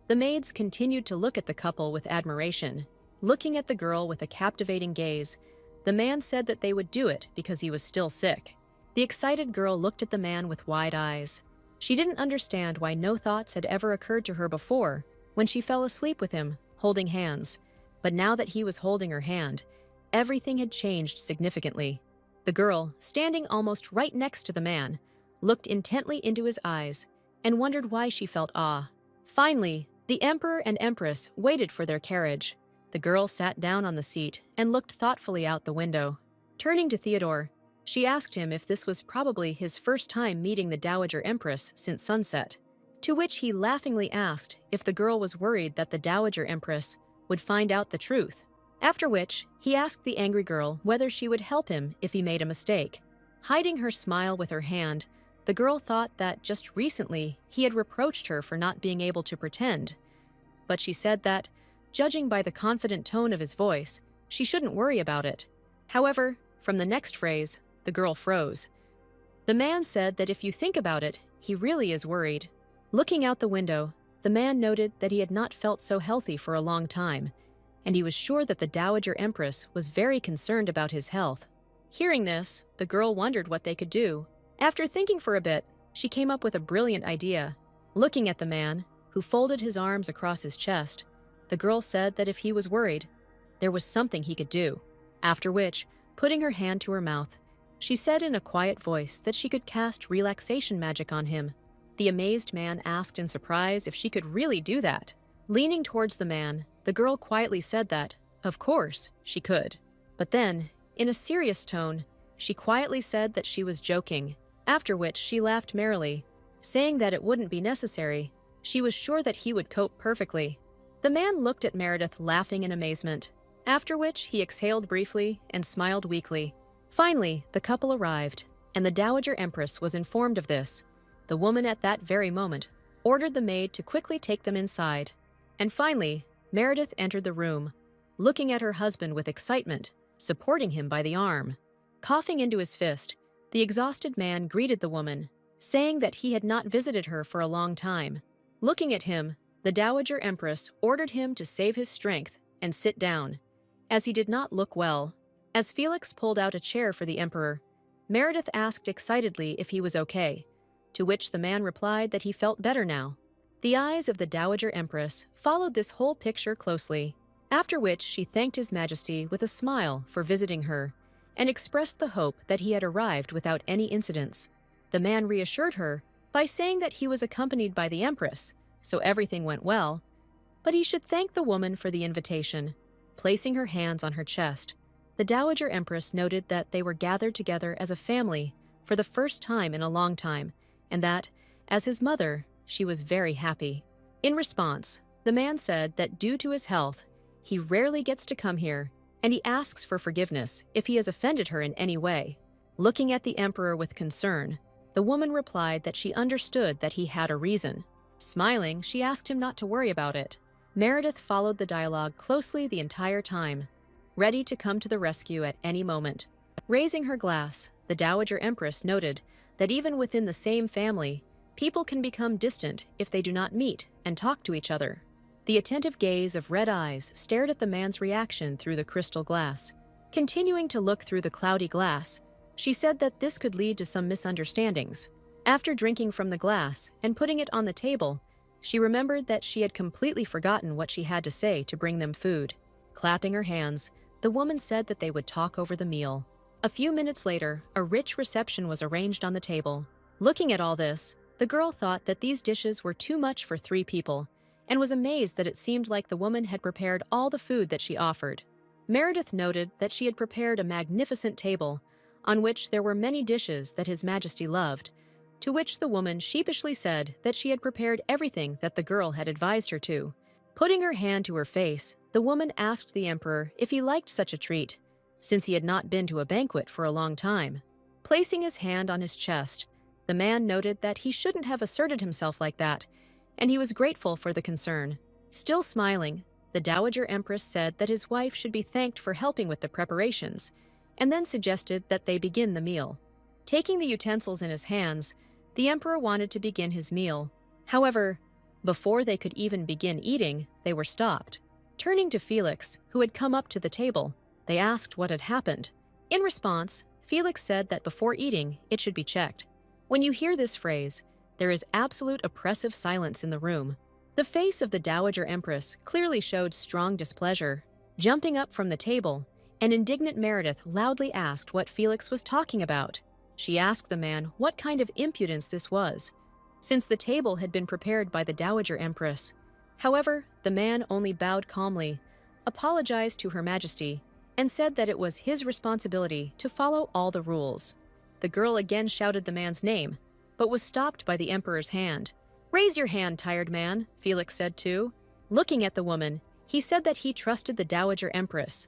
the maids continued to look at the couple with admiration. Looking at the girl with a captivating gaze, the man said that they would do it because he was still sick. The excited girl looked at the man with wide eyes. She didn't understand why no thoughts had ever occurred to her before when she fell asleep with him, holding hands. But now that he was holding her hand, everything had changed significantly. The girl, standing almost right next to the man, looked intently into his eyes and wondered why she felt awe. Finally, the Emperor and Empress waited for their carriage. The girl sat down on the seat and looked thoughtfully out the window. Turning to Theodore, she asked him if this was probably his first time meeting the Dowager Empress since sunset, to which he laughingly asked if the girl was worried that the Dowager Empress would find out the truth. After which, he asked the angry girl whether she would help him if he made a mistake. Hiding her smile with her hand, the girl thought that just recently he had reproached her for not being able to pretend. But she said that, judging by the confident tone of his voice, she shouldn't worry about it. However, from the next phrase, the girl froze. The man said that if you think about it, he really is worried. Looking out the window, the man noted that he had not felt so healthy for a long time, and he was sure that the Dowager Empress was very concerned about his health. Hearing this, the girl wondered what they could do. After thinking for a bit, she came up with a brilliant idea. Looking at the man, who folded his arms across his chest, the girl said that if he was worried, there was something he could do. After which, putting her hand to her mouth, she said in a quiet voice that she could cast relaxation magic on him. The amazed man asked in surprise if she could really do that. Leaning towards the man, the girl quietly said that, of course, she could. But then, in a serious tone, she quietly said that she was joking, after which she laughed merrily, saying that it wouldn't be necessary. She was sure that he would cope perfectly. The man looked at Meredith laughing in amazement, after which he exhaled briefly and smiled weakly. Finally, the couple arrived, and the Dowager Empress was informed of this. The woman at that very moment ordered the maid to quickly take them inside. And finally, Meredith entered the room, looking at her husband with excitement, supporting him by the arm. Coughing into his fist, the exhausted man greeted the woman, saying that he had not visited her for a long time. Looking at him, the Dowager Empress ordered him to save his strength and sit down, as he did not look well. As Felix pulled out a chair for the Emperor, Meredith asked excitedly if he was okay, to which the man replied that he felt better now. The eyes of the Dowager Empress followed this whole picture closely, after which she thanked His Majesty with a smile for visiting her and expressed the hope that he had arrived without any incidents. The man reassured her by saying that he was accompanied by the Empress, so everything went well, but he should thank the woman for the invitation. Placing her hands on her chest, the Dowager Empress noted that they were gathered together as a family for the first time in a long time, and that, as his mother, she was very happy. In response, the man said that due to his health, he rarely gets to come here, and he asks for forgiveness if he has offended her in any way. Looking at the Emperor with concern, the woman replied that she understood that he had a reason. Smiling, she asked him not to worry about it. Meredith followed the dialogue closely the entire time, ready to come to the rescue at any moment. Raising her glass, the Dowager Empress noted that even within the same family, people can become distant if they do not meet and talk to each other. The attentive gaze of red eyes stared at the man's reaction through the crystal glass. Continuing to look through the cloudy glass, she said that this could lead to some misunderstandings. After drinking from the glass and putting it on the table, she remembered that she had completely forgotten what she had to say to bring them food. Clapping her hands, the woman said that they would talk over the meal. A few minutes later, a rich reception was arranged on the table. Looking at all this, the girl thought that these dishes were too much for 3 people, and was amazed that it seemed like the woman had prepared all the food that she offered. Meredith noted that she had prepared a magnificent table, on which there were many dishes that His Majesty loved, to which the woman sheepishly said that she had prepared everything that the girl had advised her to. Putting her hand to her face, the woman asked the Emperor if he liked such a treat, since he had not been to a banquet for a long time. Placing his hand on his chest, the man noted that he shouldn't have asserted himself like that, and he was grateful for the concern. Still smiling, the Dowager Empress said that his wife should be thanked for helping with the preparations, and then suggested that they begin the meal. Taking the utensils in his hands, the Emperor wanted to begin his meal. However, before they could even begin eating, they were stopped. Turning to Felix, who had come up to the table, they asked what had happened. In response, Felix said that before eating, it should be checked. When you hear this phrase, there is absolute oppressive silence in the room. The face of the Dowager Empress clearly showed strong displeasure. Jumping up from the table, an indignant Meredith loudly asked what Felix was talking about. She asked the man what kind of impudence this was, since the table had been prepared by the Dowager Empress. However, the man only bowed calmly, apologized to Her Majesty, and said that it was his responsibility to follow all the rules. The girl again shouted the man's name, but was stopped by the Emperor's hand. "Raise your hand, tired man," Felix said too. Looking at the woman, he said that he trusted the Dowager Empress,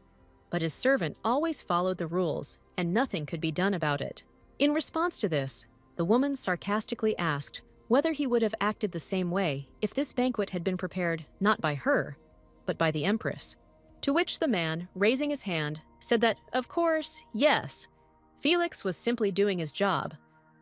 but his servant always followed the rules, and nothing could be done about it. In response to this, the woman sarcastically asked whether he would have acted the same way if this banquet had been prepared not by her, but by the Empress. To which the man, raising his hand, said that, of course, yes. Felix was simply doing his job.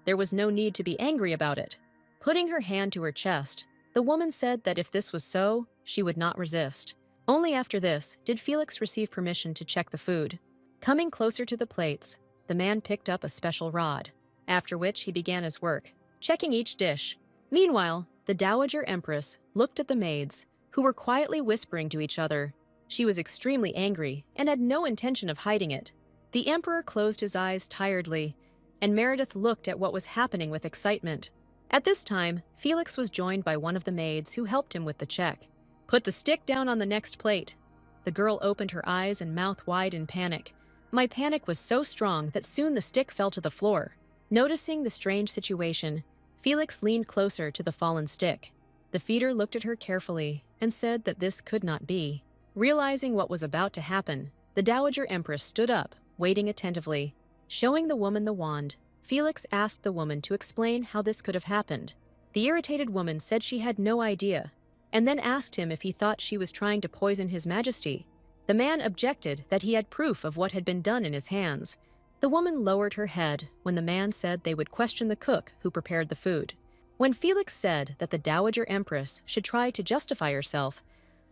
There was no need to be angry about it. Putting her hand to her chest, the woman said that if this was so, she would not resist. Only after this did Felix receive permission to check the food. Coming closer to the plates, the man picked up a special rod, after which he began his work, checking each dish. Meanwhile, the Dowager Empress looked at the maids, who were quietly whispering to each other. She was extremely angry and had no intention of hiding it. The Emperor closed his eyes tiredly, and Meredith looked at what was happening with excitement. At this time, Felix was joined by one of the maids who helped him with the check. "Put the stick down on the next plate." The girl opened her eyes and mouth wide in panic. My panic was so strong that soon the stick fell to the floor. Noticing the strange situation, Felix leaned closer to the fallen stick. The feeder looked at her carefully and said that this could not be. Realizing what was about to happen, the Dowager Empress stood up, waiting attentively. Showing the woman the wand, Felix asked the woman to explain how this could have happened. The irritated woman said she had no idea, and then asked him if he thought she was trying to poison His Majesty. The man objected that he had proof of what had been done in his hands. The woman lowered her head when the man said they would question the cook who prepared the food. When Felix said that the Dowager Empress should try to justify herself,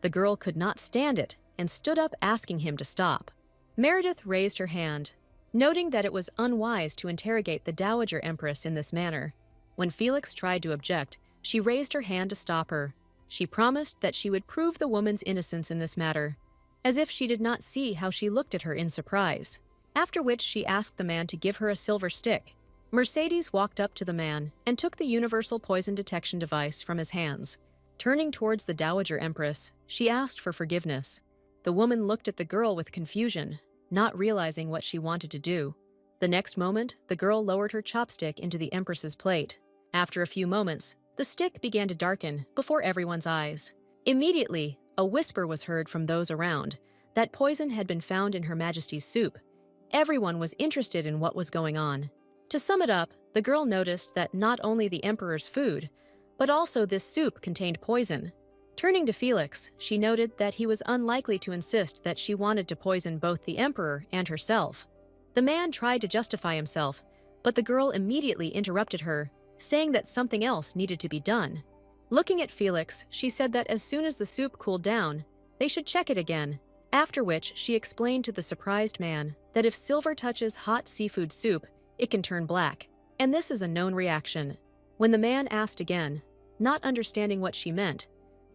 the girl could not stand it and stood up asking him to stop. Meredith raised her hand, noting that it was unwise to interrogate the Dowager Empress in this manner. When Felix tried to object, she raised her hand to stop her. She promised that she would prove the woman's innocence in this matter, as if she did not see how she looked at her in surprise. After which she asked the man to give her a silver stick. Mercedes walked up to the man and took the universal poison detection device from his hands. Turning towards the Dowager Empress, she asked for forgiveness. The woman looked at the girl with confusion, not realizing what she wanted to do. The next moment, the girl lowered her chopstick into the Empress's plate. After a few moments, the stick began to darken before everyone's eyes. Immediately, a whisper was heard from those around that poison had been found in Her Majesty's soup. Everyone was interested in what was going on. To sum it up, the girl noticed that not only the Emperor's food, but also this soup contained poison. Turning to Felix, she noted that he was unlikely to insist that she wanted to poison both the Emperor and herself. The man tried to justify himself, but the girl immediately interrupted her, saying that something else needed to be done. Looking at Felix, she said that as soon as the soup cooled down, they should check it again, after which she explained to the surprised man that if silver touches hot seafood soup, it can turn black, and this is a known reaction. When the man asked again, not understanding what she meant,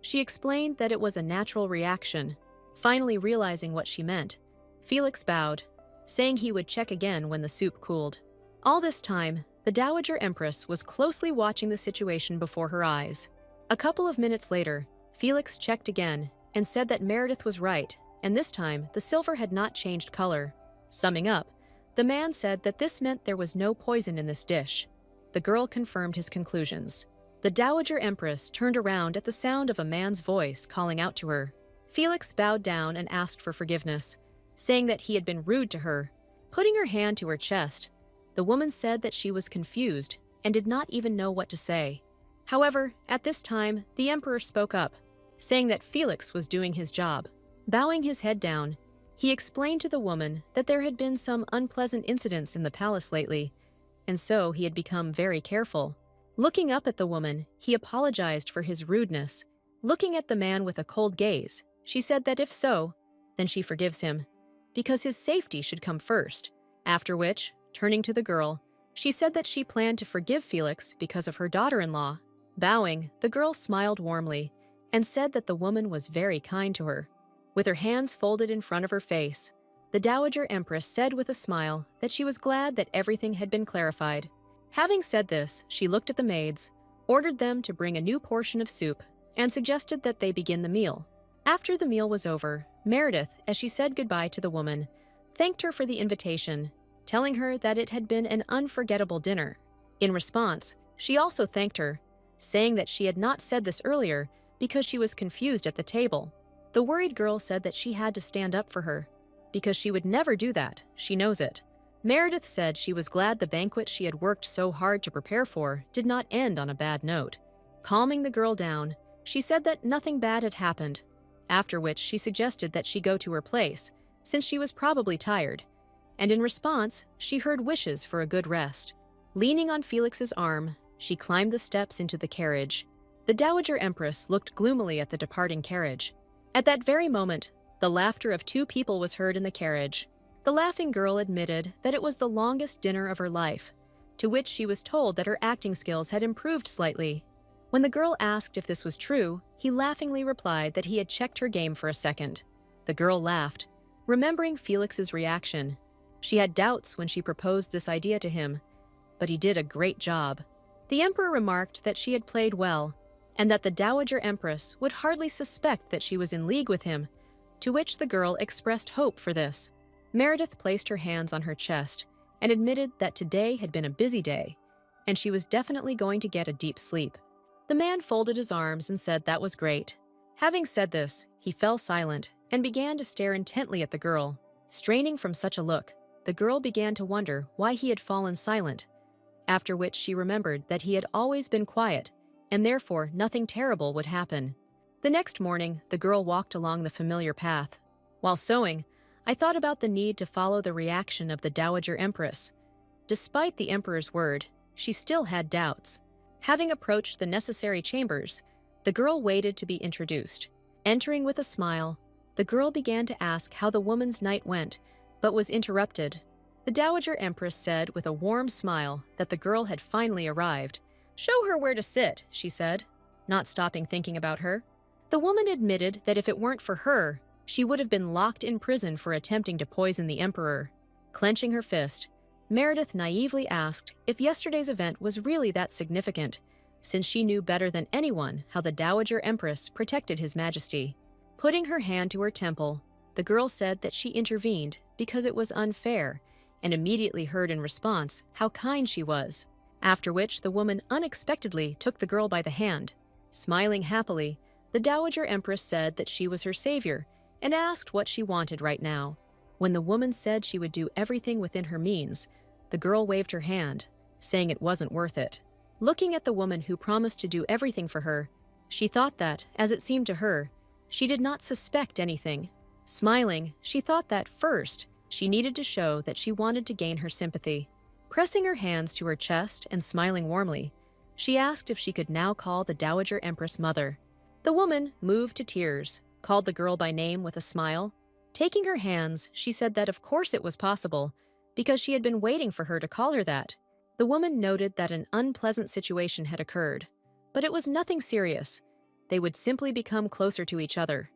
she explained that it was a natural reaction. Finally realizing what she meant, Felix bowed, saying he would check again when the soup cooled. All this time, the Dowager Empress was closely watching the situation before her eyes. A couple of minutes later, Felix checked again and said that Meredith was right, and this time the silver had not changed color. Summing up, the man said that this meant there was no poison in this dish. The girl confirmed his conclusions. The Dowager Empress turned around at the sound of a man's voice calling out to her. Felix bowed down and asked for forgiveness, saying that he had been rude to her. Putting her hand to her chest, the woman said that she was confused and did not even know what to say. However, at this time, the Emperor spoke up, saying that Felix was doing his job. Bowing his head down, he explained to the woman that there had been some unpleasant incidents in the palace lately, and so he had become very careful. Looking up at the woman, he apologized for his rudeness. Looking at the man with a cold gaze, she said that if so, then she forgives him, because his safety should come first. After which, turning to the girl, she said that she planned to forgive Felix because of her daughter-in-law. Bowing, the girl smiled warmly and said that the woman was very kind to her. With her hands folded in front of her face, the Dowager Empress said with a smile that she was glad that everything had been clarified. Having said this, she looked at the maids, ordered them to bring a new portion of soup, and suggested that they begin the meal. After the meal was over, Meredith, as she said goodbye to the woman, thanked her for the invitation, telling her that it had been an unforgettable dinner. In response, she also thanked her, saying that she had not said this earlier because she was confused at the table. The worried girl said that she had to stand up for her, because she would never do that, she knows it. Meredith said she was glad the banquet she had worked so hard to prepare for did not end on a bad note. Calming the girl down, she said that nothing bad had happened, after which she suggested that she go to her place, since she was probably tired, and in response, she heard wishes for a good rest. Leaning on Felix's arm, she climbed the steps into the carriage. The Dowager Empress looked gloomily at the departing carriage. At that very moment, the laughter of two people was heard in the carriage. The laughing girl admitted that it was the longest dinner of her life, to which she was told that her acting skills had improved slightly. When the girl asked if this was true, he laughingly replied that he had checked her game for a second. The girl laughed, remembering Felix's reaction. She had doubts when she proposed this idea to him, but he did a great job. The Emperor remarked that she had played well, and that the Dowager Empress would hardly suspect that she was in league with him, to which the girl expressed hope for this. Meredith placed her hands on her chest and admitted that today had been a busy day, and she was definitely going to get a deep sleep. The man folded his arms and said that was great. Having said this, he fell silent and began to stare intently at the girl. Straining from such a look, the girl began to wonder why he had fallen silent, after which she remembered that he had always been quiet, and therefore nothing terrible would happen. The next morning, the girl walked along the familiar path, While sewing, I thought about the need to follow the reaction of the Dowager Empress. Despite the Emperor's word, she still had doubts. Having approached the necessary chambers, the girl waited to be introduced. Entering with a smile, the girl began to ask how the woman's night went, but was interrupted. The Dowager Empress said with a warm smile that the girl had finally arrived. "Show her where to sit," she said, not stopping thinking about her. The woman admitted that if it weren't for her, she would have been locked in prison for attempting to poison the Emperor. Clenching her fist, Meredith naively asked if yesterday's event was really that significant, since she knew better than anyone how the Dowager Empress protected His Majesty. Putting her hand to her temple, the girl said that she intervened because it was unfair, and immediately heard in response how kind she was, after which the woman unexpectedly took the girl by the hand. Smiling happily, the Dowager Empress said that she was her savior and asked what she wanted right now. When the woman said she would do everything within her means, the girl waved her hand, saying it wasn't worth it. Looking at the woman who promised to do everything for her, she thought that, as it seemed to her, she did not suspect anything. Smiling, she thought that first, she needed to show that she wanted to gain her sympathy. Pressing her hands to her chest and smiling warmly, she asked if she could now call the Dowager Empress mother. The woman, moved to tears, called the girl by name with a smile. Taking her hands, she said that of course it was possible, because she had been waiting for her to call her that. The woman noted that an unpleasant situation had occurred, but it was nothing serious. They would simply become closer to each other.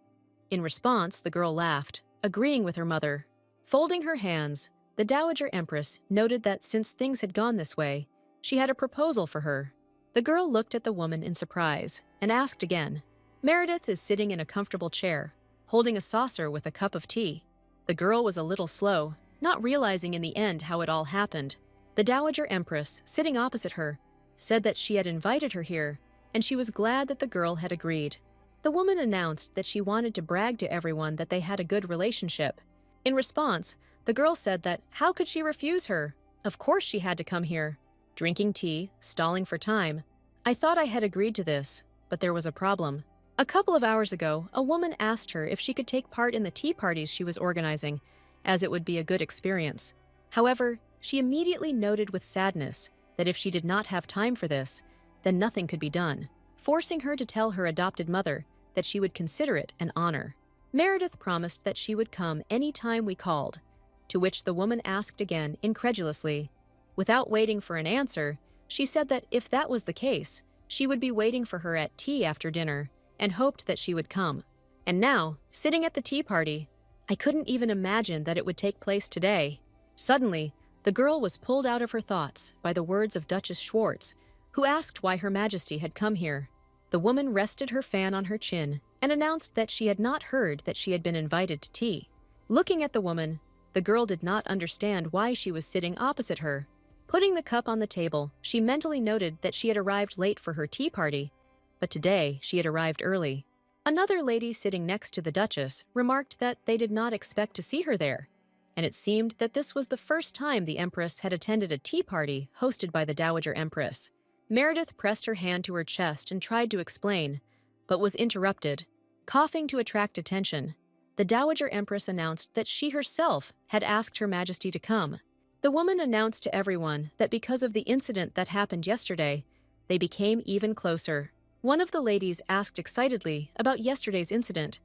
In response, the girl laughed, agreeing with her mother. Folding her hands, the Dowager Empress noted that since things had gone this way, she had a proposal for her. The girl looked at the woman in surprise and asked again. Meredith is sitting in a comfortable chair, holding a saucer with a cup of tea. The girl was a little slow, not realizing in the end how it all happened. The Dowager Empress, sitting opposite her, said that she had invited her here, and she was glad that the girl had agreed. The woman announced that she wanted to brag to everyone that they had a good relationship. In response, the girl said that how could she refuse her? Of course she had to come here. Drinking tea, stalling for time. I thought I had agreed to this, but there was a problem. A couple of hours ago, a woman asked her if she could take part in the tea parties she was organizing, as it would be a good experience. However, she immediately noted with sadness that if she did not have time for this, then nothing could be done, forcing her to tell her adopted mother that she would consider it an honor. Meredith promised that she would come any time we called, to which the woman asked again incredulously. Without waiting for an answer, she said that if that was the case, she would be waiting for her at tea after dinner and hoped that she would come. And now, sitting at the tea party, I couldn't even imagine that it would take place today. Suddenly, the girl was pulled out of her thoughts by the words of Duchess Schwartz, who asked why Her Majesty had come here. The woman rested her fan on her chin and announced that she had not heard that she had been invited to tea. Looking at the woman, the girl did not understand why she was sitting opposite her. Putting the cup on the table, she mentally noted that she had arrived late for her tea party, but today she had arrived early. Another lady sitting next to the Duchess remarked that they did not expect to see her there, and it seemed that this was the first time the Empress had attended a tea party hosted by the Dowager Empress. Meredith pressed her hand to her chest and tried to explain, but was interrupted. Coughing to attract attention, the Dowager Empress announced that she herself had asked Her Majesty to come. The woman announced to everyone that because of the incident that happened yesterday, they became even closer. One of the ladies asked excitedly about yesterday's incident,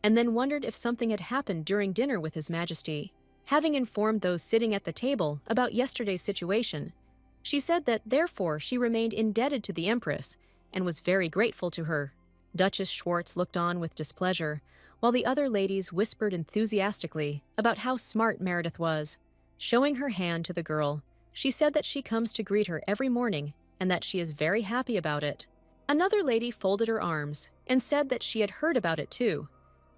and then wondered if something had happened during dinner with His Majesty. Having informed those sitting at the table about yesterday's situation, she said that therefore she remained indebted to the Empress and was very grateful to her. Duchess Schwartz looked on with displeasure, while the other ladies whispered enthusiastically about how smart Meredith was. Showing her hand to the girl, she said that she comes to greet her every morning and that she is very happy about it. Another lady folded her arms and said that she had heard about it too,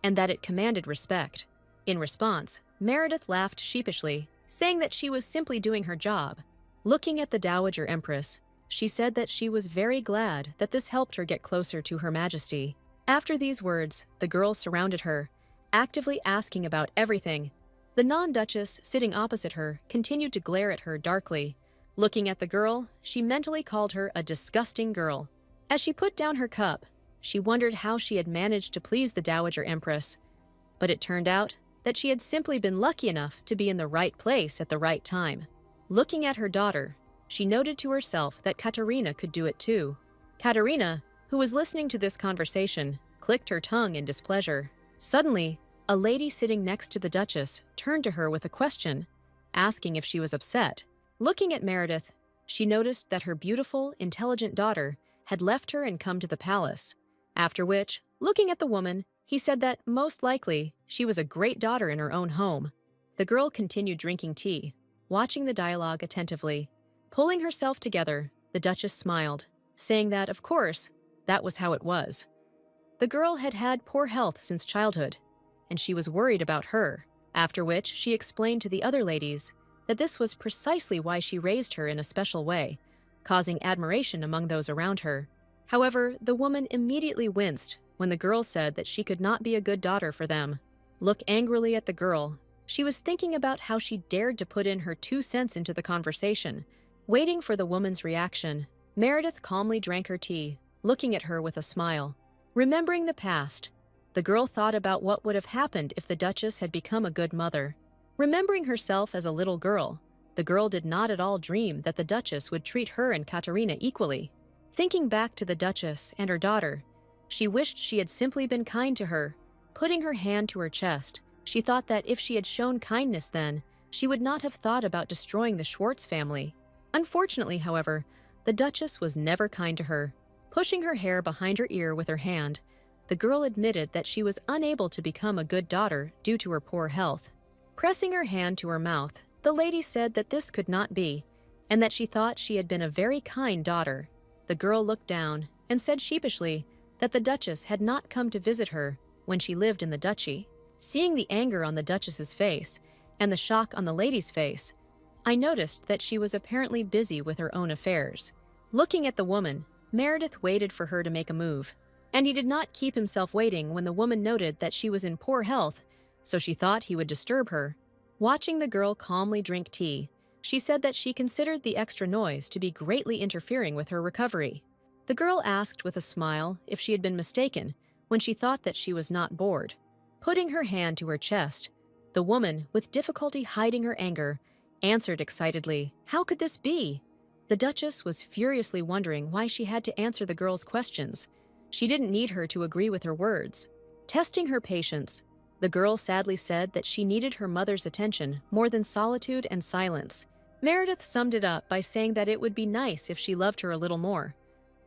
and that it commanded respect. In response, Meredith laughed sheepishly, saying that she was simply doing her job. Looking at the Dowager Empress, she said that she was very glad that this helped her get closer to Her Majesty. After these words, the girls surrounded her, actively asking about everything. The non-duchess sitting opposite her continued to glare at her darkly. Looking at the girl, she mentally called her a disgusting girl. As she put down her cup, she wondered how she had managed to please the Dowager Empress. But it turned out that she had simply been lucky enough to be in the right place at the right time. Looking at her daughter, she noted to herself that Katerina could do it too. Katerina, who was listening to this conversation, clicked her tongue in displeasure. Suddenly, a lady sitting next to the Duchess turned to her with a question, asking if she was upset. Looking at Meredith, she noticed that her beautiful, intelligent daughter had left her and come to the palace. After which, looking at the woman, he said that most likely she was a great daughter in her own home. The girl continued drinking tea, watching the dialogue attentively. Pulling herself together, the Duchess smiled, saying that, of course, that was how it was. The girl had had poor health since childhood, and she was worried about her, after which she explained to the other ladies that this was precisely why she raised her in a special way, causing admiration among those around her. However, the woman immediately winced when the girl said that she could not be a good daughter for them. Look angrily at the girl. She was thinking about how she dared to put in her 2 cents into the conversation. Waiting for the woman's reaction, Meredith calmly drank her tea, looking at her with a smile. Remembering the past, the girl thought about what would have happened if the Duchess had become a good mother. Remembering herself as a little girl, the girl did not at all dream that the Duchess would treat her and Katerina equally. Thinking back to the Duchess and her daughter, she wished she had simply been kind to her. Putting her hand to her chest, she thought that if she had shown kindness then, she would not have thought about destroying the Schwartz family. Unfortunately, however, the Duchess was never kind to her. Pushing her hair behind her ear with her hand, the girl admitted that she was unable to become a good daughter due to her poor health. Pressing her hand to her mouth, the lady said that this could not be, and that she thought she had been a very kind daughter. The girl looked down and said sheepishly that the Duchess had not come to visit her when she lived in the duchy. Seeing the anger on the Duchess's face and the shock on the lady's face, I noticed that she was apparently busy with her own affairs. Looking at the woman, Meredith waited for her to make a move, and he did not keep himself waiting when the woman noted that she was in poor health, so she thought he would disturb her. Watching the girl calmly drink tea, she said that she considered the extra noise to be greatly interfering with her recovery. The girl asked with a smile if she had been mistaken when she thought that she was not bored. Putting her hand to her chest, the woman, with difficulty hiding her anger, answered excitedly, "How could this be?" The Duchess was furiously wondering why she had to answer the girl's questions. She didn't need her to agree with her words. Testing her patience, the girl sadly said that she needed her mother's attention more than solitude and silence. Meredith summed it up by saying that it would be nice if she loved her a little more,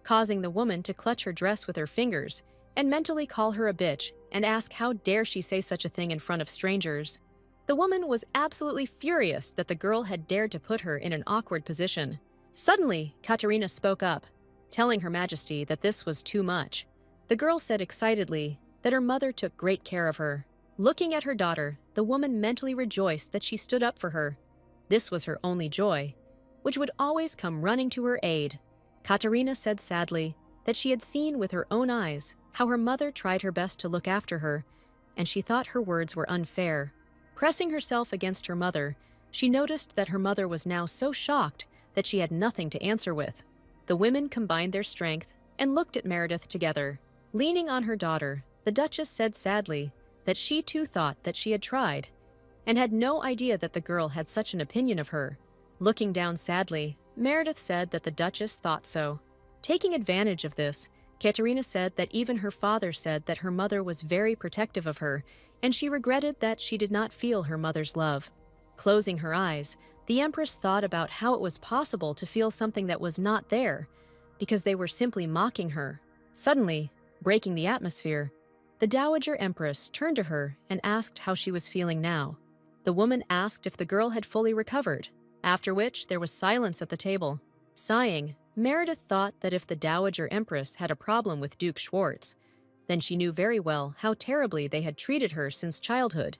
causing the woman to clutch her dress with her fingers and mentally call her a bitch and ask how dare she say such a thing in front of strangers. The woman was absolutely furious that the girl had dared to put her in an awkward position. Suddenly, Katerina spoke up, telling Her Majesty that this was too much. The girl said excitedly that her mother took great care of her. Looking at her daughter, the woman mentally rejoiced that she stood up for her. This was her only joy, which would always come running to her aid. Katerina said sadly that she had seen with her own eyes how her mother tried her best to look after her, and she thought her words were unfair. Pressing herself against her mother, she noticed that her mother was now so shocked that she had nothing to answer with. The women combined their strength and looked at Meredith together. Leaning on her daughter, the Duchess said sadly that she too thought that she had tried, and had no idea that the girl had such an opinion of her. Looking down sadly, Meredith said that the Duchess thought so. Taking advantage of this, Katerina said that even her father said that her mother was very protective of her, and she regretted that she did not feel her mother's love. Closing her eyes, the Empress thought about how it was possible to feel something that was not there, because they were simply mocking her. Suddenly, breaking the atmosphere, the Dowager Empress turned to her and asked how she was feeling now. The woman asked if the girl had fully recovered, after which there was silence at the table. Sighing, Meredith thought that if the Dowager Empress had a problem with Duke Schwartz, then she knew very well how terribly they had treated her since childhood,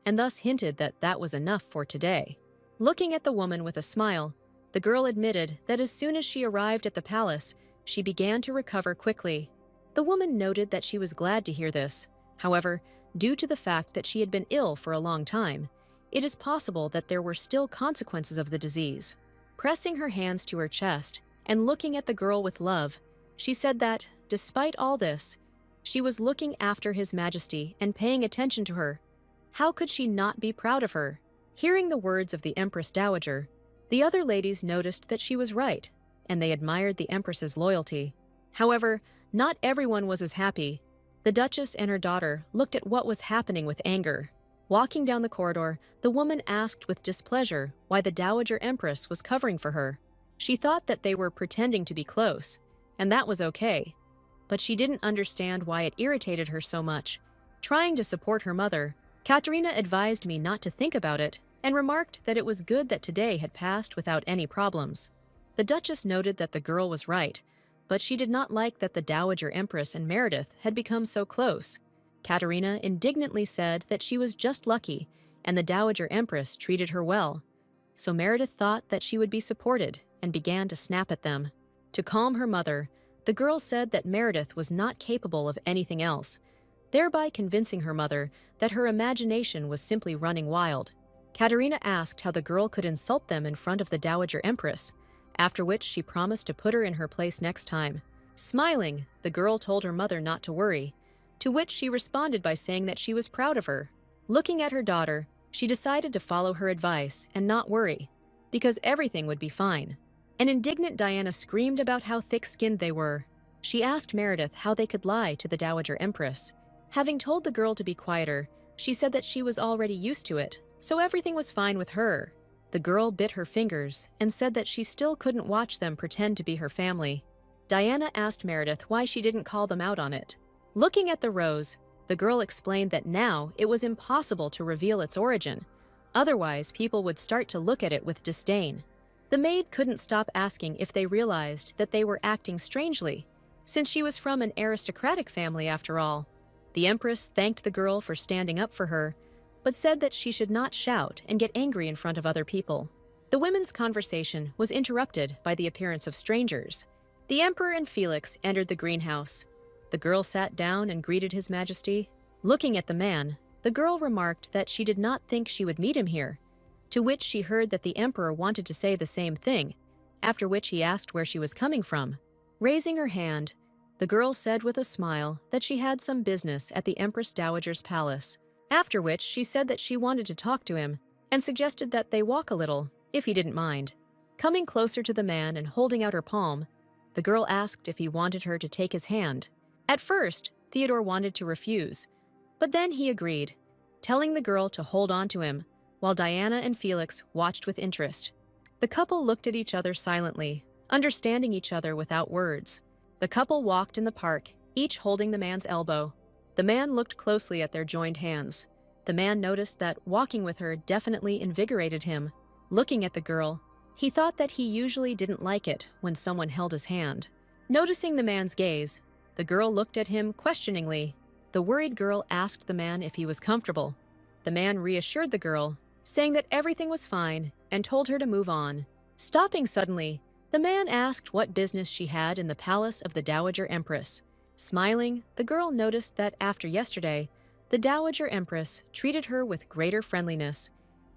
and thus hinted that that was enough for today. Looking at the woman with a smile, the girl admitted that as soon as she arrived at the palace, she began to recover quickly. The woman noted that she was glad to hear this. However, due to the fact that she had been ill for a long time, it is possible that there were still consequences of the disease. Pressing her hands to her chest and looking at the girl with love, she said that, despite all this, she was looking after His Majesty and paying attention to her. How could she not be proud of her? Hearing the words of the Empress Dowager, the other ladies noticed that she was right, and they admired the Empress's loyalty. However, not everyone was as happy. The Duchess and her daughter looked at what was happening with anger. Walking down the corridor, the woman asked with displeasure why the Dowager Empress was covering for her. She thought that they were pretending to be close, and that was okay. But she didn't understand why it irritated her so much. Trying to support her mother, Katerina advised me not to think about it and remarked that it was good that today had passed without any problems. The Duchess noted that the girl was right, but she did not like that the Dowager Empress and Meredith had become so close. Katerina indignantly said that she was just lucky and the Dowager Empress treated her well. So Meredith thought that she would be supported and began to snap at them. To calm her mother, the girl said that Meredith was not capable of anything else, thereby convincing her mother that her imagination was simply running wild. Katerina asked how the girl could insult them in front of the Dowager Empress, after which she promised to put her in her place next time. Smiling, the girl told her mother not to worry, to which she responded by saying that she was proud of her. Looking at her daughter, she decided to follow her advice and not worry, because everything would be fine. An indignant Diana screamed about how thick-skinned they were. She asked Meredith how they could lie to the Dowager Empress. Having told the girl to be quieter, she said that she was already used to it, so everything was fine with her. The girl bit her fingers and said that she still couldn't watch them pretend to be her family. Diana asked Meredith why she didn't call them out on it. Looking at the rose, the girl explained that now it was impossible to reveal its origin. Otherwise, people would start to look at it with disdain. The maid couldn't stop asking if they realized that they were acting strangely, since she was from an aristocratic family after all. The Empress thanked the girl for standing up for her, but said that she should not shout and get angry in front of other people. The women's conversation was interrupted by the appearance of strangers. The Emperor and Felix entered the greenhouse. The girl sat down and greeted His Majesty. Looking at the man, the girl remarked that she did not think she would meet him here, to which she heard that the Emperor wanted to say the same thing, after which he asked where she was coming from. Raising her hand, the girl said with a smile that she had some business at the Empress Dowager's palace, after which she said that she wanted to talk to him and suggested that they walk a little, if he didn't mind. Coming closer to the man and holding out her palm, the girl asked if he wanted her to take his hand. At first, Theodore wanted to refuse, but then he agreed, telling the girl to hold on to him, while Diana and Felix watched with interest. The couple looked at each other silently, understanding each other without words. The couple walked in the park, each holding the man's elbow. The man looked closely at their joined hands. The man noticed that walking with her definitely invigorated him. Looking at the girl, he thought that he usually didn't like it when someone held his hand. Noticing the man's gaze, the girl looked at him questioningly. The worried girl asked the man if he was comfortable. The man reassured the girl, saying that everything was fine and told her to move on. Stopping suddenly, the man asked what business she had in the palace of the Dowager Empress. Smiling, the girl noticed that after yesterday, the Dowager Empress treated her with greater friendliness,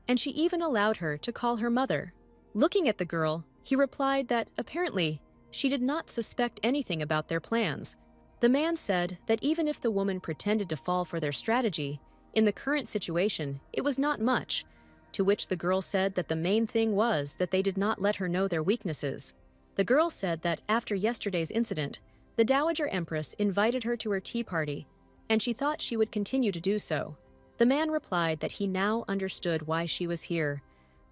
and she even allowed her to call her mother. Looking at the girl, he replied that apparently she did not suspect anything about their plans. The man said that even if the woman pretended to fall for their strategy, in the current situation, it was not much, to which the girl said that the main thing was that they did not let her know their weaknesses. The girl said that after yesterday's incident, the Dowager Empress invited her to her tea party, and she thought she would continue to do so. The man replied that he now understood why she was here,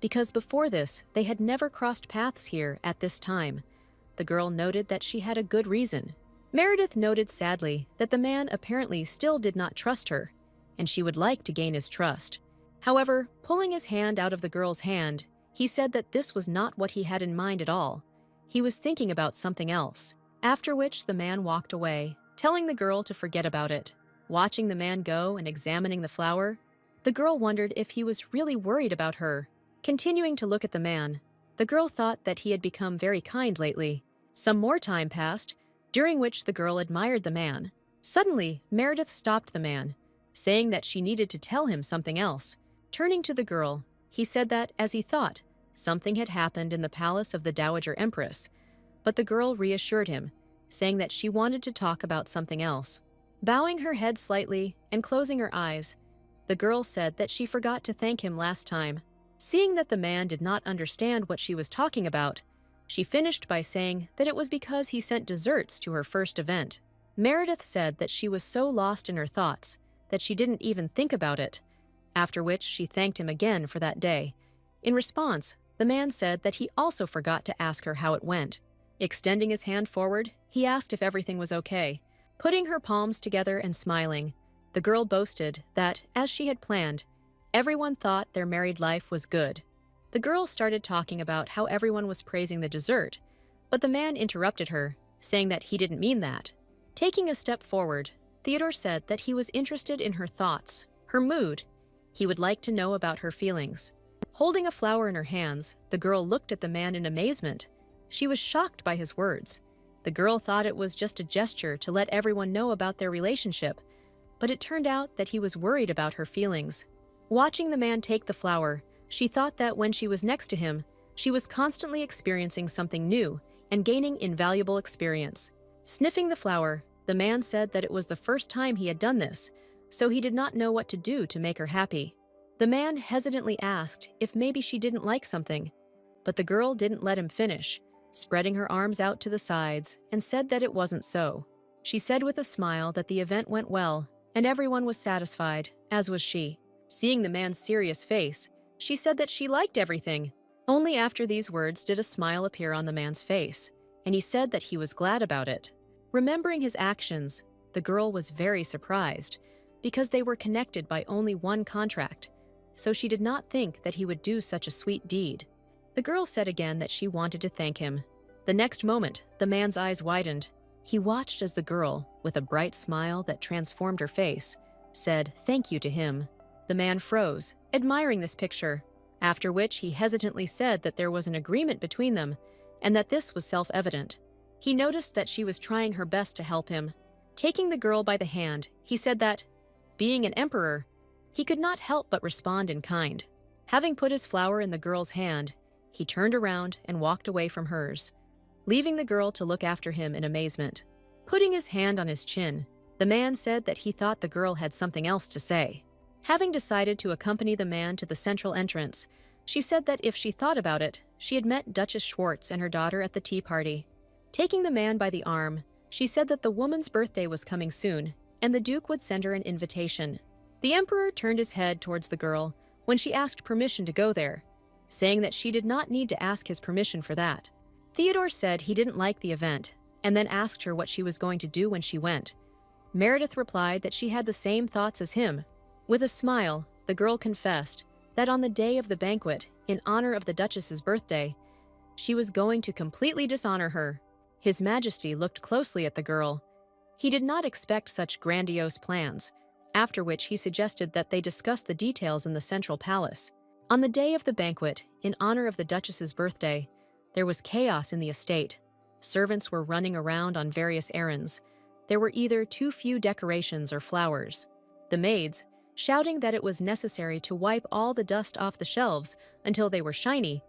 because before this, they had never crossed paths here at this time. The girl noted that she had a good reason. Meredith noted sadly that the man apparently still did not trust her, and she would like to gain his trust. However, pulling his hand out of the girl's hand, he said that this was not what he had in mind at all. He was thinking about something else, after which the man walked away, telling the girl to forget about it. Watching the man go and examining the flower, the girl wondered if he was really worried about her. Continuing to look at the man, the girl thought that he had become very kind lately. Some more time passed, during which the girl admired the man. Suddenly, Meredith stopped the man, saying that she needed to tell him something else. Turning to the girl, he said that, as he thought, something had happened in the palace of the Dowager Empress, but the girl reassured him, saying that she wanted to talk about something else. Bowing her head slightly and closing her eyes, The girl said that she forgot to thank him last time. Seeing that the man did not understand what she was talking about, she finished by saying that it was because he sent desserts to her first event. Meredith said that she was so lost in her thoughts that she didn't even think about it, after which she thanked him again for that day. In response, the man said that he also forgot to ask her how it went. Extending his hand forward, he asked if everything was okay. Putting her palms together and smiling, the girl boasted that, as she had planned, everyone thought their married life was good. The girl started talking about how everyone was praising the dessert, but the man interrupted her, saying that he didn't mean that. Taking a step forward, Theodore said that he was interested in her thoughts, her mood. He would like to know about her feelings. Holding a flower in her hands, the girl looked at the man in amazement. She was shocked by his words. The girl thought it was just a gesture to let everyone know about their relationship, but it turned out that he was worried about her feelings. Watching the man take the flower, she thought that when she was next to him, she was constantly experiencing something new and gaining invaluable experience. Sniffing the flower, the man said that it was the first time he had done this, so he did not know what to do to make her happy. The man hesitantly asked if maybe she didn't like something, but the girl didn't let him finish, spreading her arms out to the sides, and said that it wasn't so. She said with a smile that the event went well, and everyone was satisfied, as was she. Seeing the man's serious face, she said that she liked everything. Only after these words did a smile appear on the man's face, and he said that he was glad about it. Remembering his actions, the girl was very surprised, because they were connected by only one contract, so she did not think that he would do such a sweet deed. The girl said again that she wanted to thank him. The next moment, the man's eyes widened. He watched as the girl, with a bright smile that transformed her face, said thank you to him. The man froze, admiring this picture, after which he hesitantly said that there was an agreement between them and that this was self-evident. He noticed that she was trying her best to help him. Taking the girl by the hand, he said that, being an emperor, he could not help but respond in kind. Having put his flower in the girl's hand, he turned around and walked away from hers, leaving the girl to look after him in amazement. Putting his hand on his chin, the man said that he thought the girl had something else to say. Having decided to accompany the man to the central entrance, she said that if she thought about it, she had met Duchess Schwartz and her daughter at the tea party. Taking the man by the arm, she said that the woman's birthday was coming soon, and the Duke would send her an invitation. The Emperor turned his head towards the girl when she asked permission to go there, saying that she did not need to ask his permission for that. Theodore said he didn't like the event, and then asked her what she was going to do when she went. Meredith replied that she had the same thoughts as him. With a smile, the girl confessed that on the day of the banquet, in honor of the Duchess's birthday, she was going to completely dishonor her. His Majesty looked closely at the girl. He did not expect such grandiose plans, after which he suggested that they discuss the details in the central palace. On the day of the banquet, in honor of the Duchess's birthday, there was chaos in the estate. Servants were running around on various errands. There were either too few decorations or flowers. The maids, shouting that it was necessary to wipe all the dust off the shelves until they were shiny,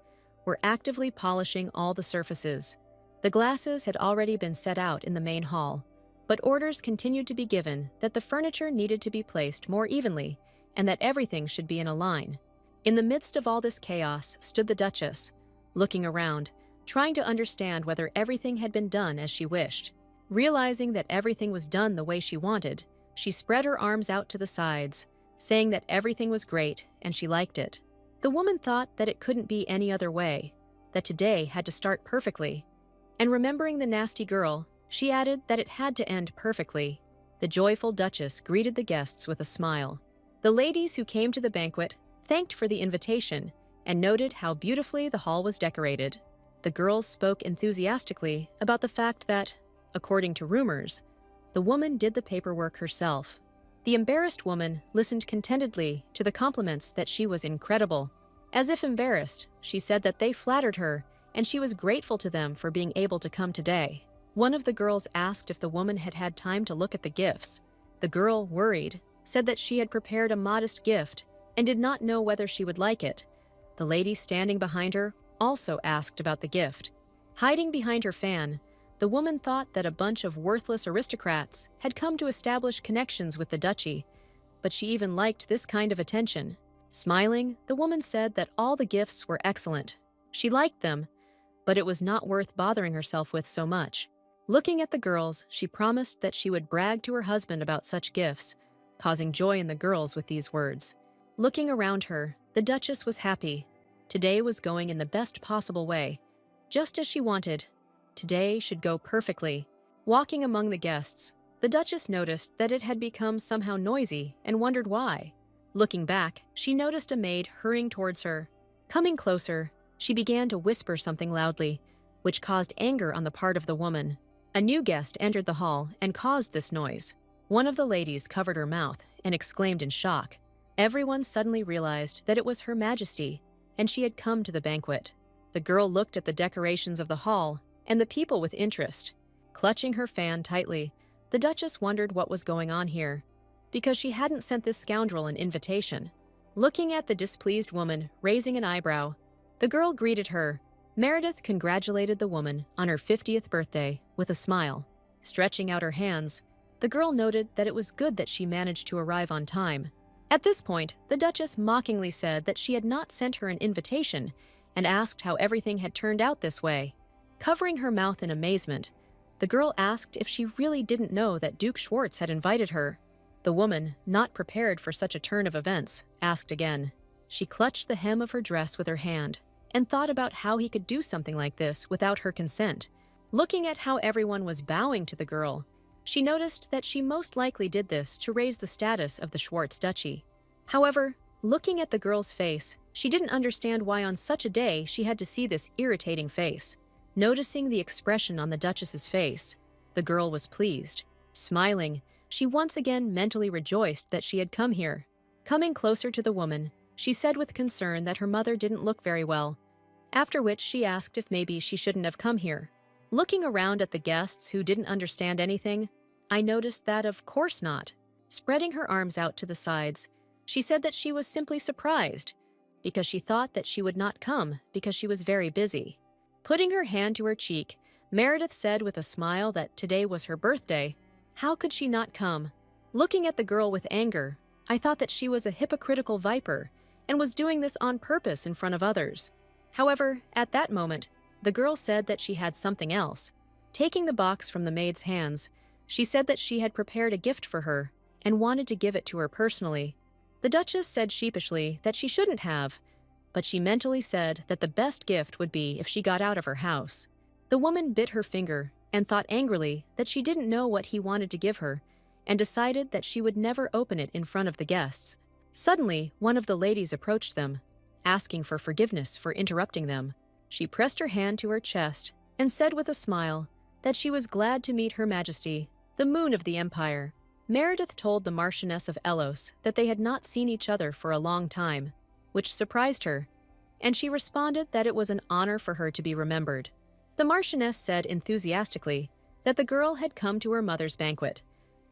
were actively polishing all the surfaces. The glasses had already been set out in the main hall, but orders continued to be given that the furniture needed to be placed more evenly and that everything should be in a line. In the midst of all this chaos stood the Duchess, looking around, trying to understand whether everything had been done as she wished. Realizing that everything was done the way she wanted, she spread her arms out to the sides, saying that everything was great and she liked it. The woman thought that it couldn't be any other way, that today had to start perfectly, and remembering the nasty girl, she added that it had to end perfectly. The joyful Duchess greeted the guests with a smile. The ladies who came to the banquet thanked for the invitation and noted how beautifully the hall was decorated. The girls spoke enthusiastically about the fact that, according to rumors, the woman did the paperwork herself. The embarrassed woman listened contentedly to the compliments that she was incredible. As if embarrassed, she said that they flattered her and she was grateful to them for being able to come today. One of the girls asked if the woman had had time to look at the gifts. The girl, worried, said that she had prepared a modest gift and did not know whether she would like it. The lady standing behind her also asked about the gift. Hiding behind her fan, the woman thought that a bunch of worthless aristocrats had come to establish connections with the duchy, but she even liked this kind of attention. Smiling, the woman said that all the gifts were excellent. She liked them, but it was not worth bothering herself with so much. Looking at the girls, she promised that she would brag to her husband about such gifts, causing joy in the girls with these words. Looking around her, the Duchess was happy. Today was going in the best possible way, just as she wanted. Today should go perfectly. Walking among the guests, the Duchess noticed that it had become somehow noisy and wondered why. Looking back, she noticed a maid hurrying towards her. Coming closer, she began to whisper something loudly, which caused anger on the part of the woman. A new guest entered the hall and caused this noise. One of the ladies covered her mouth and exclaimed in shock. Everyone suddenly realized that it was Her Majesty, and she had come to the banquet. The girl looked at the decorations of the hall and the people with interest. Clutching her fan tightly, the Duchess wondered what was going on here, because she hadn't sent this scoundrel an invitation. Looking at the displeased woman, raising an eyebrow, the girl greeted her. Meredith congratulated the woman on her 50th birthday with a smile. Stretching out her hands, the girl noted that it was good that she managed to arrive on time. At this point, the Duchess mockingly said that she had not sent her an invitation and asked how everything had turned out this way. Covering her mouth in amazement, the girl asked if she really didn't know that Duke Schwartz had invited her. The woman, not prepared for such a turn of events, asked again. She clutched the hem of her dress with her hand and thought about how he could do something like this without her consent. Looking at how everyone was bowing to the girl, she noticed that she most likely did this to raise the status of the Schwartz Duchy. However, looking at the girl's face, she didn't understand why on such a day she had to see this irritating face. Noticing the expression on the Duchess's face, the girl was pleased. Smiling, she once again mentally rejoiced that she had come here. Coming closer to the woman, she said with concern that her mother didn't look very well, after which she asked if maybe she shouldn't have come here. Looking around at the guests who didn't understand anything, I noticed that of course not. Spreading her arms out to the sides, she said that she was simply surprised, because she thought that she would not come because she was very busy. Putting her hand to her cheek, Meredith said with a smile that today was her birthday. How could she not come? Looking at the girl with anger, I thought that she was a hypocritical viper and was doing this on purpose in front of others. However, at that moment, the girl said that she had something else. Taking the box from the maid's hands, she said that she had prepared a gift for her and wanted to give it to her personally. The Duchess said sheepishly that she shouldn't have, but she mentally said that the best gift would be if she got out of her house. The woman bit her finger and thought angrily that she didn't know what he wanted to give her and decided that she would never open it in front of the guests. Suddenly, one of the ladies approached them, asking for forgiveness for interrupting them. She pressed her hand to her chest and said with a smile that she was glad to meet Her Majesty, the moon of the empire. Meredith told the Marchioness of Elos that they had not seen each other for a long time, which surprised her, and she responded that it was an honor for her to be remembered. The Marchioness said enthusiastically that the girl had come to her mother's banquet,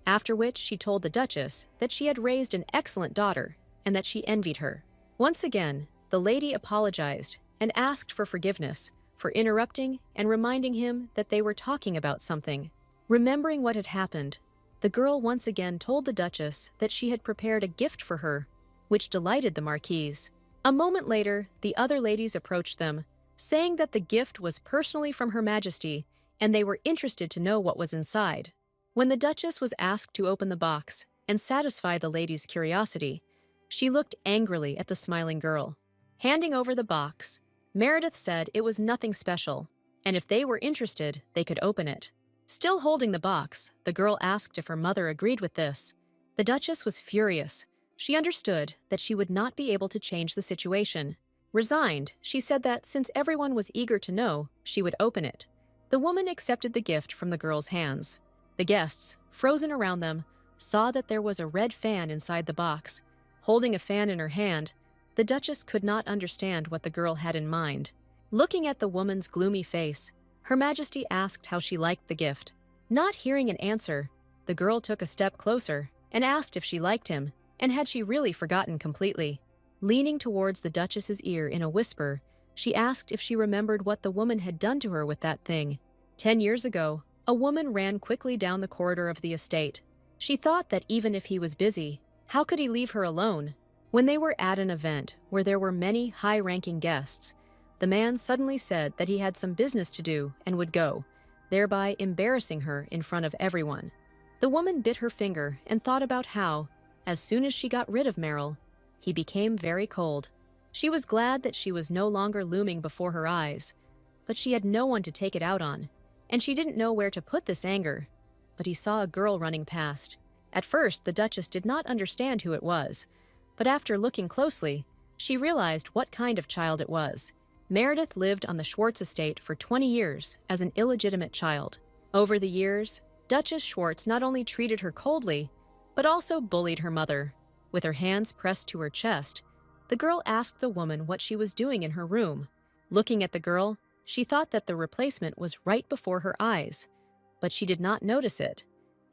after which she told the Duchess that she had raised an excellent daughter and that she envied her. Once again, the lady apologized and asked for forgiveness for interrupting and reminding him that they were talking about something. Remembering what had happened, the girl once again told the Duchess that she had prepared a gift for her, which delighted the Marquise. A moment later, the other ladies approached them, saying that the gift was personally from Her Majesty and they were interested to know what was inside. When the Duchess was asked to open the box and satisfy the ladies' curiosity, she looked angrily at the smiling girl. Handing over the box, Meredith said it was nothing special, and if they were interested, they could open it. Still holding the box, the girl asked if her mother agreed with this. The Duchess was furious. She understood that she would not be able to change the situation. Resigned, she said that since everyone was eager to know, she would open it. The woman accepted the gift from the girl's hands. The guests, frozen around them, saw that there was a red fan inside the box. Holding a fan in her hand, the Duchess could not understand what the girl had in mind. Looking at the woman's gloomy face, Her Majesty asked how she liked the gift. Not hearing an answer, the girl took a step closer and asked if she liked him, and had she really forgotten completely. Leaning towards the Duchess's ear in a whisper, she asked if she remembered what the woman had done to her with that thing. 10 years ago, a woman ran quickly down the corridor of the estate. She thought that even if he was busy, How could he leave her alone? When they were at an event where there were many high-ranking guests, the man suddenly said that he had some business to do and would go, thereby embarrassing her in front of everyone. The woman bit her finger and thought about how, as soon as she got rid of Meryl, he became very cold. She was glad that she was no longer looming before her eyes, but she had no one to take it out on, and she didn't know where to put this anger. But he saw a girl running past. At first, the Duchess did not understand who it was, but after looking closely, she realized what kind of child it was. Meredith lived on the Schwartz estate for 20 years as an illegitimate child. Over the years, Duchess Schwartz not only treated her coldly, but also bullied her mother. With her hands pressed to her chest, the girl asked the woman what she was doing in her room. Looking at the girl, she thought that the replacement was right before her eyes, but she did not notice it.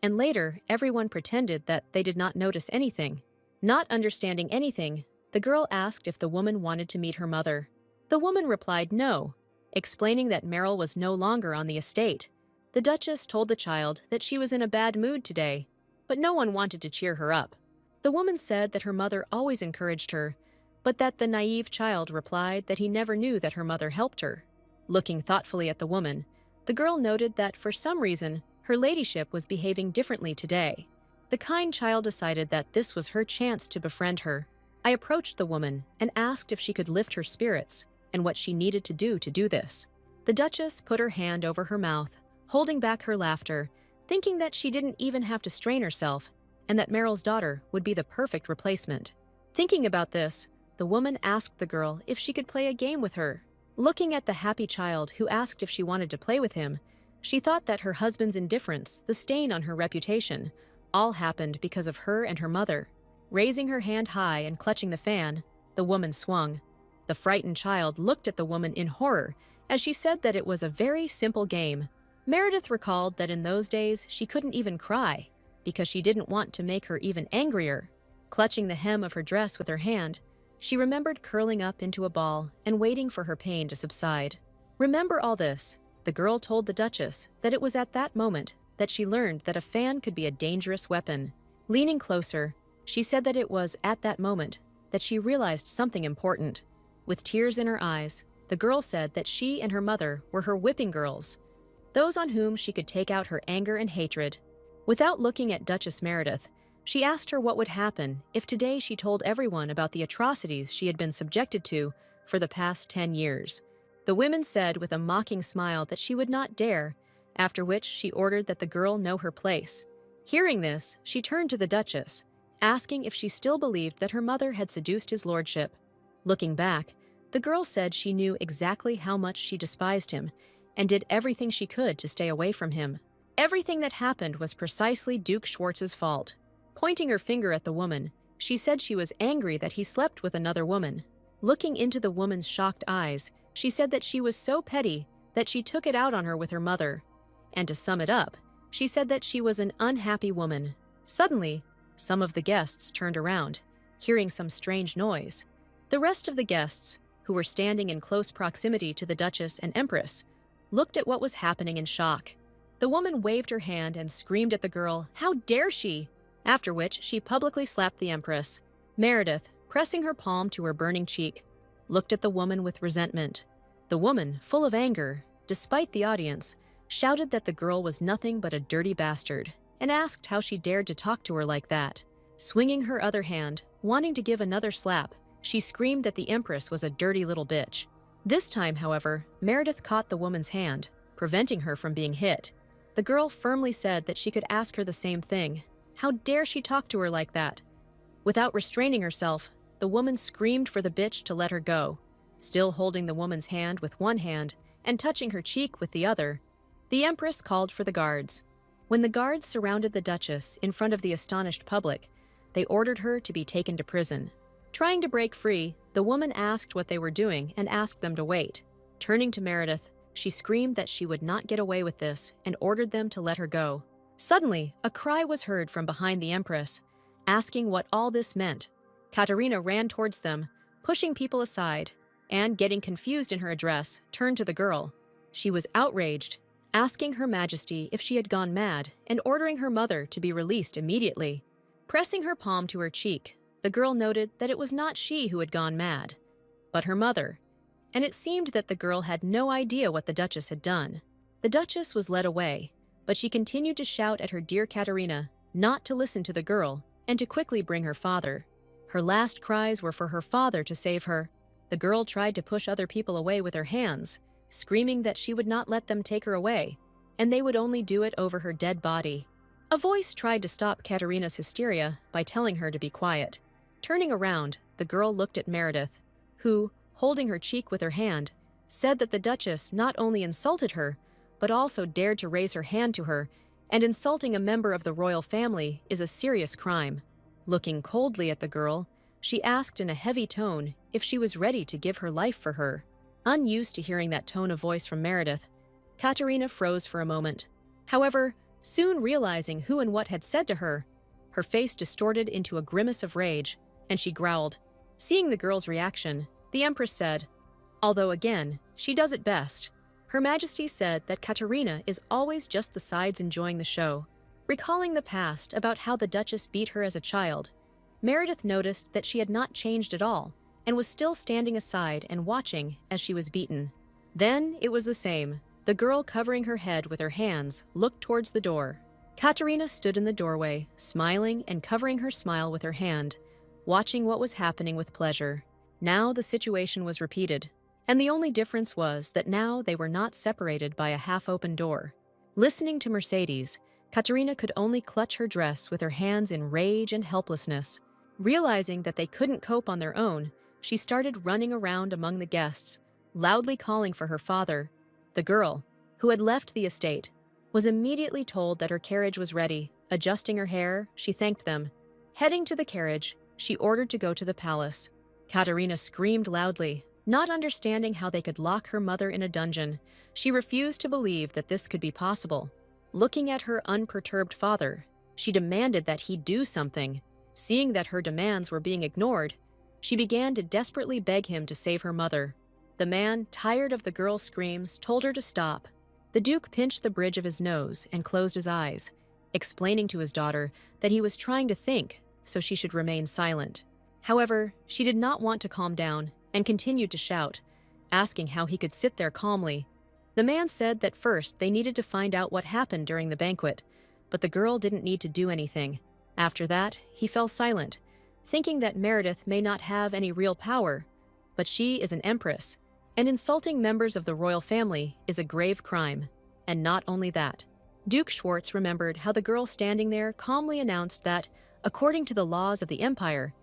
And later, everyone pretended that they did not notice anything. Not understanding anything, the girl asked if the woman wanted to meet her mother. The woman replied no, explaining that Meryl was no longer on the estate. The Duchess told the child that she was in a bad mood today, but no one wanted to cheer her up. The woman said that her mother always encouraged her, but that the naive child replied that he never knew that her mother helped her. Looking thoughtfully at the woman, the girl noted that for some reason, her ladyship was behaving differently today. The kind child decided that this was her chance to befriend her. I approached the woman and asked if she could lift her spirits and what she needed to do this. The Duchess put her hand over her mouth, holding back her laughter, thinking that she didn't even have to strain herself and that Meryl's daughter would be the perfect replacement. Thinking about this, the woman asked the girl if she could play a game with her. Looking at the happy child who asked if she wanted to play with him, she thought that her husband's indifference, the stain on her reputation, all happened because of her and her mother. Raising her hand high and clutching the fan, the woman swung. The frightened child looked at the woman in horror as she said that it was a very simple game. Meredith recalled that in those days she couldn't even cry because she didn't want to make her even angrier. Clutching the hem of her dress with her hand, she remembered curling up into a ball and waiting for her pain to subside. Remember all this, the girl told the Duchess that it was at that moment that she learned that a fan could be a dangerous weapon. Leaning closer, she said that it was at that moment that she realized something important. With tears in her eyes, the girl said that she and her mother were her whipping girls, those on whom she could take out her anger and hatred. Without looking at Duchess Meredith, she asked her what would happen if today she told everyone about the atrocities she had been subjected to for the past 10 years. The women said with a mocking smile that she would not dare, after which she ordered that the girl know her place. Hearing this, she turned to the Duchess, asking if she still believed that her mother had seduced his lordship. Looking back, the girl said she knew exactly how much she despised him and did everything she could to stay away from him. Everything that happened was precisely Duke Schwartz's fault. Pointing her finger at the woman, she said she was angry that he slept with another woman. Looking into the woman's shocked eyes, she said that she was so petty that she took it out on her with her mother. And to sum it up, she said that she was an unhappy woman. Suddenly, some of the guests turned around, hearing some strange noise. The rest of the guests, who were standing in close proximity to the Duchess and Empress, looked at what was happening in shock. The woman waved her hand and screamed at the girl, "How dare she!" After which she publicly slapped the Empress. Meredith, pressing her palm to her burning cheek, looked at the woman with resentment. The woman, full of anger, despite the audience, shouted that the girl was nothing but a dirty bastard, and asked how she dared to talk to her like that. Swinging her other hand, wanting to give another slap, she screamed that the Empress was a dirty little bitch. This time, however, Meredith caught the woman's hand, preventing her from being hit. The girl firmly said that she could ask her the same thing. How dare she talk to her like that? Without restraining herself, the woman screamed for the bitch to let her go. Still holding the woman's hand with one hand and touching her cheek with the other, the Empress called for the guards. When the guards surrounded the Duchess in front of the astonished public, they ordered her to be taken to prison. Trying to break free, the woman asked what they were doing and asked them to wait. Turning to Meredith, she screamed that she would not get away with this and ordered them to let her go. Suddenly, a cry was heard from behind the Empress, asking what all this meant. Katerina ran towards them, pushing people aside, and, getting confused in her address, turned to the girl. She was outraged, asking Her Majesty if she had gone mad and ordering her mother to be released immediately. Pressing her palm to her cheek, the girl noted that it was not she who had gone mad, but her mother, and it seemed that the girl had no idea what the Duchess had done. The Duchess was led away, but she continued to shout at her dear Katerina not to listen to the girl and to quickly bring her father. Her last cries were for her father to save her. The girl tried to push other people away with her hands, screaming that she would not let them take her away, and they would only do it over her dead body. A voice tried to stop Katerina's hysteria by telling her to be quiet. Turning around, the girl looked at Meredith, who, holding her cheek with her hand, said that the Duchess not only insulted her, but also dared to raise her hand to her, and insulting a member of the royal family is a serious crime. Looking coldly at the girl, she asked in a heavy tone if she was ready to give her life for her. Unused to hearing that tone of voice from Meredith, Katerina froze for a moment. However, soon realizing who and what had said to her, her face distorted into a grimace of rage, and she growled. Seeing the girl's reaction, the Empress said, although again, she does it best. Her Majesty said that Katerina is always just the sides enjoying the show. Recalling the past about how the Duchess beat her as a child, Meredith noticed that she had not changed at all and was still standing aside and watching as she was beaten. Then it was the same. The girl, covering her head with her hands, looked towards the door. Katerina stood in the doorway, smiling and covering her smile with her hand, watching what was happening with pleasure. Now the situation was repeated, and the only difference was that now they were not separated by a half-open door. Listening to Mercedes, Katerina could only clutch her dress with her hands in rage and helplessness. Realizing that they couldn't cope on their own, she started running around among the guests, loudly calling for her father. The girl, who had left the estate, was immediately told that her carriage was ready. Adjusting her hair, she thanked them. Heading to the carriage, she ordered to go to the palace. Katerina screamed loudly, not understanding how they could lock her mother in a dungeon. She refused to believe that this could be possible. Looking at her unperturbed father, she demanded that he do something. Seeing that her demands were being ignored, she began to desperately beg him to save her mother. The man, tired of the girl's screams, told her to stop. The Duke pinched the bridge of his nose and closed his eyes, explaining to his daughter that he was trying to think, so she should remain silent. However, she did not want to calm down and continued to shout, asking how he could sit there calmly. The man said that first they needed to find out what happened during the banquet, but the girl didn't need to do anything. After that, he fell silent, thinking that Meredith may not have any real power, but she is an empress, and insulting members of the royal family is a grave crime. And not only that, Duke Schwartz remembered how the girl standing there calmly announced that, according to the laws of the empire,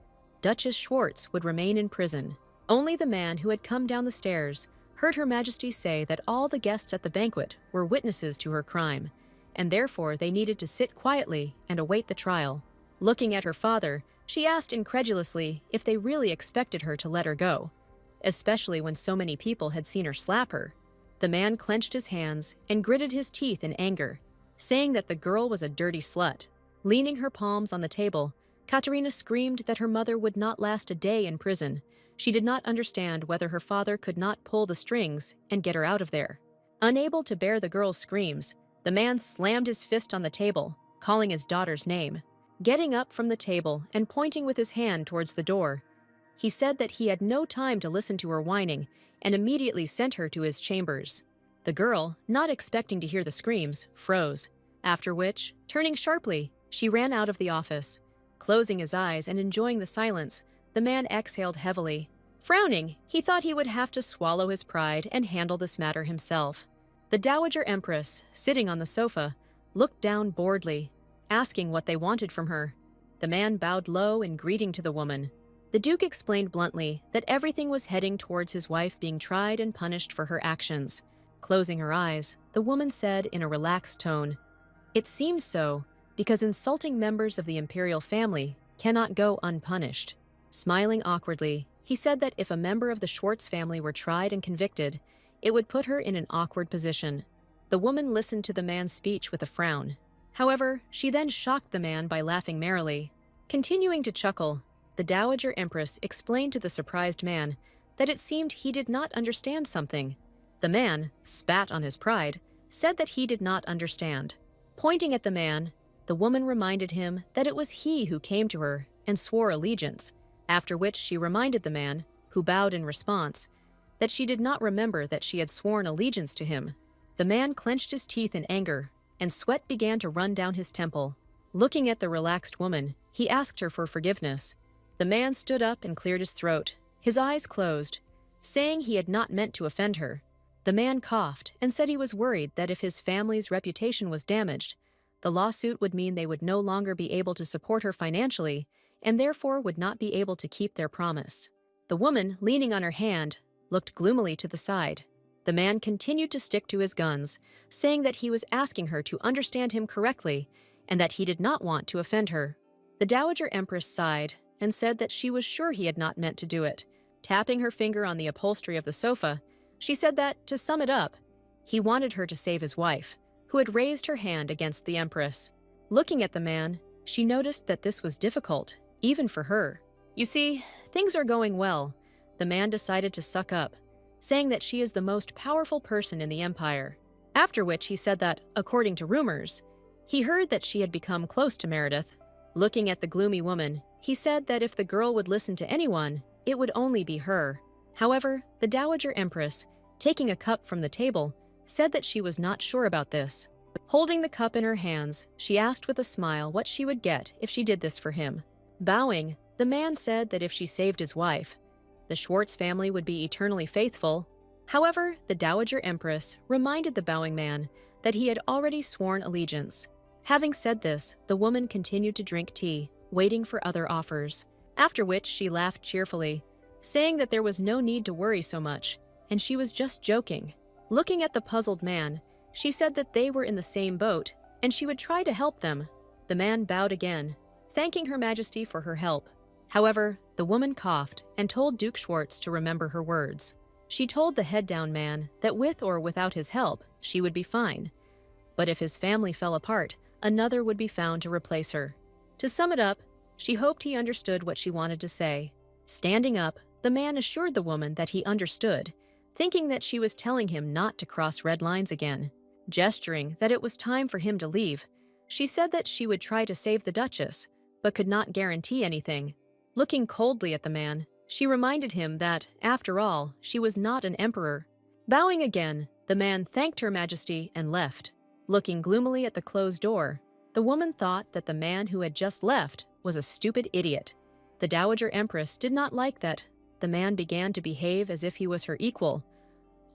Duchess Schwartz would remain in prison. Only the man who had come down the stairs heard Her Majesty say that all the guests at the banquet were witnesses to her crime, and therefore they needed to sit quietly and await the trial. Looking at her father, she asked incredulously if they really expected her to let her go, especially when so many people had seen her slap her. The man clenched his hands and gritted his teeth in anger, saying that the girl was a dirty slut. Leaning her palms on the table, Katerina screamed that her mother would not last a day in prison. She did not understand whether her father could not pull the strings and get her out of there. Unable to bear the girl's screams, the man slammed his fist on the table, calling his daughter's name. Getting up from the table and pointing with his hand towards the door, he said that he had no time to listen to her whining and immediately sent her to his chambers. The girl, not expecting to hear the screams, froze, after which, turning sharply, she ran out of the office. Closing his eyes and enjoying the silence, the man exhaled heavily. Frowning, he thought he would have to swallow his pride and handle this matter himself. The Dowager Empress, sitting on the sofa, looked down boredly, asking what they wanted from her. The man bowed low in greeting to the woman. The Duke explained bluntly that everything was heading towards his wife being tried and punished for her actions. Closing her eyes, the woman said in a relaxed tone, "It seems so, because insulting members of the imperial family cannot go unpunished." Smiling awkwardly, he said that if a member of the Schwartz family were tried and convicted, it would put her in an awkward position. The woman listened to the man's speech with a frown. However, she then shocked the man by laughing merrily. Continuing to chuckle, the Dowager Empress explained to the surprised man that it seemed he did not understand something. The man, spat on his pride, said that he did not understand. Pointing at the man, the woman reminded him that it was he who came to her and swore allegiance, after which she reminded the man, who bowed in response, that she did not remember that she had sworn allegiance to him. The man clenched his teeth in anger, and sweat began to run down his temple. Looking at the relaxed woman, he asked her for forgiveness. The man stood up and cleared his throat, his eyes closed, saying he had not meant to offend her. The man coughed and said he was worried that if his family's reputation was damaged, the lawsuit would mean they would no longer be able to support her financially and therefore would not be able to keep their promise. The woman, leaning on her hand, looked gloomily to the side. The man continued to stick to his guns, saying that he was asking her to understand him correctly and that he did not want to offend her. The Dowager Empress sighed and said that she was sure he had not meant to do it. Tapping her finger on the upholstery of the sofa, she said that, to sum it up, he wanted her to save his wife, who had raised her hand against the Empress. Looking at the man, she noticed that this was difficult, even for her. You see, things are going well. The man decided to suck up, saying that she is the most powerful person in the empire. After which he said that, according to rumors, he heard that she had become close to Meredith. Looking at the gloomy woman, he said that if the girl would listen to anyone, it would only be her. However, the Dowager Empress, taking a cup from the table, said that she was not sure about this. Holding the cup in her hands, she asked with a smile what she would get if she did this for him. Bowing, the man said that if she saved his wife, the Schwartz family would be eternally faithful. However, the Dowager Empress reminded the bowing man that he had already sworn allegiance. Having said this, the woman continued to drink tea, waiting for other offers, after which she laughed cheerfully, saying that there was no need to worry so much, and she was just joking. Looking at the puzzled man, she said that they were in the same boat, and she would try to help them. The man bowed again, thanking Her Majesty for her help. However, the woman coughed and told Duke Schwartz to remember her words. She told the head-down man that with or without his help, she would be fine. But if his family fell apart, another would be found to replace her. To sum it up, she hoped he understood what she wanted to say. Standing up, the man assured the woman that he understood, thinking that she was telling him not to cross red lines again. Gesturing that it was time for him to leave, she said that she would try to save the Duchess, but could not guarantee anything. Looking coldly at the man, she reminded him that, after all, she was not an emperor. Bowing again, the man thanked Her Majesty and left. Looking gloomily at the closed door, the woman thought that the man who had just left was a stupid idiot. The Dowager Empress did not like that the man began to behave as if he was her equal.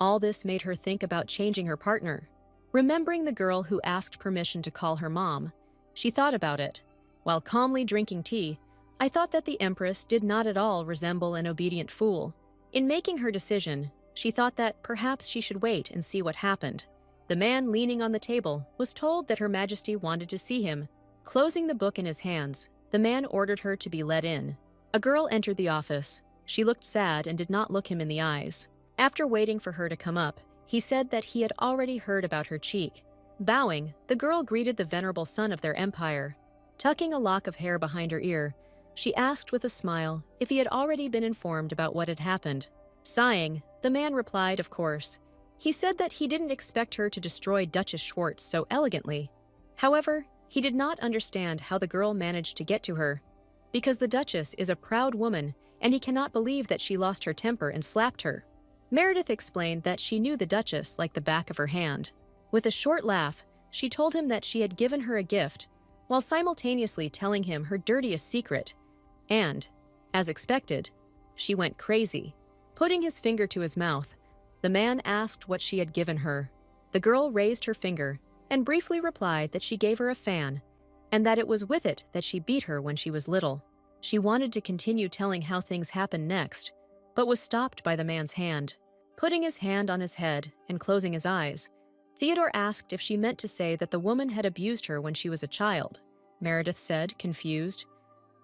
All this made her think about changing her partner. Remembering the girl who asked permission to call her mom, she thought about it. While calmly drinking tea, I thought that the Empress did not at all resemble an obedient fool. In making her decision, she thought that perhaps she should wait and see what happened. The man leaning on the table was told that Her Majesty wanted to see him. Closing the book in his hands, the man ordered her to be let in. A girl entered the office. She looked sad and did not look him in the eyes. After waiting for her to come up, he said that he had already heard about her cheek. Bowing, the girl greeted the venerable son of their empire. Tucking a lock of hair behind her ear, she asked with a smile if he had already been informed about what had happened. Sighing, the man replied, of course. He said that he didn't expect her to destroy Duchess Schwartz so elegantly. However, he did not understand how the girl managed to get to her, because the Duchess is a proud woman and he cannot believe that she lost her temper and slapped her. Meredith explained that she knew the Duchess like the back of her hand. With a short laugh, she told him that she had given her a gift, while simultaneously telling him her dirtiest secret. And, as expected, she went crazy. Putting his finger to his mouth, the man asked what she had given her. The girl raised her finger and briefly replied that she gave her a fan, and that it was with it that she beat her when she was little. She wanted to continue telling how things happened next, but was stopped by the man's hand. Putting his hand on his head and closing his eyes, Theodore asked if she meant to say that the woman had abused her when she was a child. Meredith said, confused,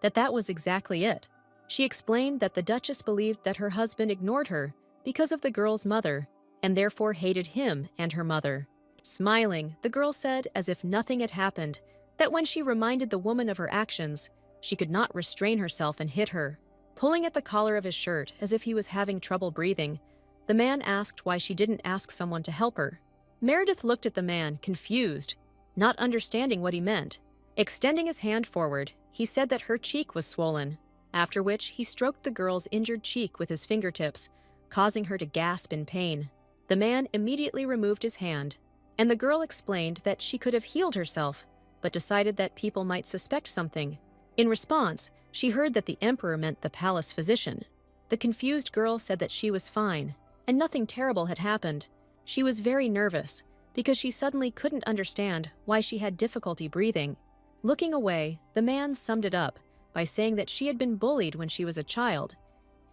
that that was exactly it. She explained that the Duchess believed that her husband ignored her because of the girl's mother, and therefore hated him and her mother. Smiling, the girl said, as if nothing had happened, that when she reminded the woman of her actions, she could not restrain herself and hit her. Pulling at the collar of his shirt as if he was having trouble breathing, the man asked why she didn't ask someone to help her. Meredith looked at the man, confused, not understanding what he meant. Extending his hand forward, he said that her cheek was swollen, after which he stroked the girl's injured cheek with his fingertips, causing her to gasp in pain. The man immediately removed his hand, and the girl explained that she could have healed herself, but decided that people might suspect something. In response, she heard that the emperor meant the palace physician. The confused girl said that she was fine, and nothing terrible had happened. She was very nervous, because she suddenly couldn't understand why she had difficulty breathing. Looking away, the man summed it up by saying that she had been bullied when she was a child,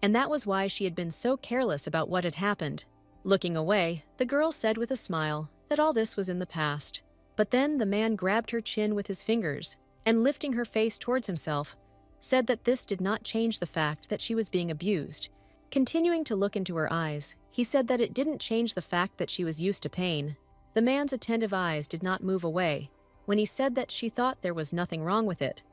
and that was why she had been so careless about what had happened. Looking away, the girl said with a smile that all this was in the past. But then the man grabbed her chin with his fingers and, lifting her face towards himself, said that this did not change the fact that she was being abused. Continuing to look into her eyes, he said that it didn't change the fact that she was used to pain. The man's attentive eyes did not move away when he said that she thought there was nothing wrong with it,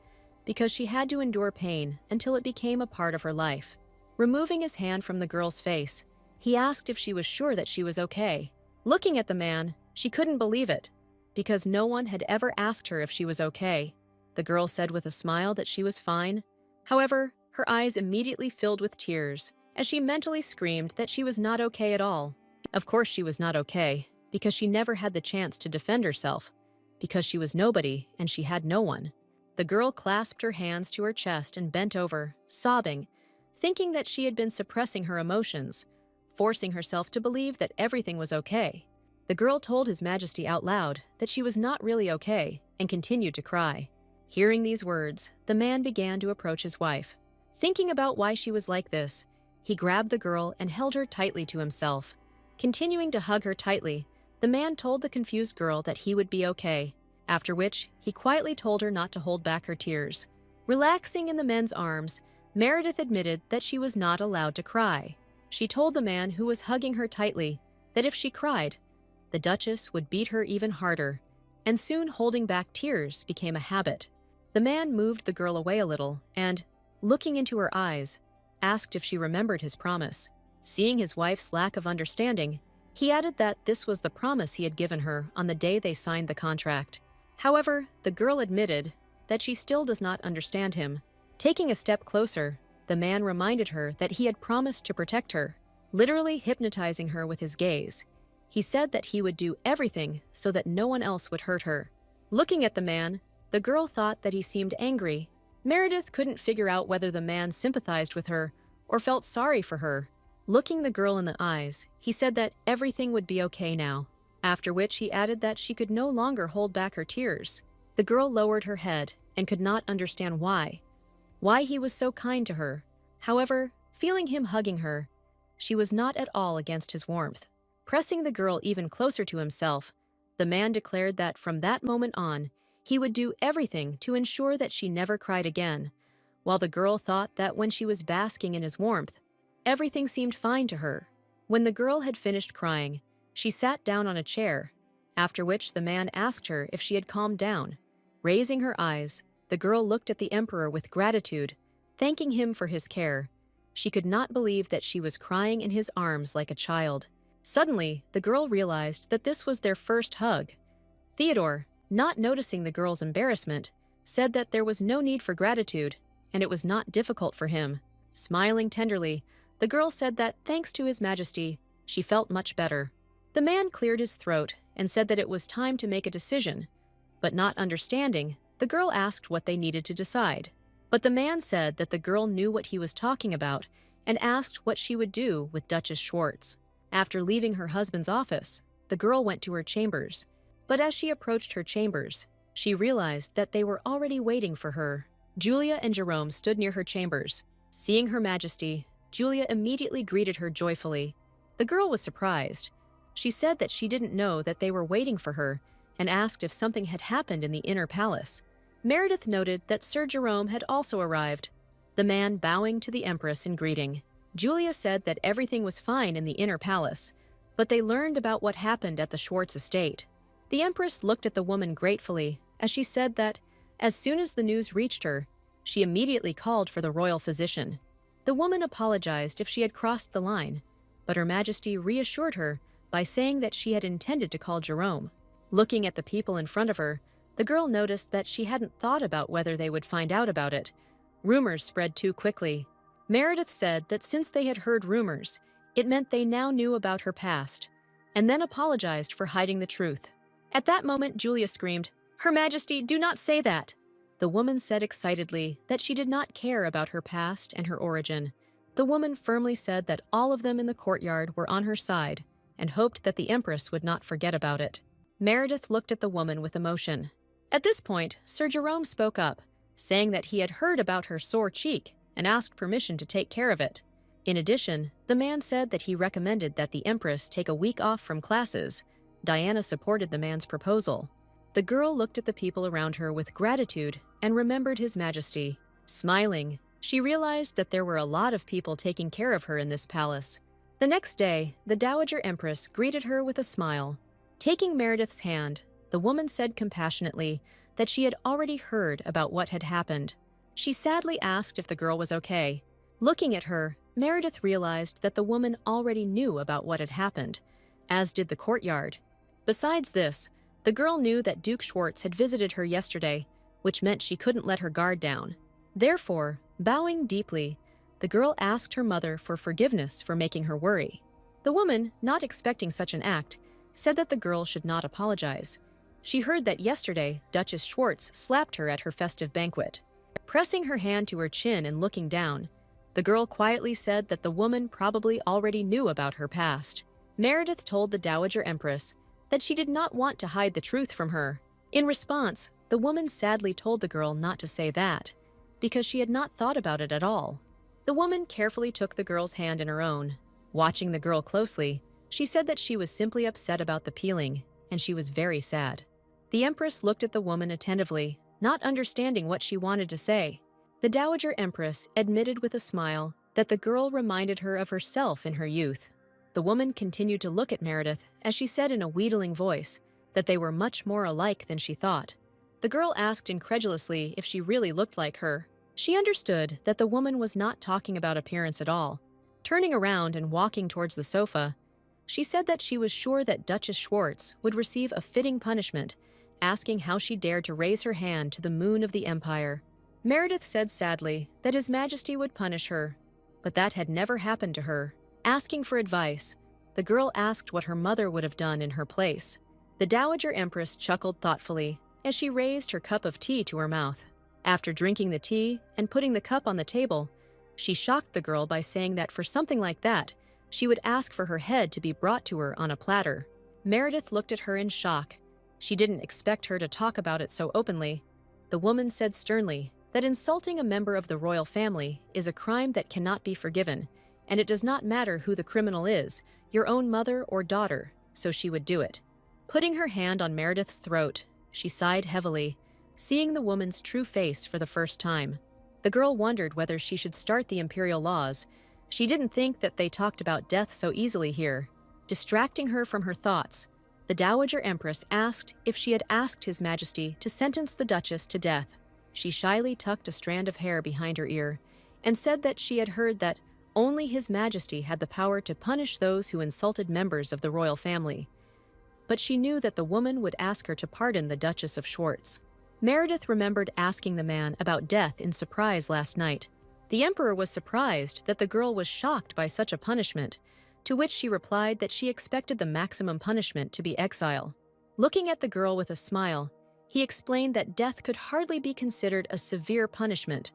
because she had to endure pain until it became a part of her life. Removing his hand from the girl's face, he asked if she was sure that she was okay. Looking at the man, she couldn't believe it, because no one had ever asked her if she was okay. The girl said with a smile that she was fine. However, her eyes immediately filled with tears as she mentally screamed that she was not okay at all. Of course she was not okay, because she never had the chance to defend herself, because she was nobody and she had no one. The girl clasped her hands to her chest and bent over, sobbing, thinking that she had been suppressing her emotions, forcing herself to believe that everything was okay. The girl told His Majesty out loud that she was not really okay and continued to cry. Hearing these words, the man began to approach his wife. Thinking about why she was like this, he grabbed the girl and held her tightly to himself. Continuing to hug her tightly, the man told the confused girl that he would be okay, after which he quietly told her not to hold back her tears. Relaxing in the men's arms, Meredith admitted that she was not allowed to cry. She told the man who was hugging her tightly that if she cried, the Duchess would beat her even harder, and soon holding back tears became a habit. The man moved the girl away a little and, looking into her eyes, asked if she remembered his promise. Seeing his wife's lack of understanding, he added that this was the promise he had given her on the day they signed the contract. However, the girl admitted that she still does not understand him. Taking a step closer, the man reminded her that he had promised to protect her, literally hypnotizing her with his gaze. He said that he would do everything so that no one else would hurt her. Looking at the man, the girl thought that he seemed angry. Meredith couldn't figure out whether the man sympathized with her or felt sorry for her. Looking the girl in the eyes, he said that everything would be okay now, after which he added that she could no longer hold back her tears. The girl lowered her head and could not understand why he was so kind to her. However, feeling him hugging her, she was not at all against his warmth. Pressing the girl even closer to himself, the man declared that from that moment on, he would do everything to ensure that she never cried again, while the girl thought that when she was basking in his warmth, everything seemed fine to her. When the girl had finished crying, she sat down on a chair, after which the man asked her if she had calmed down. Raising her eyes, the girl looked at the emperor with gratitude, thanking him for his care. She could not believe that she was crying in his arms like a child. Suddenly, the girl realized that this was their first hug. Theodore, not noticing the girl's embarrassment, said that there was no need for gratitude, and it was not difficult for him. Smiling tenderly, the girl said that thanks to His Majesty, she felt much better. The man cleared his throat and said that it was time to make a decision, but not understanding, the girl asked what they needed to decide. But the man said that the girl knew what he was talking about and asked what she would do with Duchess Schwartz. After leaving her husband's office, the girl went to her chambers. But as she approached her chambers, she realized that they were already waiting for her. Julia and Jerome stood near her chambers. Seeing Her Majesty, Julia immediately greeted her joyfully. The girl was surprised. She said that she didn't know that they were waiting for her and asked if something had happened in the inner palace. Meredith noted that Sir Jerome had also arrived, the man bowing to the Empress in greeting. Julia said that everything was fine in the inner palace, but they learned about what happened at the Schwartz estate. The Empress looked at the woman gratefully as she said that, as soon as the news reached her, she immediately called for the royal physician. The woman apologized if she had crossed the line, but Her Majesty reassured her by saying that she had intended to call Jerome. Looking at the people in front of her, The girl noticed that she hadn't thought about whether they would find out about it. Rumors spread too quickly. Meredith said that since they had heard rumors, it meant they now knew about her past, and then apologized for hiding the truth. At that moment, Julia screamed, "Her Majesty, do not say that!" The woman said excitedly that she did not care about her past and her origin. The woman firmly said that all of them in the courtyard were on her side and hoped that the Empress would not forget about it. Meredith looked at the woman with emotion. At this point, Sir Jerome spoke up, saying that he had heard about her sore cheek and asked permission to take care of it. In addition, the man said that he recommended that the Empress take a week off from classes. Diana supported the man's proposal. The girl looked at the people around her with gratitude and remembered His Majesty. Smiling, she realized that there were a lot of people taking care of her in this palace. The next day, the Dowager Empress greeted her with a smile. Taking Meredith's hand, the woman said compassionately that she had already heard about what had happened. She sadly asked if the girl was okay. Looking at her, Meredith realized that the woman already knew about what had happened, as did the courtyard. Besides this, the girl knew that Duke Schwartz had visited her yesterday, which meant she couldn't let her guard down. Therefore, bowing deeply, the girl asked her mother for forgiveness for making her worry. The woman, not expecting such an act, said that the girl should not apologize. She heard that yesterday Duchess Schwartz slapped her at her festive banquet. Pressing her hand to her chin and looking down, the girl quietly said that the woman probably already knew about her past. Meredith told the Dowager Empress that she did not want to hide the truth from her. In response, the woman sadly told the girl not to say that, because she had not thought about it at all. The woman carefully took the girl's hand in her own. Watching the girl closely, she said that she was simply upset about the peeling, and she was very sad. The Empress looked at the woman attentively, not understanding what she wanted to say. The Dowager Empress admitted with a smile that the girl reminded her of herself in her youth. The woman continued to look at Meredith as she said in a wheedling voice that they were much more alike than she thought. The girl asked incredulously if she really looked like her. She understood that the woman was not talking about appearance at all. Turning around and walking towards the sofa, she said that she was sure that Duchess Schwartz would receive a fitting punishment, asking how she dared to raise her hand to the moon of the Empire. Meredith said sadly that His Majesty would punish her, but that had never happened to her. Asking for advice, the girl asked what her mother would have done in her place. The Dowager Empress chuckled thoughtfully as she raised her cup of tea to her mouth. After drinking the tea and putting the cup on the table, she shocked the girl by saying that for something like that, she would ask for her head to be brought to her on a platter. Meredith looked at her in shock. She didn't expect her to talk about it so openly. The woman said sternly that insulting a member of the royal family is a crime that cannot be forgiven, and it does not matter who the criminal is, your own mother or daughter, so she would do it. Putting her hand on Meredith's throat, she sighed heavily, seeing the woman's true face for the first time. The girl wondered whether she should start the imperial laws. She didn't think that they talked about death so easily here. Distracting her from her thoughts, the Dowager Empress asked if she had asked His Majesty to sentence the Duchess to death. She shyly tucked a strand of hair behind her ear and said that she had heard that only His Majesty had the power to punish those who insulted members of the royal family. But she knew that the woman would ask her to pardon the Duchess of Schwartz. Meredith remembered asking the man about death in surprise last night. The Emperor was surprised that the girl was shocked by such a punishment, to which she replied that she expected the maximum punishment to be exile. Looking at the girl with a smile, he explained that death could hardly be considered a severe punishment.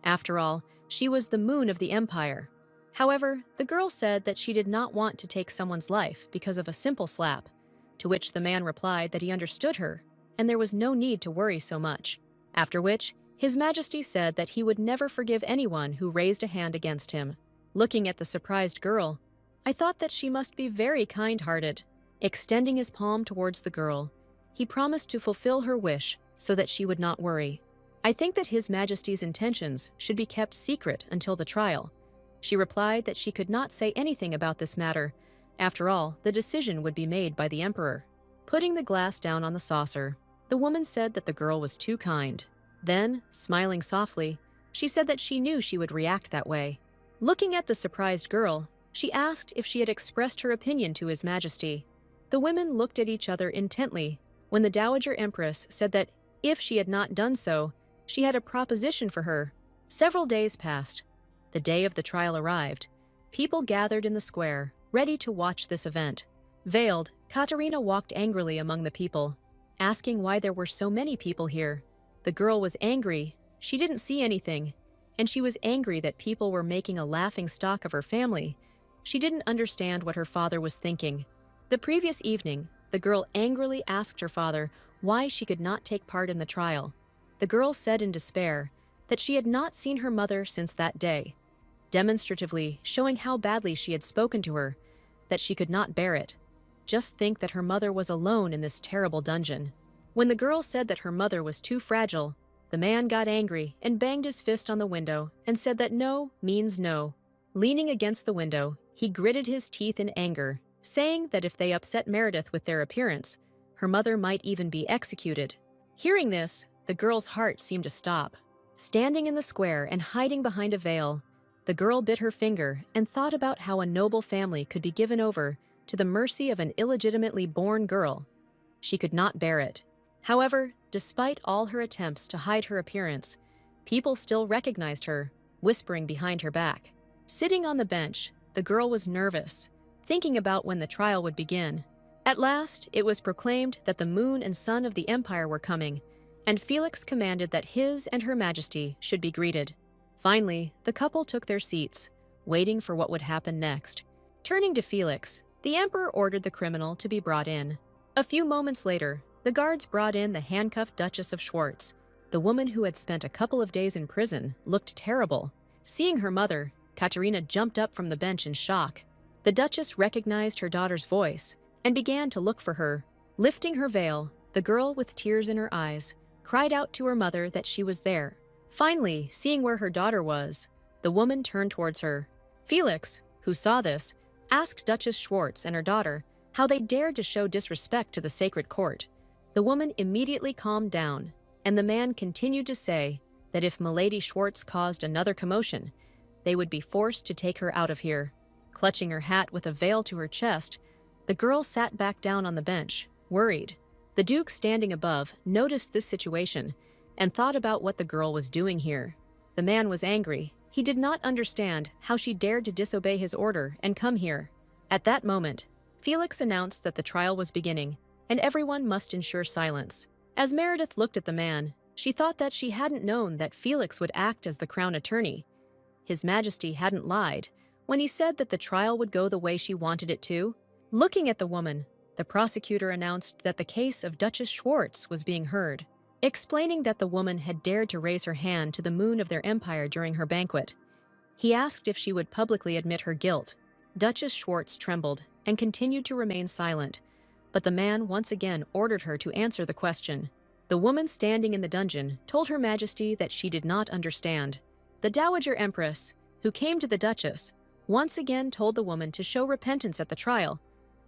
After all, she was the moon of the Empire. However, the girl said that she did not want to take someone's life because of a simple slap, to which the man replied that he understood her, and there was no need to worry so much. After which, His Majesty said that he would never forgive anyone who raised a hand against him. Looking at the surprised girl, I thought that she must be very kind-hearted. Extending his palm towards the girl, he promised to fulfill her wish so that she would not worry. I think that His Majesty's intentions should be kept secret until the trial. She replied that she could not say anything about this matter. After all, the decision would be made by the Emperor. Putting the glass down on the saucer, the woman said that the girl was too kind. Then, smiling softly, she said that she knew she would react that way. Looking at the surprised girl, she asked if she had expressed her opinion to His Majesty. The women looked at each other intently when the Dowager Empress said that If she had not done so, she had a proposition for her. Several days passed. The day of the trial arrived. People gathered in the square, ready to watch this event. Veiled, Katerina walked angrily among the people, asking why there were so many people here. The girl was angry. She didn't see anything, and she was angry that people were making a laughing stock of her family. She didn't understand what her father was thinking. The previous evening, the girl angrily asked her father why she could not take part in the trial. The girl said in despair that she had not seen her mother since that day, demonstratively showing how badly she had spoken to her, that she could not bear it. Just think that her mother was alone in this terrible dungeon. When the girl said that her mother was too fragile, the man got angry and banged his fist on the window and said that no means no. Leaning against the window, he gritted his teeth in anger, saying that if they upset Meredith with their appearance, her mother might even be executed. Hearing this, the girl's heart seemed to stop. Standing in the square and hiding behind a veil, the girl bit her finger and thought about how a noble family could be given over to the mercy of an illegitimately born girl. She could not bear it. However, despite all her attempts to hide her appearance, people still recognized her, whispering behind her back. Sitting on the bench, the girl was nervous, thinking about when the trial would begin. At last, it was proclaimed that the moon and sun of the empire were coming, and Felix commanded that his and her majesty should be greeted. Finally, the couple took their seats, waiting for what would happen next. Turning to Felix, the emperor ordered the criminal to be brought in. A few moments later, the guards brought in the handcuffed Duchess of Schwartz. The woman who had spent a couple of days in prison looked terrible. Seeing her mother, Katerina jumped up from the bench in shock. The Duchess recognized her daughter's voice and began to look for her. Lifting her veil, the girl, with tears in her eyes, cried out to her mother that she was there. Finally, seeing where her daughter was, the woman turned towards her. Felix, who saw this, asked Duchess Schwartz and her daughter how they dared to show disrespect to the sacred court. The woman immediately calmed down, and the man continued to say that if Milady Schwartz caused another commotion, they would be forced to take her out of here. Clutching her hat with a veil to her chest, the girl sat back down on the bench, worried. The Duke, standing above, noticed this situation and thought about what the girl was doing here. The man was angry. He did not understand how she dared to disobey his order and come here. At that moment, Felix announced that the trial was beginning, and everyone must ensure silence. As Meredith looked at the man, she thought that she hadn't known that Felix would act as the crown attorney. His Majesty hadn't lied when he said that the trial would go the way she wanted it to. Looking at the woman, the prosecutor announced that the case of Duchess Schwartz was being heard, explaining that the woman had dared to raise her hand to the moon of their empire during her banquet. He asked if she would publicly admit her guilt. Duchess Schwartz trembled and continued to remain silent, but the man once again ordered her to answer the question. The woman standing in the dungeon told Her Majesty that she did not understand. The Dowager Empress, who came to the Duchess, once again told the woman to show repentance at the trial,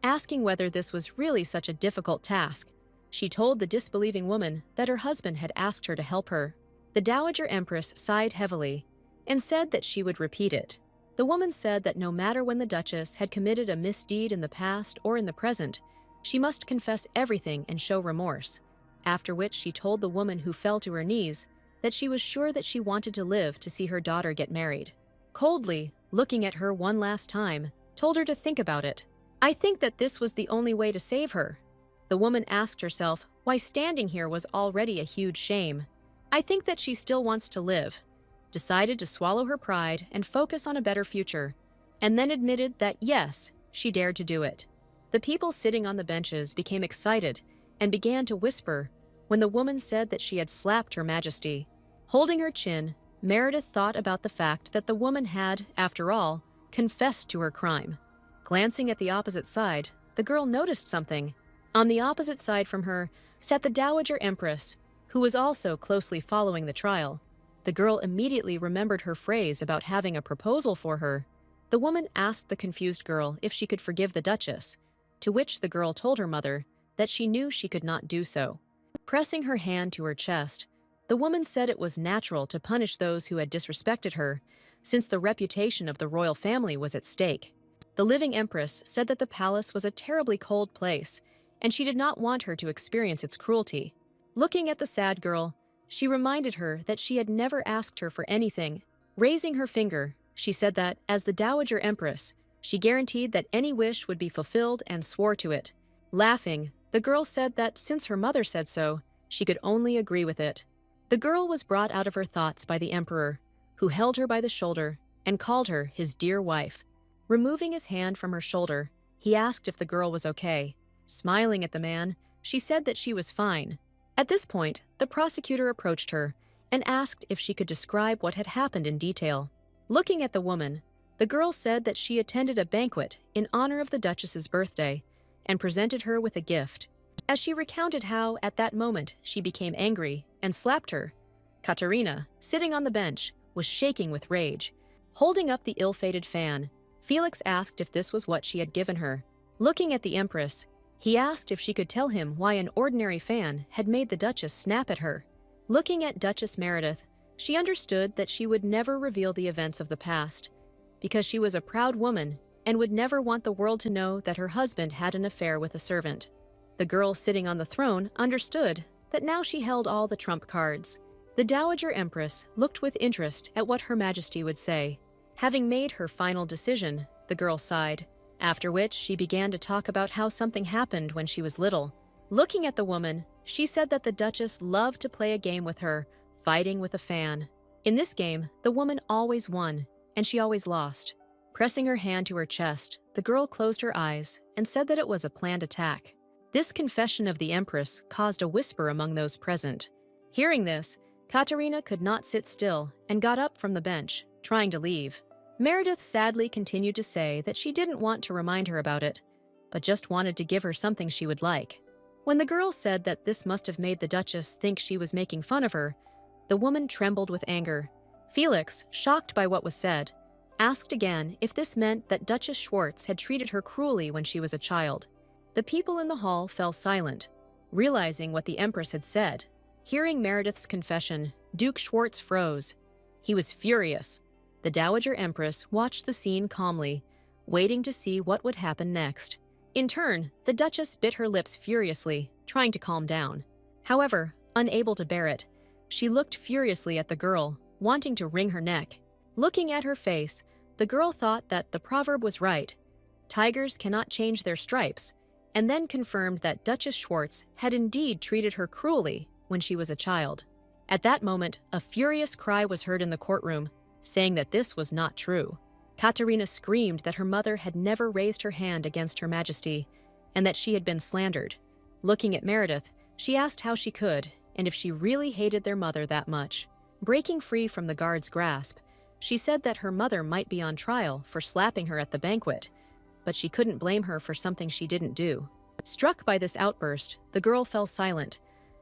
asking whether this was really such a difficult task. She told the disbelieving woman that her husband had asked her to help her. The Dowager Empress sighed heavily and said that she would repeat it. The woman said that no matter when the Duchess had committed a misdeed in the past or in the present, she must confess everything and show remorse, after which she told the woman, who fell to her knees, that she was sure that she wanted to live to see her daughter get married. Coldly, looking at her one last time, told her to think about it. I think that this was the only way to save her. The woman asked herself why standing here was already a huge shame. I think that she still wants to live, decided to swallow her pride and focus on a better future, and then admitted that yes, she dared to do it. The people sitting on the benches became excited and began to whisper when the woman said that she had slapped Her Majesty. Holding her chin, Meredith thought about the fact that the woman had, after all, confessed to her crime. Glancing at the opposite side, the girl noticed something. On the opposite side from her sat the Dowager Empress, who was also closely following the trial. The girl immediately remembered her phrase about having a proposal for her. The woman asked the confused girl if she could forgive the Duchess, to which the girl told her mother that she knew she could not do so. Pressing her hand to her chest, the woman said it was natural to punish those who had disrespected her, since the reputation of the royal family was at stake. The living empress said that the palace was a terribly cold place, and she did not want her to experience its cruelty. Looking at the sad girl, she reminded her that she had never asked her for anything. Raising her finger, she said that, as the Dowager Empress, she guaranteed that any wish would be fulfilled and swore to it. Laughing, the girl said that since her mother said so, she could only agree with it. The girl was brought out of her thoughts by the emperor, who held her by the shoulder and called her his dear wife. Removing his hand from her shoulder, he asked if the girl was okay. Smiling at the man, she said that she was fine. At this point, the prosecutor approached her and asked if she could describe what had happened in detail. Looking at the woman, the girl said that she attended a banquet in honor of the Duchess's birthday and presented her with a gift. As she recounted how, at that moment, she became angry and slapped her, Katerina, sitting on the bench, was shaking with rage. Holding up the ill-fated fan, Felix asked if this was what she had given her. Looking at the Empress, he asked if she could tell him why an ordinary fan had made the Duchess snap at her. Looking at Duchess Meredith, she understood that she would never reveal the events of the past, because she was a proud woman and would never want the world to know that her husband had an affair with a servant. The girl sitting on the throne understood that now she held all the trump cards. The Dowager Empress looked with interest at what Her Majesty would say. Having made her final decision, the girl sighed, after which she began to talk about how something happened when she was little. Looking at the woman, she said that the Duchess loved to play a game with her, fighting with a fan. In this game, the woman always won, and she always lost. Pressing her hand to her chest, the girl closed her eyes and said that it was a planned attack. This confession of the Empress caused a whisper among those present. Hearing this, Katerina could not sit still and got up from the bench, trying to leave. Meredith sadly continued to say that she didn't want to remind her about it, but just wanted to give her something she would like. When the girl said that this must have made the Duchess think she was making fun of her, the woman trembled with anger. Felix, shocked by what was said, asked again if this meant that Duchess Schwartz had treated her cruelly when she was a child. The people in the hall fell silent, realizing what the Empress had said. Hearing Meredith's confession, Duke Schwartz froze. He was furious. The Dowager Empress watched the scene calmly, waiting to see what would happen next. In turn, the Duchess bit her lips furiously, trying to calm down. However, unable to bear it, she looked furiously at the girl, wanting to wring her neck. Looking at her face, the girl thought that the proverb was right. Tigers cannot change their stripes, and then confirmed that Duchess Schwartz had indeed treated her cruelly when she was a child. At that moment, a furious cry was heard in the courtroom, saying that this was not true. Katerina screamed that her mother had never raised her hand against Her Majesty, and that she had been slandered. Looking at Meredith, she asked how she could, and if she really hated their mother that much. Breaking free from the guard's grasp, she said that her mother might be on trial for slapping her at the banquet, but she couldn't blame her for something she didn't do. Struck by this outburst, the girl fell silent,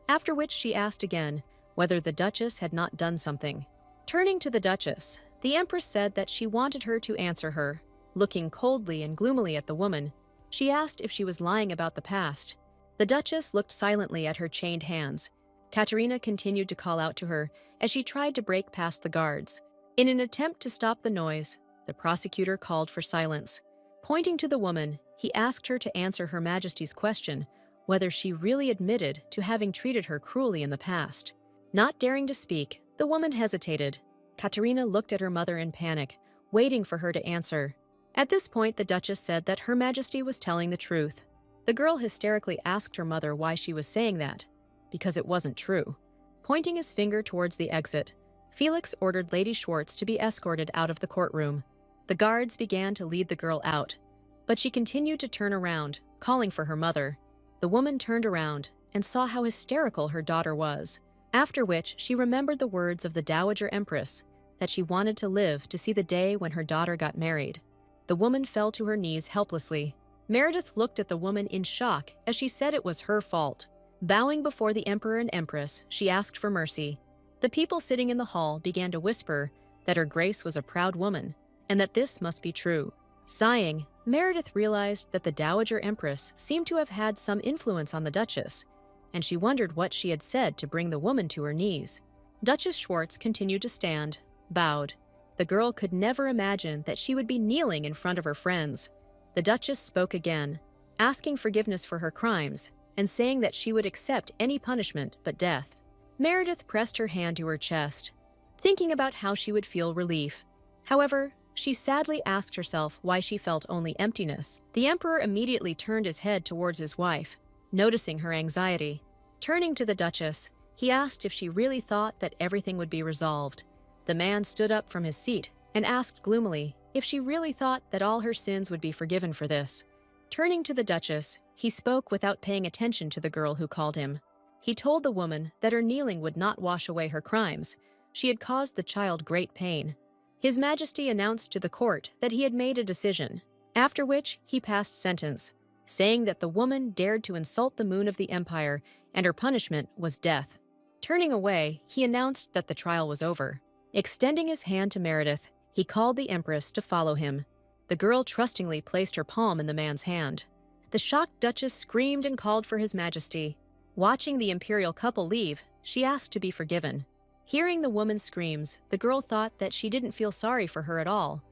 after which she asked again whether the Duchess had not done something. Turning to the Duchess, the Empress said that she wanted her to answer her. Looking coldly and gloomily at the woman, she asked if she was lying about the past. The Duchess looked silently at her chained hands. Katerina continued to call out to her as she tried to break past the guards. In an attempt to stop the noise, the prosecutor called for silence. Pointing to the woman, he asked her to answer Her Majesty's question whether she really admitted to having treated her cruelly in the past. Not daring to speak, the woman hesitated. Katerina looked at her mother in panic, waiting for her to answer. At this point, the Duchess said that Her Majesty was telling the truth. The girl hysterically asked her mother why she was saying that, because it wasn't true. Pointing his finger towards the exit, Felix ordered Lady Schwartz to be escorted out of the courtroom. The guards began to lead the girl out, but she continued to turn around, calling for her mother. The woman turned around and saw how hysterical her daughter was, after which she remembered the words of the Dowager Empress, that she wanted to live to see the day when her daughter got married. The woman fell to her knees helplessly. Meredith looked at the woman in shock as she said it was her fault. Bowing before the Emperor and Empress, she asked for mercy. The people sitting in the hall began to whisper that Her Grace was a proud woman, and that this must be true. Sighing, Meredith realized that the Dowager Empress seemed to have had some influence on the Duchess, and she wondered what she had said to bring the woman to her knees. Duchess Schwartz continued to stand, bowed. The girl could never imagine that she would be kneeling in front of her friends. The Duchess spoke again, asking forgiveness for her crimes, and saying that she would accept any punishment but death. Meredith pressed her hand to her chest, thinking about how she would feel relief. However, she sadly asked herself why she felt only emptiness. The emperor immediately turned his head towards his wife, noticing her anxiety. Turning to the duchess, he asked if she really thought that everything would be resolved. The man stood up from his seat and asked gloomily if she really thought that all her sins would be forgiven for this. Turning to the duchess, he spoke without paying attention to the girl who called him. He told the woman that her kneeling would not wash away her crimes. She had caused the child great pain. His Majesty announced to the court that he had made a decision, after which he passed sentence, saying that the woman dared to insult the moon of the empire and her punishment was death. Turning away, he announced that the trial was over. Extending his hand to Meredith, he called the empress to follow him. The girl trustingly placed her palm in the man's hand. The shocked duchess screamed and called for His Majesty. Watching the imperial couple leave, she asked to be forgiven. Hearing the woman's screams, the girl thought that she didn't feel sorry for her at all.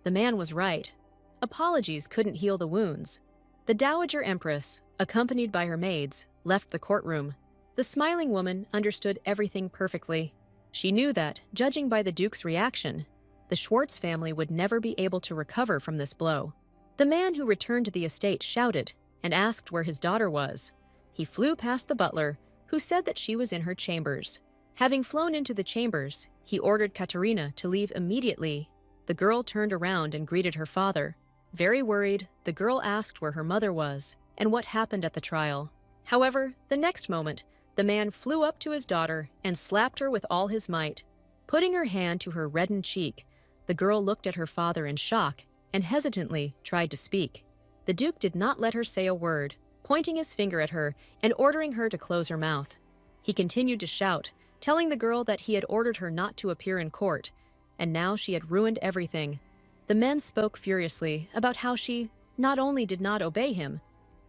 The man was right. Apologies couldn't heal the wounds. The dowager empress, accompanied by her maids, left the courtroom. The smiling woman understood everything perfectly. She knew that, judging by the duke's reaction, the Schwartz family would never be able to recover from this blow. The man who returned to the estate shouted and asked where his daughter was. He flew past the butler, who said that she was in her chambers. Having flown into the chambers, he ordered Katerina to leave immediately. The girl turned around and greeted her father. Very worried, the girl asked where her mother was and what happened at the trial. However, the next moment, the man flew up to his daughter and slapped her with all his might. Putting her hand to her reddened cheek, the girl looked at her father in shock and hesitantly tried to speak. The duke did not let her say a word, pointing his finger at her and ordering her to close her mouth. He continued to shout, telling the girl that he had ordered her not to appear in court, and now she had ruined everything. The men spoke furiously about how she not only did not obey him,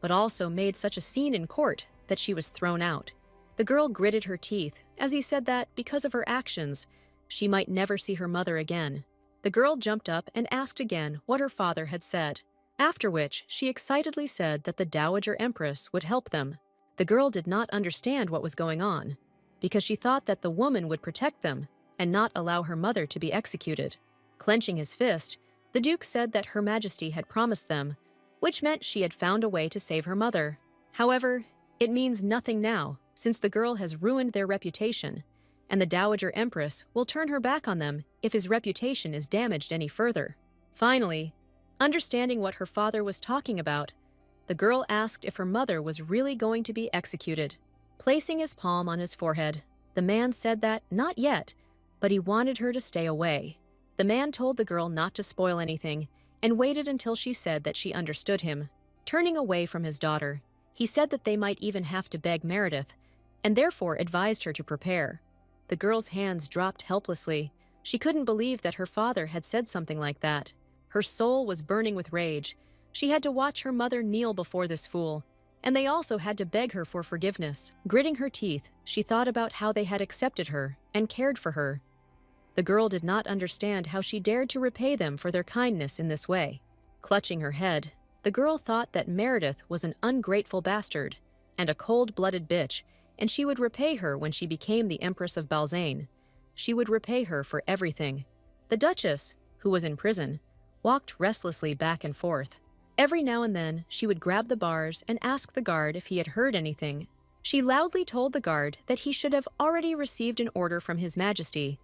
but also made such a scene in court that she was thrown out. The girl gritted her teeth as he said that, because of her actions, she might never see her mother again. The girl jumped up and asked again what her father had said, after which she excitedly said that the dowager empress would help them. The girl did not understand what was going on, because she thought that the woman would protect them and not allow her mother to be executed. Clenching his fist, the duke said that Her Majesty had promised them, which meant she had found a way to save her mother. However, it means nothing now, since the girl has ruined their reputation, and the dowager empress will turn her back on them if his reputation is damaged any further. Finally, understanding what her father was talking about, the girl asked if her mother was really going to be executed. Placing his palm on his forehead, the man said that not yet, but he wanted her to stay away. The man told the girl not to spoil anything and waited until she said that she understood him. Turning away from his daughter, he said that they might even have to beg Meredith, and therefore advised her to prepare. The girl's hands dropped helplessly. She couldn't believe that her father had said something like that. Her soul was burning with rage. She had to watch her mother kneel before this fool, and they also had to beg her for forgiveness. Gritting her teeth, she thought about how they had accepted her and cared for her. The girl did not understand how she dared to repay them for their kindness in this way. Clutching her head, the girl thought that Meredith was an ungrateful bastard and a cold-blooded bitch, and she would repay her when she became the Empress of Balzain. She would repay her for everything. The Duchess, who was in prison, walked restlessly back and forth. Every now and then, she would grab the bars and ask the guard if he had heard anything. She loudly told the guard that he should have already received an order from His Majesty,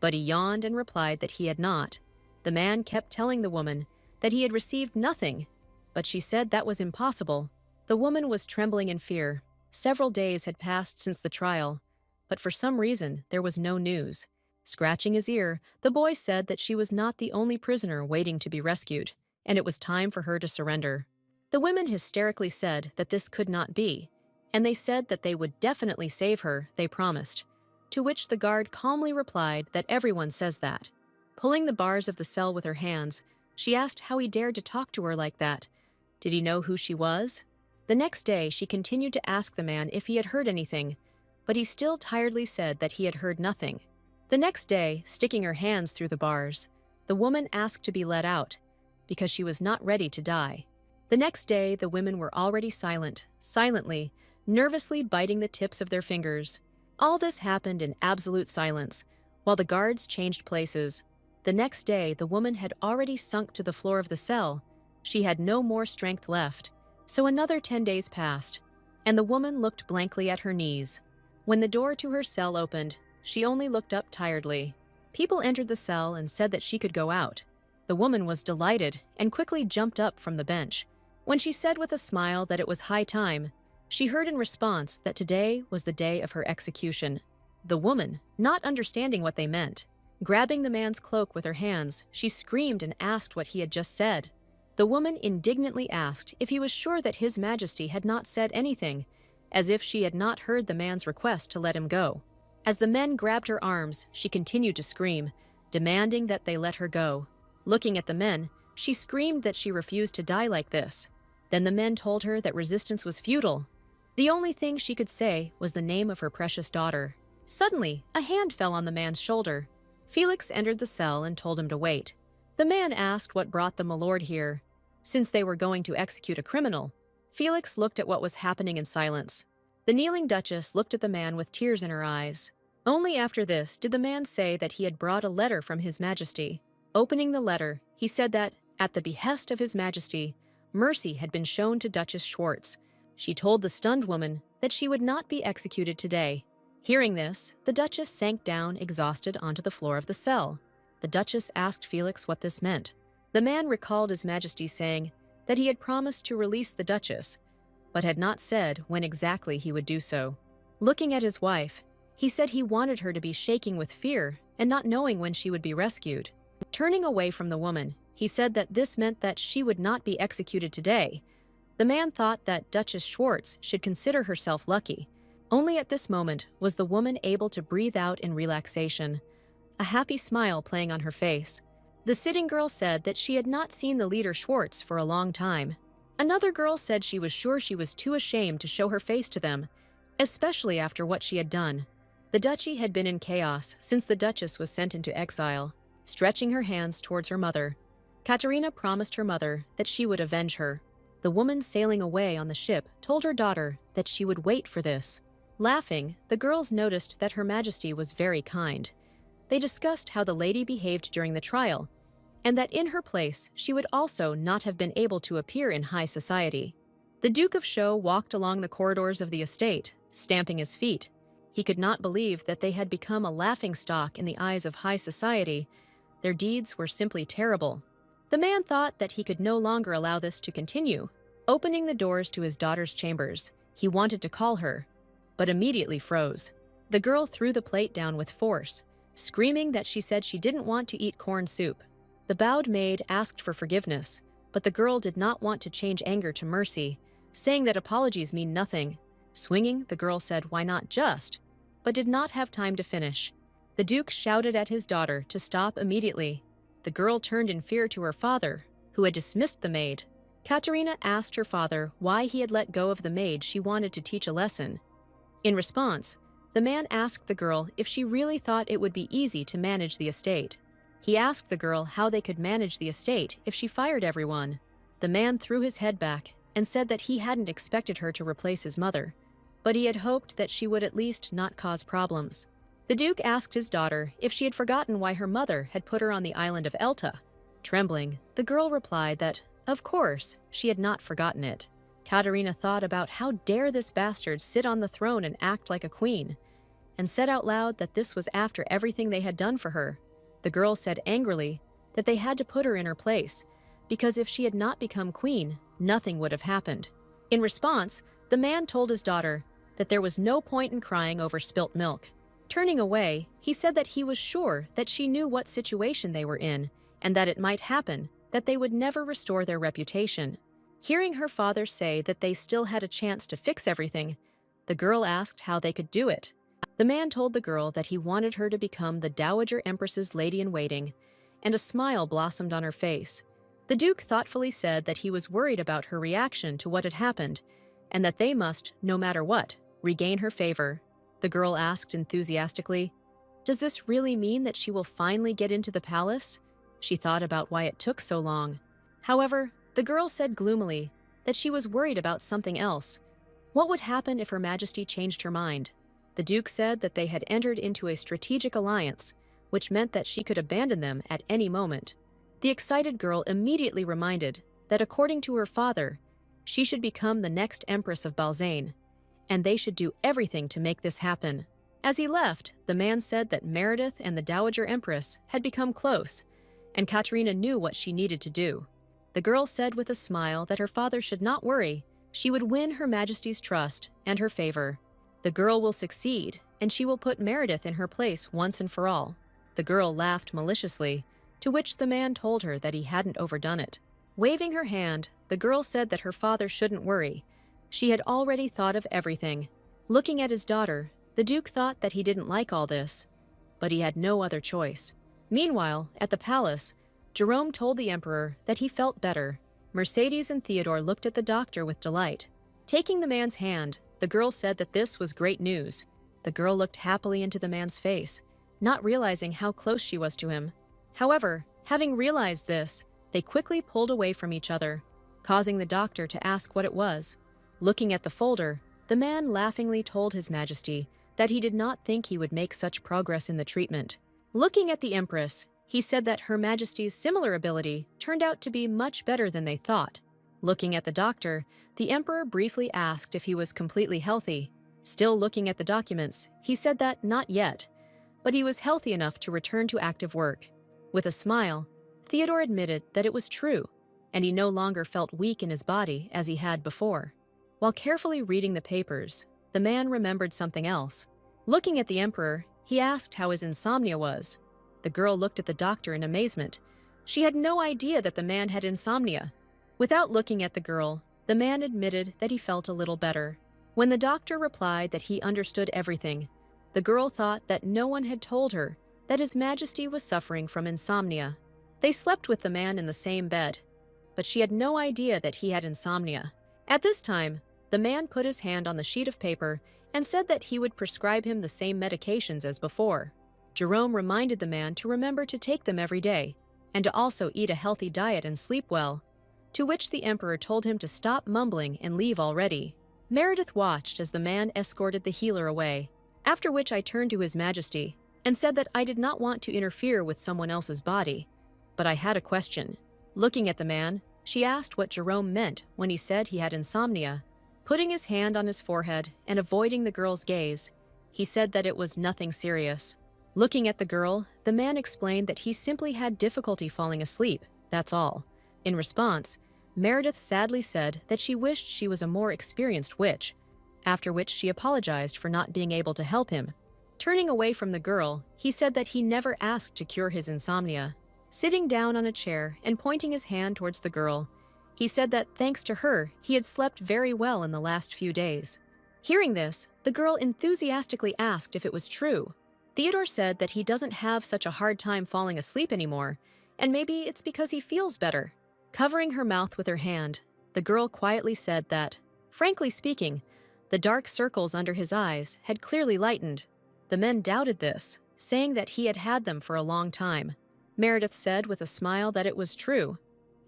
but he yawned and replied that he had not. The man kept telling the woman that he had received nothing, but she said that was impossible. The woman was trembling in fear. Several days had passed since the trial, but for some reason there was no news. Scratching his ear, the boy said that she was not the only prisoner waiting to be rescued, and it was time for her to surrender. The women hysterically said that this could not be, and they said that they would definitely save her, they promised. To which the guard calmly replied that everyone says that. Pulling the bars of the cell with her hands, she asked how he dared to talk to her like that. Did he know who she was? The next day, she continued to ask the man if he had heard anything, but he still tiredly said that he had heard nothing. The next day, sticking her hands through the bars, the woman asked to be let out, because she was not ready to die. The next day, the women were already silently, nervously biting the tips of their fingers. All this happened in absolute silence, while the guards changed places. The next day, the woman had already sunk to the floor of the cell. She had no more strength left. So another 10 days passed, and the woman looked blankly at her knees. When the door to her cell opened, she only looked up tiredly. People entered the cell and said that she could go out. The woman was delighted and quickly jumped up from the bench. When she said with a smile that it was high time, she heard in response that today was the day of her execution. The woman, not understanding what they meant, grabbing the man's cloak with her hands, she screamed and asked what he had just said. The woman indignantly asked if he was sure that His Majesty had not said anything, as if she had not heard the man's request to let him go. As the men grabbed her arms, she continued to scream, demanding that they let her go. Looking at the men, she screamed that she refused to die like this. Then the men told her that resistance was futile. The only thing she could say was the name of her precious daughter. Suddenly, a hand fell on the man's shoulder. Felix entered the cell and told him to wait. The man asked what brought the milord here. Since they were going to execute a criminal, Felix looked at what was happening in silence. The kneeling duchess looked at the man with tears in her eyes. Only after this did the man say that he had brought a letter from His Majesty. Opening the letter, he said that, at the behest of His Majesty, mercy had been shown to Duchess Schwartz. She told the stunned woman that she would not be executed today. Hearing this, the duchess sank down exhausted onto the floor of the cell. The duchess asked Felix what this meant. The man recalled His Majesty saying that he had promised to release the duchess, but had not said when exactly he would do so. Looking at his wife, he said he wanted her to be shaking with fear and not knowing when she would be rescued. Turning away from the woman, he said that this meant that she would not be executed today. The man thought that Duchess Schwartz should consider herself lucky. Only at this moment was the woman able to breathe out in relaxation, a happy smile playing on her face. The sitting girl said that she had not seen the leader Schwartz for a long time. Another girl said she was sure she was too ashamed to show her face to them, especially after what she had done. The duchy had been in chaos since the duchess was sent into exile. Stretching her hands towards her mother, Katerina promised her mother that she would avenge her. The woman sailing away on the ship told her daughter that she would wait for this. Laughing, the girls noticed that Her Majesty was very kind. They discussed how the lady behaved during the trial, and that in her place she would also not have been able to appear in high society. The Duke of Sho walked along the corridors of the estate, stamping his feet. He could not believe that they had become a laughingstock in the eyes of high society. Their deeds were simply terrible. The man thought that he could no longer allow this to continue. Opening the doors to his daughter's chambers, he wanted to call her, but immediately froze. The girl threw the plate down with force, screaming that she said she didn't want to eat corn soup. The bowed maid asked for forgiveness, but the girl did not want to change anger to mercy, saying that apologies mean nothing. Swinging, the girl said, "Why not just?" but did not have time to finish. The Duke shouted at his daughter to stop immediately. The girl turned in fear to her father, who had dismissed the maid. Katerina asked her father why he had let go of the maid she wanted to teach a lesson. In response, the man asked the girl if she really thought it would be easy to manage the estate. He asked the girl how they could manage the estate if she fired everyone. The man threw his head back and said that he hadn't expected her to replace his mother, but he had hoped that she would at least not cause problems. The Duke asked his daughter if she had forgotten why her mother had put her on the island of Elta. Trembling, the girl replied that, of course, she had not forgotten it. Katerina thought about how dare this bastard sit on the throne and act like a queen, and said out loud that this was after everything they had done for her. The girl said angrily that they had to put her in her place, because if she had not become queen, nothing would have happened. In response, the man told his daughter that there was no point in crying over spilt milk. Turning away, he said that he was sure that she knew what situation they were in, and that it might happen that they would never restore their reputation. Hearing her father say that they still had a chance to fix everything, the girl asked how they could do it. The man told the girl that he wanted her to become the Dowager Empress's lady-in-waiting, and a smile blossomed on her face. The Duke thoughtfully said that he was worried about her reaction to what had happened, and that they must, no matter what, regain her favor. The girl asked enthusiastically, "Does this really mean that she will finally get into the palace?" She thought about why it took so long. However, the girl said gloomily that she was worried about something else. What would happen if Her Majesty changed her mind? The Duke said that they had entered into a strategic alliance, which meant that she could abandon them at any moment. The excited girl immediately reminded that according to her father, she should become the next Empress of Balzain, and they should do everything to make this happen. As he left, the man said that Meredith and the Dowager Empress had become close, and Katerina knew what she needed to do. The girl said with a smile that her father should not worry, she would win Her Majesty's trust and her favor. The girl will succeed, and she will put Meredith in her place once and for all. The girl laughed maliciously, to which the man told her that he hadn't overdone it. Waving her hand, the girl said that her father shouldn't worry. She had already thought of everything. Looking at his daughter, the Duke thought that he didn't like all this, but he had no other choice. Meanwhile, at the palace, Jerome told the Emperor that he felt better. Mercedes and Theodore looked at the doctor with delight. Taking the man's hand, the girl said that this was great news. The girl looked happily into the man's face, not realizing how close she was to him. However, having realized this, they quickly pulled away from each other, causing the doctor to ask what it was. Looking at the folder, the man laughingly told His Majesty that he did not think he would make such progress in the treatment. Looking at the Empress, he said that Her Majesty's similar ability turned out to be much better than they thought. Looking at the doctor, the Emperor briefly asked if he was completely healthy. Still looking at the documents, he said that not yet, but he was healthy enough to return to active work. With a smile, Theodore admitted that it was true, and he no longer felt weak in his body as he had before. While carefully reading the papers, the man remembered something else. Looking at the Emperor, he asked how his insomnia was. The girl looked at the doctor in amazement. She had no idea that the man had insomnia. Without looking at the girl, the man admitted that he felt a little better. When the doctor replied that he understood everything, the girl thought that no one had told her that His Majesty was suffering from insomnia. They slept with the man in the same bed, but she had no idea that he had insomnia. At this time, the man put his hand on the sheet of paper and said that he would prescribe him the same medications as before. Jerome reminded the man to remember to take them every day, and to also eat a healthy diet and sleep well, to which the Emperor told him to stop mumbling and leave already. Meredith watched as the man escorted the healer away, after which I turned to His Majesty and said that I did not want to interfere with someone else's body, but I had a question. Looking at the man, she asked what Jerome meant when he said he had insomnia. Putting his hand on his forehead and avoiding the girl's gaze, he said that it was nothing serious. Looking at the girl, the man explained that he simply had difficulty falling asleep, that's all. In response, Meredith sadly said that she wished she was a more experienced witch, after which she apologized for not being able to help him. Turning away from the girl, he said that he never asked to cure his insomnia. Sitting down on a chair and pointing his hand towards the girl, he said that thanks to her, he had slept very well in the last few days. Hearing this, the girl enthusiastically asked if it was true. Theodore said that he doesn't have such a hard time falling asleep anymore, and maybe it's because he feels better. Covering her mouth with her hand, the girl quietly said that, frankly speaking, the dark circles under his eyes had clearly lightened. The men doubted this, saying that he had had them for a long time. Meredith said with a smile that it was true,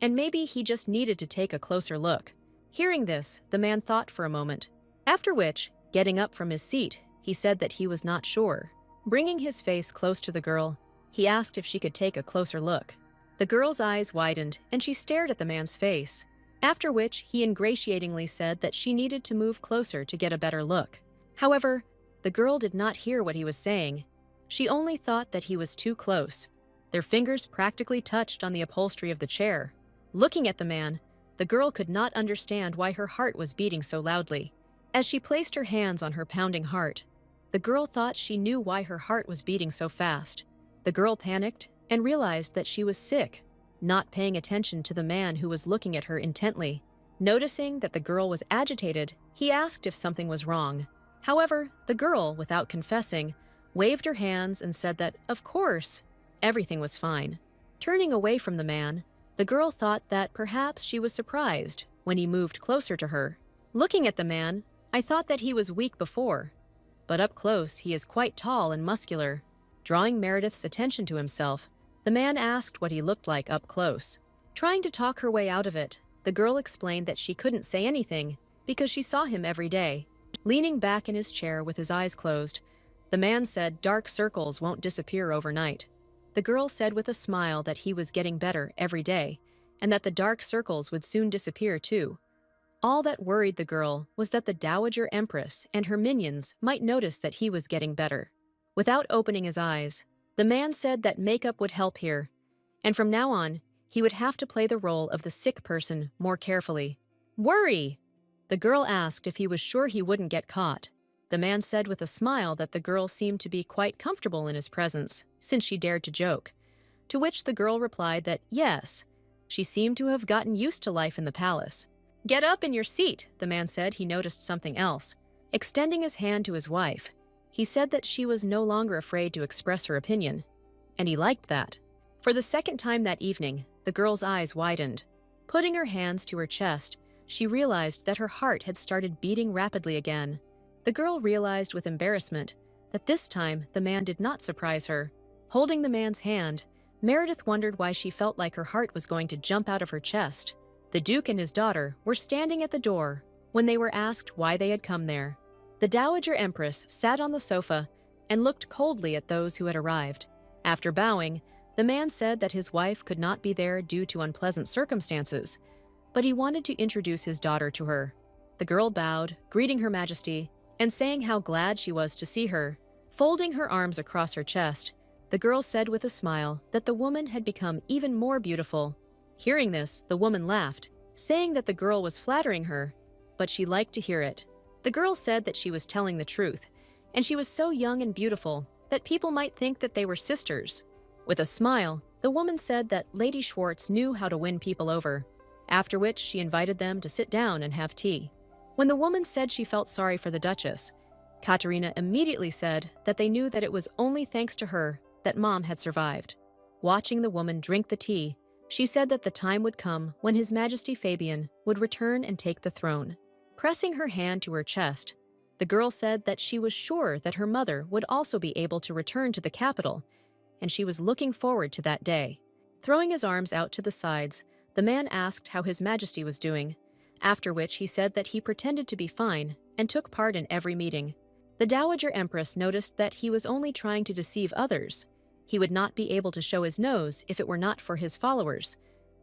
and maybe he just needed to take a closer look. Hearing this, the man thought for a moment, after which, getting up from his seat, he said that he was not sure. Bringing his face close to the girl, he asked if she could take a closer look. The girl's eyes widened, and she stared at the man's face, after which he ingratiatingly said that she needed to move closer to get a better look. However, the girl did not hear what he was saying. She only thought that he was too close. Their fingers practically touched on the upholstery of the chair. Looking at the man, the girl could not understand why her heart was beating so loudly. As she placed her hands on her pounding heart, the girl thought she knew why her heart was beating so fast. The girl panicked and realized that she was sick, not paying attention to the man who was looking at her intently. Noticing that the girl was agitated, he asked if something was wrong. However, the girl, without confessing, waved her hands and said that, of course, everything was fine. Turning away from the man, the girl thought that perhaps she was surprised when he moved closer to her. Looking at the man, I thought that he was weak before, but up close he is quite tall and muscular. Drawing Meredith's attention to himself, the man asked what he looked like up close. Trying to talk her way out of it, the girl explained that she couldn't say anything, because she saw him every day. Leaning back in his chair with his eyes closed, the man said dark circles won't disappear overnight. The girl said with a smile that he was getting better every day, and that the dark circles would soon disappear too. All that worried the girl was that the Dowager Empress and her minions might notice that he was getting better. Without opening his eyes, the man said that makeup would help here, and from now on, he would have to play the role of the sick person more carefully. Worry! The girl asked if he was sure he wouldn't get caught. The man said with a smile that the girl seemed to be quite comfortable in his presence, since she dared to joke. To which the girl replied that yes, she seemed to have gotten used to life in the palace. Get up in your seat, the man said. He noticed something else. Extending his hand to his wife, he said that she was no longer afraid to express her opinion, and he liked that. For the second time that evening, the girl's eyes widened. Putting her hands to her chest, she realized that her heart had started beating rapidly again. The girl realized with embarrassment that this time the man did not surprise her. Holding the man's hand, Meredith wondered why she felt like her heart was going to jump out of her chest. The Duke and his daughter were standing at the door when they were asked why they had come there. The Dowager Empress sat on the sofa and looked coldly at those who had arrived. After bowing, the man said that his wife could not be there due to unpleasant circumstances, but he wanted to introduce his daughter to her. The girl bowed, greeting Her Majesty, and saying how glad she was to see her. Folding her arms across her chest, the girl said with a smile that the woman had become even more beautiful. Hearing this, the woman laughed, saying that the girl was flattering her, but she liked to hear it. The girl said that she was telling the truth, and she was so young and beautiful that people might think that they were sisters. With a smile, the woman said that Lady Schwartz knew how to win people over, after which she invited them to sit down and have tea. When the woman said she felt sorry for the Duchess, Katerina immediately said that they knew that it was only thanks to her that Mom had survived. Watching the woman drink the tea, she said that the time would come when His Majesty Fabian would return and take the throne. Pressing her hand to her chest, the girl said that she was sure that her mother would also be able to return to the capital, and she was looking forward to that day. Throwing his arms out to the sides, the man asked how His Majesty was doing, after which he said that he pretended to be fine and took part in every meeting. The Dowager Empress noticed that he was only trying to deceive others. He would not be able to show his nose if it were not for his followers,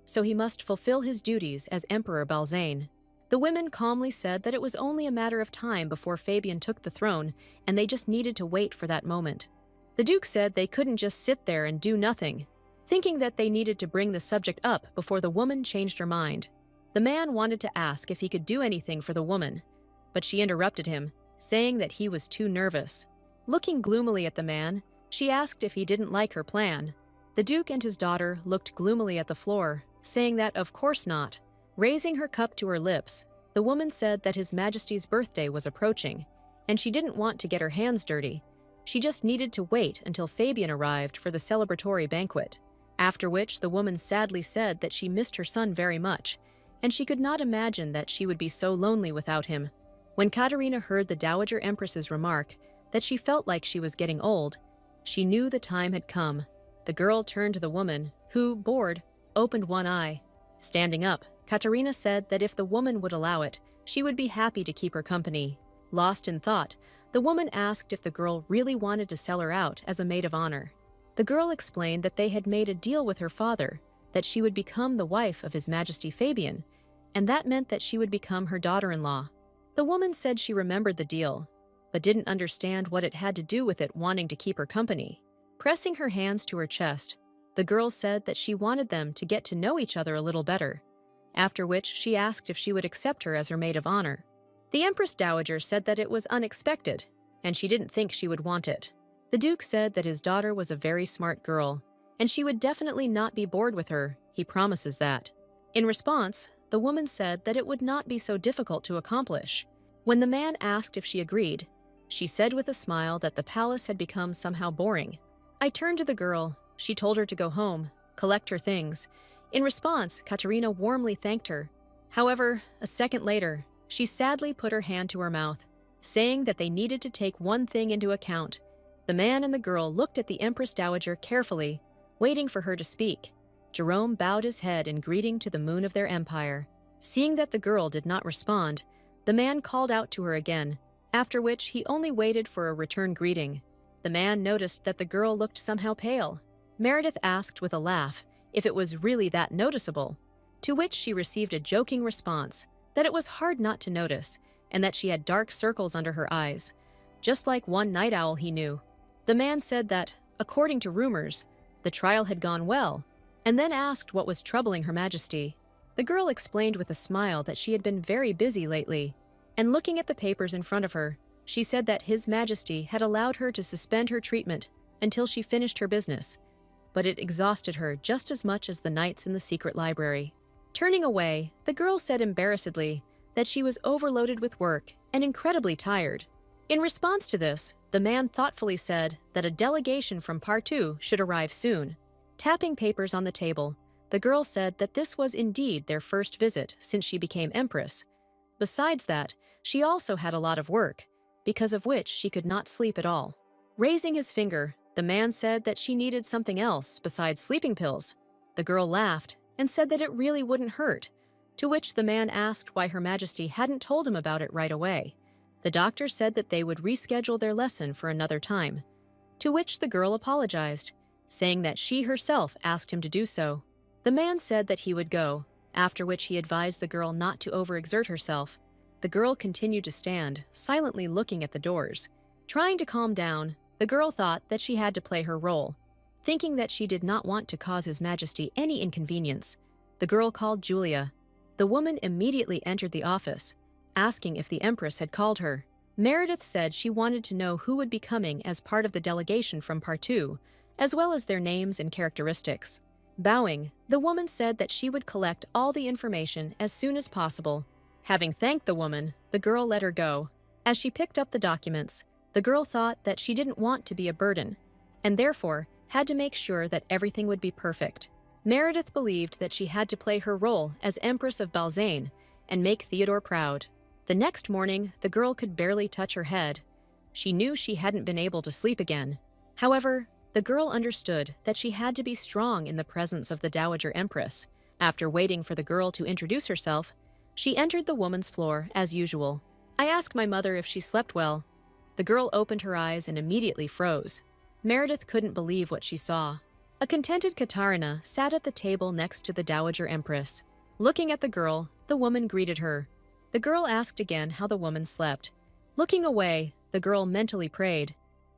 so he must fulfill his duties as Emperor Balzain. The women calmly said that it was only a matter of time before Fabian took the throne, and they just needed to wait for that moment. The Duke said they couldn't just sit there and do nothing, thinking that they needed to bring the subject up before the woman changed her mind. The man wanted to ask if he could do anything for the woman, but she interrupted him, saying that he was too nervous. Looking gloomily at the man, she asked if he didn't like her plan. The Duke and his daughter looked gloomily at the floor, saying that of course not. Raising her cup to her lips, the woman said that His Majesty's birthday was approaching, and she didn't want to get her hands dirty. She just needed to wait until Fabian arrived for the celebratory banquet. After which, the woman sadly said that she missed her son very much, and she could not imagine that she would be so lonely without him. When Katerina heard the Dowager Empress's remark that she felt like she was getting old, she knew the time had come. The girl turned to the woman, who, bored, opened one eye. Standing up, Katerina said that if the woman would allow it, she would be happy to keep her company. Lost in thought, the woman asked if the girl really wanted to sell her out as a maid of honor. The girl explained that they had made a deal with her father, that she would become the wife of His Majesty Fabian, and that meant that she would become her daughter-in-law. The woman said she remembered the deal, but didn't understand what it had to do with it wanting to keep her company. Pressing her hands to her chest, the girl said that she wanted them to get to know each other a little better, after which she asked if she would accept her as her maid of honor. The Empress Dowager said that it was unexpected, and she didn't think she would want it. The Duke said that his daughter was a very smart girl, and she would definitely not be bored with her, he promises that. In response, the woman said that it would not be so difficult to accomplish. When the man asked if she agreed, she said with a smile that the palace had become somehow boring. I turned to the girl. She told her to go home, collect her things. In response, Katerina warmly thanked her. However, a second later, she sadly put her hand to her mouth, saying that they needed to take one thing into account. The man and the girl looked at the Empress Dowager carefully, waiting for her to speak. Jerome bowed his head in greeting to the moon of their empire. Seeing that the girl did not respond, The man called out to her again, after which he only waited for a return greeting. The man noticed that the girl looked somehow pale. Meredith asked with a laugh if it was really that noticeable, to which she received a joking response that it was hard not to notice and that she had dark circles under her eyes, just like one night owl he knew. The man said that, according to rumors, the trial had gone well, and then asked what was troubling Her Majesty. The girl explained with a smile that she had been very busy lately, and looking at the papers in front of her, she said that His Majesty had allowed her to suspend her treatment until she finished her business, but it exhausted her just as much as the nights in the secret library. Turning away, the girl said embarrassedly that she was overloaded with work and incredibly tired. In response to this, the man thoughtfully said that a delegation from Parthu should arrive soon. Tapping papers on the table, the girl said that this was indeed their first visit since she became empress. Besides that, she also had a lot of work, because of which she could not sleep at all. Raising his finger, the man said that she needed something else besides sleeping pills. The girl laughed and said that it really wouldn't hurt, to which the man asked why Her Majesty hadn't told him about it right away. The doctor said that they would reschedule their lesson for another time, to which the girl apologized, saying that she herself asked him to do so. The man said that he would go, after which he advised the girl not to overexert herself. The girl continued to stand, silently looking at the doors. Trying to calm down, the girl thought that she had to play her role. Thinking that she did not want to cause His Majesty any inconvenience, the girl called Julia. The woman immediately entered the office, asking if the Empress had called her. Meredith said she wanted to know who would be coming as part of the delegation from Parthu, as well as their names and characteristics. Bowing, the woman said that she would collect all the information as soon as possible. Having thanked the woman, the girl let her go. As she picked up the documents, the girl thought that she didn't want to be a burden, and therefore had to make sure that everything would be perfect. Meredith believed that she had to play her role as Empress of Balzain and make Theodore proud. The next morning, the girl could barely touch her head. She knew she hadn't been able to sleep again. However, the girl understood that she had to be strong in the presence of the Dowager Empress. After waiting for the girl to introduce herself, she entered the woman's floor as usual. "I asked my mother if she slept well." The girl opened her eyes and immediately froze. Meredith couldn't believe what she saw. A contented Katarina sat at the table next to the Dowager Empress. Looking at the girl, the woman greeted her. The girl asked again how the woman slept. Looking away, the girl mentally prayed.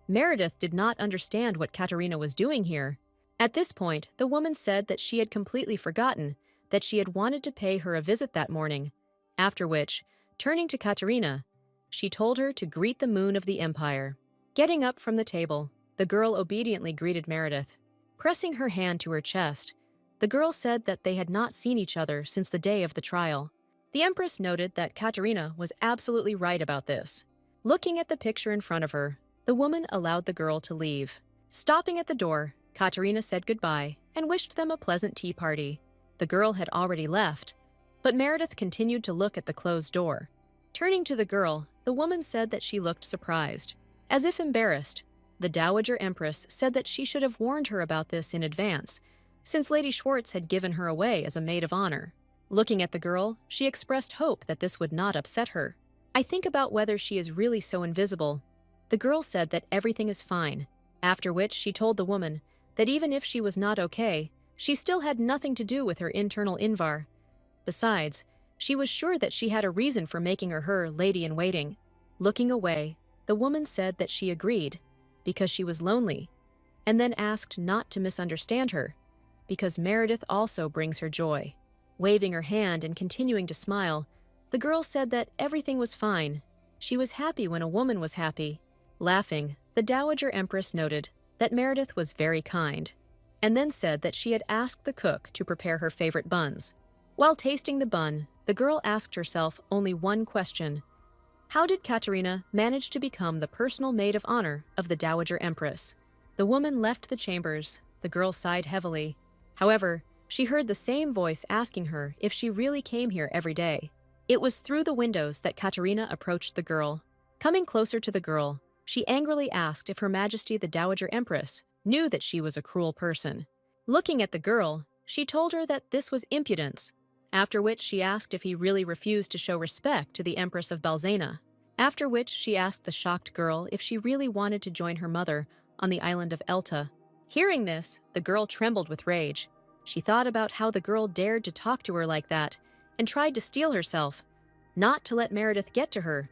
Meredith did not understand what Katarina was doing here. At this point, the woman said that she had completely forgotten that she had wanted to pay her a visit that morning, after which, turning to Katarina, she told her to greet the moon of the empire. Getting up from the table, the girl obediently greeted Meredith. Pressing her hand to her chest, the girl said that they had not seen each other since the day of the trial. The Empress noted that Katarina was absolutely right about this. Looking at the picture in front of her, the woman allowed the girl to leave. Stopping at the door, Katarina said goodbye and wished them a pleasant tea party. The girl had already left, but Meredith continued to look at the closed door. Turning to the girl, the woman said that she looked surprised. As if embarrassed, the Dowager Empress said that she should have warned her about this in advance, since Lady Schwartz had given her away as a maid of honor. Looking at the girl, she expressed hope that this would not upset her. "I think about whether she is really so invisible." The girl said that everything is fine, after which she told the woman that even if she was not okay, she still had nothing to do with her internal invar. Besides, she was sure that she had a reason for making her lady-in-waiting. Looking away, the woman said that she agreed, because she was lonely, and then asked not to misunderstand her, because Meredith also brings her joy. Waving her hand and continuing to smile, the girl said that everything was fine. She was happy when a woman was happy. Laughing, the Dowager Empress noted that Meredith was very kind, and then said that she had asked the cook to prepare her favorite buns. While tasting the bun, the girl asked herself only one question. How did Katarina manage to become the personal maid of honor of the Dowager Empress? The woman left the chambers. The girl sighed heavily. However, she heard the same voice asking her if she really came here every day. It was through the windows that Katarina approached the girl. Coming closer to the girl, she angrily asked if Her Majesty the Dowager Empress knew that she was a cruel person. Looking at the girl, she told her that this was impudence. after which she asked if he really refused to show respect to the Empress of Balzena, after which she asked the shocked girl if she really wanted to join her mother on the island of Elta. Hearing this, the girl trembled with rage. She thought about how the girl dared to talk to her like that and tried to steel herself, not to let Meredith get to her.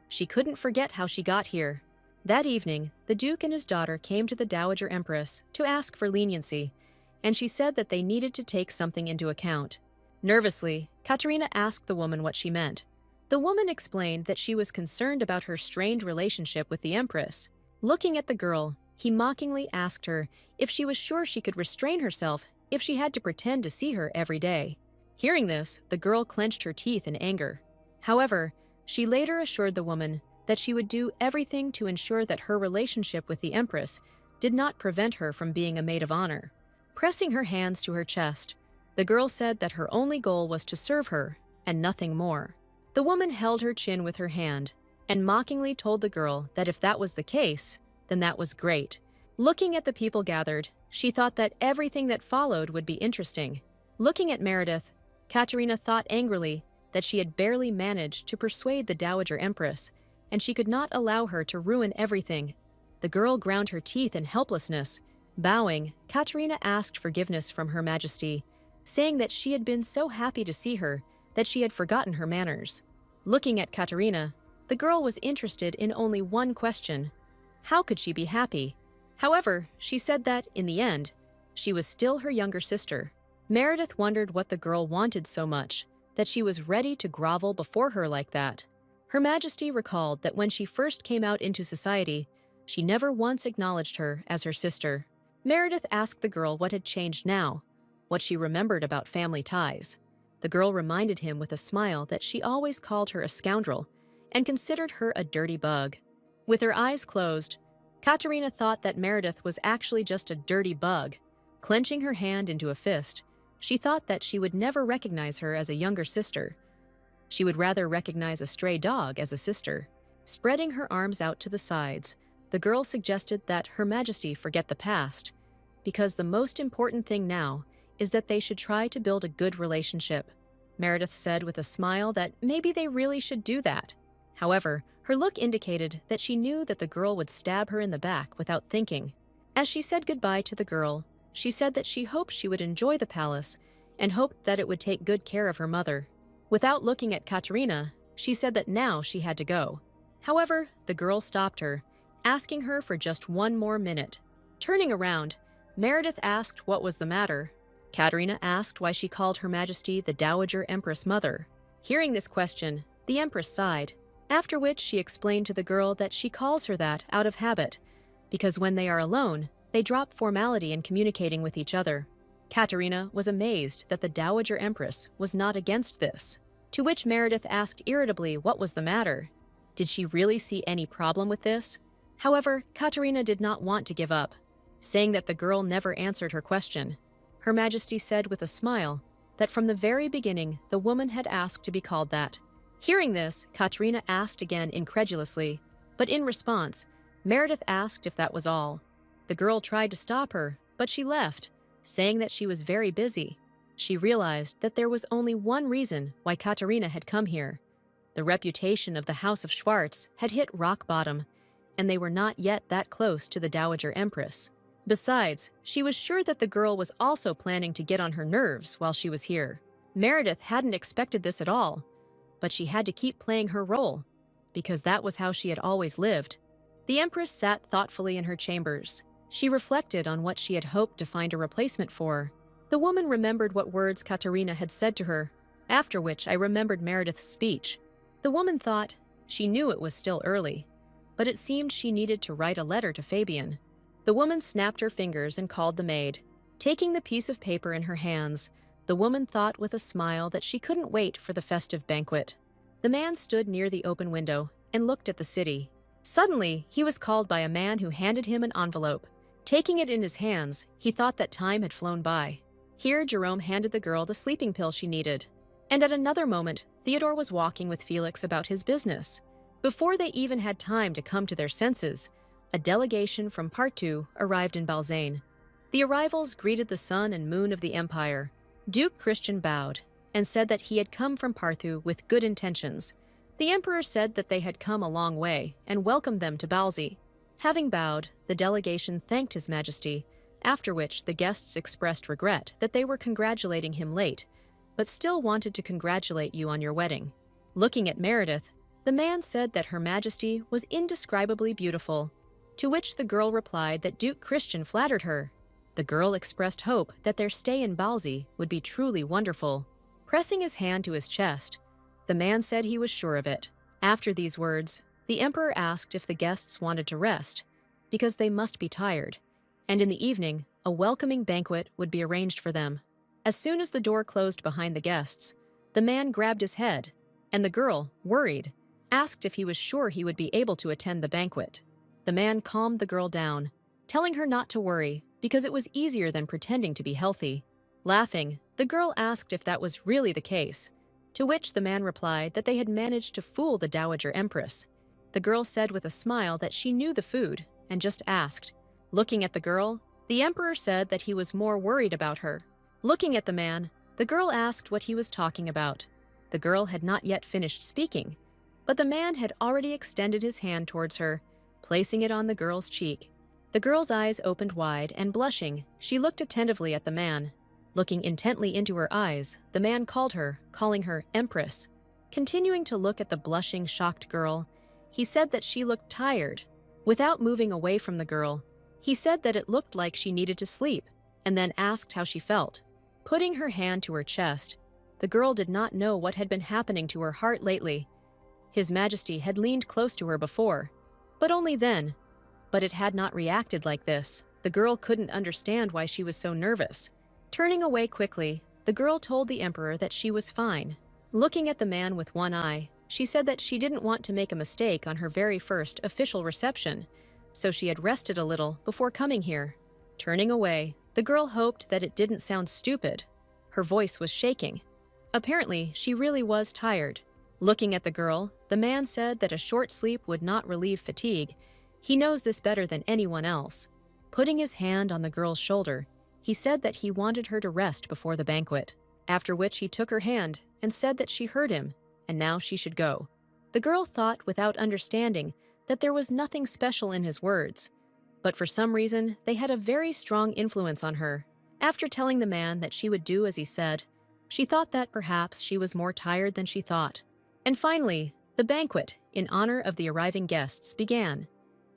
She couldn't forget how she got here. That evening, the Duke and his daughter came to the Dowager Empress to ask for leniency, and she said that they needed to take something into account. Nervously, Katerina asked the woman what she meant. The woman explained that she was concerned about her strained relationship with the Empress. Looking at the girl, he mockingly asked her if she was sure she could restrain herself if she had to pretend to see her every day. Hearing this, the girl clenched her teeth in anger. However, she later assured the woman that she would do everything to ensure that her relationship with the Empress did not prevent her from being a maid of honor. Pressing her hands to her chest, the girl said that her only goal was to serve her and nothing more. The woman held her chin with her hand and mockingly told the girl that if that was the case, then that was great. Looking at the people gathered, she thought that everything that followed would be interesting. Looking at Meredith, Katerina thought angrily that she had barely managed to persuade the Dowager Empress, and she could not allow her to ruin everything. The girl ground her teeth in helplessness. Bowing, Katerina asked forgiveness from Her Majesty, saying that she had been so happy to see her that she had forgotten her manners. Looking at Katerina, the girl was interested in only one question: how could she be happy? However, she said that, in the end, she was still her younger sister. Meredith wondered what the girl wanted so much that she was ready to grovel before her like that. Her Majesty recalled that when she first came out into society, she never once acknowledged her as her sister. Meredith asked the girl what had changed now, what she remembered about family ties. The girl reminded him with a smile that she always called her a scoundrel and considered her a dirty bug. With her eyes closed, Katerina thought that Meredith was actually just a dirty bug. Clenching her hand into a fist, she thought that she would never recognize her as a younger sister. She would rather recognize a stray dog as a sister. Spreading her arms out to the sides, the girl suggested that Her Majesty forget the past, because the most important thing now is that they should try to build a good relationship. Meredith said with a smile that maybe they really should do that. However, her look indicated that she knew that the girl would stab her in the back without thinking. As she said goodbye to the girl, she said that she hoped she would enjoy the palace and hoped that it would take good care of her mother. Without looking at Katerina, she said that now she had to go. However, the girl stopped her, asking her for just one more minute. Turning around, Meredith asked what was the matter. Katerina asked why she called Her Majesty the Dowager Empress Mother. Hearing this question, the Empress sighed, after which she explained to the girl that she calls her that out of habit, because when they are alone, they drop formality in communicating with each other. Katerina was amazed that the Dowager Empress was not against this, to which Meredith asked irritably what was the matter. Did she really see any problem with this? However, Katerina did not want to give up, saying that the girl never answered her question. Her Majesty said with a smile that from the very beginning the woman had asked to be called that. Hearing this, Katerina asked again incredulously, but in response, Meredith asked if that was all. The girl tried to stop her, but she left, saying that she was very busy. She realized that there was only one reason why Katerina had come here. The reputation of the House of Schwartz had hit rock bottom, and they were not yet that close to the Dowager Empress. Besides, she was sure that the girl was also planning to get on her nerves while she was here. Meredith hadn't expected this at all, but she had to keep playing her role, because that was how she had always lived. The Empress sat thoughtfully in her chambers. She reflected on what she had hoped to find a replacement for. The woman remembered what words Katerina had said to her, after which I remembered Meredith's speech. The woman thought she knew it was still early, but it seemed she needed to write a letter to Fabian. The woman snapped her fingers and called the maid. Taking the piece of paper in her hands, the woman thought with a smile that she couldn't wait for the festive banquet. The man stood near the open window and looked at the city. Suddenly, he was called by a man who handed him an envelope. Taking it in his hands, he thought that time had flown by. Here, Jerome handed the girl the sleeping pill she needed. And at another moment, Theodore was walking with Felix about his business. Before they even had time to come to their senses, a delegation from Parthu arrived in Balzane. The arrivals greeted the sun and moon of the empire. Duke Christian bowed. and said that he had come from Parthu with good intentions. The emperor said that they had come a long way and welcomed them to Balzi. Having bowed, the delegation thanked His Majesty, after which the guests expressed regret that they were congratulating him late, but still wanted to congratulate you on your wedding. Looking at Meredith, the man said that Her Majesty was indescribably beautiful, to which the girl replied that Duke Christian flattered her. The girl expressed hope that their stay in Balzi would be truly wonderful. Pressing his hand to his chest, the man said he was sure of it. After these words, the emperor asked if the guests wanted to rest, because they must be tired, and in the evening, a welcoming banquet would be arranged for them. As soon as the door closed behind the guests, the man grabbed his head, and the girl, worried, asked if he was sure he would be able to attend the banquet. The man calmed the girl down, telling her not to worry because it was easier than pretending to be healthy. Laughing, the girl asked if that was really the case, to which the man replied that they had managed to fool the Dowager Empress. The girl said with a smile that she knew the food and just asked. Looking at the girl, the emperor said that he was more worried about her. Looking at the man, the girl asked what he was talking about. The girl had not yet finished speaking, but the man had already extended his hand towards her, placing it on the girl's cheek. The girl's eyes opened wide, and blushing, she looked attentively at the man. Looking intently into her eyes, the man called her, calling her Empress. Continuing to look at the blushing, shocked girl, he said that she looked tired. Without moving away from the girl, he said that it looked like she needed to sleep, and then asked how she felt. Putting her hand to her chest, the girl did not know what had been happening to her heart lately. His Majesty had leaned close to her before, but only then. But it had not reacted like this. The girl couldn't understand why she was so nervous. Turning away quickly, the girl told the emperor that she was fine. Looking at the man with one eye, she said that she didn't want to make a mistake on her very first official reception, so she had rested a little before coming here. Turning away, the girl hoped that it didn't sound stupid. Her voice was shaking. Apparently, she really was tired. Looking at the girl, the man said that a short sleep would not relieve fatigue. He knows this better than anyone else. Putting his hand on the girl's shoulder, he said that he wanted her to rest before the banquet, after which he took her hand and said that she heard him, and now she should go. The girl thought without understanding that there was nothing special in his words, but for some reason they had a very strong influence on her. After telling the man that she would do as he said, she thought that perhaps she was more tired than she thought. And finally, the banquet, in honor of the arriving guests, began,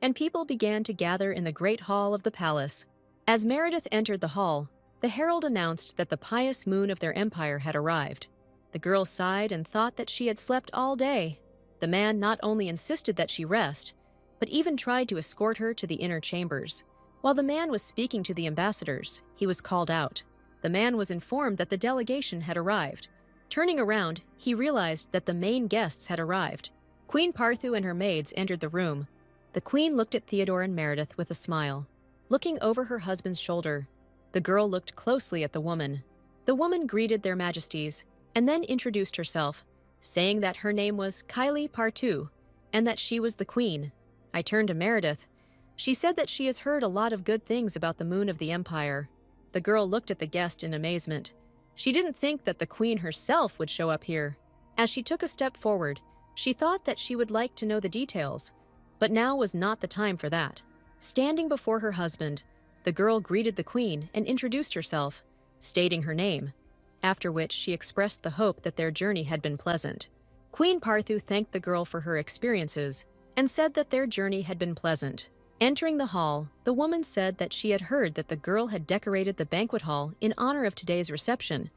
and people began to gather in the great hall of the palace. As Meredith entered the hall, the herald announced that the pious moon of their empire had arrived. The girl sighed and thought that she had slept all day. The man not only insisted that she rest, but even tried to escort her to the inner chambers. While the man was speaking to the ambassadors, he was called out. The man was informed that the delegation had arrived. Turning around, he realized that the main guests had arrived. Queen Parthu and her maids entered the room. The queen looked at Theodore and Meredith with a smile. Looking over her husband's shoulder, the girl looked closely at the woman. The woman greeted their majesties and then introduced herself, saying that her name was Kylie Parthu and that she was the queen. I turned to Meredith. She said that she has heard a lot of good things about the moon of the empire. The girl looked at the guest in amazement. She didn't think that the queen herself would show up here. As she took a step forward, she thought that she would like to know the details, but now was not the time for that. Standing before her husband, the girl greeted the queen and introduced herself, stating her name, after which she expressed the hope that their journey had been pleasant. Queen Parthu thanked the girl for her experiences and said that their journey had been pleasant. Entering the hall, the woman said that she had heard that the girl had decorated the banquet hall in honor of today's reception,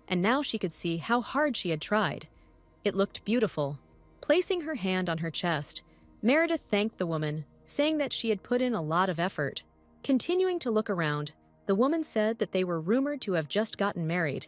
and now she could see how hard she had tried. It looked beautiful. Placing her hand on her chest, Meredith thanked the woman, saying that she had put in a lot of effort. Continuing to look around, the woman said that they were rumored to have just gotten married,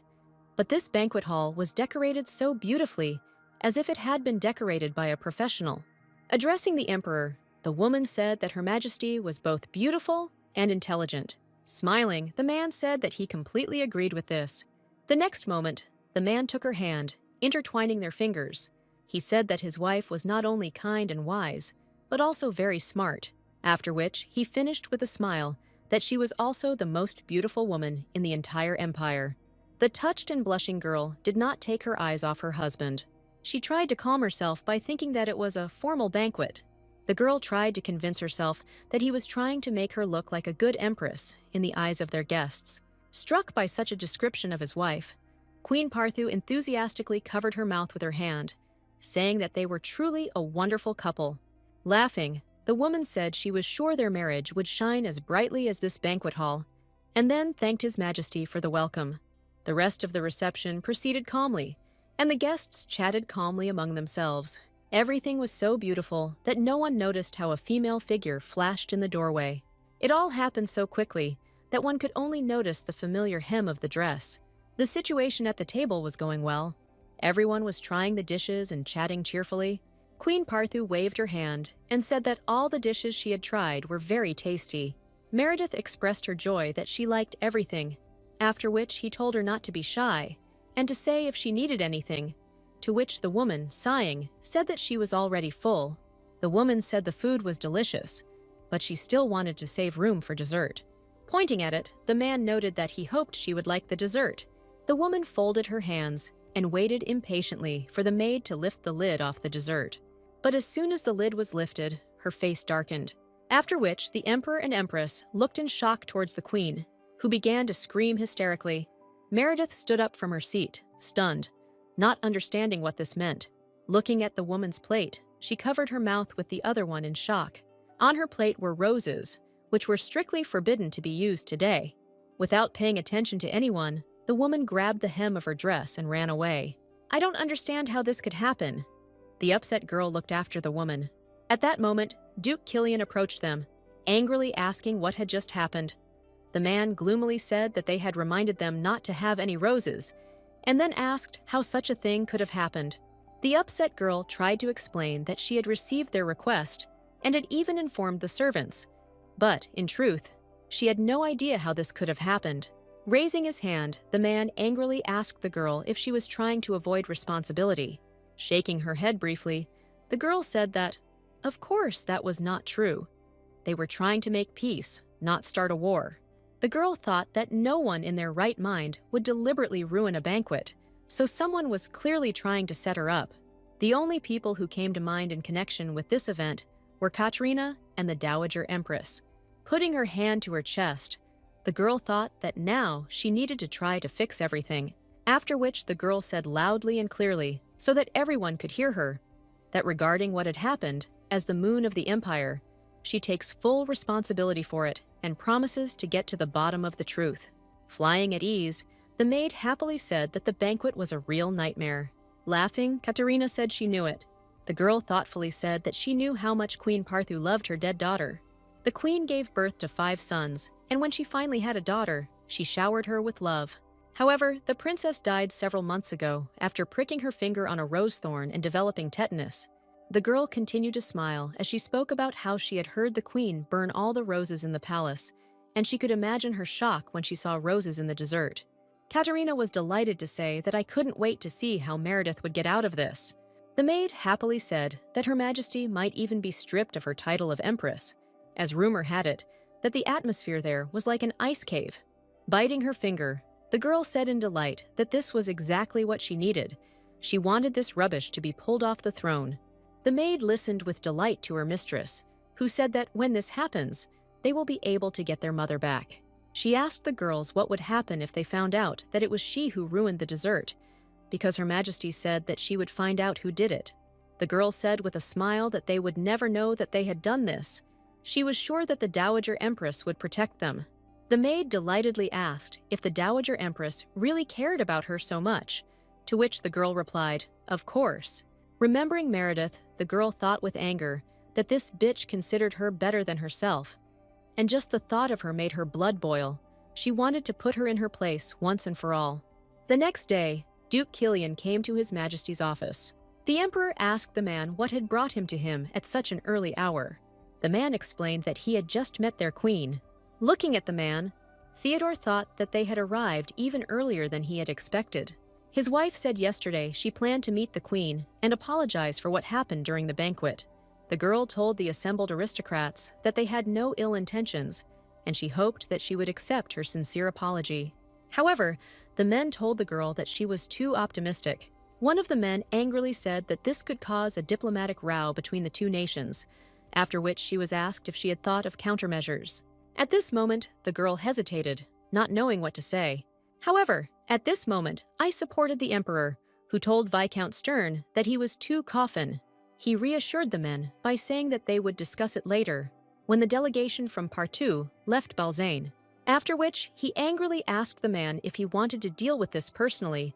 but this banquet hall was decorated so beautifully, as if it had been decorated by a professional. Addressing the emperor, the woman said that Her Majesty was both beautiful and intelligent. Smiling, the man said that he completely agreed with this. The next moment, the man took her hand, intertwining their fingers. He said that his wife was not only kind and wise, but also very smart, after which he finished with a smile that she was also the most beautiful woman in the entire empire. The touched and blushing girl did not take her eyes off her husband. She tried to calm herself by thinking that it was a formal banquet. The girl tried to convince herself that he was trying to make her look like a good empress in the eyes of their guests. Struck by such a description of his wife, Queen Parthu enthusiastically covered her mouth with her hand, saying that they were truly a wonderful couple. Laughing, the woman said she was sure their marriage would shine as brightly as this banquet hall, and then thanked His Majesty for the welcome. The rest of the reception proceeded calmly, and the guests chatted calmly among themselves. Everything was so beautiful that no one noticed how a female figure flashed in the doorway. It all happened so quickly that one could only notice the familiar hem of the dress. The situation at the table was going well. Everyone was trying the dishes and chatting cheerfully. Queen Parthu waved her hand and said that all the dishes she had tried were very tasty. Meredith expressed her joy that she liked everything, after which he told her not to be shy and to say if she needed anything, to which the woman, sighing, said that she was already full. The woman said the food was delicious, but she still wanted to save room for dessert. Pointing at it, the man noted that he hoped she would like the dessert. The woman folded her hands and waited impatiently for the maid to lift the lid off the dessert. But as soon as the lid was lifted, her face darkened, after which the emperor and empress looked in shock towards the queen, who began to scream hysterically. Meredith stood up from her seat, stunned, not understanding what this meant. Looking at the woman's plate, she covered her mouth with the other one in shock. On her plate were roses, which were strictly forbidden to be used today. Without paying attention to anyone, the woman grabbed the hem of her dress and ran away. "I don't understand how this could happen." The upset girl looked after the woman. At that moment, Duke Killian approached them, angrily asking what had just happened. The man gloomily said that they had reminded them not to have any roses, and then asked how such a thing could have happened. The upset girl tried to explain that she had received their request and had even informed the servants. But, in truth, she had no idea how this could have happened. Raising his hand, the man angrily asked the girl if she was trying to avoid responsibility. Shaking her head briefly, the girl said that, of course, that was not true. They were trying to make peace, not start a war. The girl thought that no one in their right mind would deliberately ruin a banquet, so someone was clearly trying to set her up. The only people who came to mind in connection with this event were Katerina and the Dowager Empress. Putting her hand to her chest, the girl thought that now she needed to try to fix everything, after which the girl said loudly and clearly, so that everyone could hear her, that regarding what had happened, as the moon of the empire, she takes full responsibility for it and promises to get to the bottom of the truth. Flying at ease, the maid happily said that the banquet was a real nightmare. Laughing, Katerina said she knew it. The girl thoughtfully said that she knew how much Queen Parthu loved her dead daughter. The queen gave birth to 5 sons, and when she finally had a daughter, she showered her with love. However, the princess died several months ago after pricking her finger on a rose thorn and developing tetanus. The girl continued to smile as she spoke about how she had heard the queen burn all the roses in the palace, and she could imagine her shock when she saw roses in the dessert. Katerina was delighted to say that I couldn't wait to see how Meredith would get out of this. The maid happily said that Her Majesty might even be stripped of her title of Empress, as rumor had it that the atmosphere there was like an ice cave. Biting her finger, the girl said in delight that this was exactly what she needed. She wanted this rubbish to be pulled off the throne. The maid listened with delight to her mistress, who said that when this happens, they will be able to get their mother back. She asked the girls what would happen if they found out that it was she who ruined the dessert, because Her Majesty said that she would find out who did it. The girls said with a smile that they would never know that they had done this. She was sure that the Dowager Empress would protect them. The maid delightedly asked if the Dowager Empress really cared about her so much, to which the girl replied, "Of course." Remembering Meredith, the girl thought with anger that this bitch considered her better than herself, and just the thought of her made her blood boil. She wanted to put her in her place once and for all. The next day, Duke Killian came to His Majesty's office. The Emperor asked the man what had brought him to him at such an early hour. The man explained that he had just met their queen. Looking at the man, Theodore thought that they had arrived even earlier than he had expected. His wife said yesterday she planned to meet the queen and apologize for what happened during the banquet. The girl told the assembled aristocrats that they had no ill intentions, and she hoped that she would accept her sincere apology. However, the men told the girl that she was too optimistic. One of the men angrily said that this could cause a diplomatic row between the two nations, after which she was asked if she had thought of countermeasures. At this moment, the girl hesitated, not knowing what to say. However, at this moment, I supported the emperor, who told Viscount Stern that he was too coffin. He reassured the men by saying that they would discuss it later, when the delegation from Parthu left Balzain, after which he angrily asked the man if he wanted to deal with this personally,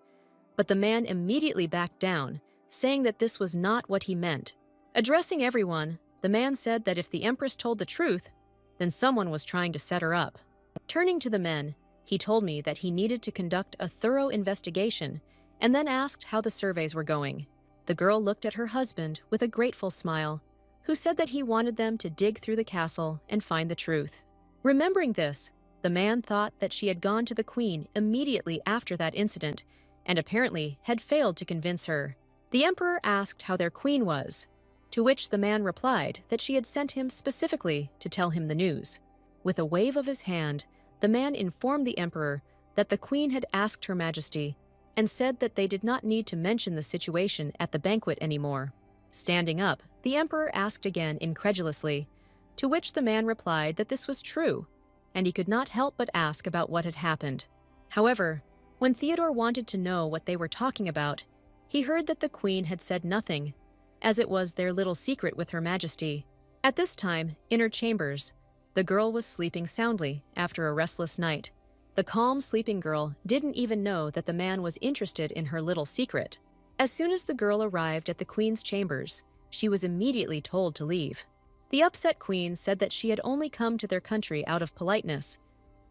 but the man immediately backed down, saying that this was not what he meant. Addressing everyone, the man said that if the empress told the truth, then someone was trying to set her up. Turning to the men, he told me that he needed to conduct a thorough investigation and then asked how the surveys were going. The girl looked at her husband with a grateful smile, who said that he wanted them to dig through the castle and find the truth. Remembering this, the man thought that she had gone to the queen immediately after that incident and apparently had failed to convince her. The emperor asked how their queen was, to which the man replied that she had sent him specifically to tell him the news. With a wave of his hand, the man informed the emperor that the queen had asked Her Majesty and said that they did not need to mention the situation at the banquet anymore. Standing up, the emperor asked again incredulously, to which the man replied that this was true, and he could not help but ask about what had happened. However, when Theodore wanted to know what they were talking about, he heard that the queen had said nothing, as it was their little secret with Her Majesty. At this time, in her chambers, the girl was sleeping soundly after a restless night. The calm sleeping girl didn't even know that the man was interested in her little secret. As soon as the girl arrived at the queen's chambers, she was immediately told to leave. The upset queen said that she had only come to their country out of politeness,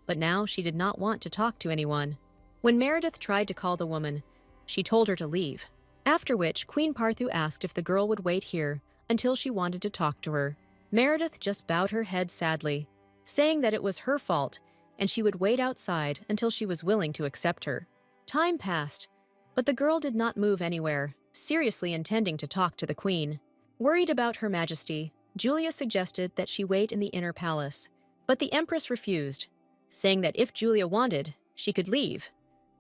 but now she did not want to talk to anyone. When Meredith tried to call the woman, she told her to leave, after which Queen Parthu asked if the girl would wait here until she wanted to talk to her. Meredith just bowed her head sadly, saying that it was her fault and she would wait outside until she was willing to accept her. Time passed, but the girl did not move anywhere, seriously intending to talk to the queen. Worried about Her Majesty, Julia suggested that she wait in the inner palace, but the empress refused, saying that if Julia wanted, she could leave,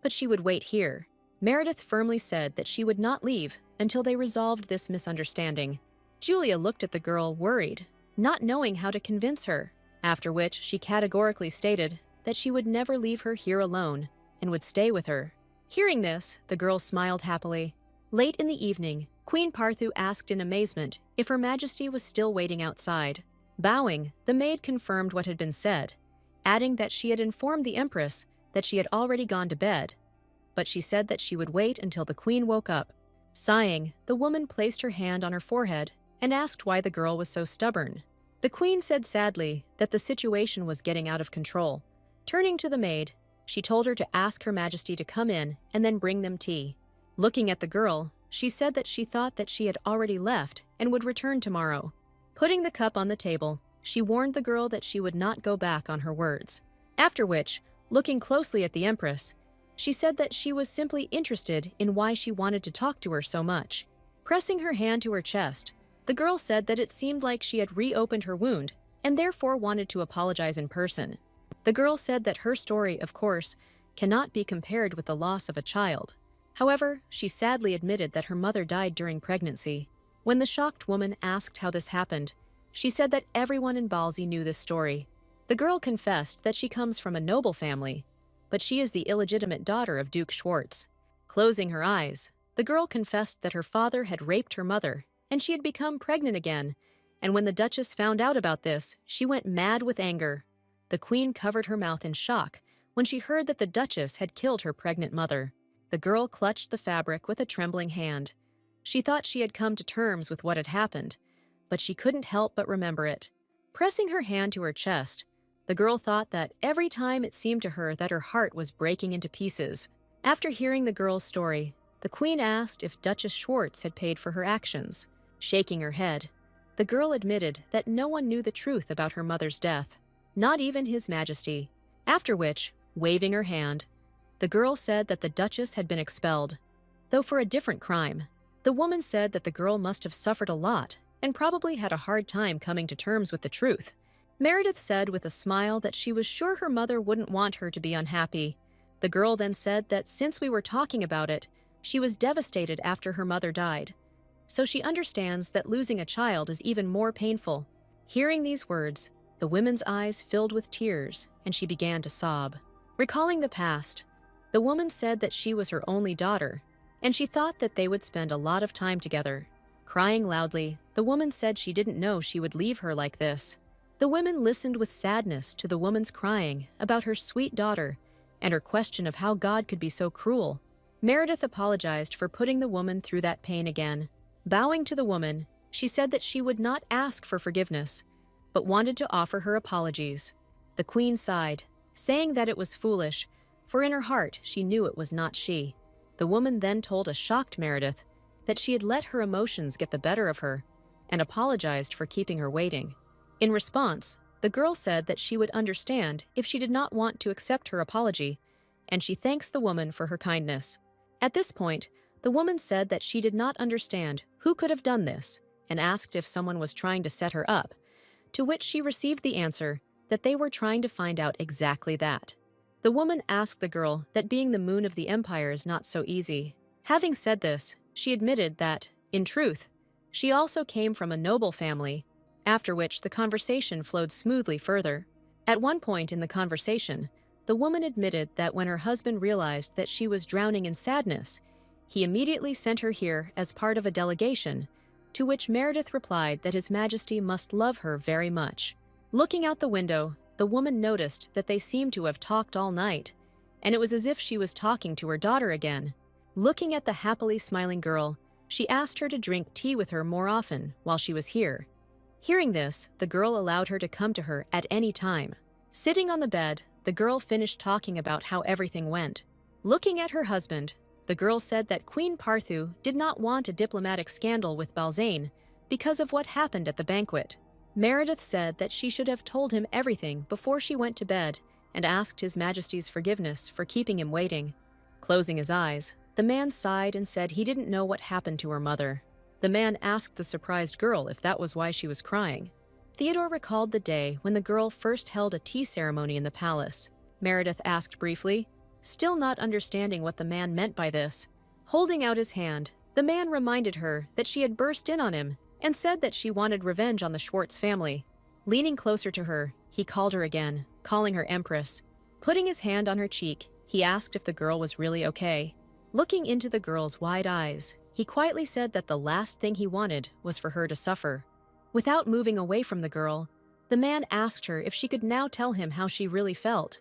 but she would wait here. Meredith firmly said that she would not leave until they resolved this misunderstanding. Julia looked at the girl worried, not knowing how to convince her, after which she categorically stated that she would never leave her here alone and would stay with her. Hearing this, the girl smiled happily. Late in the evening, Queen Parthu asked in amazement if Her Majesty was still waiting outside. Bowing, the maid confirmed what had been said, adding that she had informed the empress that she had already gone to bed, but she said that she would wait until the queen woke up. Sighing, the woman placed her hand on her forehead and asked why the girl was so stubborn. The queen said sadly that the situation was getting out of control. Turning to the maid, she told her to ask Her Majesty to come in and then bring them tea. Looking at the girl, she said that she thought that she had already left and would return tomorrow. Putting the cup on the table, she warned the girl that she would not go back on her words. After which, looking closely at the empress, she said that she was simply interested in why she wanted to talk to her so much. Pressing her hand to her chest, the girl said that it seemed like she had reopened her wound and therefore wanted to apologize in person. The girl said that her story, of course, cannot be compared with the loss of a child. However, she sadly admitted that her mother died during pregnancy. When the shocked woman asked how this happened, she said that everyone in Balzi knew this story. The girl confessed that she comes from a noble family, but she is the illegitimate daughter of Duke Schwartz. Closing her eyes, the girl confessed that her father had raped her mother and she had become pregnant again, and when the Duchess found out about this, she went mad with anger. The queen covered her mouth in shock when she heard that the Duchess had killed her pregnant mother. The girl clutched the fabric with a trembling hand. She thought she had come to terms with what had happened, but she couldn't help but remember it. Pressing her hand to her chest, the girl thought that every time it seemed to her that her heart was breaking into pieces. After hearing the girl's story, the queen asked if Duchess Schwartz had paid for her actions. Shaking her head, the girl admitted that no one knew the truth about her mother's death, not even His Majesty. After which, waving her hand, the girl said that the Duchess had been expelled, though for a different crime. The woman said that the girl must have suffered a lot and probably had a hard time coming to terms with the truth. Meredith said with a smile that she was sure her mother wouldn't want her to be unhappy, The girl then said that since we were talking about it, she was devastated after her mother died. So she understands that losing a child is even more painful. Hearing these words, the woman's eyes filled with tears, and she began to sob. Recalling the past, the woman said that she was her only daughter, and she thought that they would spend a lot of time together. Crying loudly, the woman said she didn't know she would leave her like this. The women listened with sadness to the woman's crying about her sweet daughter and her question of how God could be so cruel. Meredith apologized for putting the woman through that pain again. Bowing to the woman, she said that she would not ask for forgiveness, but wanted to offer her apologies. The queen sighed, saying that it was foolish, for in her heart she knew it was not she. The woman then told a shocked Meredith that she had let her emotions get the better of her and apologized for keeping her waiting. In response, the girl said that she would understand if she did not want to accept her apology, and she thanks the woman for her kindness. At this point, the woman said that she did not understand who could have done this and asked if someone was trying to set her up, to which she received the answer that they were trying to find out exactly that. The woman asked the girl that being the moon of the empire is not so easy. Having said this, she admitted that, in truth, she also came from a noble family, after which the conversation flowed smoothly further. At one point in the conversation, the woman admitted that when her husband realized that she was drowning in sadness, he immediately sent her here as part of a delegation, to which Meredith replied that His Majesty must love her very much. Looking out the window, the woman noticed that they seemed to have talked all night, and it was as if she was talking to her daughter again. Looking at the happily smiling girl, she asked her to drink tea with her more often while she was here. Hearing this, the girl allowed her to come to her at any time. Sitting on the bed, the girl finished talking about how everything went. Looking at her husband, the girl said that Queen Parthu did not want a diplomatic scandal with Balzain because of what happened at the banquet. Meredith said that she should have told him everything before she went to bed and asked His Majesty's forgiveness for keeping him waiting. Closing his eyes, the man sighed and said he didn't know what happened to her mother. The man asked the surprised girl if that was why she was crying. Theodore recalled the day when the girl first held a tea ceremony in the palace. Meredith asked briefly, still not understanding what the man meant by this. Holding out his hand, the man reminded her that she had burst in on him and said that she wanted revenge on the Schwartz family. Leaning closer to her, he called her again, calling her empress. Putting his hand on her cheek, he asked if the girl was really okay. Looking into the girl's wide eyes, he quietly said that the last thing he wanted was for her to suffer. Without moving away from the girl, the man asked her if she could now tell him how she really felt.